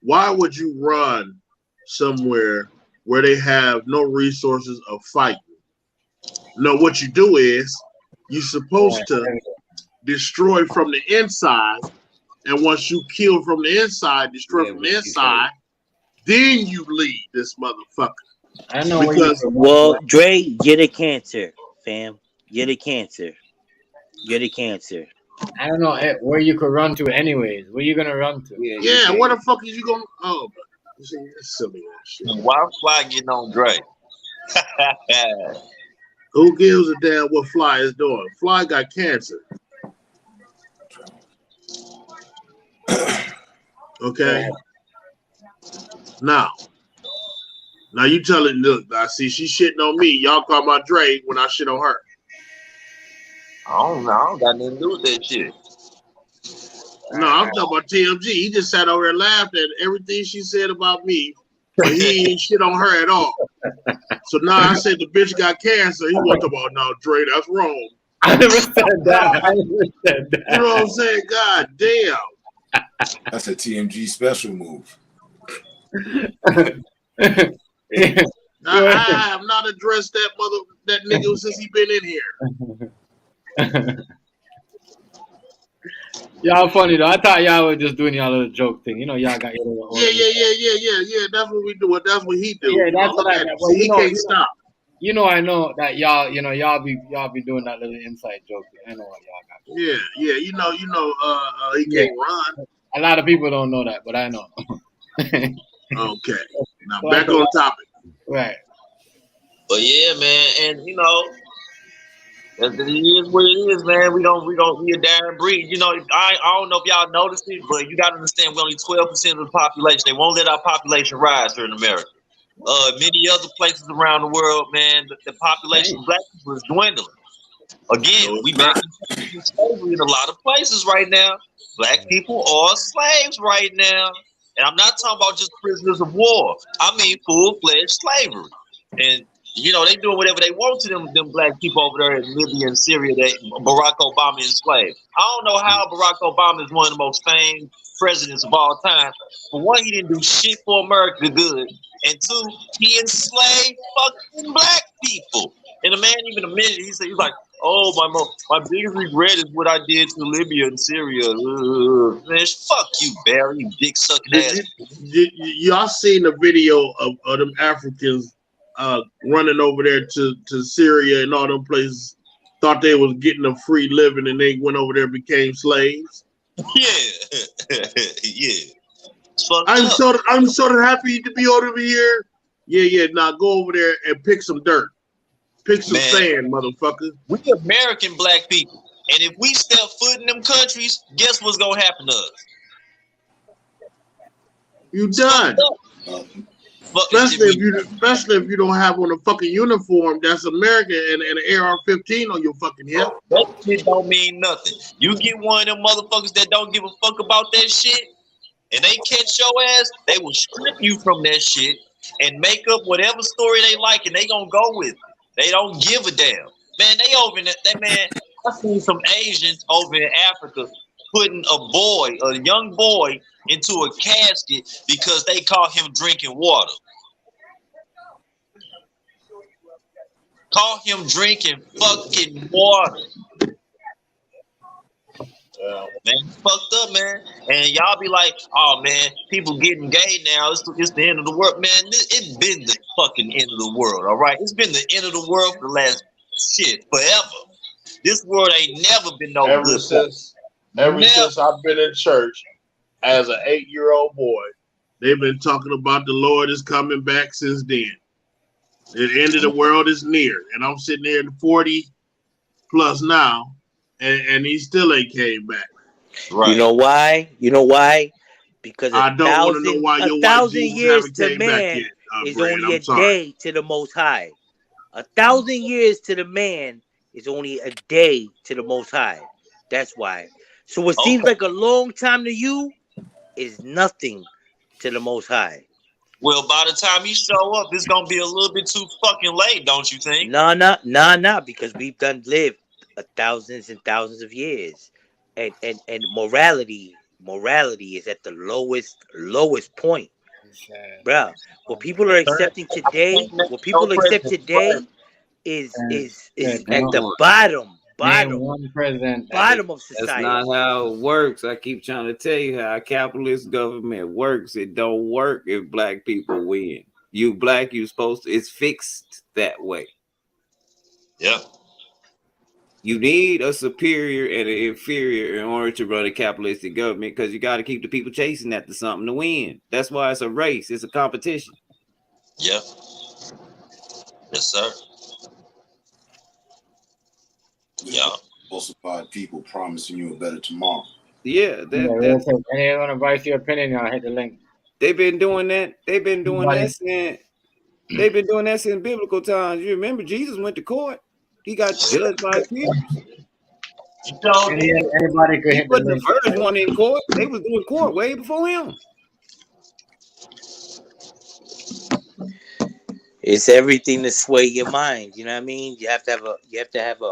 Why would you run somewhere where they have no resources of fighting? No, what you do is you're supposed to destroy from the inside, and once you kill from the inside, destroy from the inside, then you lead this motherfucker. I know because Dre, get a cancer, fam. Get a cancer. Get a cancer. I don't know where you could run to anyways. Where you gonna run to? Yeah, where the fuck is you gonna? Oh, see, that's silly ass shit. Why Fly getting on Dre? Who gives a damn what Fly is doing? Fly got cancer. Okay. Now you telling, look, I see she shitting on me. Y'all call my Dre when I shit on her. I don't know. I don't got nothing to do with that shit. No, I'm talking about TMG. He just sat over and laughed at everything she said about me, but he ain't shit on her at all. So now I said the bitch got cancer. He went about, no, Dre, that's wrong. I never said that. You know what I'm saying? God damn. That's a TMG special move. I have not addressed that nigga since he been in here. Y'all funny though. I thought y'all were just doing y'all little joke thing. Y'all got your little. Yeah. That's what we do. That's what he do. Yeah, that's what I. He can't stop. You know, I know that y'all, you know, y'all be doing that little inside joke. I know what y'all got going. Yeah. You know. He Yeah, can't run. a lot of people don't know that, but I know. Okay. Now So back that's a on lot. topic. Right. But yeah, man, and you know, it is what it is, man. We a dying breed. You know, I don't know if y'all noticed it, but you gotta understand we're only 12% of the population. They won't let our population rise here in America. Many other places around the world, man, the population of black people is dwindling. Again, No, we it's back not. in slavery in a lot of places right now. Black people are slaves right now. And I'm not talking about just prisoners of war. I mean full-fledged slavery. And you know, they doing whatever they want to them black people over there in Libya and Syria that Barack Obama enslaved. I don't know how Barack Obama is one of the most famed presidents of all time. For one, he didn't do shit for America good. And two, he enslaved fucking black people. And the man even admitted, he said, he's like, oh, my biggest regret is what I did to Libya and Syria. Man, fuck you, Barry, you dick sucking ass. Y'all seen the video of them Africans running over there to Syria and all them places, thought they was getting a free living, and they went over there and became slaves? Yeah. Yeah. I'm so happy to be over here. Yeah. Now go over there and pick some dirt. Pick some sand, motherfucker. We American black people. And if we step foot in them countries, guess what's gonna happen to us? You done. Especially if you don't have on a fucking uniform that's American and an AR-15 on your fucking hip. That shit don't mean nothing. You get one of them motherfuckers that don't give a fuck about that shit, and they catch your ass, they will strip you from that shit and make up whatever story they like, and they gonna go with it. They don't give a damn. Man, they over in that man, I seen some Asians over in Africa putting a young boy, into a casket because they caught him drinking water. Caught him drinking fucking water. Man, fucked up, man. And y'all be like, oh man, people getting gay now. It's the end of the world. Man, it's been the fucking end of the world, all right? It's been the end of the world for the last forever. This world ain't never been no ever good since I've been in church as an 8-year-old boy, they've been talking about the Lord is coming back since then. The end of the world is near. And I'm sitting there at 40 plus now, and he still ain't came back. Right. You know why? Because I don't want to know why your white Jesus haven't came back yet. Is only a day to the Most High. 1,000 years to the man is only a day to the Most High. That's why. So what seems like a long time to you is nothing to the Most High. Well, by the time he show up, it's gonna be a little bit too fucking late, don't you think? Nah, because we've lived thousands and thousands of years, and morality is at the lowest point, bruh. What people are accepting today, is at the bottom one president of society. That's not how it works. I keep trying to tell you how capitalist government works. It don't work if black people win. You black, you supposed to. It's fixed that way. Yeah. You need a superior and an inferior in order to run a capitalistic government, because you got to keep the people chasing after something to win. That's why it's a race. It's a competition. Yeah. Yes, sir. Yeah. Falsified people promising you a better tomorrow. Yeah, and you want to voice your opinion, I'll hit the link. They've been doing that. They've been doing that since biblical times. You remember Jesus went to court. He got judged by his peers. Anybody could hit the link. The first one in court. They was doing court way before him. It's everything to sway your mind. You know what I mean? You have to have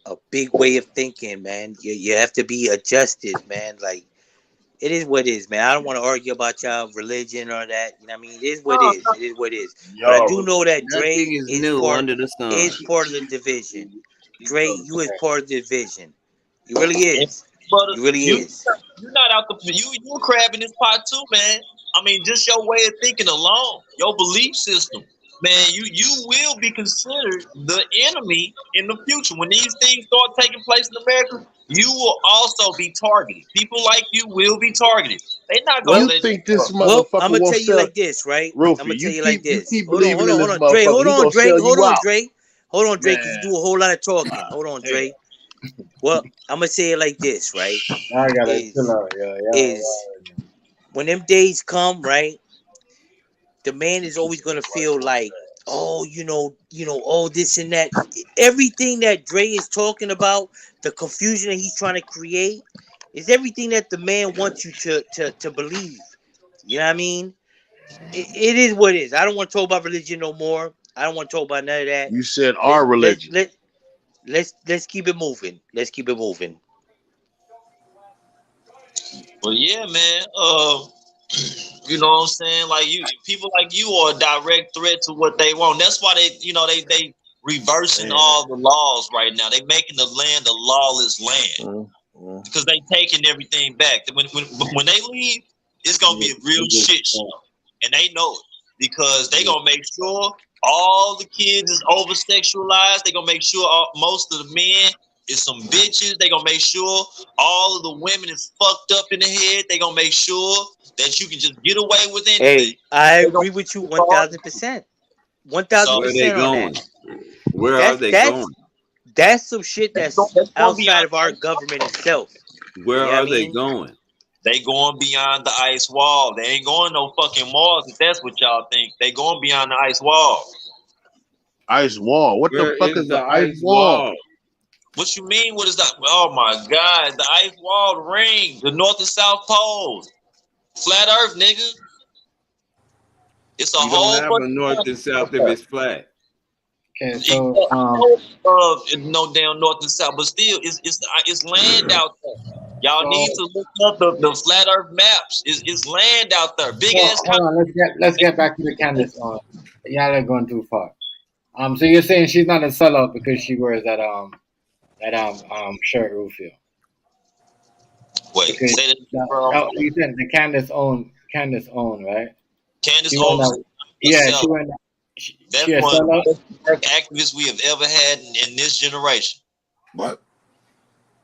a big way of thinking, man. You have to be adjusted, man. Like, it is what it is, man. I don't want to argue about y'all religion or that. You know what I mean? It is what it is. It is what it is. But I do know that Dre is part of the division. Dre, you is part of the division. You really is. You really is. You're not out you a crab in this pot too, man. I mean, just your way of thinking alone, your belief system. man, you will be considered the enemy in the future. When these things start taking place in America, you will also be targeted. People like you will be targeted. They're not gonna You let think you this up. Well, I'm motherfucker gonna won't tell you sell? like this, right? I'm Rufy, gonna tell you like you this. keep Hold on, believing in this Dre. motherfucker. He gonna Dre. sell Hold you on, out. Dre. Hold on, Dre, because you Man. do a whole lot of talking. Hold on, Dre. Well, I'm gonna say it like this, right? I gotta chill out, Is when them days come, right? The man is always gonna feel like, oh, oh, this and that. Everything that Dre is talking about, the confusion that he's trying to create, is everything that the man wants you to believe. You know what I mean? It is what it is. I don't want to talk about religion no more. I don't want to talk about none of that. You said our religion. Let's keep it moving. Let's keep it moving. Well, yeah, man. You know what I'm saying? Like people like you are a direct threat to what they want. That's why they reversing all the laws right now. They making the land a lawless land because they taking everything back. When they leave, it's gonna be a real shit show, and they know it because they gonna make sure all the kids is over sexualized. They gonna make sure most of the men is some bitches. They gonna make sure all of the women is fucked up in the head. They gonna make sure that you can just get away with anything. Hey, I agree with you 1,000%. 1,000% on that. Where are they going? That's some shit that's outside of our government itself. Where are they going? They going beyond the ice wall. They ain't going no fucking Mars if that's what y'all think. They going beyond the ice wall. Ice wall? What the fuck is the ice wall? What you mean? What is that? Oh my God. The ice wall, the ring, the North and South poles. Flat Earth, nigga. It's a You whole don't have a north and south if it's flat. Okay, so no damn north and south, but still, it's land out there. Y'all need to look up the flat Earth maps. It's land out there, big ass. Hold on, let's get back to the Candace. Y'all are going too far. So you're saying she's not a sellout because she wears that shirt, Rufio? Wait, because say that. You said the Candace own, right? Candace owns. Yeah, she went. That's one of the best activists we have ever had in this generation. What?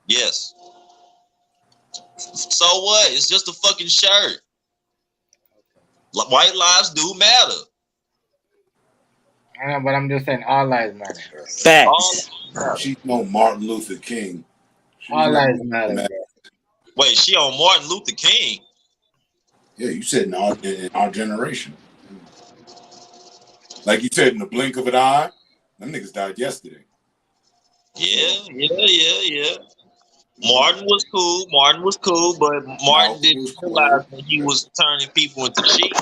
Yes. So what? It's just a fucking shirt. White lives do matter. I know, but I'm just saying all lives matter. Facts. She's no Martin Luther King. All lives matter. Bro. Wait, she on Martin Luther King? Yeah, you said in our generation. Like you said, in the blink of an eye, them niggas died yesterday. Yeah. Martin was cool, but Martin didn't realize that he was turning people into sheep.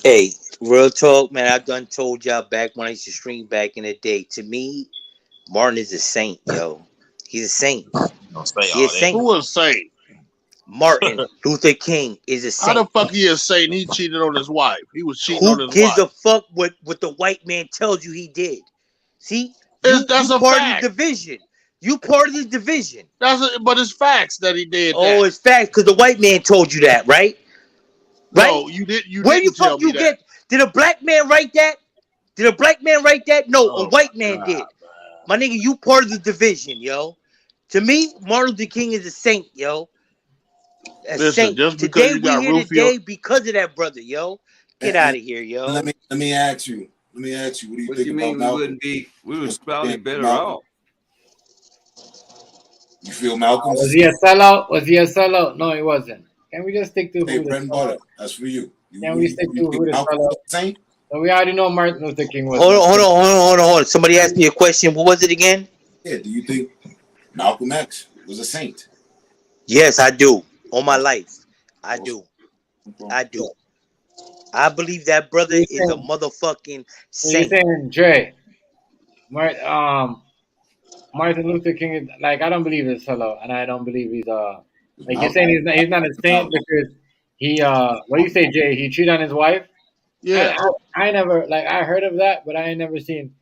Hey, real talk, man. I done told y'all back when I used to stream back in the day. To me, Martin is a saint, yo. He's a saint. Don't say He's a saint. Who a saint? Martin Luther King is a saint. How the fuck he a saint? He cheated on his wife. He was cheating on his Who gives wife. a fuck what the white man tells you he did? See, That's a part fact. of the division. You part of the division. But it's facts that he did. Oh, that. It's facts because the white man told you that, right? No, you did. You Where didn't the fuck tell me you that. get? Did a black man write that? Did a black man write that? No, a white man did. My nigga, you part of the division, yo. To me, Martin Luther King is a saint, yo. Listen, saint. just because Today you got we here Rufio, today because of that brother, yo. Get out of here, yo. Let me ask you. What do you think about Malcolm? We was probably better off. You feel Malcolm? Was he a sellout? No, he wasn't. Can we just stick to Hey, who the bread and butter. That's for you. Can we stick to who the sellout? So we already know Martin Luther King was. Hold on. Somebody asked me a question. What was it again? Yeah, do you think Malcolm X was a saint? Yes, I do. All my life. I do. I believe that brother is a motherfucking saint. So you're saying, Dre, Martin Luther King is like, I don't believe he's a sellout, and I don't believe he's like you're saying he's not a saint because he what do you say, Jay? He cheated on his wife? Yeah. I never I heard of that, but I ain't never seen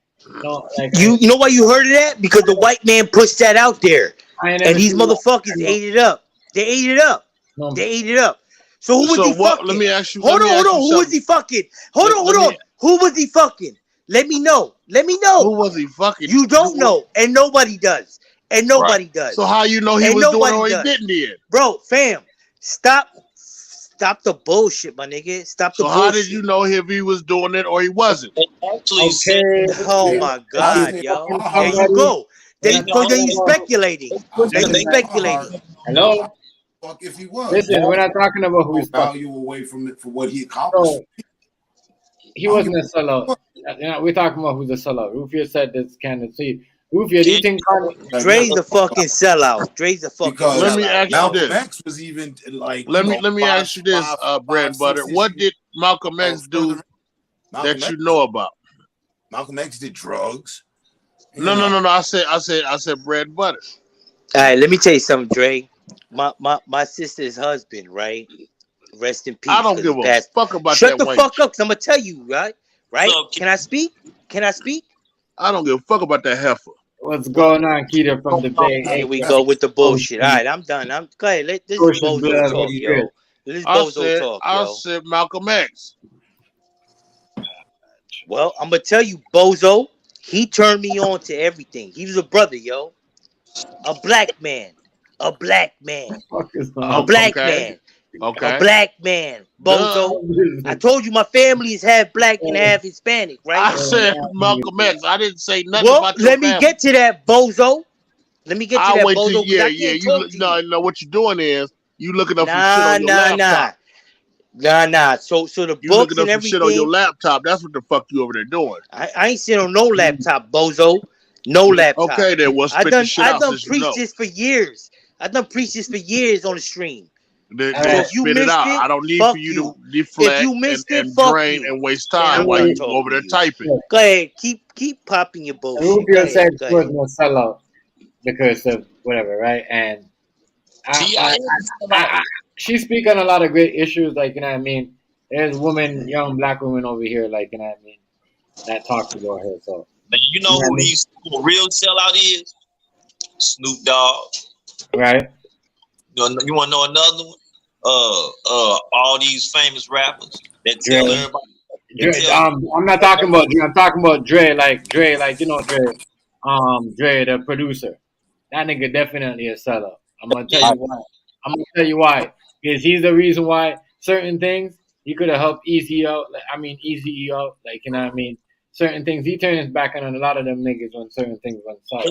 no like you know why you heard of that? Because the white man pushed that out there. And these motherfuckers ate it up. They ate it up. They ate it up. So who was he fucking? Let me ask you. Hold on. Who was he fucking? Hold on. Who was was he fucking? Let me know. Let me know. Who was he fucking? You don't know, and nobody does. And nobody does. So how you know he and was doing it or he does. didn't do it? Bro, fam, stop the bullshit, my nigga. Stop the So bullshit. how did you know if he was doing it or he wasn't? Actually, oh my God, yo. There you go. Then you speculating. Then you speculating. Hello? Fuck if he was. Listen, we're not talking about who he's value away from it for what he accomplished. So, he wasn't a sellout. We're talking about who's a sellout. Rufio said this candidacy. Rufio, do you think Dre's a fucking sellout? Dre's a fucking sellout. Let me ask you Malcolm this. X was even like. Let me ask you this, bread and butter. What did Malcolm X do that you know about? Malcolm X did drugs. No. I said bread and butter. All right, let me tell you something, Dre. My sister's husband, right? Rest in peace. I don't give a fuck about Shut that the white fuck up, 'cause I'm gonna tell you, right? Can I speak? Can I speak? I don't give a fuck about that heifer. What's going on, Keita from the Bay? Here we go with the bullshit. All right, I'm done. Go ahead. This is bozo talk, yo. This is bozo talk, yo. I said Malcolm X. Well, I'm gonna tell you, bozo. He turned me on to everything. He was a brother, yo. A black man. A black man. A black man. Okay. A black man. Bozo. I told you my family is half black and half Hispanic, right? I said Malcolm X. I didn't say nothing about your let me get to that, bozo. Let me get to that, bozo. No. What you're doing is you looking up some shit on your laptop. Nah. So the you books looking up and some everything. shit on your laptop. That's what the fuck you over there doing. I ain't sitting on no laptop, bozo. No laptop. Okay, then we'll spit the shit out. I done preached this for years. I done preached this for years on the stream. Then spit it out. I don't need for you to deflect and drain and waste time while you over there typing. Go ahead, keep popping your bullshit. Rufio said he wasn't a sellout because of whatever, right? And she's speaking on a lot of great issues, like, you know what I mean? There's young black women over here, like, you know what I mean, that talks about her. So you know who he's a real sellout is? Snoop Dogg. Right. You want to know another one? All these famous rappers that tell everybody. I'm not talking about Dre. I'm talking about Dre, like you know Dre. Dre, the producer. That nigga definitely a sellout. I'm gonna tell you why. Because he's the reason why certain things he could have helped easy out. Easy out. Like, you know what I mean? Certain things he turns his back on a lot of them niggas when certain things went south.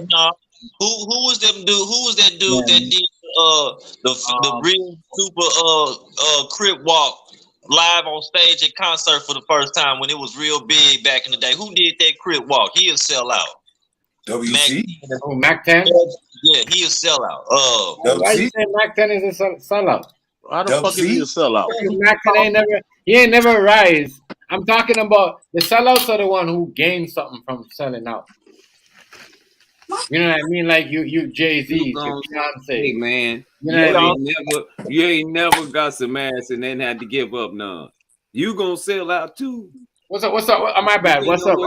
Who was them dude? Who was that dude that did the real super crip walk live on stage at concert for the first time when it was real big back in the day? Who did that crip walk? He a sellout. WC? Mac 10? Yeah, he a sellout. Why you say Mac 10 is a sellout? How the fuck is he a sellout? Mac 10 ain't never rise. I'm talking about the sellouts are the one who gained something from selling out. You know what I mean? Like you Jay-Z, Beyonce. Hey man, you ain't never got some ass and then had to give up none. You gonna sell out too. What's up? My bad. What's up,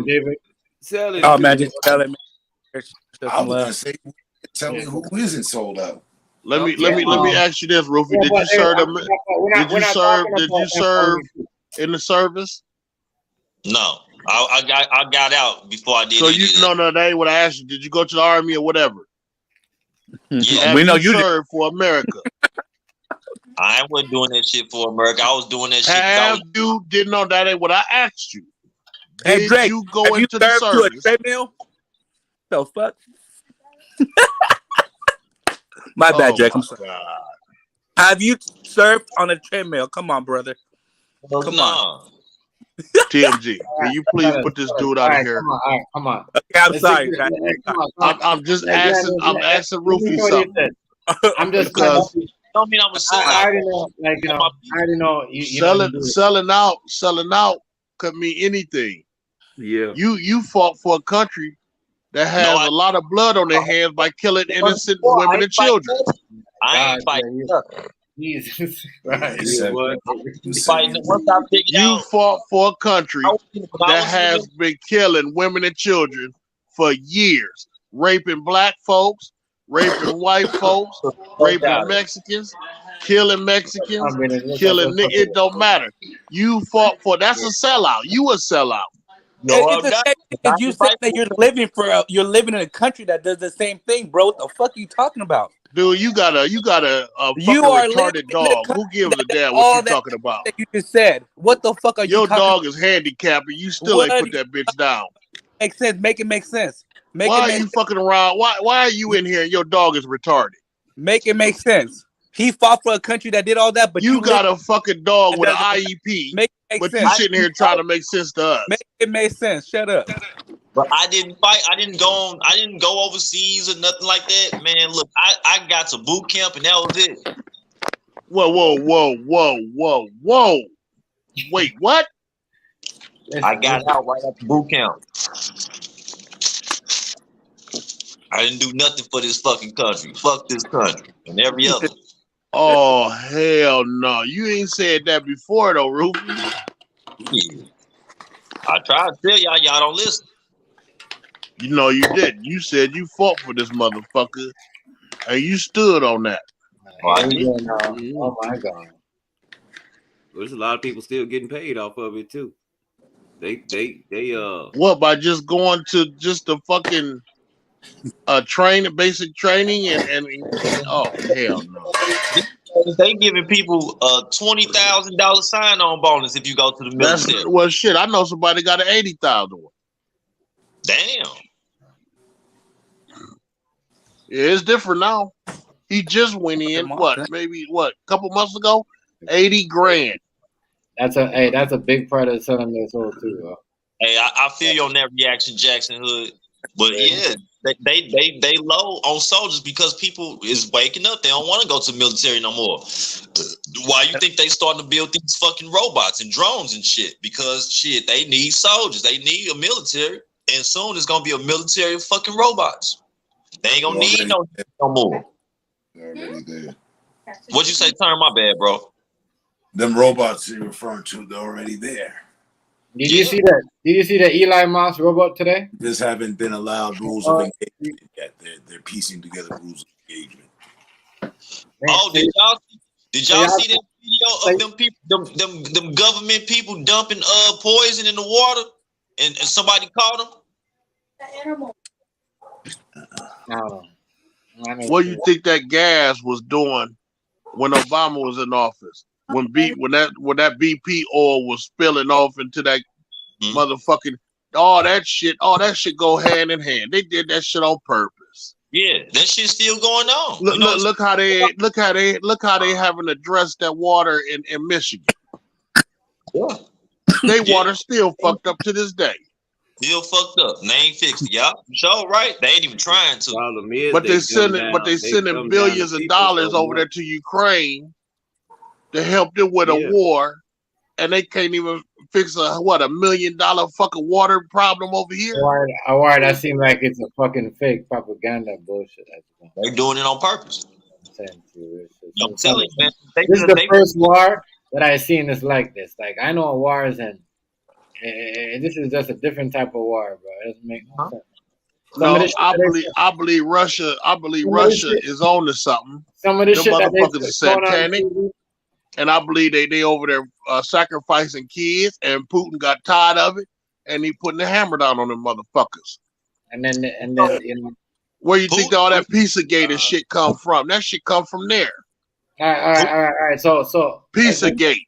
David? Selling. Oh man, just selling. I was gonna say, tell me who isn't sold out. Let me ask you this, Rufy. Did you serve in the service? No. I got out before I did. So that ain't what I asked you. Did you go to the army or whatever? Yeah, we know you served for America. I wasn't doing that shit for America. I was doing that shit. You didn't know that ain't what I asked you. Hey, Did Drake, you go into the service? To a treadmill? The fuck? My bad, Drake. I'm sorry. God. Have you served on a treadmill? Come on, brother. Come on. TMG, can you please put this dude out of here? Come on. Okay, I'm sorry. I'm just asking. I'm asking Rufy something. I'm just because don't mean I'm a sellout. I already know. Like, you know, I already know. Selling out could mean anything. Yeah. You fought for a country that has a lot of blood on their hands by killing innocent women and children. I ain't fighting. Jesus Christ. You fought for a country that has been killing women and children for years, raping black folks, raping white folks, raping Mexicans, killing Mexicans, killing niggas. It don't matter. You fought for that's a sellout. You a sellout. It's the same thing as you said that you're living in a country that does the same thing, bro. What the fuck are you talking about? Dude, you got a You fucking are living retarded in a dog. country Who gives a that does damn what all you that talking about? that you just said. What the fuck are you Your talking dog about? is handicapped and you still What ain't put that bitch down. make sense? Make it make sense. Why are you fucking around? Why are you in here and your dog is retarded? Make it make sense. He fought for a country that did all that, but you got a fucking dog with an doesn't IEP, make it make but sense. you sitting here trying to make sense to us. Make it make sense. Shut up. But I didn't fight. I didn't go overseas or nothing like that. Man, look, I got to boot camp and that was it. Whoa. Wait, what? I got out right after boot camp. I didn't do nothing for this fucking country. Fuck this country and every other. Oh, hell no. You ain't said that before though, Rufus. Yeah. I tried to tell y'all don't listen. You know you didn't. You said you fought for this motherfucker and you stood on that. Oh, I did. Oh my God. There's a lot of people still getting paid off of it too. They What, by just going to just the fucking basic training and oh hell no. They giving people a $20,000 sign-on bonus if you go to the military. Well, shit, I know somebody got an $80,000 one. Damn. Yeah, it's different now. He just went in a couple months ago, 80 grand. That's a big part of selling this whole too. Bro. Hey, I feel you on that reaction, Jackson Hood. But yeah, they low on soldiers because people is waking up. They don't want to go to the military no more. Why you think they starting to build these fucking robots and drones and shit? Because shit, they need soldiers. They need a military. And soon it's gonna be a military of fucking robots. They ain't gonna need no more. They're already there. What'd you say, Turn? My bad, bro. Them robots you're referring to, they're already there. Did you see that? Did you see the Eli Moss robot today? Just haven't been allowed rules of engagement yet. They're piecing together rules of engagement. Oh, did y'all see that video of them people, them government people dumping poison in the water, and somebody caught them? No. What do you think that gas was doing when Obama was in office? When that BP oil was spilling off into that motherfucking all that shit go hand in hand. They did that shit on purpose. Yeah, that shit's still going on. Look how they haven't addressed that water in Michigan. Yeah. They water still fucked up to this day. Still fucked up. And they ain't fixed it, y'all. Sure, right? They ain't even trying to. Problem is, But they sending billions of dollars over there to Ukraine to help them with a war, and they can't even fix a $1 million fucking water problem over here. A war that seems like it's a fucking fake propaganda bullshit. They're doing it on purpose. I'm telling you, man. This is the first war that I've seen that's like this. Like I know wars and this is just a different type of war, bro. It doesn't make no sense. No, I believe Russia. I believe Russia is on to something. Some of this shit motherfuckers are satanic, and I believe they over there sacrificing kids. And Putin got tired of it, and he putting the hammer down on them motherfuckers. And then where you think all that Pizzagate and shit come from? That shit come from there. All right. So Pizzagate.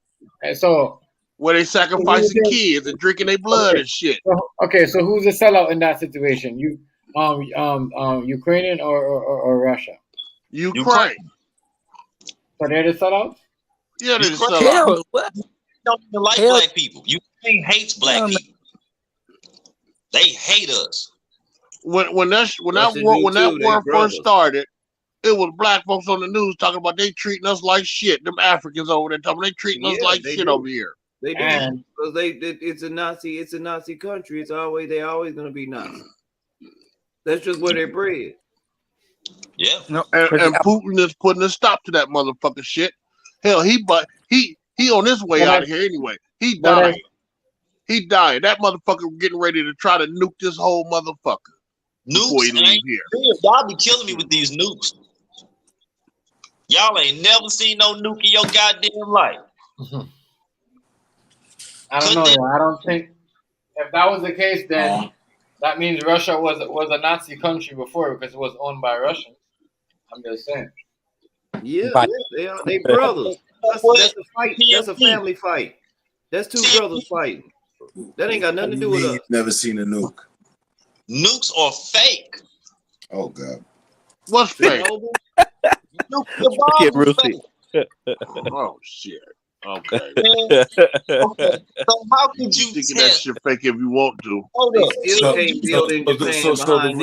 So where they sacrificing kids and drinking their blood and shit. So who's the sellout in that situation? Ukrainian or Russia? Ukraine. So they're the sellouts? Yeah, they're the sellouts. You don't even like black people. Ukraine hates black people. They hate us. When that war first started, it was black folks on the news talking about they treating us like shit. Them Africans over there talking they treating us like shit over here. They do because it's a Nazi country. They always gonna be Nazi. That's just where they're bred. Yeah. No, and Putin is putting a stop to that motherfucking shit. Hell, he on his way out of here anyway. He dying. He dying. That motherfucker getting ready to try to nuke this whole motherfucker. before he Nukes, leave here. y'all be killing me with these nukes. Y'all ain't never seen no nuke in your goddamn life. I don't know. I don't think if that was the case, then that means Russia was a Nazi country before because it was owned by Russians. I'm just saying. Yeah, they brothers. That's a fight. That's a family fight. That's two brothers fighting. That ain't got nothing to do with us. Never seen a nuke. Nukes are fake. Oh God. What's fake? Nuclear bombs are fake. Oh shit. Okay. Okay. So how could you thinking test that shit fake if you want to? Hold They up. still can't build in Japan behind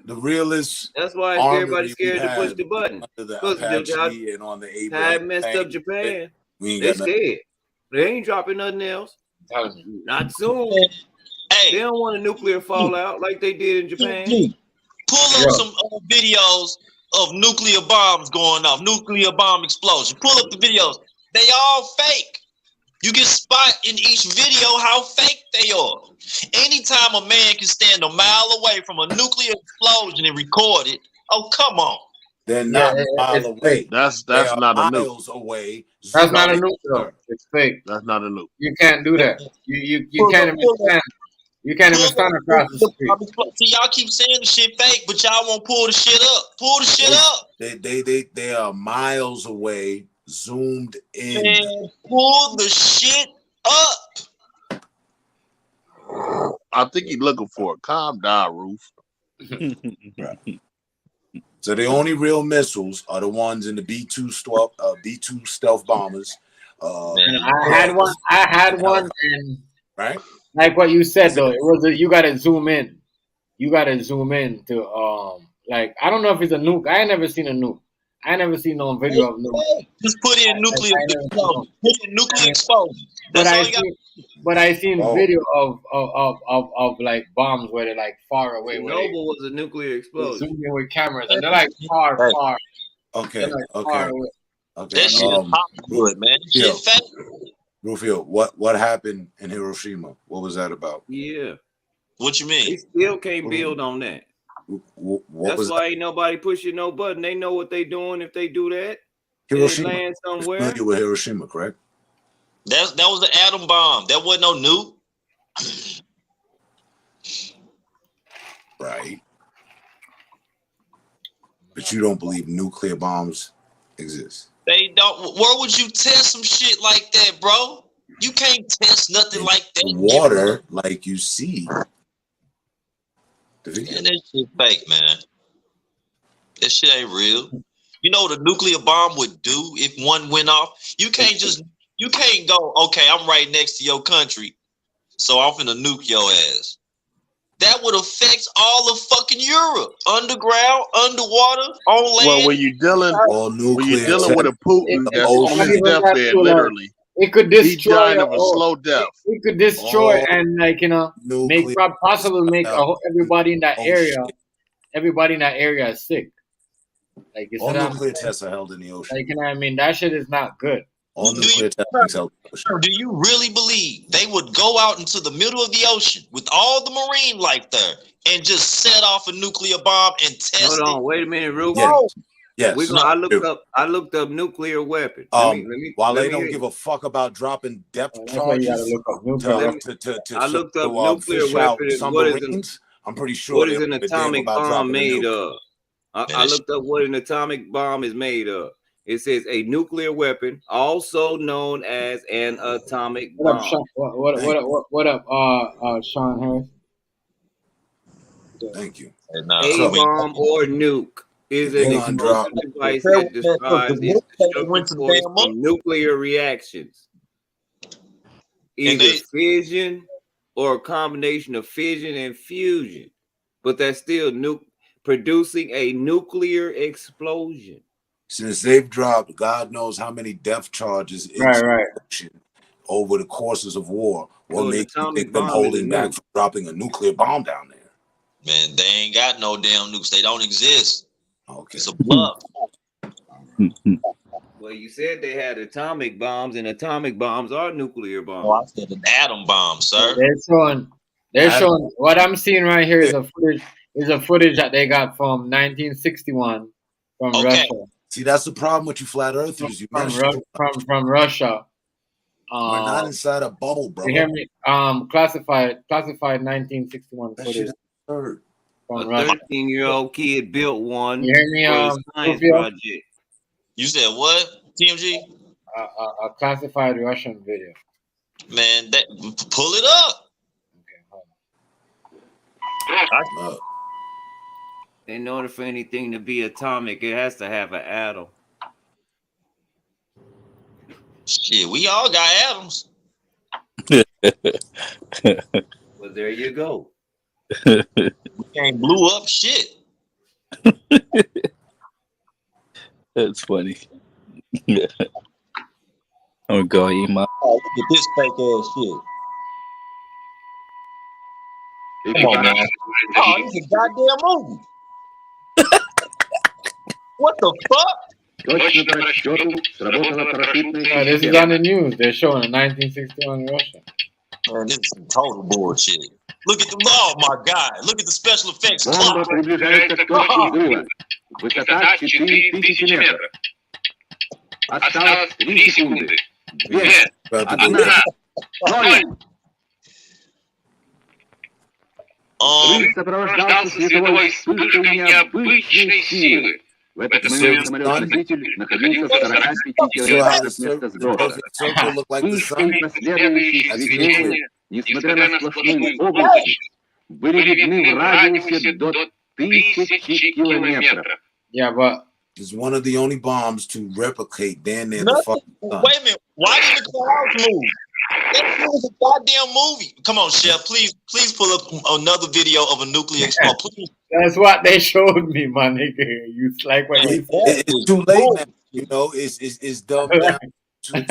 the realest That's why armory everybody's scared to push had the button. under the Because Apache and on the how Abraham it messed up Japan. we ain't They got nothing. scared. They ain't dropping nothing else. Not soon. Hey, they don't want a nuclear fallout like they did in Japan. Pull up some videos of nuclear bombs going off, nuclear bomb explosion. Pull up the videos. They all fake. You can spot in each video how fake they are. Anytime a man can stand a mile away from a nuclear explosion and record it, oh come on. They're not a mile away. That's They are not a nuke. miles away. That's not a nuke, though. It's fake. That's not a nuke. You can't do that. You can't even stand. You can't even stand across the street. See, y'all keep saying the shit fake, but y'all won't pull the shit up. Pull the shit up. They are miles away, zoomed in. Man, pull the shit up. I think he's looking for it. Calm down, Roof. Right. So the only real missiles are the ones in the B-2 stealth bombers. I had one, and right, like what you said though, it was you gotta zoom in. You gotta zoom in to like I don't know if it's a nuke. I ain't never seen a nuke. I ain't never seen no video of nuke. Just put in nuclear explosion. Put in nuclear explosion. That's all you got. But I seen video of like bombs where they're like far away. Chernobyl was a nuclear explosion. Zooming with cameras, and they're like far. Okay, like okay. That shit is Hollywood, man. That shit fake. Rufio, what happened in Hiroshima? What was that about? Yeah. What you mean? They still can't build on that. That's why ain't nobody pushing no button. They know what they doing if they do that. Hiroshima. They land somewhere. Familiar with Hiroshima, correct? That was the atom bomb. That wasn't no nuke. Right. But you don't believe nuclear bombs exist? They don't. Where would you test some shit like that, bro? You can't test nothing like that. Water, like you see. Man, that shit fake, man. That shit ain't real. You know what a nuclear bomb would do if one went off? You can't go, okay, I'm right next to your country, so I'm finna nuke your ass. That would affect all of fucking Europe. Underground, underwater, on land. Well, when you're dealing with a Putin that's on his deathbed, literally, it could destroy. He's dying of a slow death. It could destroy and like possibly make everybody in that area. Everybody in that area is sick. Like all nuclear tests are held in the ocean. Like, you know what I mean? That shit is not good. All nuclear tests held in the ocean. Do you really believe they would go out into the middle of the ocean with all the marine life there and just set off a nuclear bomb and test it? Hold on, wait a minute, Ruth. Yes. I looked up nuclear weapon. While they don't give a fuck about dropping depth charges, I looked up nuclear weapon. Submarines. I'm pretty sure. What is an atomic bomb made of? I looked up what an atomic bomb is made of. It says a nuclear weapon, also known as an atomic bomb. What up, Sean Harris? Thank you. A bomb or nuke is an explosive device that describes its destructive force from nuclear reactions. Either fission or a combination of fission and fusion. But that's still producing a nuclear explosion. Since they've dropped God knows how many depth charges into the ocean over the courses of war, what makes you think them holding back from dropping a nuclear bomb down there? Man, they ain't got no damn nukes. They don't exist. Okay. It's a bluff. Well, you said they had atomic bombs, and atomic bombs are nuclear bombs. Oh, I said an atom bomb, sir. They're showing what I'm seeing right here is a It's a footage that they got from 1961 from Russia. See, that's the problem with you flat earthers. You From Russia. We're not inside a bubble, bro. You hear me? Classified 1961 That footage. shit is absurd. A 13-year-old kid built one You hear me, for his science Sophia? project. You said what? TMG? A classified Russian video. Man, that pull it up. In order for anything to be atomic, it has to have an atom. Shit, we all got atoms. Well, there you go. We ain't blew up shit. That's funny. I'm gonna go eat my. Oh, look at this fake ass shit. Come on, man. Oh, it's a goddamn movie. What the fuck? This is on the news. They're showing 1961 in Russia. Man, this is some total bullshit. Look at the oh my god! Look at the special effects clock. Высота 4000 метров. Осталось 3 секунды. 2, 1, 0. Взрыв сопровождался световой вспышкой необычной силы. В этот момент самолет-носитель находился в 45 километрах от места сброса. Вспышка и последующие свечения, несмотря на сплошную область, были видны в радиусе до 1000 километров. Yeah, but it's one of the only bombs to replicate damn near the fucking sun. Wait a minute, why did the clouds move? That was a goddamn movie. Come on, Chef, please pull up another video of a nuclear explosion. Please. That's what they showed me, my nigga. You like what it's too late now. You know, it's dumbed down. So they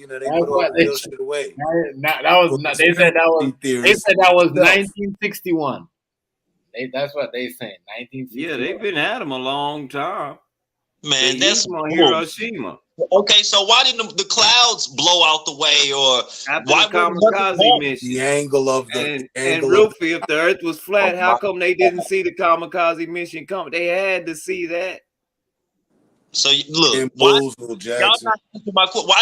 put all that shit away. They said that was 1961. That's what they saying. 1961. Yeah, they've been at them a long time. Man, that's on Hiroshima. Okay, so why didn't the clouds blow out the way, or after why the kamikaze mission? The angle of the and Rufy, if the Earth was flat, how come they didn't see the kamikaze mission coming? They had to see that. So look, why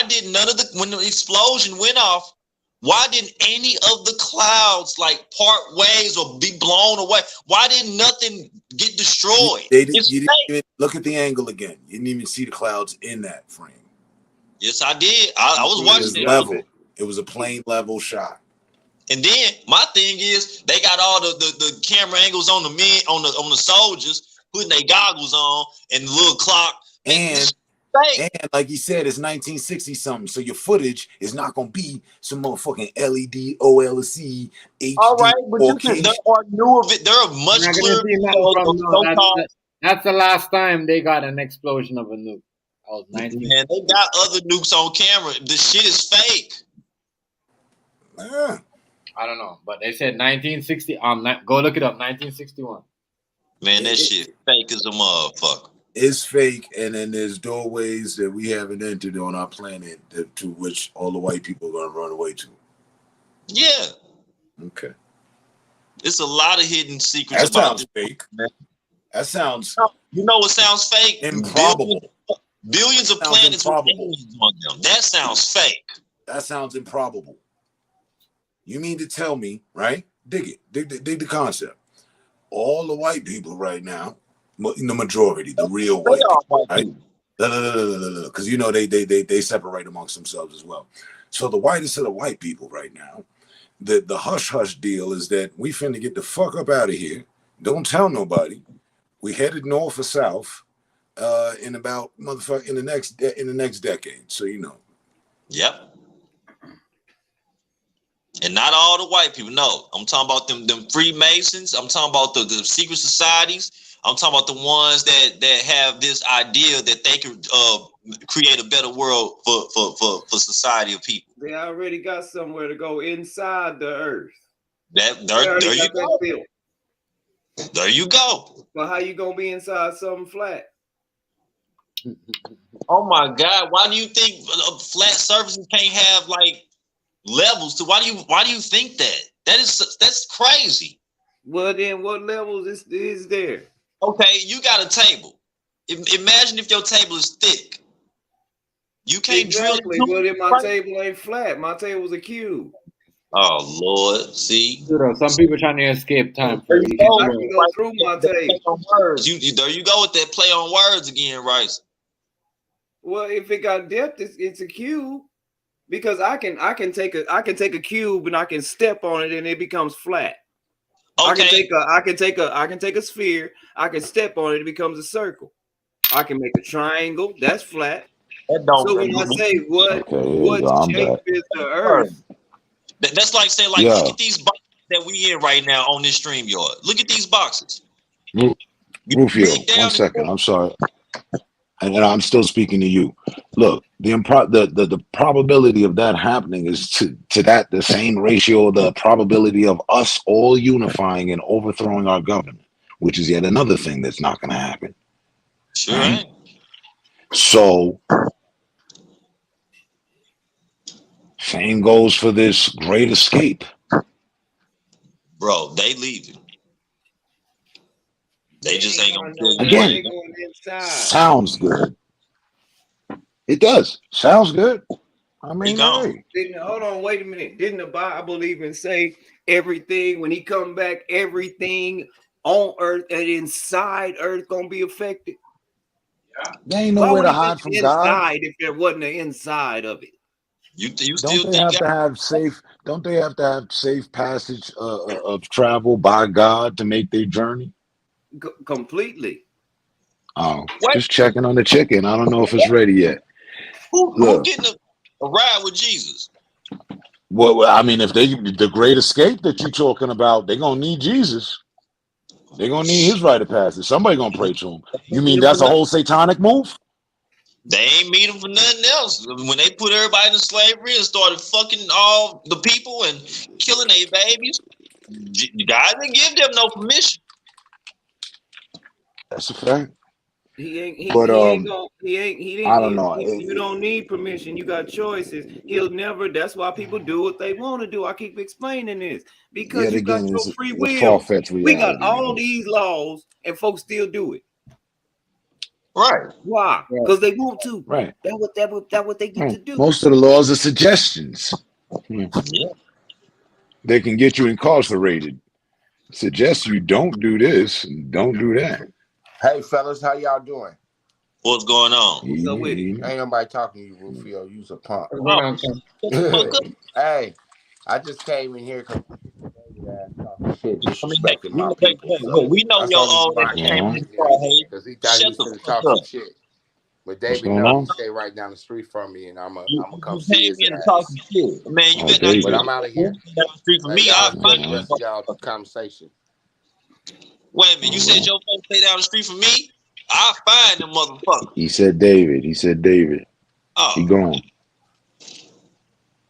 did none of the when the explosion went off? Why didn't any of the clouds like part ways or be blown away? Why didn't nothing get destroyed? You didn't even look at the angle again. You didn't even see the clouds in that frame. Yes, I did. I was watching it. Level. It was a plain level shot. And then my thing is they got all the camera angles on the men on the soldiers putting their goggles on and the little clock. And like you said, it's 1960 something, so your footage is not gonna be some motherfucking LED, OLC, HD. All right, but there are newer. There are much clearer. That's the last time they got an explosion of a nuke. Man, they got other nukes on camera. The shit is fake. Yeah. I don't know, but they said 1960. Go look it up. 1961. Man, that shit fake as a motherfucker. Is fake, and then there's doorways that we haven't entered on our planet to which all the white people are going to run away to. Yeah. Okay. It's a lot of hidden secrets. That sounds fake. That sounds. You know what sounds fake? Improbable. Billions of planets with aliens on them. That sounds fake. That sounds improbable. You mean to tell me, right? Dig the concept. All the white people right now. The majority, the real white people, right? Because you know they separate amongst themselves as well. So the whitest of the white people right now, the hush hush deal is that we finna get the fuck up out of here. Don't tell nobody. We headed north or south in about in the next decade. So you know. Yep. And not all the white people. No, I'm talking about them Freemasons. I'm talking about the secret societies. I'm talking about the ones that have this idea that they could create a better world for society of people. They already got somewhere to go inside the Earth. There you go. There you go. But how you gonna be inside something flat? Oh my God! Why do you think flat surfaces can't have like levels? Why do you think that? That's crazy. Well, then what levels is there? Okay, you got a table. Imagine if your table is thick. You can't drill Exactly, into but it. then my Right? table ain't flat. My table's a cube. Oh Lord, see. Some people trying to escape time There for you you can go. I do can it. go Right? through my That play table. on words. There you go with that play on words again, Rice. Well, if it got depth, it's a cube because I can take a cube and I can step on it and it becomes flat. Okay. I can take a sphere. I can step on it. It becomes a circle. I can make a triangle. That's flat. That don't So when I say Okay, here you what go. I'm shape back. is the Earth? That's like saying, like, look Yo, at these boxes that we in right now on this stream yard. Look at these boxes. Rufio, Dig 1 down second. I'm sorry. And I'm still speaking to you. Look, the probability of that happening is to that the same ratio of the probability of us all unifying and overthrowing our government, which is yet another thing that's not going to happen. Sure Right? ain't. So, same goes for this great escape. Bro, they leaving. They just ain't gonna tell you Again, when. Going inside. sounds good. It does. Sounds good. I They mean, gone. hey. Hold on, wait a minute. Didn't the Bible even say everything when he come back, everything on earth and inside earth gonna be affected? There ain't Why nowhere would to he hide mention from God. inside if there wasn't an inside of it? You Don't still they think have to have safe? Don't they have to have safe passage of travel by God to make their journey? Completely. Oh, what? just checking on the chicken. I don't know if it's ready yet. Who Look, getting a ride with Jesus? well, I mean, if the great escape that you're talking about, they're gonna need Jesus. They're gonna need his rite of passage. Somebody gonna pray to him. You mean that's a whole satanic move? They ain't meet him for nothing else. When they put everybody in slavery and started fucking all the people and killing their babies, God didn't give them no permission. That's a fact. He ain't But I don't know. you don't need permission. You got choices. He'll never. That's why people do what they want to do. I keep explaining this because Yet you got again, your it's free a will. far-fetched We got reality, all man. these laws and folks still do it. Right. Why? Because they want to. Right. That what they get to do. Most of the laws are suggestions. Yeah. They can get you incarcerated. Suggest you don't do this and don't do that. Hey fellas, how y'all doing? What's going on? What's up with it? Evening. Ain't nobody talking to you, Rufio. You's a punk. Oh, Hey, I just came in here because talking shit, I mean, disrespecting my people. So we know that's the your only reason why I name came Uh-huh. is in here. Hey, Because he thought he shut was the going to fuck talk some up. shit. But What's David going know on? he stay right down the street from me, and I'm You come came see his in to talk ass. some shit. Man, you Oh, better not get But David. I'm out of down here. the street from Now me. y'all I'll enjoy find the you. rest of y'all conversation. Wait a minute, you All said right. your folks stay down the street from me? I'll find them motherfuckers. He said David. He said David. He Oh, gone.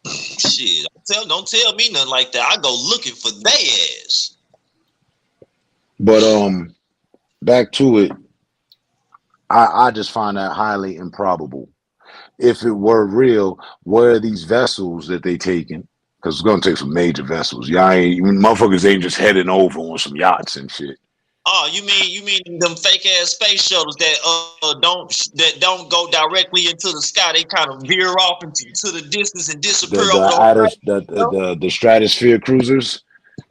shit. Don't tell me nothing like that. I go looking for they ass. But back to it. I just find that highly improbable. If it were real, where are these vessels that they taking? Because it's gonna take some major vessels. Y'all ain't motherfuckers ain't just heading over on some yachts and shit. Oh, you mean them fake ass space shuttles that don't go directly into the sky? They kind of veer off into the distance and disappear over the The stratosphere cruisers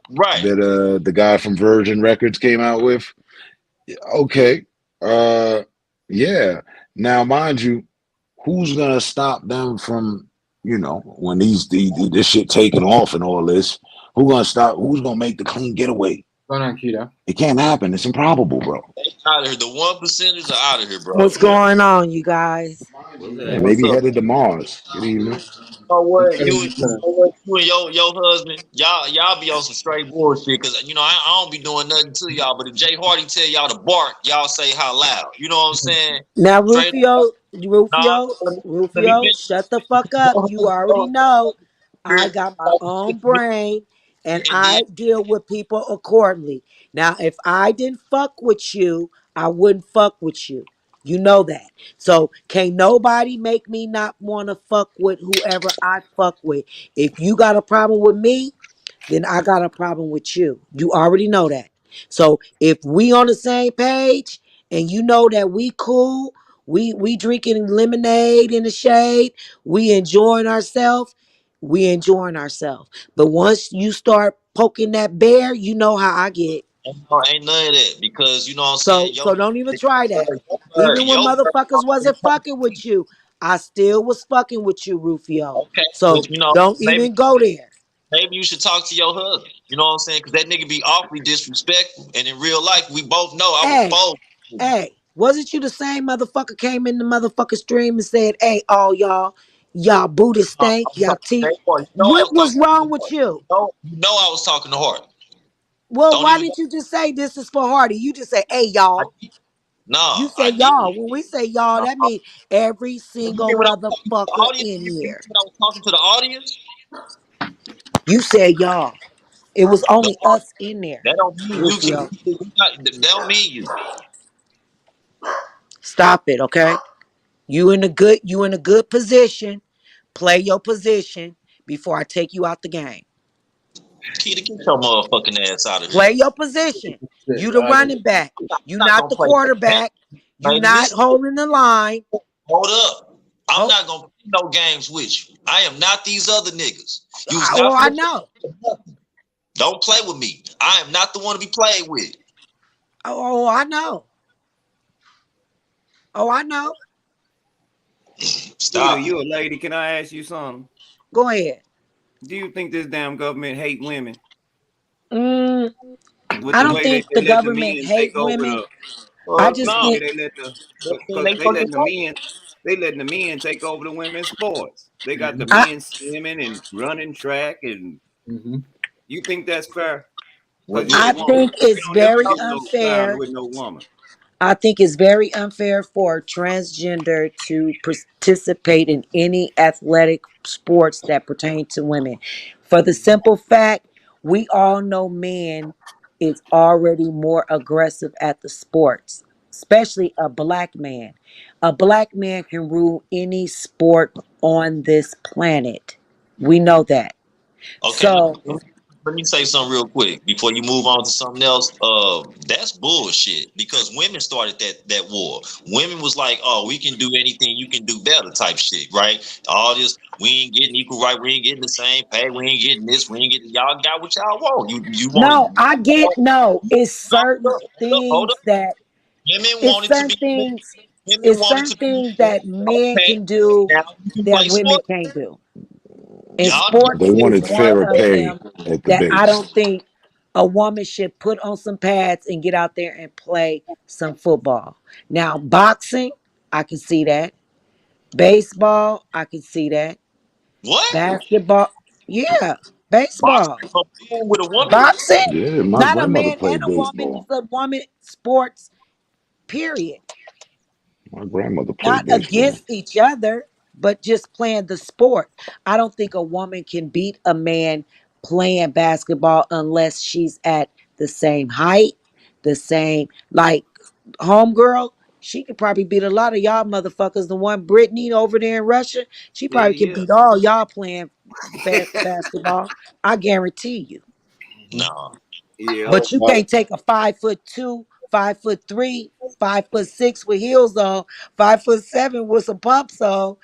right. that the guy from Virgin Records came out with. Okay. Yeah. Now mind you, who's gonna stop them from, when this shit taking off and all this, who's gonna make the clean getaway? Going on, Kita? It can't happen. It's improbable, bro. Out of here. The 1%ers are out of here, bro. What's going on, you guys? Yeah, What's maybe up? headed to Mars. Good evening. Oh, what you and your husband, y'all be on some straight bullshit because I don't be doing nothing to y'all. But if Jay Hardy tell y'all to bark, y'all say how loud. You know what I'm saying? Now, Straight up. Nah, let me Rufio, shut the fuck up. You already know I got my own brain and I deal with people accordingly. Now, if I didn't fuck with you, I wouldn't fuck with you. You know that. So can't nobody make me not want to fuck with whoever I fuck with. If you got a problem with me, then I got a problem with you. You already know that. So if we on the same page and you know that we cool, we drinking lemonade in the shade, we enjoying ourselves, we enjoying ourselves. But once you start poking that bear, you know how I get. Ain't none of that because you know what I'm saying. So don't even try that. Even when Your motherfuckers wasn't fucking with you, I still was fucking with you, Rufio. okay, So but you know don't maybe even go there. maybe you should talk to your husband. You know what I'm saying? Because that nigga be awfully disrespectful, and in real life, we both know I would Hey, fold. hey, wasn't you the same motherfucker came in the motherfucker stream and said, hey, all y'all booty I stank, was y'all talking to teeth. Hard. You know I What was was talking to wrong with Hard. you? You know I was talking to Hard. Well, Don't why even. didn't you just say this is for Hardy? You just say, hey, y'all. Nah, You say I did. y'all. When we say y'all, Nah. that means every You single hear what I was talking to the motherfucker audience? in You hear here. what I was talking to the audience? You said y'all. It was The only audience. us in there, That don't mean you. Rufio. That don't mean you. Stop it, okay? You in a good position. Play your position before I take you out the game. Keita, get your motherfucking ass out of here. Play your position. You the God, running back. I'm You not not gonna the play that. quarterback. You Man, not listen, holding the line. hold up. I'm Oh, not gonna play no games with you. I am not these other niggas. You was oh, not I finna. know. Don't play with me. I am not the one to be played with. Oh, I know. Oh, I know. Peter, Stop it. you a lady. Can I ask you something? Go ahead. Do you think this damn government hate women Mm, with I the don't way think they the let the government men hate take over women. the I Fuck just the way think no. they let the They because they fucking letting the talk. men take over the women's sports. They got the I men swimming and running track, and mm-hmm. you think that's fair? What Because you're a I did woman. think You it's don't never very get no time unfair. with no woman. I think it's very unfair for transgender to participate in any athletic sports that pertain to women. For the simple fact, we all know men is already more aggressive at the sports, especially a black man. A black man can rule any sport on this planet. We know that. Okay, So let me say something real quick before you move on to something else. That's bullshit because women started that war. Women was like, "Oh, we can do anything, you can do better," type shit, right? All this, we ain't getting equal right, we ain't getting the same pay, we ain't getting this, we ain't getting. Y'all got what y'all want. You no, wanted. I get no. It's certain Hold things up. that Women it's wanted to certain be. things Women it's wanted certain to be. things that men Okay, can do now you can that play women sports. can't do. And Y'all, sports They is wanted one fairer of pay them at the that I base. don't think a woman should put on some pads and get out there and play some football. Now, boxing, I can see that. Baseball, I can see that. what? Basketball, yeah, baseball. Boxing a man with a woman? Boxing, Yeah, my not a grandmother man and played a woman. It's baseball. a woman sports, period. My grandmother Not played baseball. against each other, but just playing the sport. I don't think a woman can beat a man playing basketball unless she's at the same height, the same like homegirl. She could probably beat a lot of y'all motherfuckers. The one Brittany over there in Russia, she Yeah, probably could yeah. beat all y'all playing basketball. I guarantee you. No. Yeah. But you can't take a 5'2", 5'3", 5'6" with heels on, 5'7" with some pumps on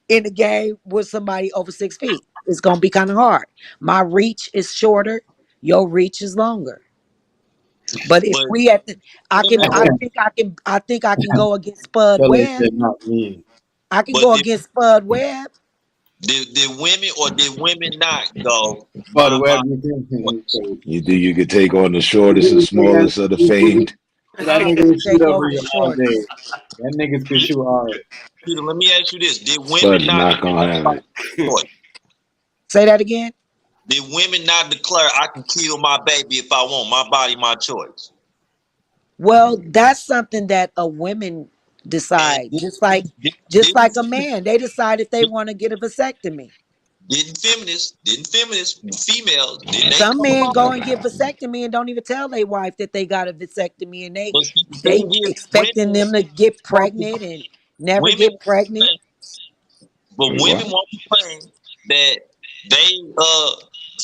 in the game with somebody over 6 feet. It's gonna be kind of hard. My reach is shorter, your reach is longer. But if But we at the women, I think I can go against Spud Kelly Webb. said not me. I can but go against Spud Webb. did women or did women not go? But My Webb, body. you think You could take on the he shortest and didn't say that. smallest of the famed. That I nigga can't can shoot take over over the you all day. shortest. That niggas can shoot hard. Peter, let me ask you this: did Spud women is not not gonna have it. choice? Say that again. Did women not declare I can kill my baby if I want? My body, my choice. Well, that's something that a women And decide. did, Just didn't like a man, they decide if they want to get a vasectomy. didn't feminists, females, didn't they Some come men up? go and get vasectomy and don't even tell their wife that they got a vasectomy, and But see, the they thing is, expecting them to get women, pregnant and never women, get pregnant. but Wait, women what? want to claim that they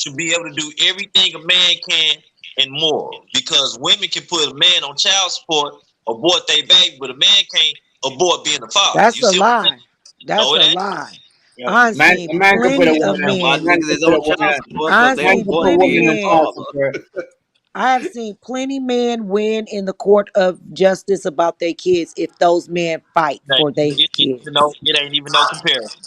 should be able to do everything a man can and more. Because women can put a man on child support, abort their baby, but a man can't abort being a father. That's You a see what I'm saying? lie. No, That's it a ain't. lie. Yeah, I've man, seen a man can put a plenty woman of on. My A man men. niggas can is put a on child woman. support because I've they Man seen can put a aborted plenty woman being a on men. child father. support. I have seen plenty men win in the court of justice about their kids if those men fight for their It ain't kids. even no comparison.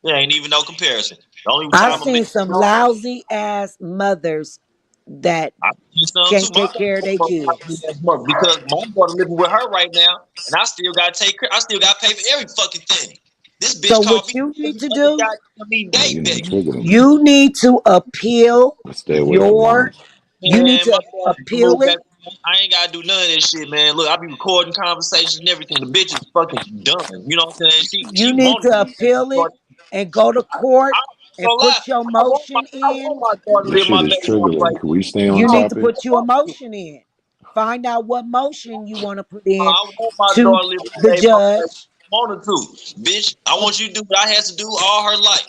It ain't even no comparison. The only I've time a man seen some lousy ass mothers that I see some too. can't take care of their kids. Because my daughter living with her right now, and I still gotta take care. I still gotta pay for every fucking thing. This So bitch called what me you need every to fucking do, goddamn Oh, day, you done day. triggered him. you need to appeal Let's stay away from mine. you need Man, my to daughter appeal moved back. it. I ain't gotta do none of that shit, man. Look, I be recording conversations and everything. The bitch is fucking done. You know what I'm saying? She You need wanted to me. appeal it and go to court I and gonna lie. put your motion I want in. my daughter to This live shit my is baby mama triggering. right Can we stay on You need to topic? put your motion in. Find out what motion you want to put in I want my to daughter to live my the baby mama like judge. I wanted to. Bitch, I want you to do what I had to do all her life.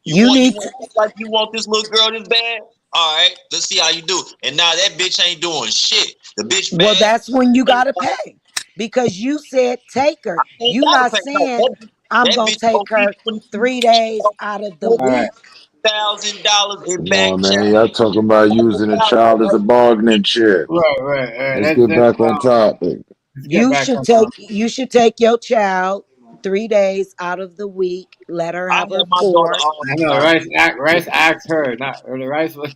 You You need to, want like you want this little girl this bad? All right, let's see how you do. And now that bitch ain't doing shit. The bitch well, mad. that's when you got to pay because you said take her. Ain't You gotta not pay. No, saying I'm that going to bitch take gonna keep her 3 days out of the All right. week. $20,000 in Come back on, check. man. Y'all talking about using a child as a bargaining chip. Right. Let's get back on topic. Let's get You back should on take you should take your child 3 days out of the week. Let her I have her have my daughter 4. all I the know time. Rice asked her, not or Rice was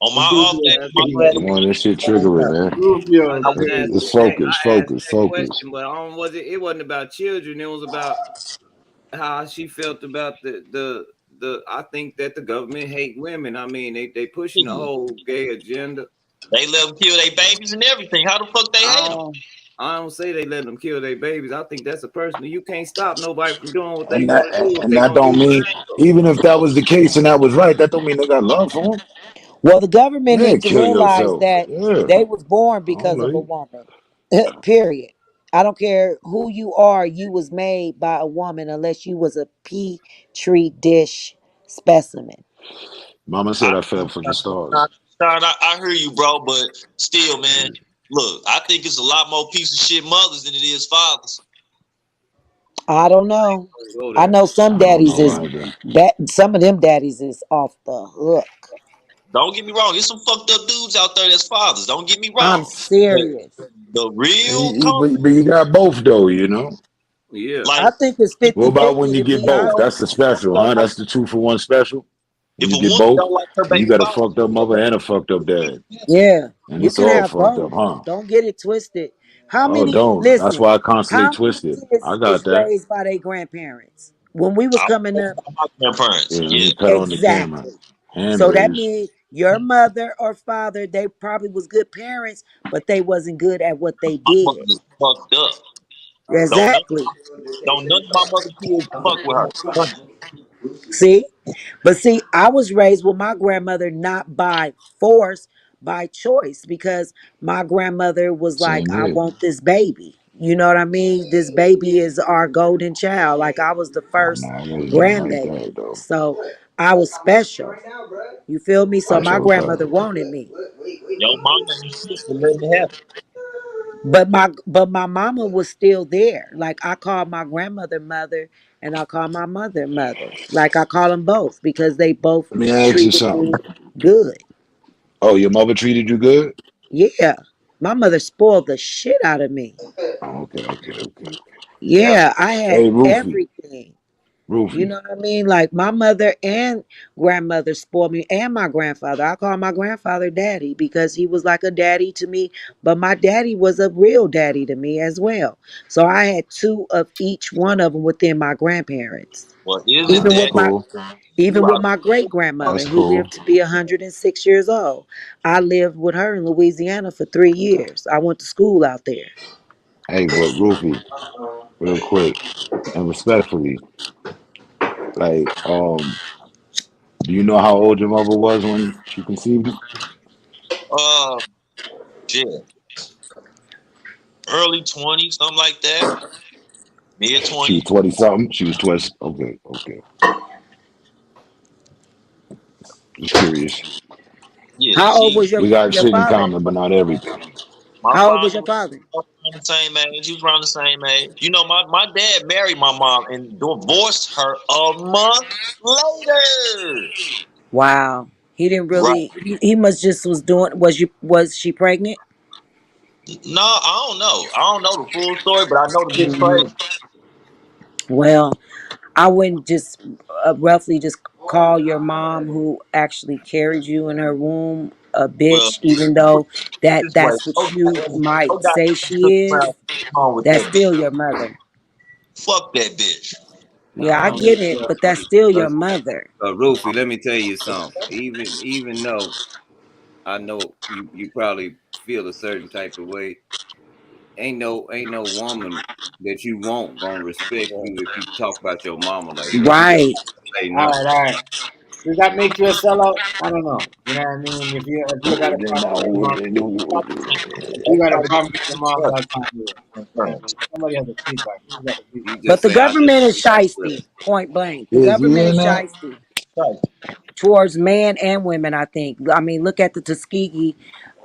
On my off Rufio day, is That's my triggering. Come daughter on, this shit triggering, man. Rufio I is just triggering. Let's I focus, asked focus, that focus. question, but it wasn't about children. It was about how she felt about the I think that the government hate women. I mean, they pushing the whole gay agenda. they let them kill their babies and everything. How the fuck they hate them? I don't say they let them kill their babies. I think that's a personal. You can't stop nobody from doing what they And want to that do if and they that gonna don't do mean, whatever. even if that was the case and that was right, that don't mean they got love for him. Well, the government Yeah, need to kill realize yourself. that Yeah. they was born All because of a right. woman. Period. I don't care who you are, you was made by a woman unless you was a petri dish specimen. Mama said I fell from the stars. I hear you, bro, but still, man. Look, I think it's a lot more piece of shit mothers than it is fathers. I don't know. Go I there. know some I don't daddies know is either. some of them daddies is off the hook. Don't get me wrong. There's some fucked up dudes out there that's fathers. Don't get me I'm wrong. But serious. the real But you got both though, you know. Yeah. like I think it's What about when 50-50 you to get be both? honest. That's the special, huh? That's the 2-for-1 special. When if you a get woman both, don't like her and you baby got a father, fucked up mother and a fucked up dad, Yeah, and you it's can all have fucked both. up, huh? Don't get it twisted. How Oh, many, don't. That's listen, why I constantly how many twist it. kids I got is that. raised by their grandparents? When we was I coming was up, my grandparents. Yeah, let Yeah. me pet on the camera. exactly. Hand So that raised. means your mother or father, they probably was good parents, but they wasn't good at what they My mother did. was fucked up. Don't none, Exactly. don't none of my mother kids fuck with her. None. See? But see, I was raised with my grandmother not by force, by choice, because my grandmother was like, Same I here. want this baby. You know what I mean? This baby is our golden child. Like I was the Oh, first no, it ain't nothing like grandbaby. that, though. So I was special. You feel me? So That's my what's grandmother up. wanted me. Your mama ain't shit for letting it happen. But my mama was still there. Like I called my grandmother mother and I call my mother mother. Like I call them both because they both Let me ask you treated me something. good. Oh, your mother treated you good? Yeah. My mother spoiled the shit out of me. Oh, okay. Yeah. Yeah, I had Hey, everything. You Roofy. know what I mean? Like my mother and grandmother spoiled me, and my grandfather. I call my grandfather daddy because he was like a daddy to me, but my daddy was a real daddy to me as well. So I had two of each one of them within my grandparents. Well, isn't Even That's with that my cool. even you with out my great grandmother That's who cool. lived to be 106 years old. I lived with her in Louisiana for 3 years. I went to school out there. Hey, but Roofy, real quick and respectfully, like, do you know how old your mother was when she conceived you? shit. Early 20s, something like that. Mid She was 20s. 20 something. She was 20. Okay. I'm curious. Yeah, How old she. was your We got your shit in father? common, but not everything. My How old was father your was father? around the same age. He was around the same age. You know, my dad married my mom and divorced her a month later. Wow. He didn't Right. really. He must just was doing. Was she pregnant? No, I don't know. I don't know the full story, but I know the bitch crazy. Well, I wouldn't just roughly just call your mom who actually carried you in her womb a Well, bitch, even though this way. that's what you No might say goddamn she took is. around on with That's that bitch. still your mother. Fuck that bitch. Yeah, I get it, but that's still your mother. Rufy, let me tell you something. Even though I know you probably feel a certain type of way, ain't no woman that you want gonna respect you if you talk about your mama like that. You Right. gotta say All no. right, all right. Does that make you a sellout? I don't know. You know what I mean? If you got a problem with your mom, if you got a problem with your mom, that's on you. You know what I mean? Somebody has a feedback. Who's got the You feedback? But just the say I just government is that's what. shisty, point blank. The Is he government in is that? shisty towards men and women, I think. I mean, look at the Tuskegee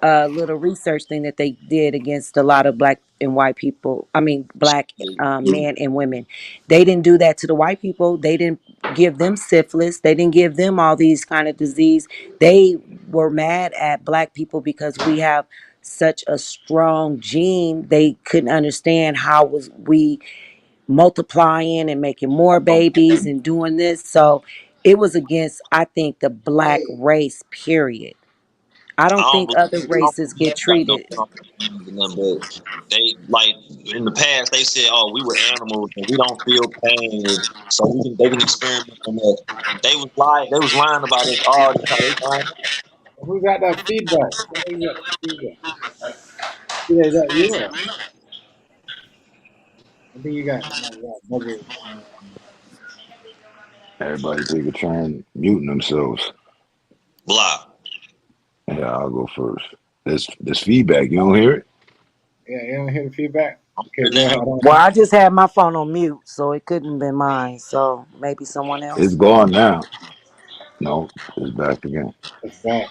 little research thing that they did against a lot of black and white people. I mean, black men and women. They didn't do that to the white people. They didn't give them syphilis. They didn't give them all these kind of disease. They were mad at black people because we have such a strong gene. They couldn't understand how was we multiplying and making more babies and doing this. So it was against, I think, the black race, period. I I don't don't think believe, other I don't races believe get they got no treated. problems in them, but they like in the past they said, "Oh, we were animals and we don't feel pain, so they can experiment on us." They was lying. They was lying about us all the time. They lying. Who got that feedback? Somebody got the feedback. Either is that you or I think you got bubbles. Everybody take a turn muting themselves. Blah. Yeah, I'll go first. There's feedback. You don't hear it? Yeah, you don't hear the feedback? Okay, go ahead. Well, I just had my phone on mute, so it couldn't have been mine. So maybe someone It's else. gone now. No, it's back again. It's back.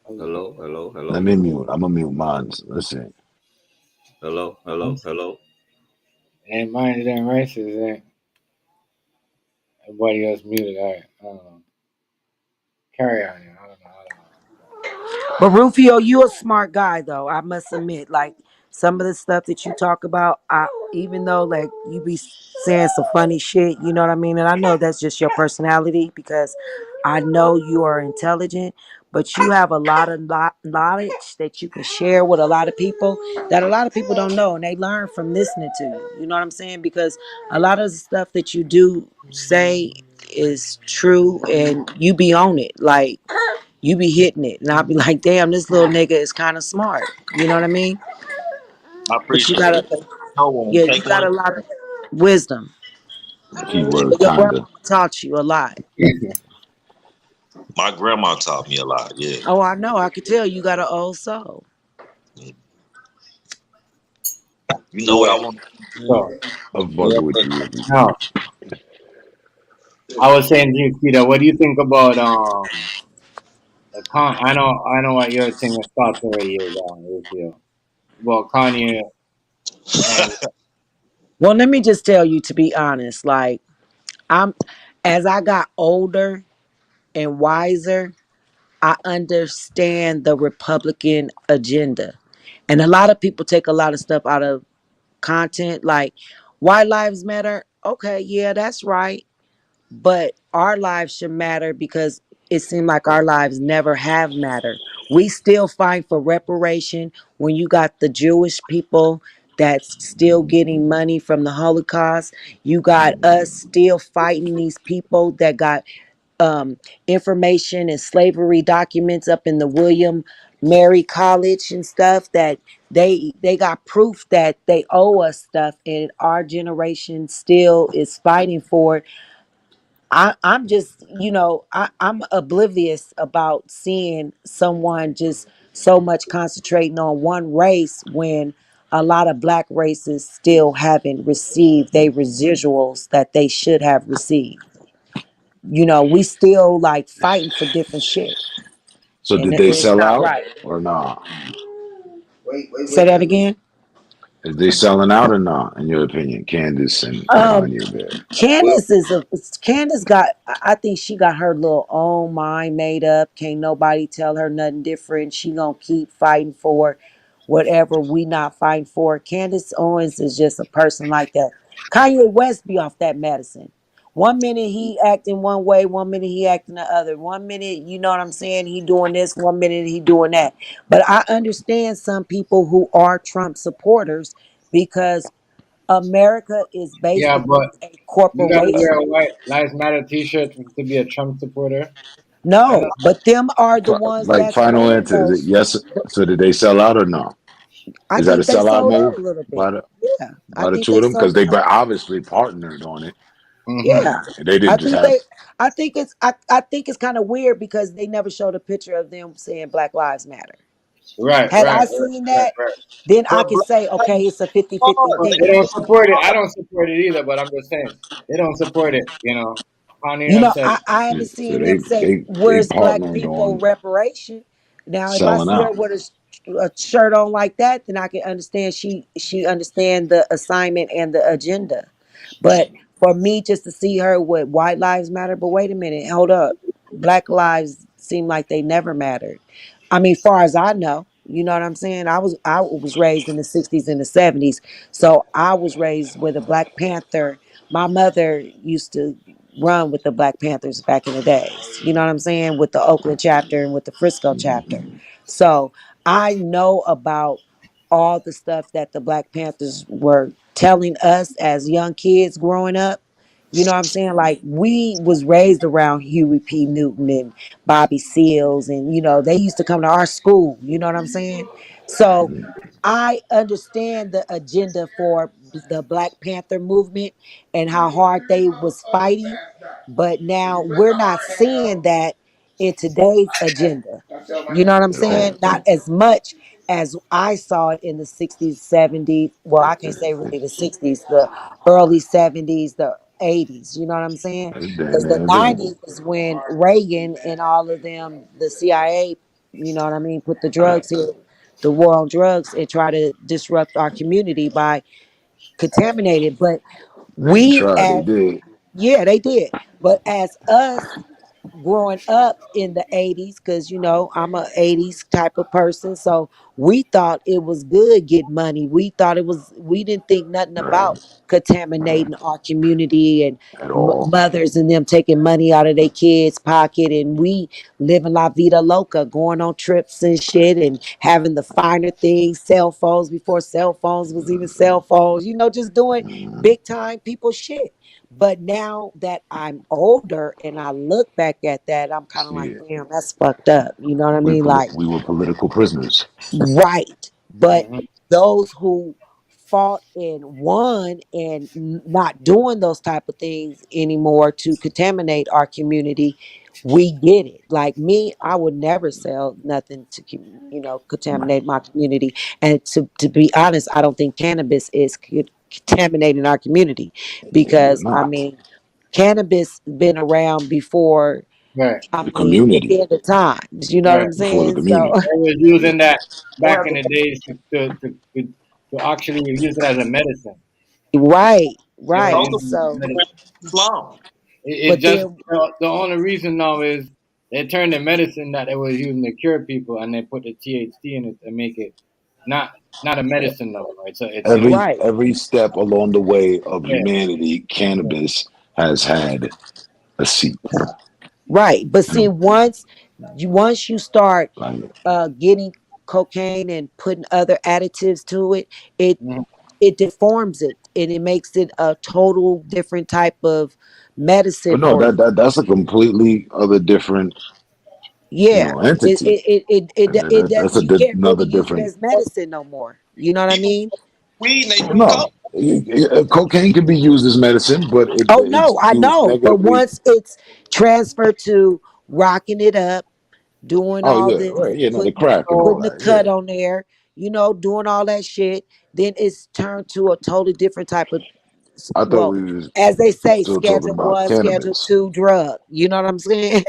Hello, hello, Let hello, me mute. I'm gonna mute mine. Listen. hello, hello, hello. And mine is them races, ain't everybody else muted. All right. I don't know. Carry on. Yeah. I don't know. But Rufio, you a smart guy though. I must admit, like some of the stuff that you talk about, even though like you be saying some funny shit, you know what I mean? And I know that's just your personality because I know you are intelligent, but you have a lot of knowledge that you can share with a lot of people that a lot of people don't know, and they learn from listening to you. You know what I'm saying? Because a lot of the stuff that you do say is true, and you be on it, like you be hitting it, and I'll be like, damn, this little nigga is kind of smart. You know what I mean? I But you appreciate got it. a, No one yeah, you take got one. a lot of wisdom. Keyword Your grandma kinda. taught you a lot. My grandma taught me a lot. Yeah. Oh, I know. I could tell you got an old soul. You know what I Yeah. want? So I'm Yeah. fucking with you, Ruby. now I was saying to you, Peter, what do you think about the I know what your thing of thoughts already is with you. Well, Kanye and Well, let me just tell you, to be honest, like I'm, as I got older and wiser, I understand the Republican agenda. And a lot of people take a lot of stuff out of content, like why lives matter. Okay, yeah, that's right. But our lives should matter because it seemed like our lives never have mattered. We still fight for reparation when you got the Jewish people that's still getting money from the Holocaust. You got us still fighting these people that got um, information and slavery documents up in the William Mary College and stuff that they got proof that they owe us stuff, and our generation still is fighting for it. I'm just, I'm oblivious about seeing someone just so much concentrating on one race when a lot of black races still haven't received their residuals that they should have received. We still like fighting for different shit, So and did they it's sell not out right. or not? Say that again. Is they selling out or not? In your opinion, Candace and Um, Kanye there. Well, Candace got. I think she got her little own mind made up. Can't nobody tell her nothing different. She gonna keep fighting for whatever we not fighting for. Candace Owens is just a person like that. Kanye West be off that medicine. One minute he acting one way, one minute he acting the other. One minute, you know what I'm saying? He doing this, one minute he doing that. But I understand some people who are Trump supporters because America is Yeah, basically but a you gotta wear corporation. a white Lives Matter T-shirt to be a Trump supporter. I know. No, but them are the ones Like that's final saying answer, is it those. yes? So did they sell out or no? I Is that a think they sellout sold move out a little by bit. the Yeah, I by the think two they of them? Because sold they out. obviously partnered on it. Mm-hmm. Yeah, And they I didn't just think have. they. I think it's kind of weird because they never showed a picture of them saying Black Lives Matter. Right, Had right, I right, seen right, that, right. then I But could Black say, Lives okay, it's a 50-50 Matter But thing. they don't support it. I don't support it either. But I'm just saying they don't support it. Kanye You have know, said, I Yeah, haven't so seen them say, they "Where's black partnered people on reparation?" Now, if I selling see her out. with a shirt on like that, then I can understand she understand the assignment and the agenda. But for me, just to see her with white lives matter, but wait a minute, hold up, black lives seem like they never mattered. I mean, far as I know, you know what I'm saying. I was raised in the '60s and the '70s, so I was raised with a Black Panther. My mother used to run with the Black Panthers back in the days. You know what I'm saying? With the Oakland chapter and with the Frisco chapter. So I know about all the stuff that the Black Panthers were telling us as young kids growing up. You know what I'm saying? Like we was raised around Huey P. Newton and Bobby Seals, and they used to come to our school. You know what I'm saying? So I understand the agenda for the Black Panther movement and how hard they was fighting, but now we're not seeing that in today's agenda. You know what I'm At all. saying? Not as much as I saw it in the 60s, 70s. Well, I can't say really the 60s, the early 70s, the 80s. You know what I'm saying? It's damn Because the near invisible. 90s is when Reagan and all of them, the CIA, you know what I mean, put the drugs here, the war on drugs, and try to disrupt our community by contaminating. But They ain't we tried, they as did. yeah, they did. But as us growing up in the 80s, because I'm a 80s type of person, so we thought it was good get money. We didn't think nothing Right. about contaminating our community and At all. mothers and them taking money out of their kids pocket, and we living la vida loca, going on trips and shit and having the finer things, cell phones before cell phones was even cell phones, just doing big time people shit. But now that I'm older and I look back at that, I'm kind of See like, it. damn, that's fucked up. You know what I mean? Like, We were political prisoners. right. But mm-hmm. those who fought and won and not doing those type of things anymore to contaminate our community, we get it. Like me, I would never sell nothing to contaminate my community. And to be honest, I don't think cannabis is contaminating our community It is because I not. mean cannabis been around before, Right, I The mean, the community. end of times. You know what right. I'm Before the saying? So community. They was Yeah. using that they back have in to the days to actually use it as a medicine. right, They were right. using protocol it as So medicine. long. It but just then the only reason now is they turned the medicine that they was using to cure people and they put the THC in it to make it not not a medicine no more. It's right, Every step along the way of yeah, humanity, yeah. cannabis has had a seat. right. But see, And once you start like, getting cocaine and putting other additives to it, it Mhm. it deforms it and it makes it a total different type of medicine but no, for you. that's a completely other different, Yeah. It entity. it it it, it, it does, That's you can't another really use it different. as medicine no more. You know what I People mean? weed and they Well, do coke. no, cocaine can be used as medicine, but Oh it's no, I used know. But negatively. once it's transferred to rocking it up, doing Oh all yeah, this, right. Yeah, no, the putting crack and all putting the that. cut Yeah, on there, doing all that shit, then it's turned to a totally different type of I thought well, we was as they say, still talking Schedule about 1, Schedule cannabis. 2 drug. You know what I'm saying?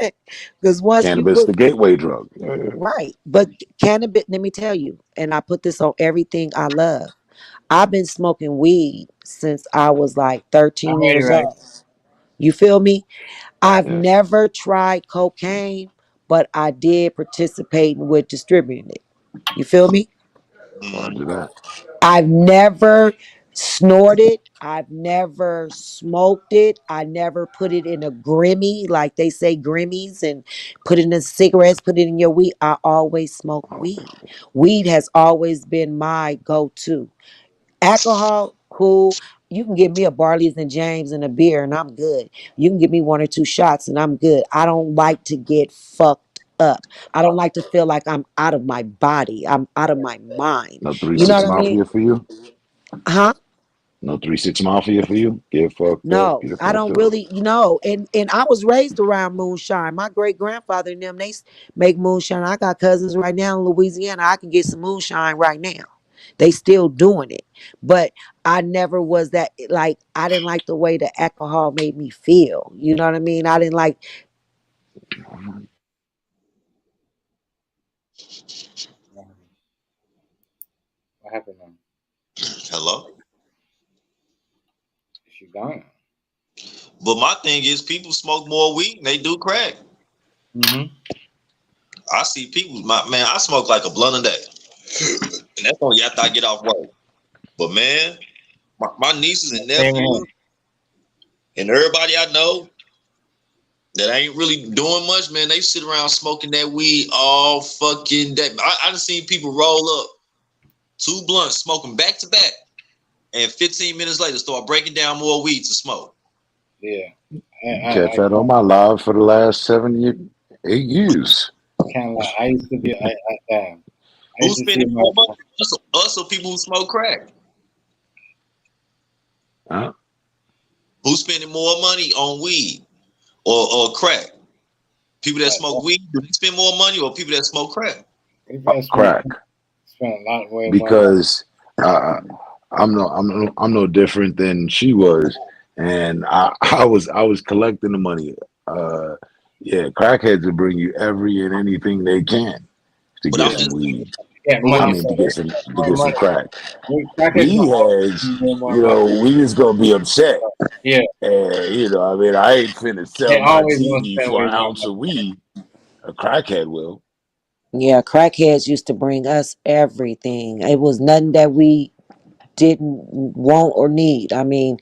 Because once you Cannabis, put the gateway drug. Yeah. right, but cannabis. Let me tell you, and I put this on everything I love. I've been smoking weed since I was like I'm 13 ready, years right? old. You feel me? I've Yeah. never tried cocaine, but I did participate with distributing it. You feel me? Roger that. I've never snorted. I've never smoked it. I never put it in a Grimmy, like they say Grimmies, and put it in cigarettes, put it in your weed. I always smoke weed. Weed has always been my go-to. Alcohol, cool. You can give me a Barley's and James and a beer, and I'm good. You can give me 1 or 2 shots, and I'm good. I don't like to get fucked up. I don't like to feel like I'm out of my body. I'm out of my mind. No three You know six what I mean? mafia for you. Huh? No 3-6 mafia for you. Get fucked up. No, Get I fucked don't up. really, and I was raised around moonshine. My great grandfather and them, make moonshine. I got cousins right now in Louisiana. I can get some moonshine right now. They still doing it. But I never was that, like, I didn't like the way the alcohol made me feel. You know what I mean? I didn't like, What happened now? Hello. She gone. But my thing is, people smoke more weed than they do crack. Mm-hmm. I see people, my man, I smoke like a blunt a day. And that's only after I get off work. But man, my nieces and Same here. nephews and everybody I know that ain't really doing much, man, they sit around smoking that weed all fucking day. I done seen people roll up 2 blunts, smoking back to back, and 15 minutes later start breaking down more weed to smoke. Yeah. Catch that on my live for the last 8 years. Can't lie. I used to be. I Who's used to see spending my. more money? Us or people who smoke crack? Huh? Who's spending more money on weed or crack? People that smoke weed, do they spend more money, or people that smoke crack? Crack. Spend a lot way more money. Because I'm no different than she was, and I was collecting the money. Yeah, crackheads will bring you every and anything they can to But get I'm some just weed. Yeah, I money. mean, to get More some money. crack. Crackheads We gonna always heads, give you more you money. know, we just gonna be upset. Yeah. And I mean, I ain't finna They sell my always gonna TV spend for way an more ounce money. of weed. A crackhead will. yeah, crackheads used to bring us everything. It was nothing that we didn't want or need. I mean,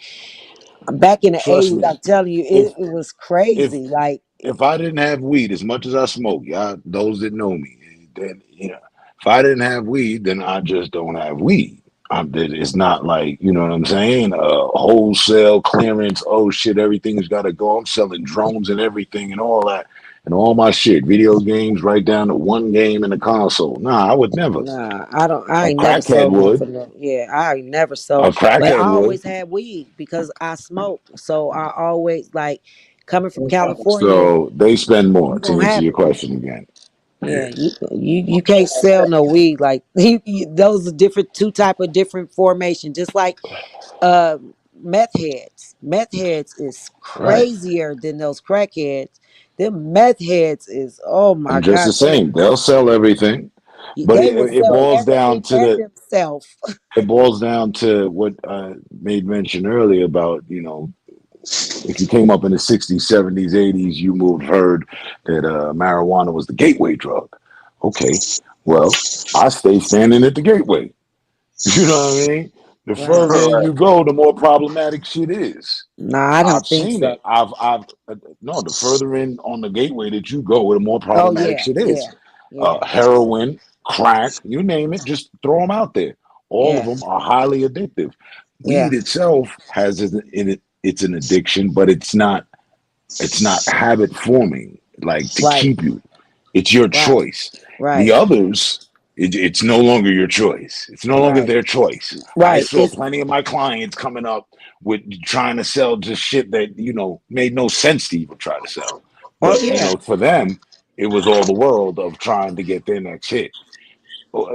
back in the Trust 80s, I'm me, telling you, if it was if crazy. Like, if I didn't have weed as much as I smoke, y'all, those that know me, then if I didn't have weed, then I just don't have weed. It's not like what I'm saying. Wholesale clearance. Oh shit, everything's got to go. I'm selling drones and everything and all that and all my shit. Video games, right down to one game in the console. Nah, I would never. nah, I don't. I A ain't never crackhead sold nothing would. for no. Yeah, I ain't never sold. A But I crackhead would. always had weed because I smoked. So I always like coming from California. So they spend more. You To gonna answer have your it. question again. Yeah, you can't sell no weed like those are different different formation. Just like uh meth heads. Meth heads is Right. crazier than those crackheads. Them meth heads is oh my And just the god. same, they'll sell everything, but They will it sell boils down everything to and themselves. it boils down to what made mention earlier about if you came up in the 60s, 70s, 80s, you moved heard that marijuana was the gateway drug. Okay, well, I stay standing at the gateway. You know what I mean? The Right. further in you go, the more problematic shit is. Nah, I I've don't think seen so. it. No, the further in on the gateway that you go, the more Oh problematic yeah, shit is. yeah, yeah, Heroin, crack, you name it, just throw them out there. All of yeah, them are highly addictive. yeah. Weed itself has in it, it's an addiction, but it's not habit forming, like to Right, keep you. It's your right, choice. The right, others, it's no longer your choice. It's no longer right, their choice. I right. saw plenty of my clients coming up with trying to sell just shit that, made no sense to even try to sell. Oh But, yeah. for them, it was all the world of trying to get their next hit.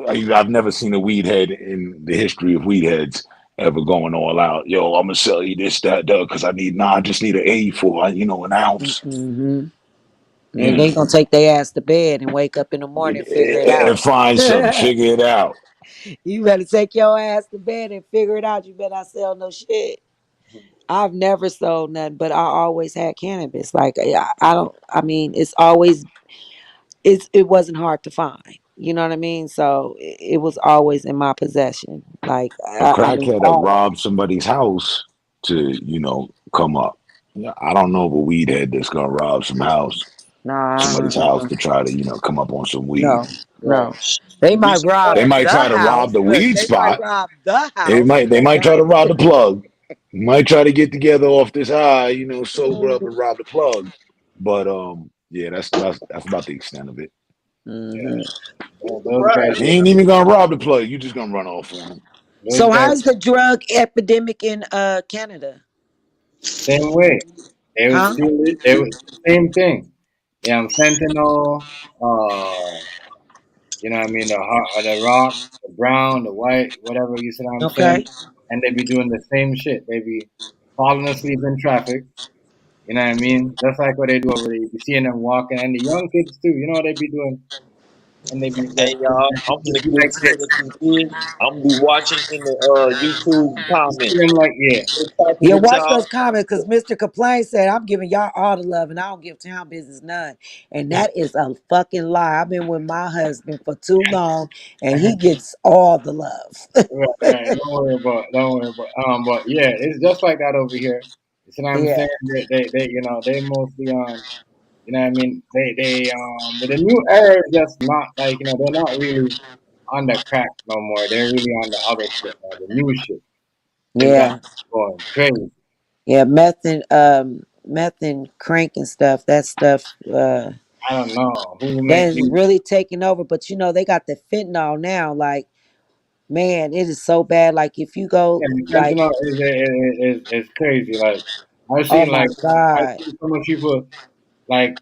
I've never seen a weed head in the history of weed heads ever going all out. Yo, I'm gonna sell you this, that, because I just need an A for an ounce. Mm-hmm. And Yeah. they gonna take their ass to bed and wake up in the morning and figure it And out. find something, figure it out. You better take your ass to bed and figure it out. You better not sell no shit. I've never sold nothing, but I always had cannabis. Like I don't. I mean, it wasn't hard to find. You know what I mean? So it was always in my possession. Like A I mean, crackhead that always. robbed somebody's house to, come up. Yeah, I don't know of a weed head that's gonna rob Nah, somebody's house to try to, come up on some weed. no, no. They You'd be might rob They surprised. might the try to rob house. the Look, weed they might spot. rob the They house, might they but might try to not. rob the plug. Might try to get together off this high, sober up and rob the plug. But yeah, that's about the extent of it. Hmm. Those guys, You ain't even gonna rob the plug. You just gonna run off on them. those So guys, how's the drug epidemic in Canada? same way. They would Huh? steal it. They would same thing. Yeah, fentanyl. You know what I mean? The rock, the brown, the white, whatever. You see what I'm saying? Okay. And they be doing the same shit. They be falling asleep in traffic. You know what I mean? That's like what they do over there. You be seeing them walking, and the young kids too. You know what they be doing? And they be Hey y'all, I'm gonna just be quit like saying this. what you did. I'm gonna be watching in the YouTube You see comments. them like, yeah. Good talking Yeah, with watch those y'all. comments because Mr. Complain said I'm giving y'all all the love and I don't give town business none. And that is a fucking lie. I've been with my husband for too long and he gets all the love. Right, right. Don't worry about. But yeah, it's just like that over here. You see what I'm Yeah. saying? They mostly on. You know what I mean? But the new era is just not like, they're not really on the crack no more. They're really on the other shit now, the new shit. They got Yeah. going crazy. Yeah. Meth and crank and stuff. That stuff I don't know who that make is these. really taking over. But they got the fentanyl now. Like, man, it is so bad. Like if you go Yeah, the like, fentanyl is crazy. Like I've oh seen my like I've God. seen so much people like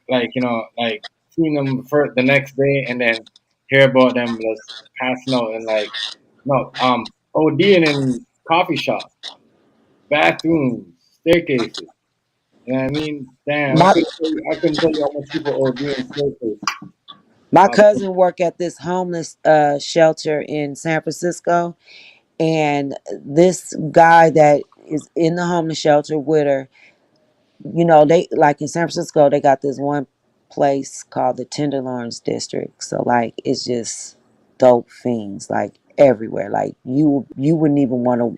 seeing them for the next day and then hear about them just passing out and like no ODing in coffee shops, bathrooms, staircases. You know what I mean? Damn, My I couldn't tell you how much people OD in staircases. my Uh, cousin worked at this homeless shelter in San Francisco, and this guy that is in the homeless shelter with her, they like in San Francisco, they got this one place called the Tenderloins District. So like it's just dope fiends like everywhere. Like you wouldn't even want to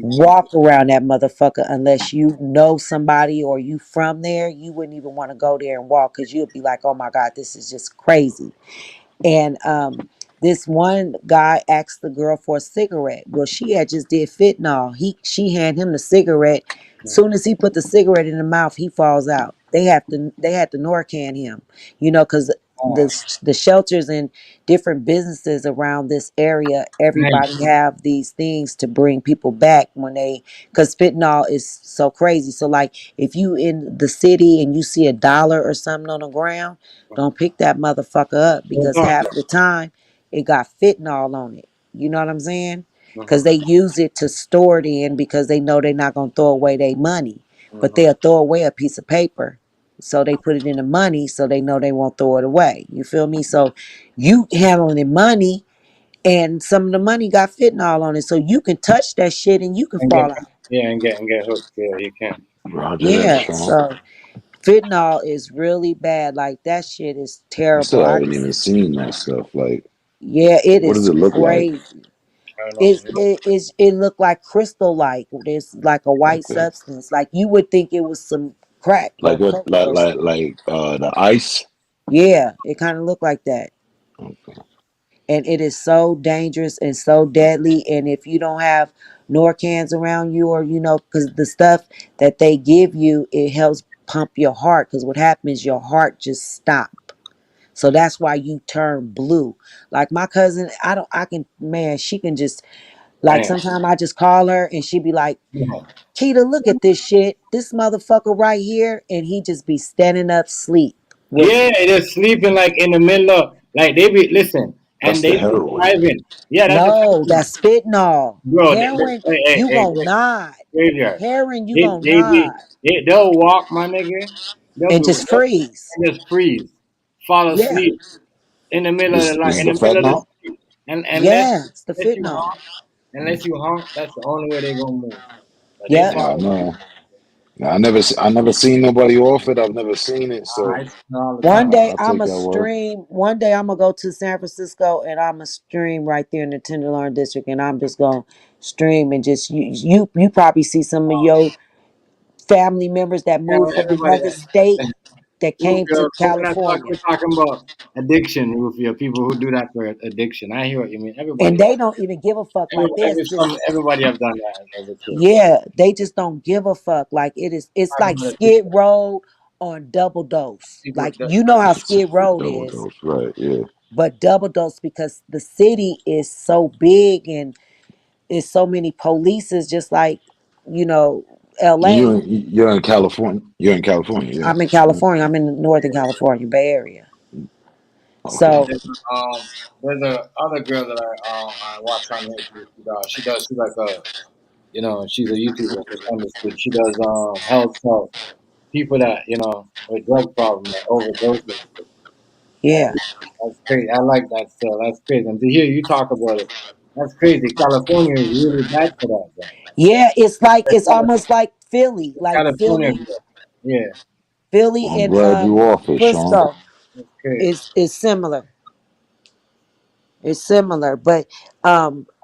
walk around that motherfucker unless you know somebody or you from there. You wouldn't even want to go there and walk because you'd be like, oh my God, this is just crazy. And this one guy asked the girl for a cigarette. Well, she had just did fentanyl. She handed him the cigarette. Soon as he put the cigarette in the mouth, he falls out. They had to Norcan him, because the shelters and different businesses around this area, everybody have these things to bring people back because fentanyl is so crazy. So like if you in the city and you see $1 or something on the ground, don't pick that motherfucker up because half the time it got fentanyl on it. You know what I'm saying? Because they use it to store it in because they know they're not going to throw away their money. But they'll throw away a piece of paper. So they put it in the money so they know they won't throw it away. You feel me? So you handling money and some of the money got fentanyl on it. So you can touch that shit and you can and get fall out. and get hooked. Yeah, you can. Roger that, Yeah. Sean. So fentanyl is really bad. Like that shit is I terrible. still haven't even seen that stuff. Like, Yeah, it what does is it look like? crazy. It looked like crystal like. It's like a white Okay. substance. Like you would think it was some crack Like or what? coke or something. The ice. Yeah, it kind of looked like that. Okay. And it is so dangerous and so deadly. And if you don't have Norcans around you, or because the stuff that they give you, it helps pump your heart. Because what happens, your heart just stop. So that's why you turn blue. Like my cousin, she can just like Damn. sometimes I just call her and she be like, Yeah. Keita, look at this shit. This motherfucker right here. And he just be standing up sleep with Yeah, they're sleeping like in the middle of like they be listen. and That's they the heroin. prescribing. Yeah, that's the No, that's fentanyl. bro. Heroin, you Hey, gonna nod. graveyard. Heroin, you They gonna they nod be they'll walk, my nigga. They'll and be just freeze. and just freeze, fall Yeah, asleep in the middle of This the this is in the the middle of the fentanyl. street, and yeah, it's the unless you fentanyl. honk, that's the only way they gonna move. But they Yep. Yeah, I fall asleep. know. I never seen nobody off it. I've never seen it, so I see it all the One time. day I'll I'm take a your word. stream. One day I'm gonna go to San Francisco and I'm a stream right there in the Tenderloin district, and I'm just gonna stream and just you probably see some of your family members that Yeah, moved well, from everybody. another state that came to Rufio, California, we're talking about addiction, Rufio. People who do that for addiction. I hear what you mean. and they don't even give a fuck. Like there's just Everybody have done that as a kid. yeah, they just don't give a fuck. Like it's Talking like about Skid Road on double dose. people Like that you know how It's Skid Road double is, dose, right? Yeah. but double dose because the city is so big and it's so many polices, just like you know, And LA. you're in California. You're in California, I'm in yes. California. I'm in Northern California, Bay Area. Okay. So there's a other girl that I watch on here. She's like a she's a YouTuber. She does health stuff. People that with drug problems, like overdoses. yeah, And that's crazy. I like that still. That's crazy. And to hear you talk about it, that's crazy. California is really bad for that, bro. yeah. It's almost like Philly, California, yeah, Philly I'm and glad you off it, Sean. Frisco that's crazy. is similar. It's similar, but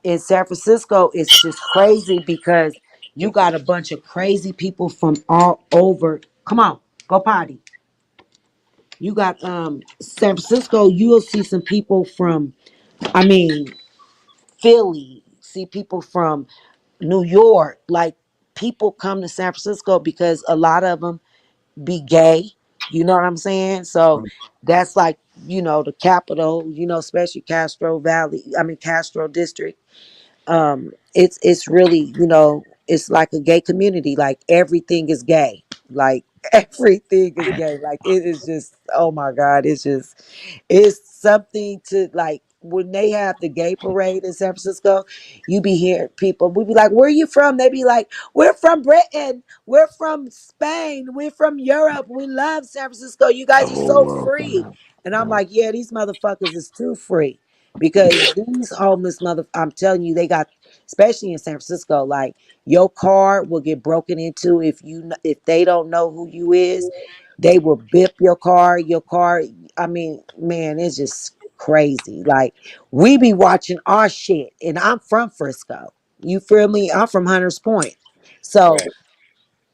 in San Francisco, it's just crazy because you got a bunch of crazy people from all over. Come on, go potty. You got San Francisco. You'll see some people from. I mean, Philly. See people from New York. Like people come to San Francisco because a lot of them be gay. You know what I'm saying? So that's like the capital. Especially Castro Valley. I mean Castro District. It's really it's like a gay community. Like everything is gay. Like everything is gay. Like it is just oh my god. It's something to like when they have the gay parade in San Francisco, you be hearing people, we be like, where are you from? They be like, we're from Britain, we're from Spain, we're from Europe, we love San Francisco. You The guys are whole so world come free. out. And I'm Right. like, yeah, these motherfuckers is too free. Because these homeless I'm telling you, they got, especially in San Francisco, like your car will get broken into if they don't know who you is. They will bip your car. I mean, man, it's just crazy. Like we be watching our shit, and I'm from Frisco. You feel me? I'm from Hunters Point, so Right.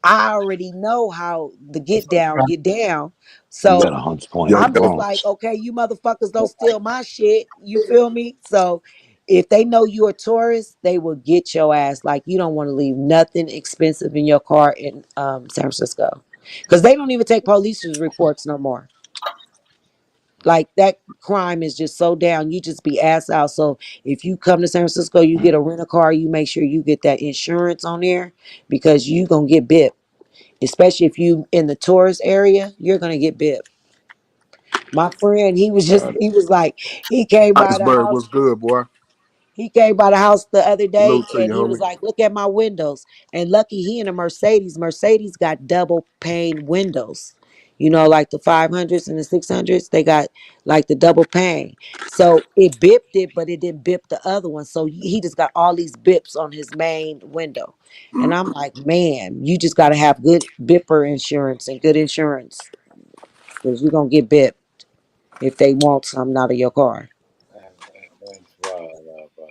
I already know how the get down. You got So a Hunts Point in Yo, the I'm just yo, like, Bronx. okay, you motherfuckers don't steal my shit. You feel me? So if they know you're a tourist, they will get your ass. Like you don't want to leave nothing expensive in your car in San Francisco, because they don't even take police reports no more. Like that crime is just so down. You just be ass out. So if you come to San Francisco, you get a rent a car. You make sure you get that insurance on there because you gonna get bit. Especially if you in the tourist area, you're gonna get bit. My friend, Got it. he was like, he came by the Iceberg, house. what's good, boy? He came by the house the other day Salute to and you, he was homie. like, look at my windows. And lucky he in a Mercedes. Mercedes got double pane windows. Like the 500s and the 600s, they got like the double pane. So it bipped it, but it didn't bip the other one. So he just got all these bips on his main window. And I'm like, man, you just got to have good bipper insurance and good insurance because you're going to get bipped if they want something out of your car. That's wild, but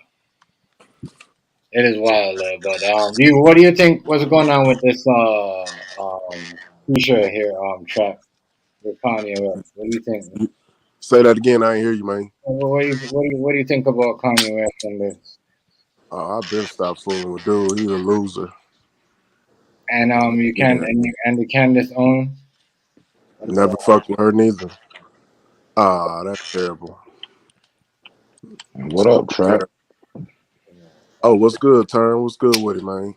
it is wild, but what do you think? What's going on with this T-shirt here track with Kanye West? What do you think? Say that again. I ain't hear you, man. What do you think about Kanye West and this? I've been stopped fooling with dude. He's a loser. And you can Yeah, and the Candace own. What's never fucked with her neither. Ah, that's terrible. And what up, Trap? Terrible. Oh, what's good, Turn? What's good with it, man?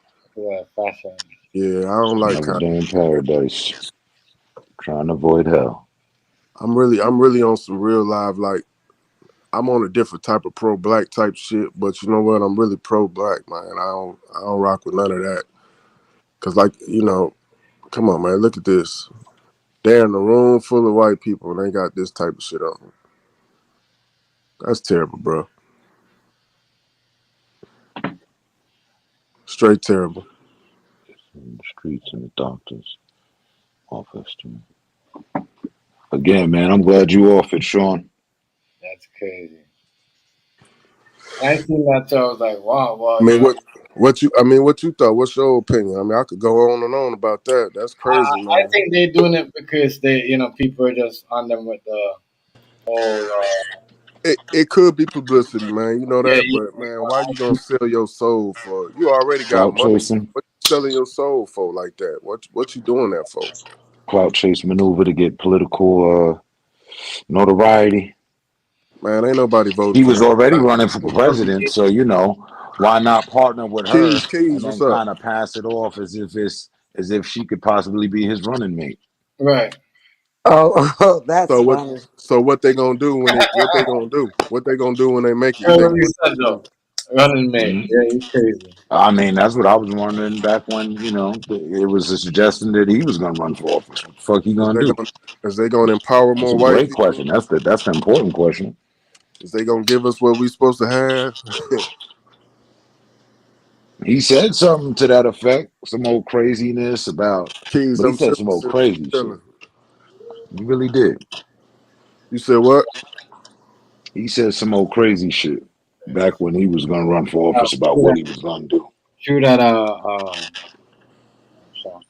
fashion? Yeah, I don't like Another Kanye. day in paradise. Trying to avoid hell. I'm really on some real live like I'm on a different type of pro-black type shit, but you know what? I'm really pro-black, man. I don't rock with none of that. Cause like, come on, man, look at this. They're in a room full of white people and they got this type of shit on. That's terrible, bro. Straight terrible. In the streets and the doctor's office. Again, man, I'm glad you off it, Sean. That's crazy. I seen that too. I was like, wow, I well, mean, what you thought? What's your opinion? I mean, I could go on and on about that. That's crazy, I man. think they're doing it because people are just on them with the whole. It could be publicity, man. You know Yeah, that, but man, why you gonna sell your soul for? You already got Clout money. chasing. What you selling your soul for like that? What you doing that for? Clout chase maneuver to get political notoriety. Man, ain't nobody voting He for was that already guy. running for president, so why not partner with her Keys, and what's then up? kind of pass it off as if she could possibly be his running mate. right. Oh, that's So what? funny. So what they gonna do when it? What they gonna do? What they gonna do when they make it? That's They what he said though. Running mate. Mhm. Yeah, he's crazy. I mean, that's what I was wondering back when it was a suggestion that he was going to run for office. What the fuck he is going they to do? gonna is they gonna empower That's more a white great people? question. That's the important question. Is they gonna give us what we supposed to have? He said something to that effect, some old craziness about, Keys, but he I'm said chilling. some old Sis, crazy shit. chilling. He really did. You said what? He said some old crazy shit back when he was going to run for office about what he was going to do. Shoot at so.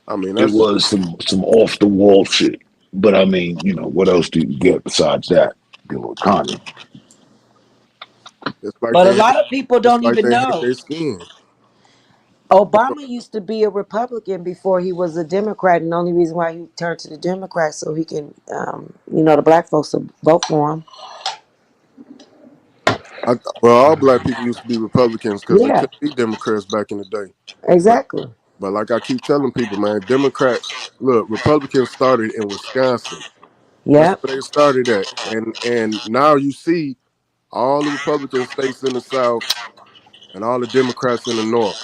I mean, It that's was some off the wall shit. But I mean, what else do you get besides that? Dealing with Kanye. it's like But a they hate. lot of people It's don't like even they hate know. their skin. Obama used to be a Republican before he was a Democrat, and the only reason why he turned to the Democrats so he can, the black folks will vote for him. Well, all black people used to be Republicans because they Yeah, couldn't be Democrats back in the day. But exactly. but like I keep telling people, man, Democrats look, Republicans started in Wisconsin. That's Yep, where they started at. And now you see all the Republican states in the South and all the Democrats in the North.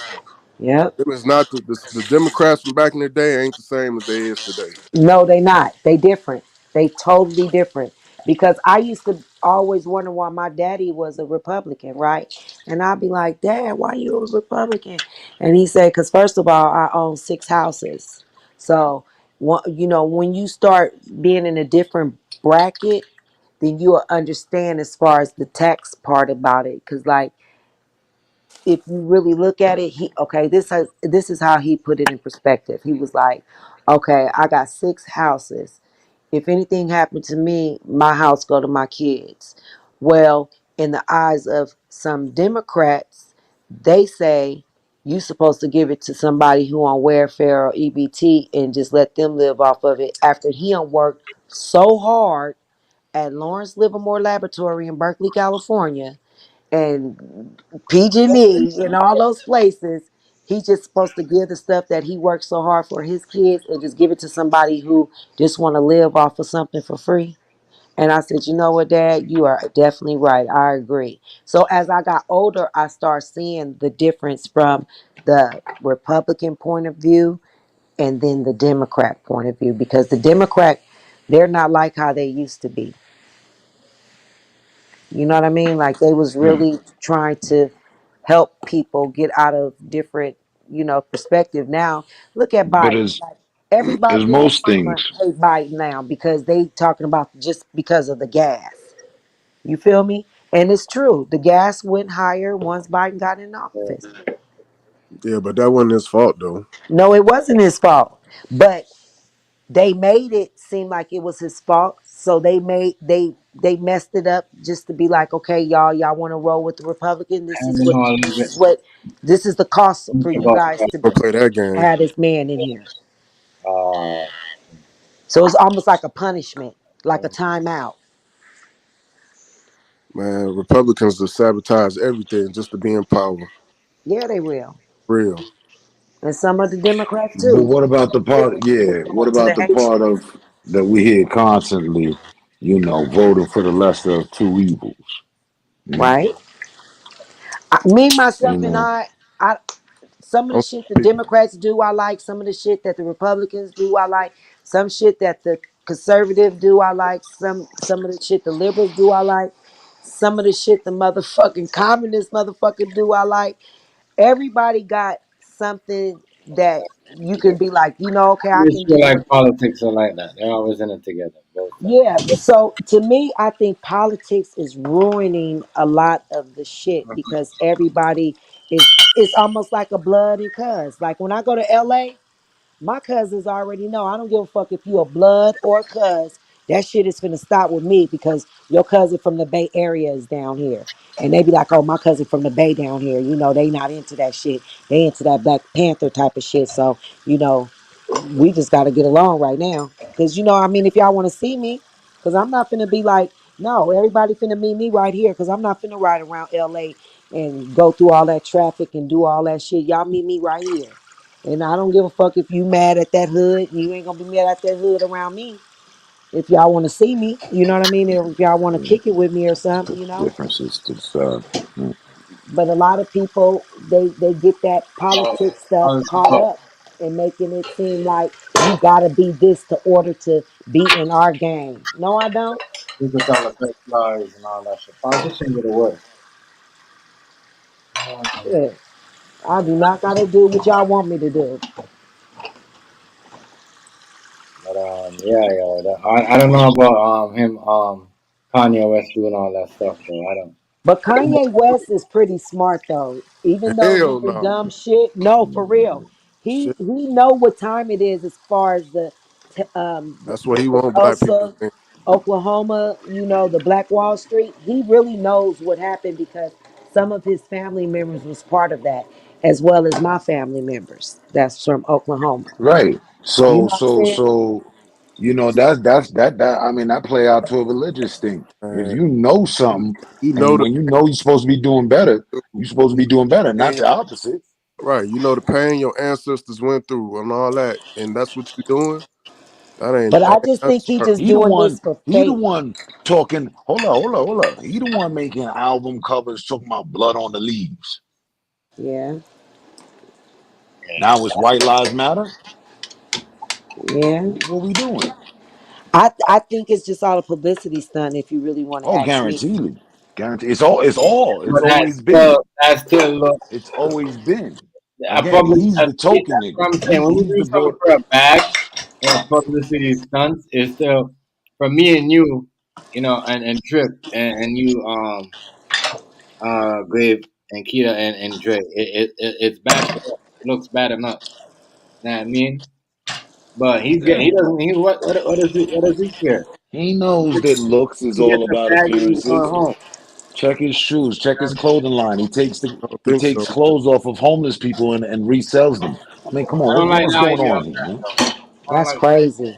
yep. It was not the Democrats from back in the day ain't the same as they is today. No, they not. They different. They totally different. Because I used to always wonder why my daddy was a Republican, right? And I'd be like, Dad, why you a Republican? And he said, because first of all, I own 6 houses. So, when you start being in a different bracket, then you'll understand as far as the tax part about it. Because, like, if you really look at it, this is how he put it in perspective. He was like, okay, I got 6 houses. If anything happened to me, my house go to my kids. Well, in the eyes of some Democrats, they say you supposed to give it to somebody who on welfare or EBT and just let them live off of it after he done worked so hard at Lawrence Livermore Laboratory in Berkeley, California, and PG&E and all those places. He's just supposed to give the stuff that he worked so hard for his kids and just give it to somebody who just want to live off of something for free. And I said, you know what, Dad, you are definitely right. I agree. So as I got older, I start seeing the difference from the Republican point of view and then the Democrat point of view, because the Democrat, they're not like how they used to be. You know what I mean? Like they was Hmm. really trying to help people get out of different, perspective. Now, look at But Biden. Like everybody as in most Obama things, hate Biden now because they talking about just because of the gas. You feel me? And it's true. The gas went higher once Biden got in office. Yeah, but that wasn't his fault though. No, it wasn't his fault. But they made it seem like it was his fault. So they messed it up just to be like, okay, y'all want to roll with the Republican. This And is what this is the cost for you guys to Don't play that game. have this man in here. Uh, So it's almost like a punishment, like a timeout. Man, Republicans just sabotage everything just to be in power. Yeah, they will. Real. And some of the Democrats but too. what about the part? It's Yeah, what going to about the the part Haitians. of that we hear constantly? voting for the lesser of two evils. Mm, right? Me, You myself, and know, I. Some of the I'm shit the Democrats do, I like. Some of the shit that the Republicans do, I like. Some shit that the conservative do, I like. Some of the shit the liberals do, I like. Some of the shit the motherfucking communist motherfucker do, I like. Everybody got something that you can be like, okay, I I just can feel get. like politics are like that. They're always in it together, both sides. Yeah. So to me, I think politics is ruining a lot of the shit because everybody is. It's almost like a blood and cuz. Like when I go to LA. My cousins already know. I don't give a fuck if you a blood or a cuz. That shit is finna stop with me because your cousin from the Bay Area is down here. And they be like, oh, my cousin from the Bay down here. They not into that shit. They into that Black Panther type of shit. So, we just got to get along right now. Because, if y'all want to see me, because I'm not finna be like, no, everybody finna meet me right here because I'm not finna ride around LA and go through all that traffic and do all that shit. Y'all meet me right here. And I don't give a fuck if you mad at that hood. You ain't gonna be mad at that hood around me. If y'all want to see me, you know what I mean? If y'all want to kick it with me or something, differences to decide. Mm. But a lot of people, they get that politics stuff caught Politics, up and making it seem like you gotta be this to order to be in our game. No, I don't. people tell us fake lies and all that shit. Politicians are the worst. Shit. I do not gotta do what y'all want me to do. But yeah, yo, I don't know about him Kanye West doing all that stuff though. I don't. But Kanye West is pretty smart though. Even though he hell do no. dumb shit, no, for real. He Shit. he know what time it is as far as That's what he the want black people to Tulsa, think. Oklahoma, the Black Wall Street. He really knows what happened because some of his family members was part of that, as well as my family members. That's from Oklahoma. Right. You know So what I'm so saying? so that I mean that play out to a religious thing. If Man, you know something you know and the when you know you're supposed to be doing better, you're supposed to be doing better, not pain, the opposite. right. You know the pain your ancestors went through and all that, and that's what you doing. But That I ain't just think nothing he to her. just doing this for He the faith. one talking, hold up. He the one making album covers talking about blood on the leaves. Yeah, Now it's White Lives Matter. yeah. What we doing? I think it's just all a publicity stunt. If you really want to Oh, ask me, guaranteed. Guarantee. It's But always been. that still look. It's always been. I Again, probably he's the see, token that's nigga. what I'm saying. When we He's do the something boy. for a bag or publicity stunts, it's still for me and you, and Trip and you, Grave and Kita and Dre. It's bad for us. It looks bad enough. You know what I mean? But Yeah. he doesn't he what does he care? He knows that looks is He gets all the about bag and he's going appearances. home. Check his shoes. Check his clothing line. I don't He think so. takes clothes off of homeless people and resells them. I mean, come on, I don't like what's the going idea of on here, that man? though. I don't that's like the idea. crazy.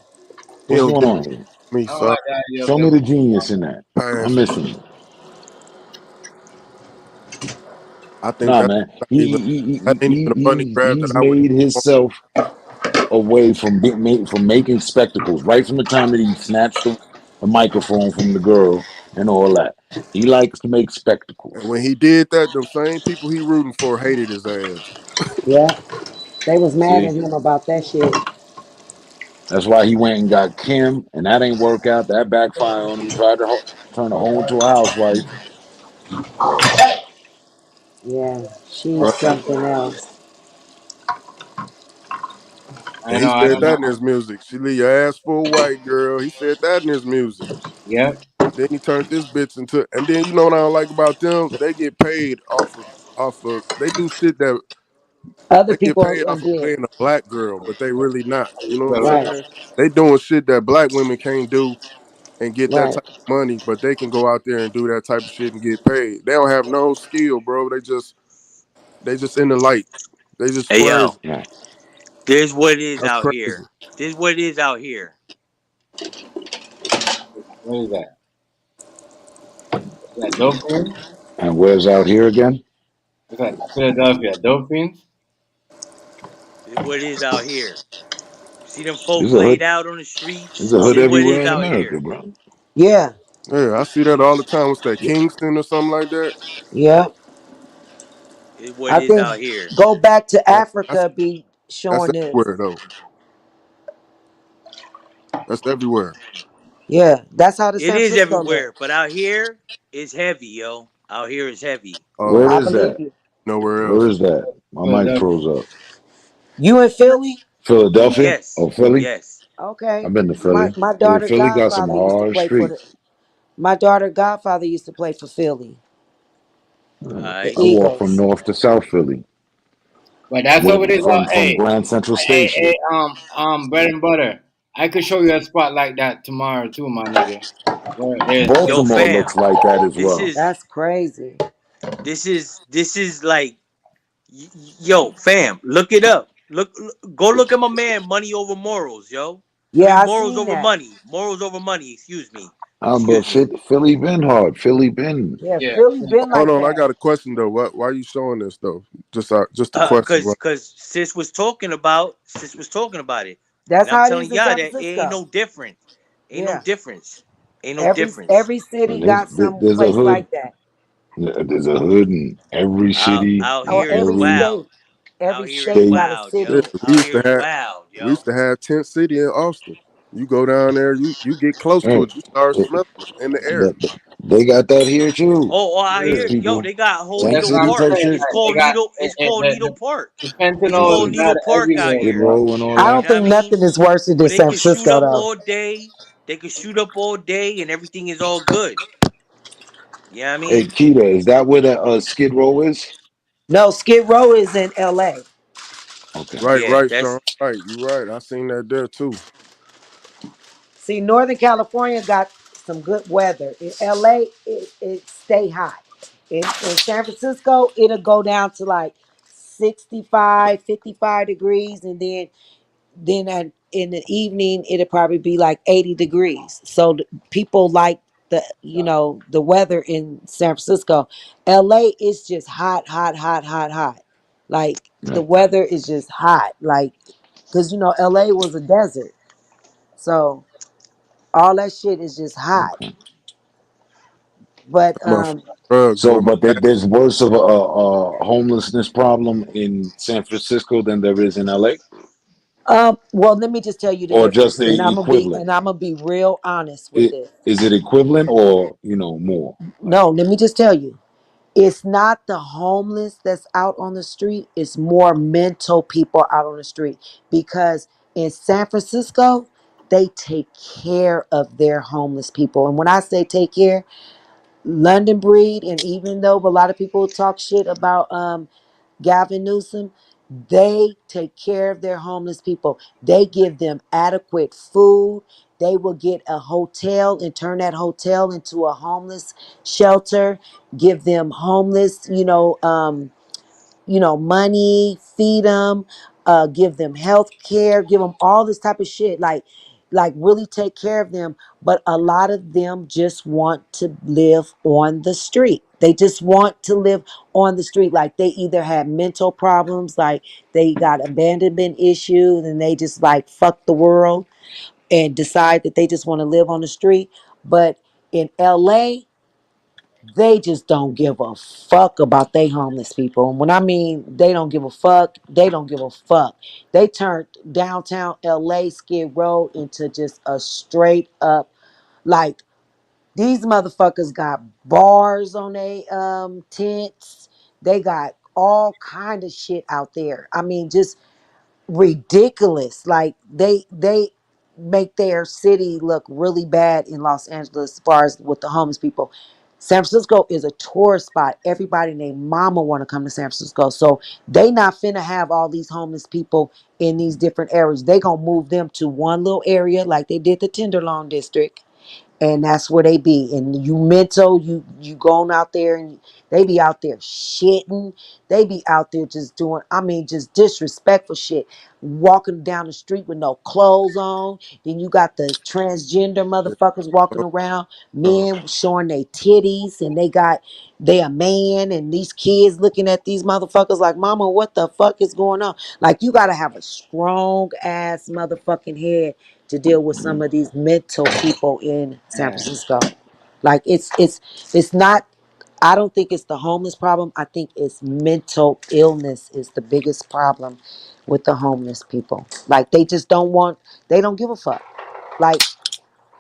He What's don't going get on here? me, I don't sorry. like the idea of Show me them. the genius in that. I'm Pass. missing it. I think Nah, that's man. not even that ain't even a money grab that He's I would made want. himself away from from making spectacles right from the time that he snatched the microphone from the girl and all that. He likes to make And spectacles. when he did that, them same people he rooting for hated his ass. Yeah, they was mad See, at him about that shit. that's why he went and got Kim, and that ain't work out. That backfired on him. He tried to turn a hoe into a housewife. Yeah, she's Right. something else. I And he know. I said don't that know. in his music. She leave your ass for a white girl. He said that in his music. Yep. Then he turned this bitch into, and then you know what I don't like about them? They get paid off of they do shit that Other they get people paid are off gonna of get playing a black girl, but they really not. You know what I'm right, saying? They doing shit that black women can't do and get that right. type of money, but they can go out there and do that type of shit and get paid. They don't have no skill, bro. They just in the light. They just Hey yo, flash. Yeah. there's what it is That's out crazy. here. This is what it is out here. What is that? Is that dope fiends? And where's out here again? It's like Philadelphia dope fiends. This is what it is out here. You see them folks There's a laid hood. out on the streets. There's a This hood is what it everywhere is in out America, here. bro. Yeah. Yeah, I see that all the time. What's that, Kingston or something like that? Yeah. It's what I it is think out here. go back to Yeah, Africa be that's showing this. everywhere though. That's everywhere. Yeah. That's how the It San is Francisco look. everywhere, but out here it's heavy, yo. Out here it's heavy. Oh Where yeah, I is believe that? you. nowhere Where else. is that? My mic Philadelphia. froze up. You in Philly? Philadelphia Yes, or Philly? yes. Okay. I've been to My Philly. my Yeah, daughter Philly got some godfather used to hard play for the streets. my daughter godfather used to play for Philly, All the right. I walk from Eagles. North to South Philly, But that's over with there. from Hey, Grand Central hey, Station. hey, bread and butter. I could show you a spot like that tomorrow too, my nigga. Where there's Yo, Baltimore fam. looks like that as This well. is That's crazy. this is like yo, fam. Look it up. Go look at my man. Money over morals, yo. I Yeah, mean, I morals seen over that. money. Morals over money. Excuse me. But Excuse me. Philly been hard. Philly been. Yeah, yeah. Philly been Hold like on, I that. got a question though. Why are you showing this though? Just a question. Cause sis was talking about it, That's and I'm how it telling is in y'all San that it ain't Francisco. no different. Ain't no Yeah. difference. Ain't no Every difference. every city There's got some there's a place hood. like that. There's a hood in every city Out Or in here is every every state. wild. Every Out here is state state. got a wild, Yeah, city. yo. we Out used here to is have wild, we used yo. to have Tent City in Austin. You go down there, you get close to Right. it, you start It- smelling it in the air. they got that here too. I There's Yeah, hear yo, people, they got a whole Well, Tent that's Needle what City I'm Park. type saying. shit. Like, they got It's called Needle the Park. It's fentanyl called is Yeah. bad Needle Park out everywhere, Skid here. bro. Row and all I that. don't You know what I think mean? nothing is worse than Where they San can shoot Francisco up though. all day. They can shoot up all day and everything is all good. You know what I Hey, mean? Kita, is that where that Skid Row is? No, Skid Row is in LA. Okay. right, Yeah, right, Sean. that's Right, you right. I seen that there too. See, Northern California got some good weather. In LA, it stay hot. In San Francisco, it'll go down to like 65, 55 degrees. And in the evening, it'll probably be like 80 degrees. So people like the weather in San Francisco. LA is just hot, hot, hot, hot, hot. Like the Right. weather is just hot. Like, because LA was a desert. So all that shit is just hot. Okay. But Motherfucking drugs, So, boy. but there's worse of a homelessness problem in San Francisco than there is in LA, well, let me just tell you the or just difference. And the I'm gonna be equivalent. and I'm gonna be real honest with It, this. is it equivalent or more? Like, No, let me just tell you. It's not the homeless that's out on the street, it's more mental people out on the street because in San Francisco, they take care of their homeless people. And when I say take care, London breed, and even though a lot of people talk shit about Gavin Newsom, they take care of their homeless people. They give them adequate food. They will get a hotel and turn that hotel into a homeless shelter, give them homeless, money, feed them, give them health care, give them all this type of shit, like really take care of them. But a lot of them just want to live on the street. They just want to live on the street. Like they either had mental problems, like they got abandonment issues, and they just like fuck the world and decide that they just want to live on the street. But in LA, they just don't give a fuck about they homeless people. And when I mean they don't give a fuck, they don't give a fuck. They turned downtown LA Skid Row into just a straight up, like, these motherfuckers got bars on their tents. They got all kind of shit out there. I mean, just ridiculous. Like they make their city look really bad in Los Angeles as far as with the homeless people. San Francisco is a tourist spot. Everybody named mama want to come to San Francisco. So they not finna have all these homeless people in these different areas. They gonna move them to one little area like they did the Tenderloin district, and that's where they be. And you mental, you going out there, and they be out there shitting. They be out there just doing, I mean, just disrespectful shit. Walking down the street with no clothes on. Then you got the transgender motherfuckers walking around, Uh, men showing their titties, and they a man, and these kids looking at these motherfuckers like, mama, what the fuck is going on? Like, you gotta have a strong ass motherfucking head to deal with some of these mental people in San Yeah. Francisco. Like it's not. I don't think it's the homeless problem. I think it's mental illness is the biggest problem with the homeless people. Like they just don't want. They don't give a fuck. Like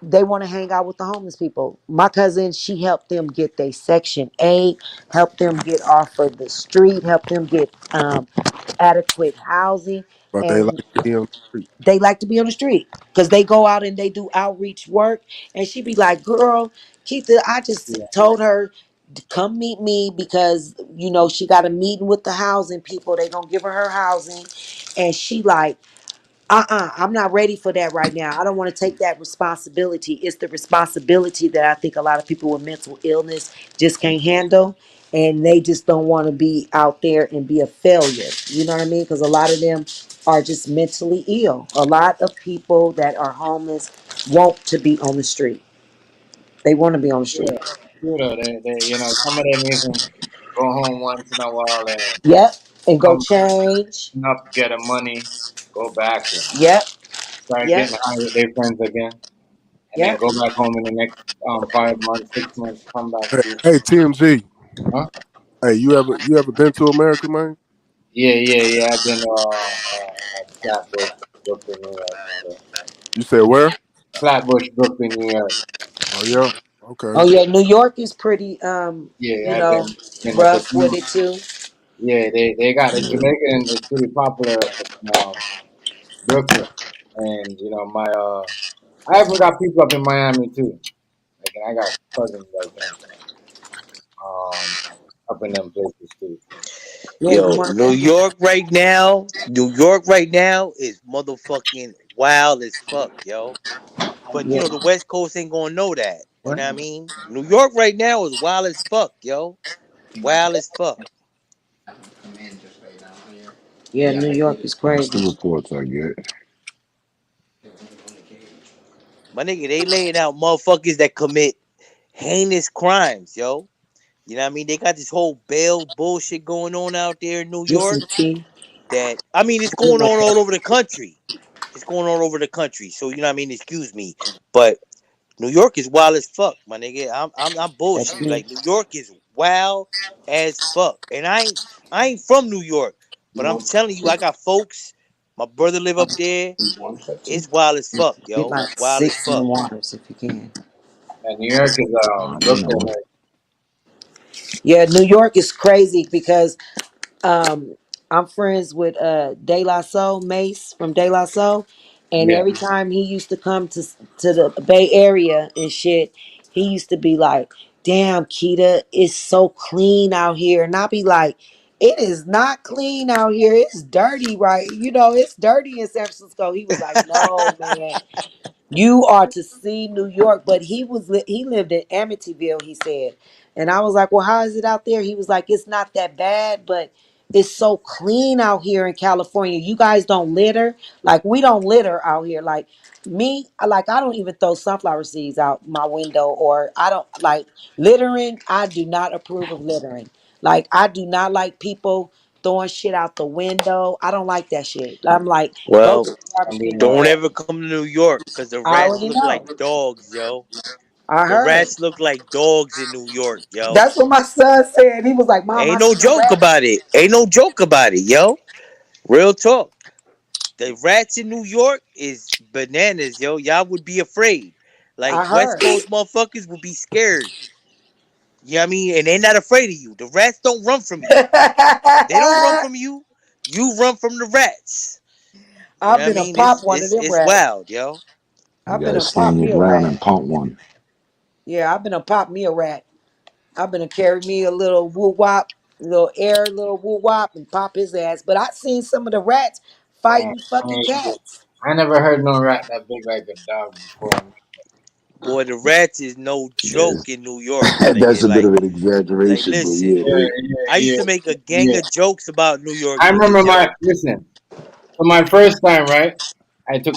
they want to hang out with the homeless people. My cousin, she helped them get their Section 8, helped them get off of the street, helped them get adequate housing, But they like and to be on the street. they like to be on the street because they go out and they do outreach work. And she be like, "Girl, Keitha, I just Yeah. told her to come meet me because she got a meeting with the housing people. They gonna give her housing." And she like, I'm not ready for that right now. I don't want to take that responsibility. It's the responsibility that I think a lot of people with mental illness just can't handle. And they just don't want to be out there and be a failure. You know what I mean? Because a lot of them are just mentally ill. A lot of people that are homeless want to be on the street. They want to be on the street. Sure. True though. Some of them even go home once in a while and Yep. And go come change. up, get the money, go back and Yep. start Yep. getting high with their friends again, and then Yep. go back home in the next 5 months, 6 months, come back Hey, to hey, TMZ. huh? Hey, you ever been to America, man? Yeah. I've been Flatbush, Brooklyn, New York. So. You said where? Flatbush, Brooklyn, New York. Oh yeah. Okay. Oh yeah, New York is pretty Yeah, I've been there because rough with it too. yeah, they got the Yeah. Jamaican is pretty popular in Brooklyn, and I even got people up in Miami too. Like, and I got cousins like up in them places too. Yeah, you Yo, want New York right now, New York right now is motherfucking wild as fuck, yo. But yeah. the West Coast ain't gonna know that. You What? know what I mean? New York right now is wild as fuck, yo. Wild as fuck. Yeah, New York is That's the crazy. reports I get. My nigga, they laying out motherfuckers that commit heinous crimes, yo. You know what I mean? They got this whole bail bullshit going on out there in New Get York some tea. that I mean it's going on all over the country. It's going on all over the country. So you know what I mean? Excuse me. But New York is wild as fuck, my nigga. I'm not That's bullshit you. me. Like New York is wild as fuck. And I ain't from New York, but I'm telling you, I got folks. My brother live up there. It's wild as fuck, Get yo. like Wild as 16 fuck. waters if you can. And New York is You Brooklyn. know. Yeah, New York is crazy because I'm friends with De La Soul, Mace from De La Soul, and Yeah, every time he used to come to the Bay Area and shit, he used to be like, "Damn, Keita, it's so clean out here," and I be like, "It is not clean out here. It's dirty, right? It's dirty in San Francisco." He was like, "No, man." You are to see New York, but he lived in Amityville, he said. And I was like, "Well, how is it out there?" He was like, "It's not that bad, but it's so clean out here in California. You guys don't litter. Like we don't litter out here. Like me, like I don't even throw sunflower seeds out my window or I don't like littering. I do not approve of littering. Like I do not like people throwing shit out the window. I don't like that shit. I'm like, go to Well, the garbage can and don't throw it. ever come to New York because the I rats already look like know. dogs, yo. I The heard. rats look like dogs in New York, yo. That's what my son said. He was like, "Mom, Ain't I no seen a joke rat." about it. Ain't no joke about it, yo. Real talk. The rats in New York is bananas, yo. Y'all would be afraid. Like I West heard. Coast motherfuckers would be scared. You know what I mean? And they're not afraid of you. The rats don't run from you. They don't run from you. You run from the rats. You know I've what I been a mean? pop It's one of it's them it's rats. wild, yo. You I've been gotta a stand pop your me a ground rat. and pump one. Yeah, I've been a pop me a rat. I've been to carry me a little woo wop, little woo wop, and pop his ass. But I seen some of the rats damn. fighting fucking cats. I never heard no rat that big like a dog before. Boy, the rats is no Yes. joke in New York, my That's nigga. a bit of an Like exaggeration, but listen. yeah, they I used Yeah. to make a gang Yeah. of jokes about New York I remember niggas, yo. so my first time, right? I took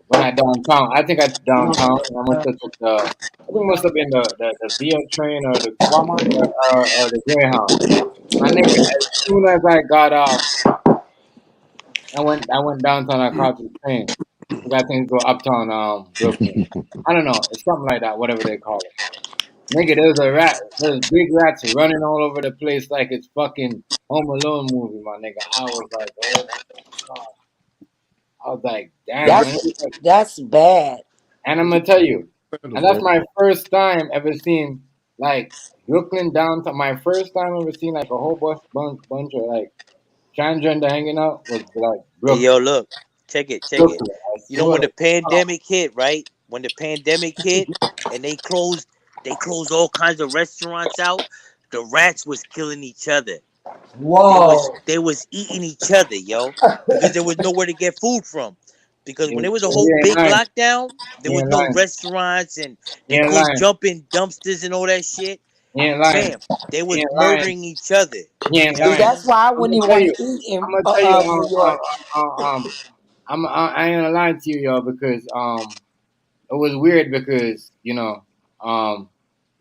when I downtown. I think I downtown. I must have took I think it must have been the VO train or the Greyhound. My nigga, as soon as I got off, I went downtown. I caught the train. I got things go uptown, Brooklyn. I don't know. It's something like that, whatever they call it. Nigga, there's big rats running all over the place like it's fucking Home Alone movie, my nigga. I was like, oh my god. I was like, damn. That's bad. And I'm gonna tell you, Sandals, and that's man. my first time ever seeing like Brooklyn downtown. My first time ever seeing like a whole bunch of like transgender hanging out was like Hey, yo, Brooklyn. look, check it. Brooklyn, I You know swear when the to God. pandemic hit, right? When the pandemic hit and they closed all kinds of restaurants out. The rats was killing each other. Whoa. They was eating each other, yo, because there was nowhere to get food from. Because when there was a whole He ain't big lying. lockdown, there He was ain't no lying. restaurants and He they ain't couldn't lying. jump in dumpsters and all that shit. He ain't lying. Fam, they He was ain't lying. murdering each other. He You ain't know what I See, lying. that's mean? why I I'm wouldn't gonna even tell want to you. eat in I'm gonna tell you. New York. I ain't gonna lie to you, y'all, because it was weird because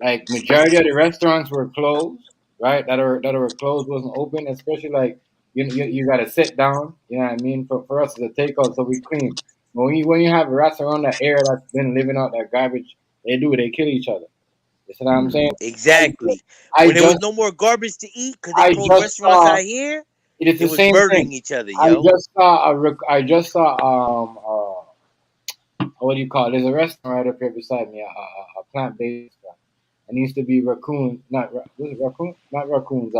like majority of the restaurants were closed, right? That are closed wasn't open, especially like you gotta sit down. You know what I mean? For us as a takeout, so we clean. But when you have a restaurant that area that's been living out that garbage, they kill each other. You see what I'm saying? Exactly. I When there was just no more garbage to eat because they I closed just restaurants saw out here, it is they the was same murdering thing. each other, I yo. just saw what do you call it? There's a restaurant right up here beside me, a plant based restaurant. It used to be raccoon, not was it raccoon, not raccoons,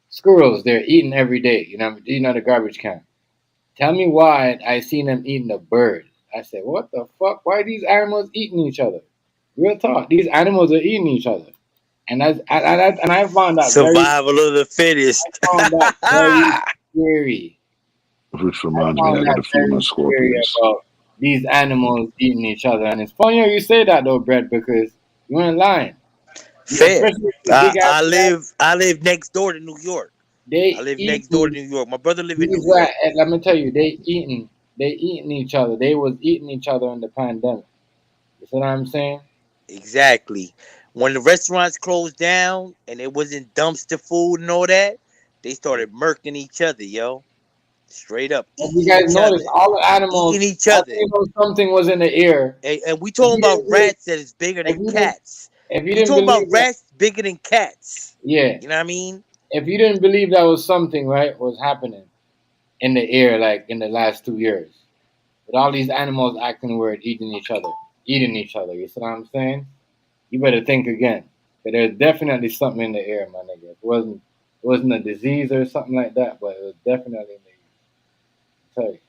squirrels. They're eating every day. Eating out of garbage can. Tell me why I seen them eating a bird. I said, what the fuck? Why are these animals eating each other? Real talk. These animals are eating each other, and I found that Survival of the fittest. very scary. Which I reminds me, found I got that to feed my very scary scorpions. about these animals eating each other. And it's funny how you say that though, Brett, because you ain't lying. Fair. Especially the big ass rats, I live next door to New York. I they live next door to eating New York. My brother live in these New York. rats. And let me tell you, they eating each other. They was eating each other in the pandemic. You see what I'm saying? Exactly. When the restaurants closed down and it wasn't dumpster food and all that, they started murking each other, yo. Straight up If you eating guys each notice, other. all the animals, Eating each that's other. when you know something was in the air. And we If talking you about didn't believe, rats that is bigger if than you didn't, cats. if you We didn't talking about believe that, rats bigger than cats. yeah. You know what I mean? If you didn't believe that was something right was happening in the air like in the last 2 years. With all these animals acting weird, eating each other. You see what I'm saying? You better think again. But there's definitely something in the air, my nigga. It wasn't a disease or something like that, but it was definitely in the air. I tell you.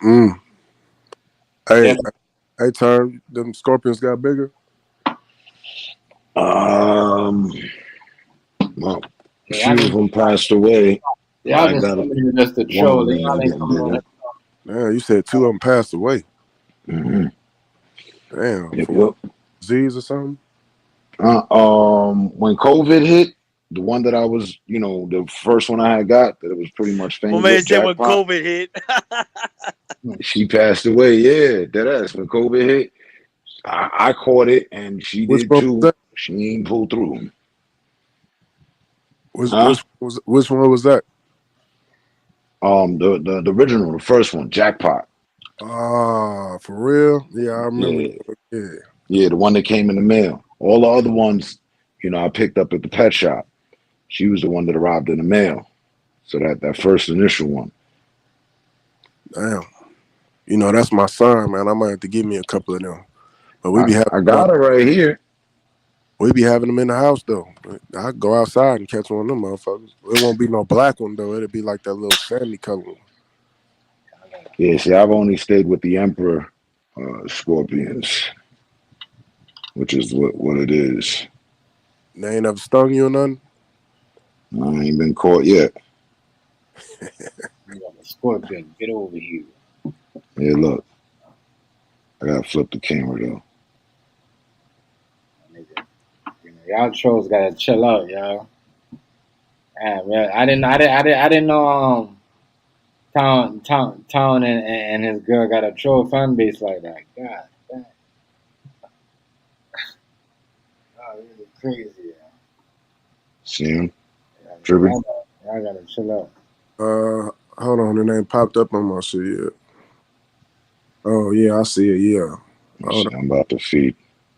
Mm-mm. Hey, Definitely. hey, Term, them scorpions got bigger. Um, well, a Yeah, I few of didn't them passed away, but y'all I just got coming here just to one troll. of them Y'all that's ain't getting coming on bigger. here. Damn, you said two of them passed away. Mm-hmm. Damn, Yep, for what? yep. Disease or something? When COVID hit, the one that I was, the first one I had got that it was pretty much My fame man with, said when Jackpot, COVID hit. she passed away. Yeah, dead ass. When COVID hit, I caught it and she Which did one was too. that? She ain't pulled through. Which Huh? which which one was that? The original, the first one, Jackpot. Ah, for real? Yeah, I remember. Yeah, Yeah, yeah, the one that came in the mail. All the other ones, I picked up at the pet shop. She was the one that arrived in the mail. So that first initial one. damn. You know, that's my son, man. I might have to give me a couple of them. But we I, be having I got her right here. them in the house though. I go outside and catch one of them motherfuckers. It won't be no black one though. It'll be like that little sandy color one. Yeah, see, I've only stayed with the Emperor Scorpions, which is what it is. They ain't ever stung you or nothing? I ain't been caught yet. You got a scorpion. Get over here. Yeah, look, I gotta flip the camera though. Nigga. Y'all trolls gotta chill out, y'all. Man, I didn't know Town and his girl got a troll fan base like that. God damn, really crazy. See him? Trippy. I gotta chill out. Hold on, it ain't popped up on my shit yet. Oh yeah, I see it. Yeah. Let's see, I'm about to feed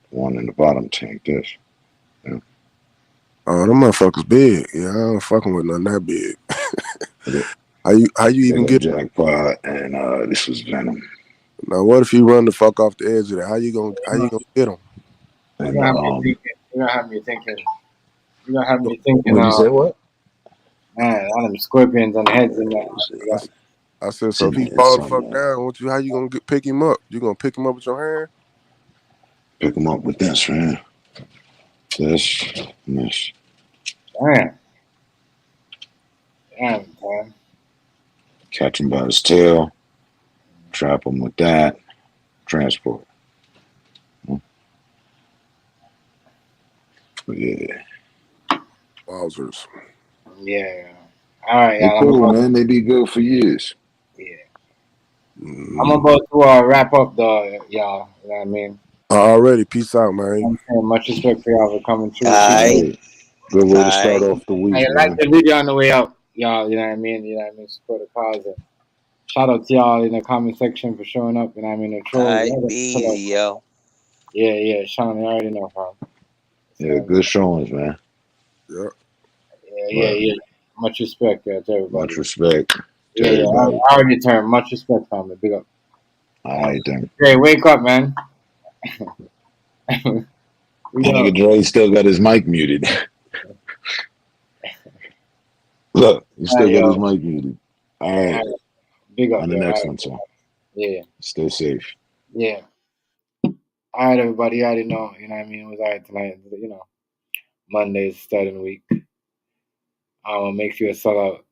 one in the bottom tank. This. Yeah. Oh, them motherfuckers big. Yeah, I don't fucking with nothing that big. How you even get Jackpot and this was Venom. now? What if you run the fuck off the edge of that? How you gonna get them? And You're gonna have me thinking. You're gonna have me thinking. What'd you say? What? Man, all them scorpions on the heads and that. I said, so if he fall the fuck down, how you gonna pick him up? You gonna pick him up with your hand? Pick him up with this, man. This. Damn. Damn, man. Catch him by his tail. Trap him with that. Transport. Yeah. Wowzers. Yeah. All right, They y'all. cool, man. They be good for years. Yeah. I'm about to wrap up, though, y'all. You know what I mean? Already. Peace out, man. I'm saying much respect for y'all for coming through. Right. Good way to start off the week, I man. like the video on the way out, y'all. You know what I mean? You know what I mean? Support the cause. And shout out to y'all in the comment section for showing up. You know what I mean? The trolls. Be easy, yo. Yeah, Sean, you already know, fam. Yeah, good showings, man. Yeah. Yeah. Much respect, to everybody. Much respect to Yeah. everybody. I already turned. Much respect, family. Big up. All right, then. Hey, wake up, man. Nigga Dre still got his mic muted. Look, he still got his mic muted. All right. Big up, on the next one, so. Yeah. Stay safe. Yeah. All right, everybody. You already know. You know what I mean? It was all right tonight. You know, Monday's starting week. Makes you a sellout.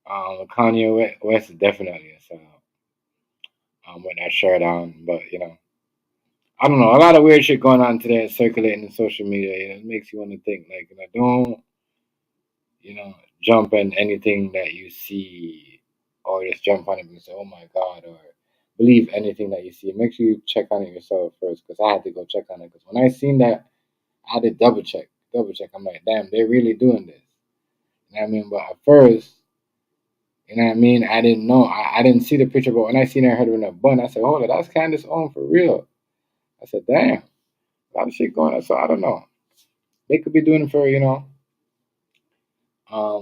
Kanye West is definitely a sellout. With that shirt on, but you know, I don't know. A lot of weird shit going on today circulating in social media. You know, it makes you want to think. Like, don't jump on anything that you see, or just jump on it and say, "Oh my God," or believe anything that you see. It makes you check on it yourself first. Because I had to go check on it. Because when I seen that, I had to double check. I'm like, damn, they're really doing this. You know what I mean? But at first, you know what I mean? I didn't know. I didn't see the picture, but when I seen her head in a bun, I said, hold on, that's Candace Owen for real. I said, damn, a lot of shit going on. So I don't know. They could be doing it for,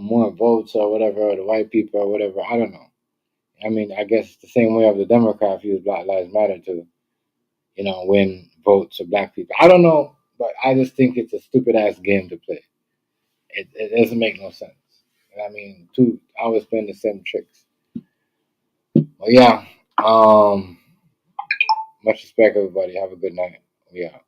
more votes or whatever, or the white people or whatever. I don't know. I mean, I guess it's the same way of the Democrats use Black Lives Matter to, win votes of black people. I don't know, but I just think it's a stupid ass game to play. It doesn't make no sense. I mean, I always playing the same tricks. But yeah, much respect, everybody. Have a good night. We out.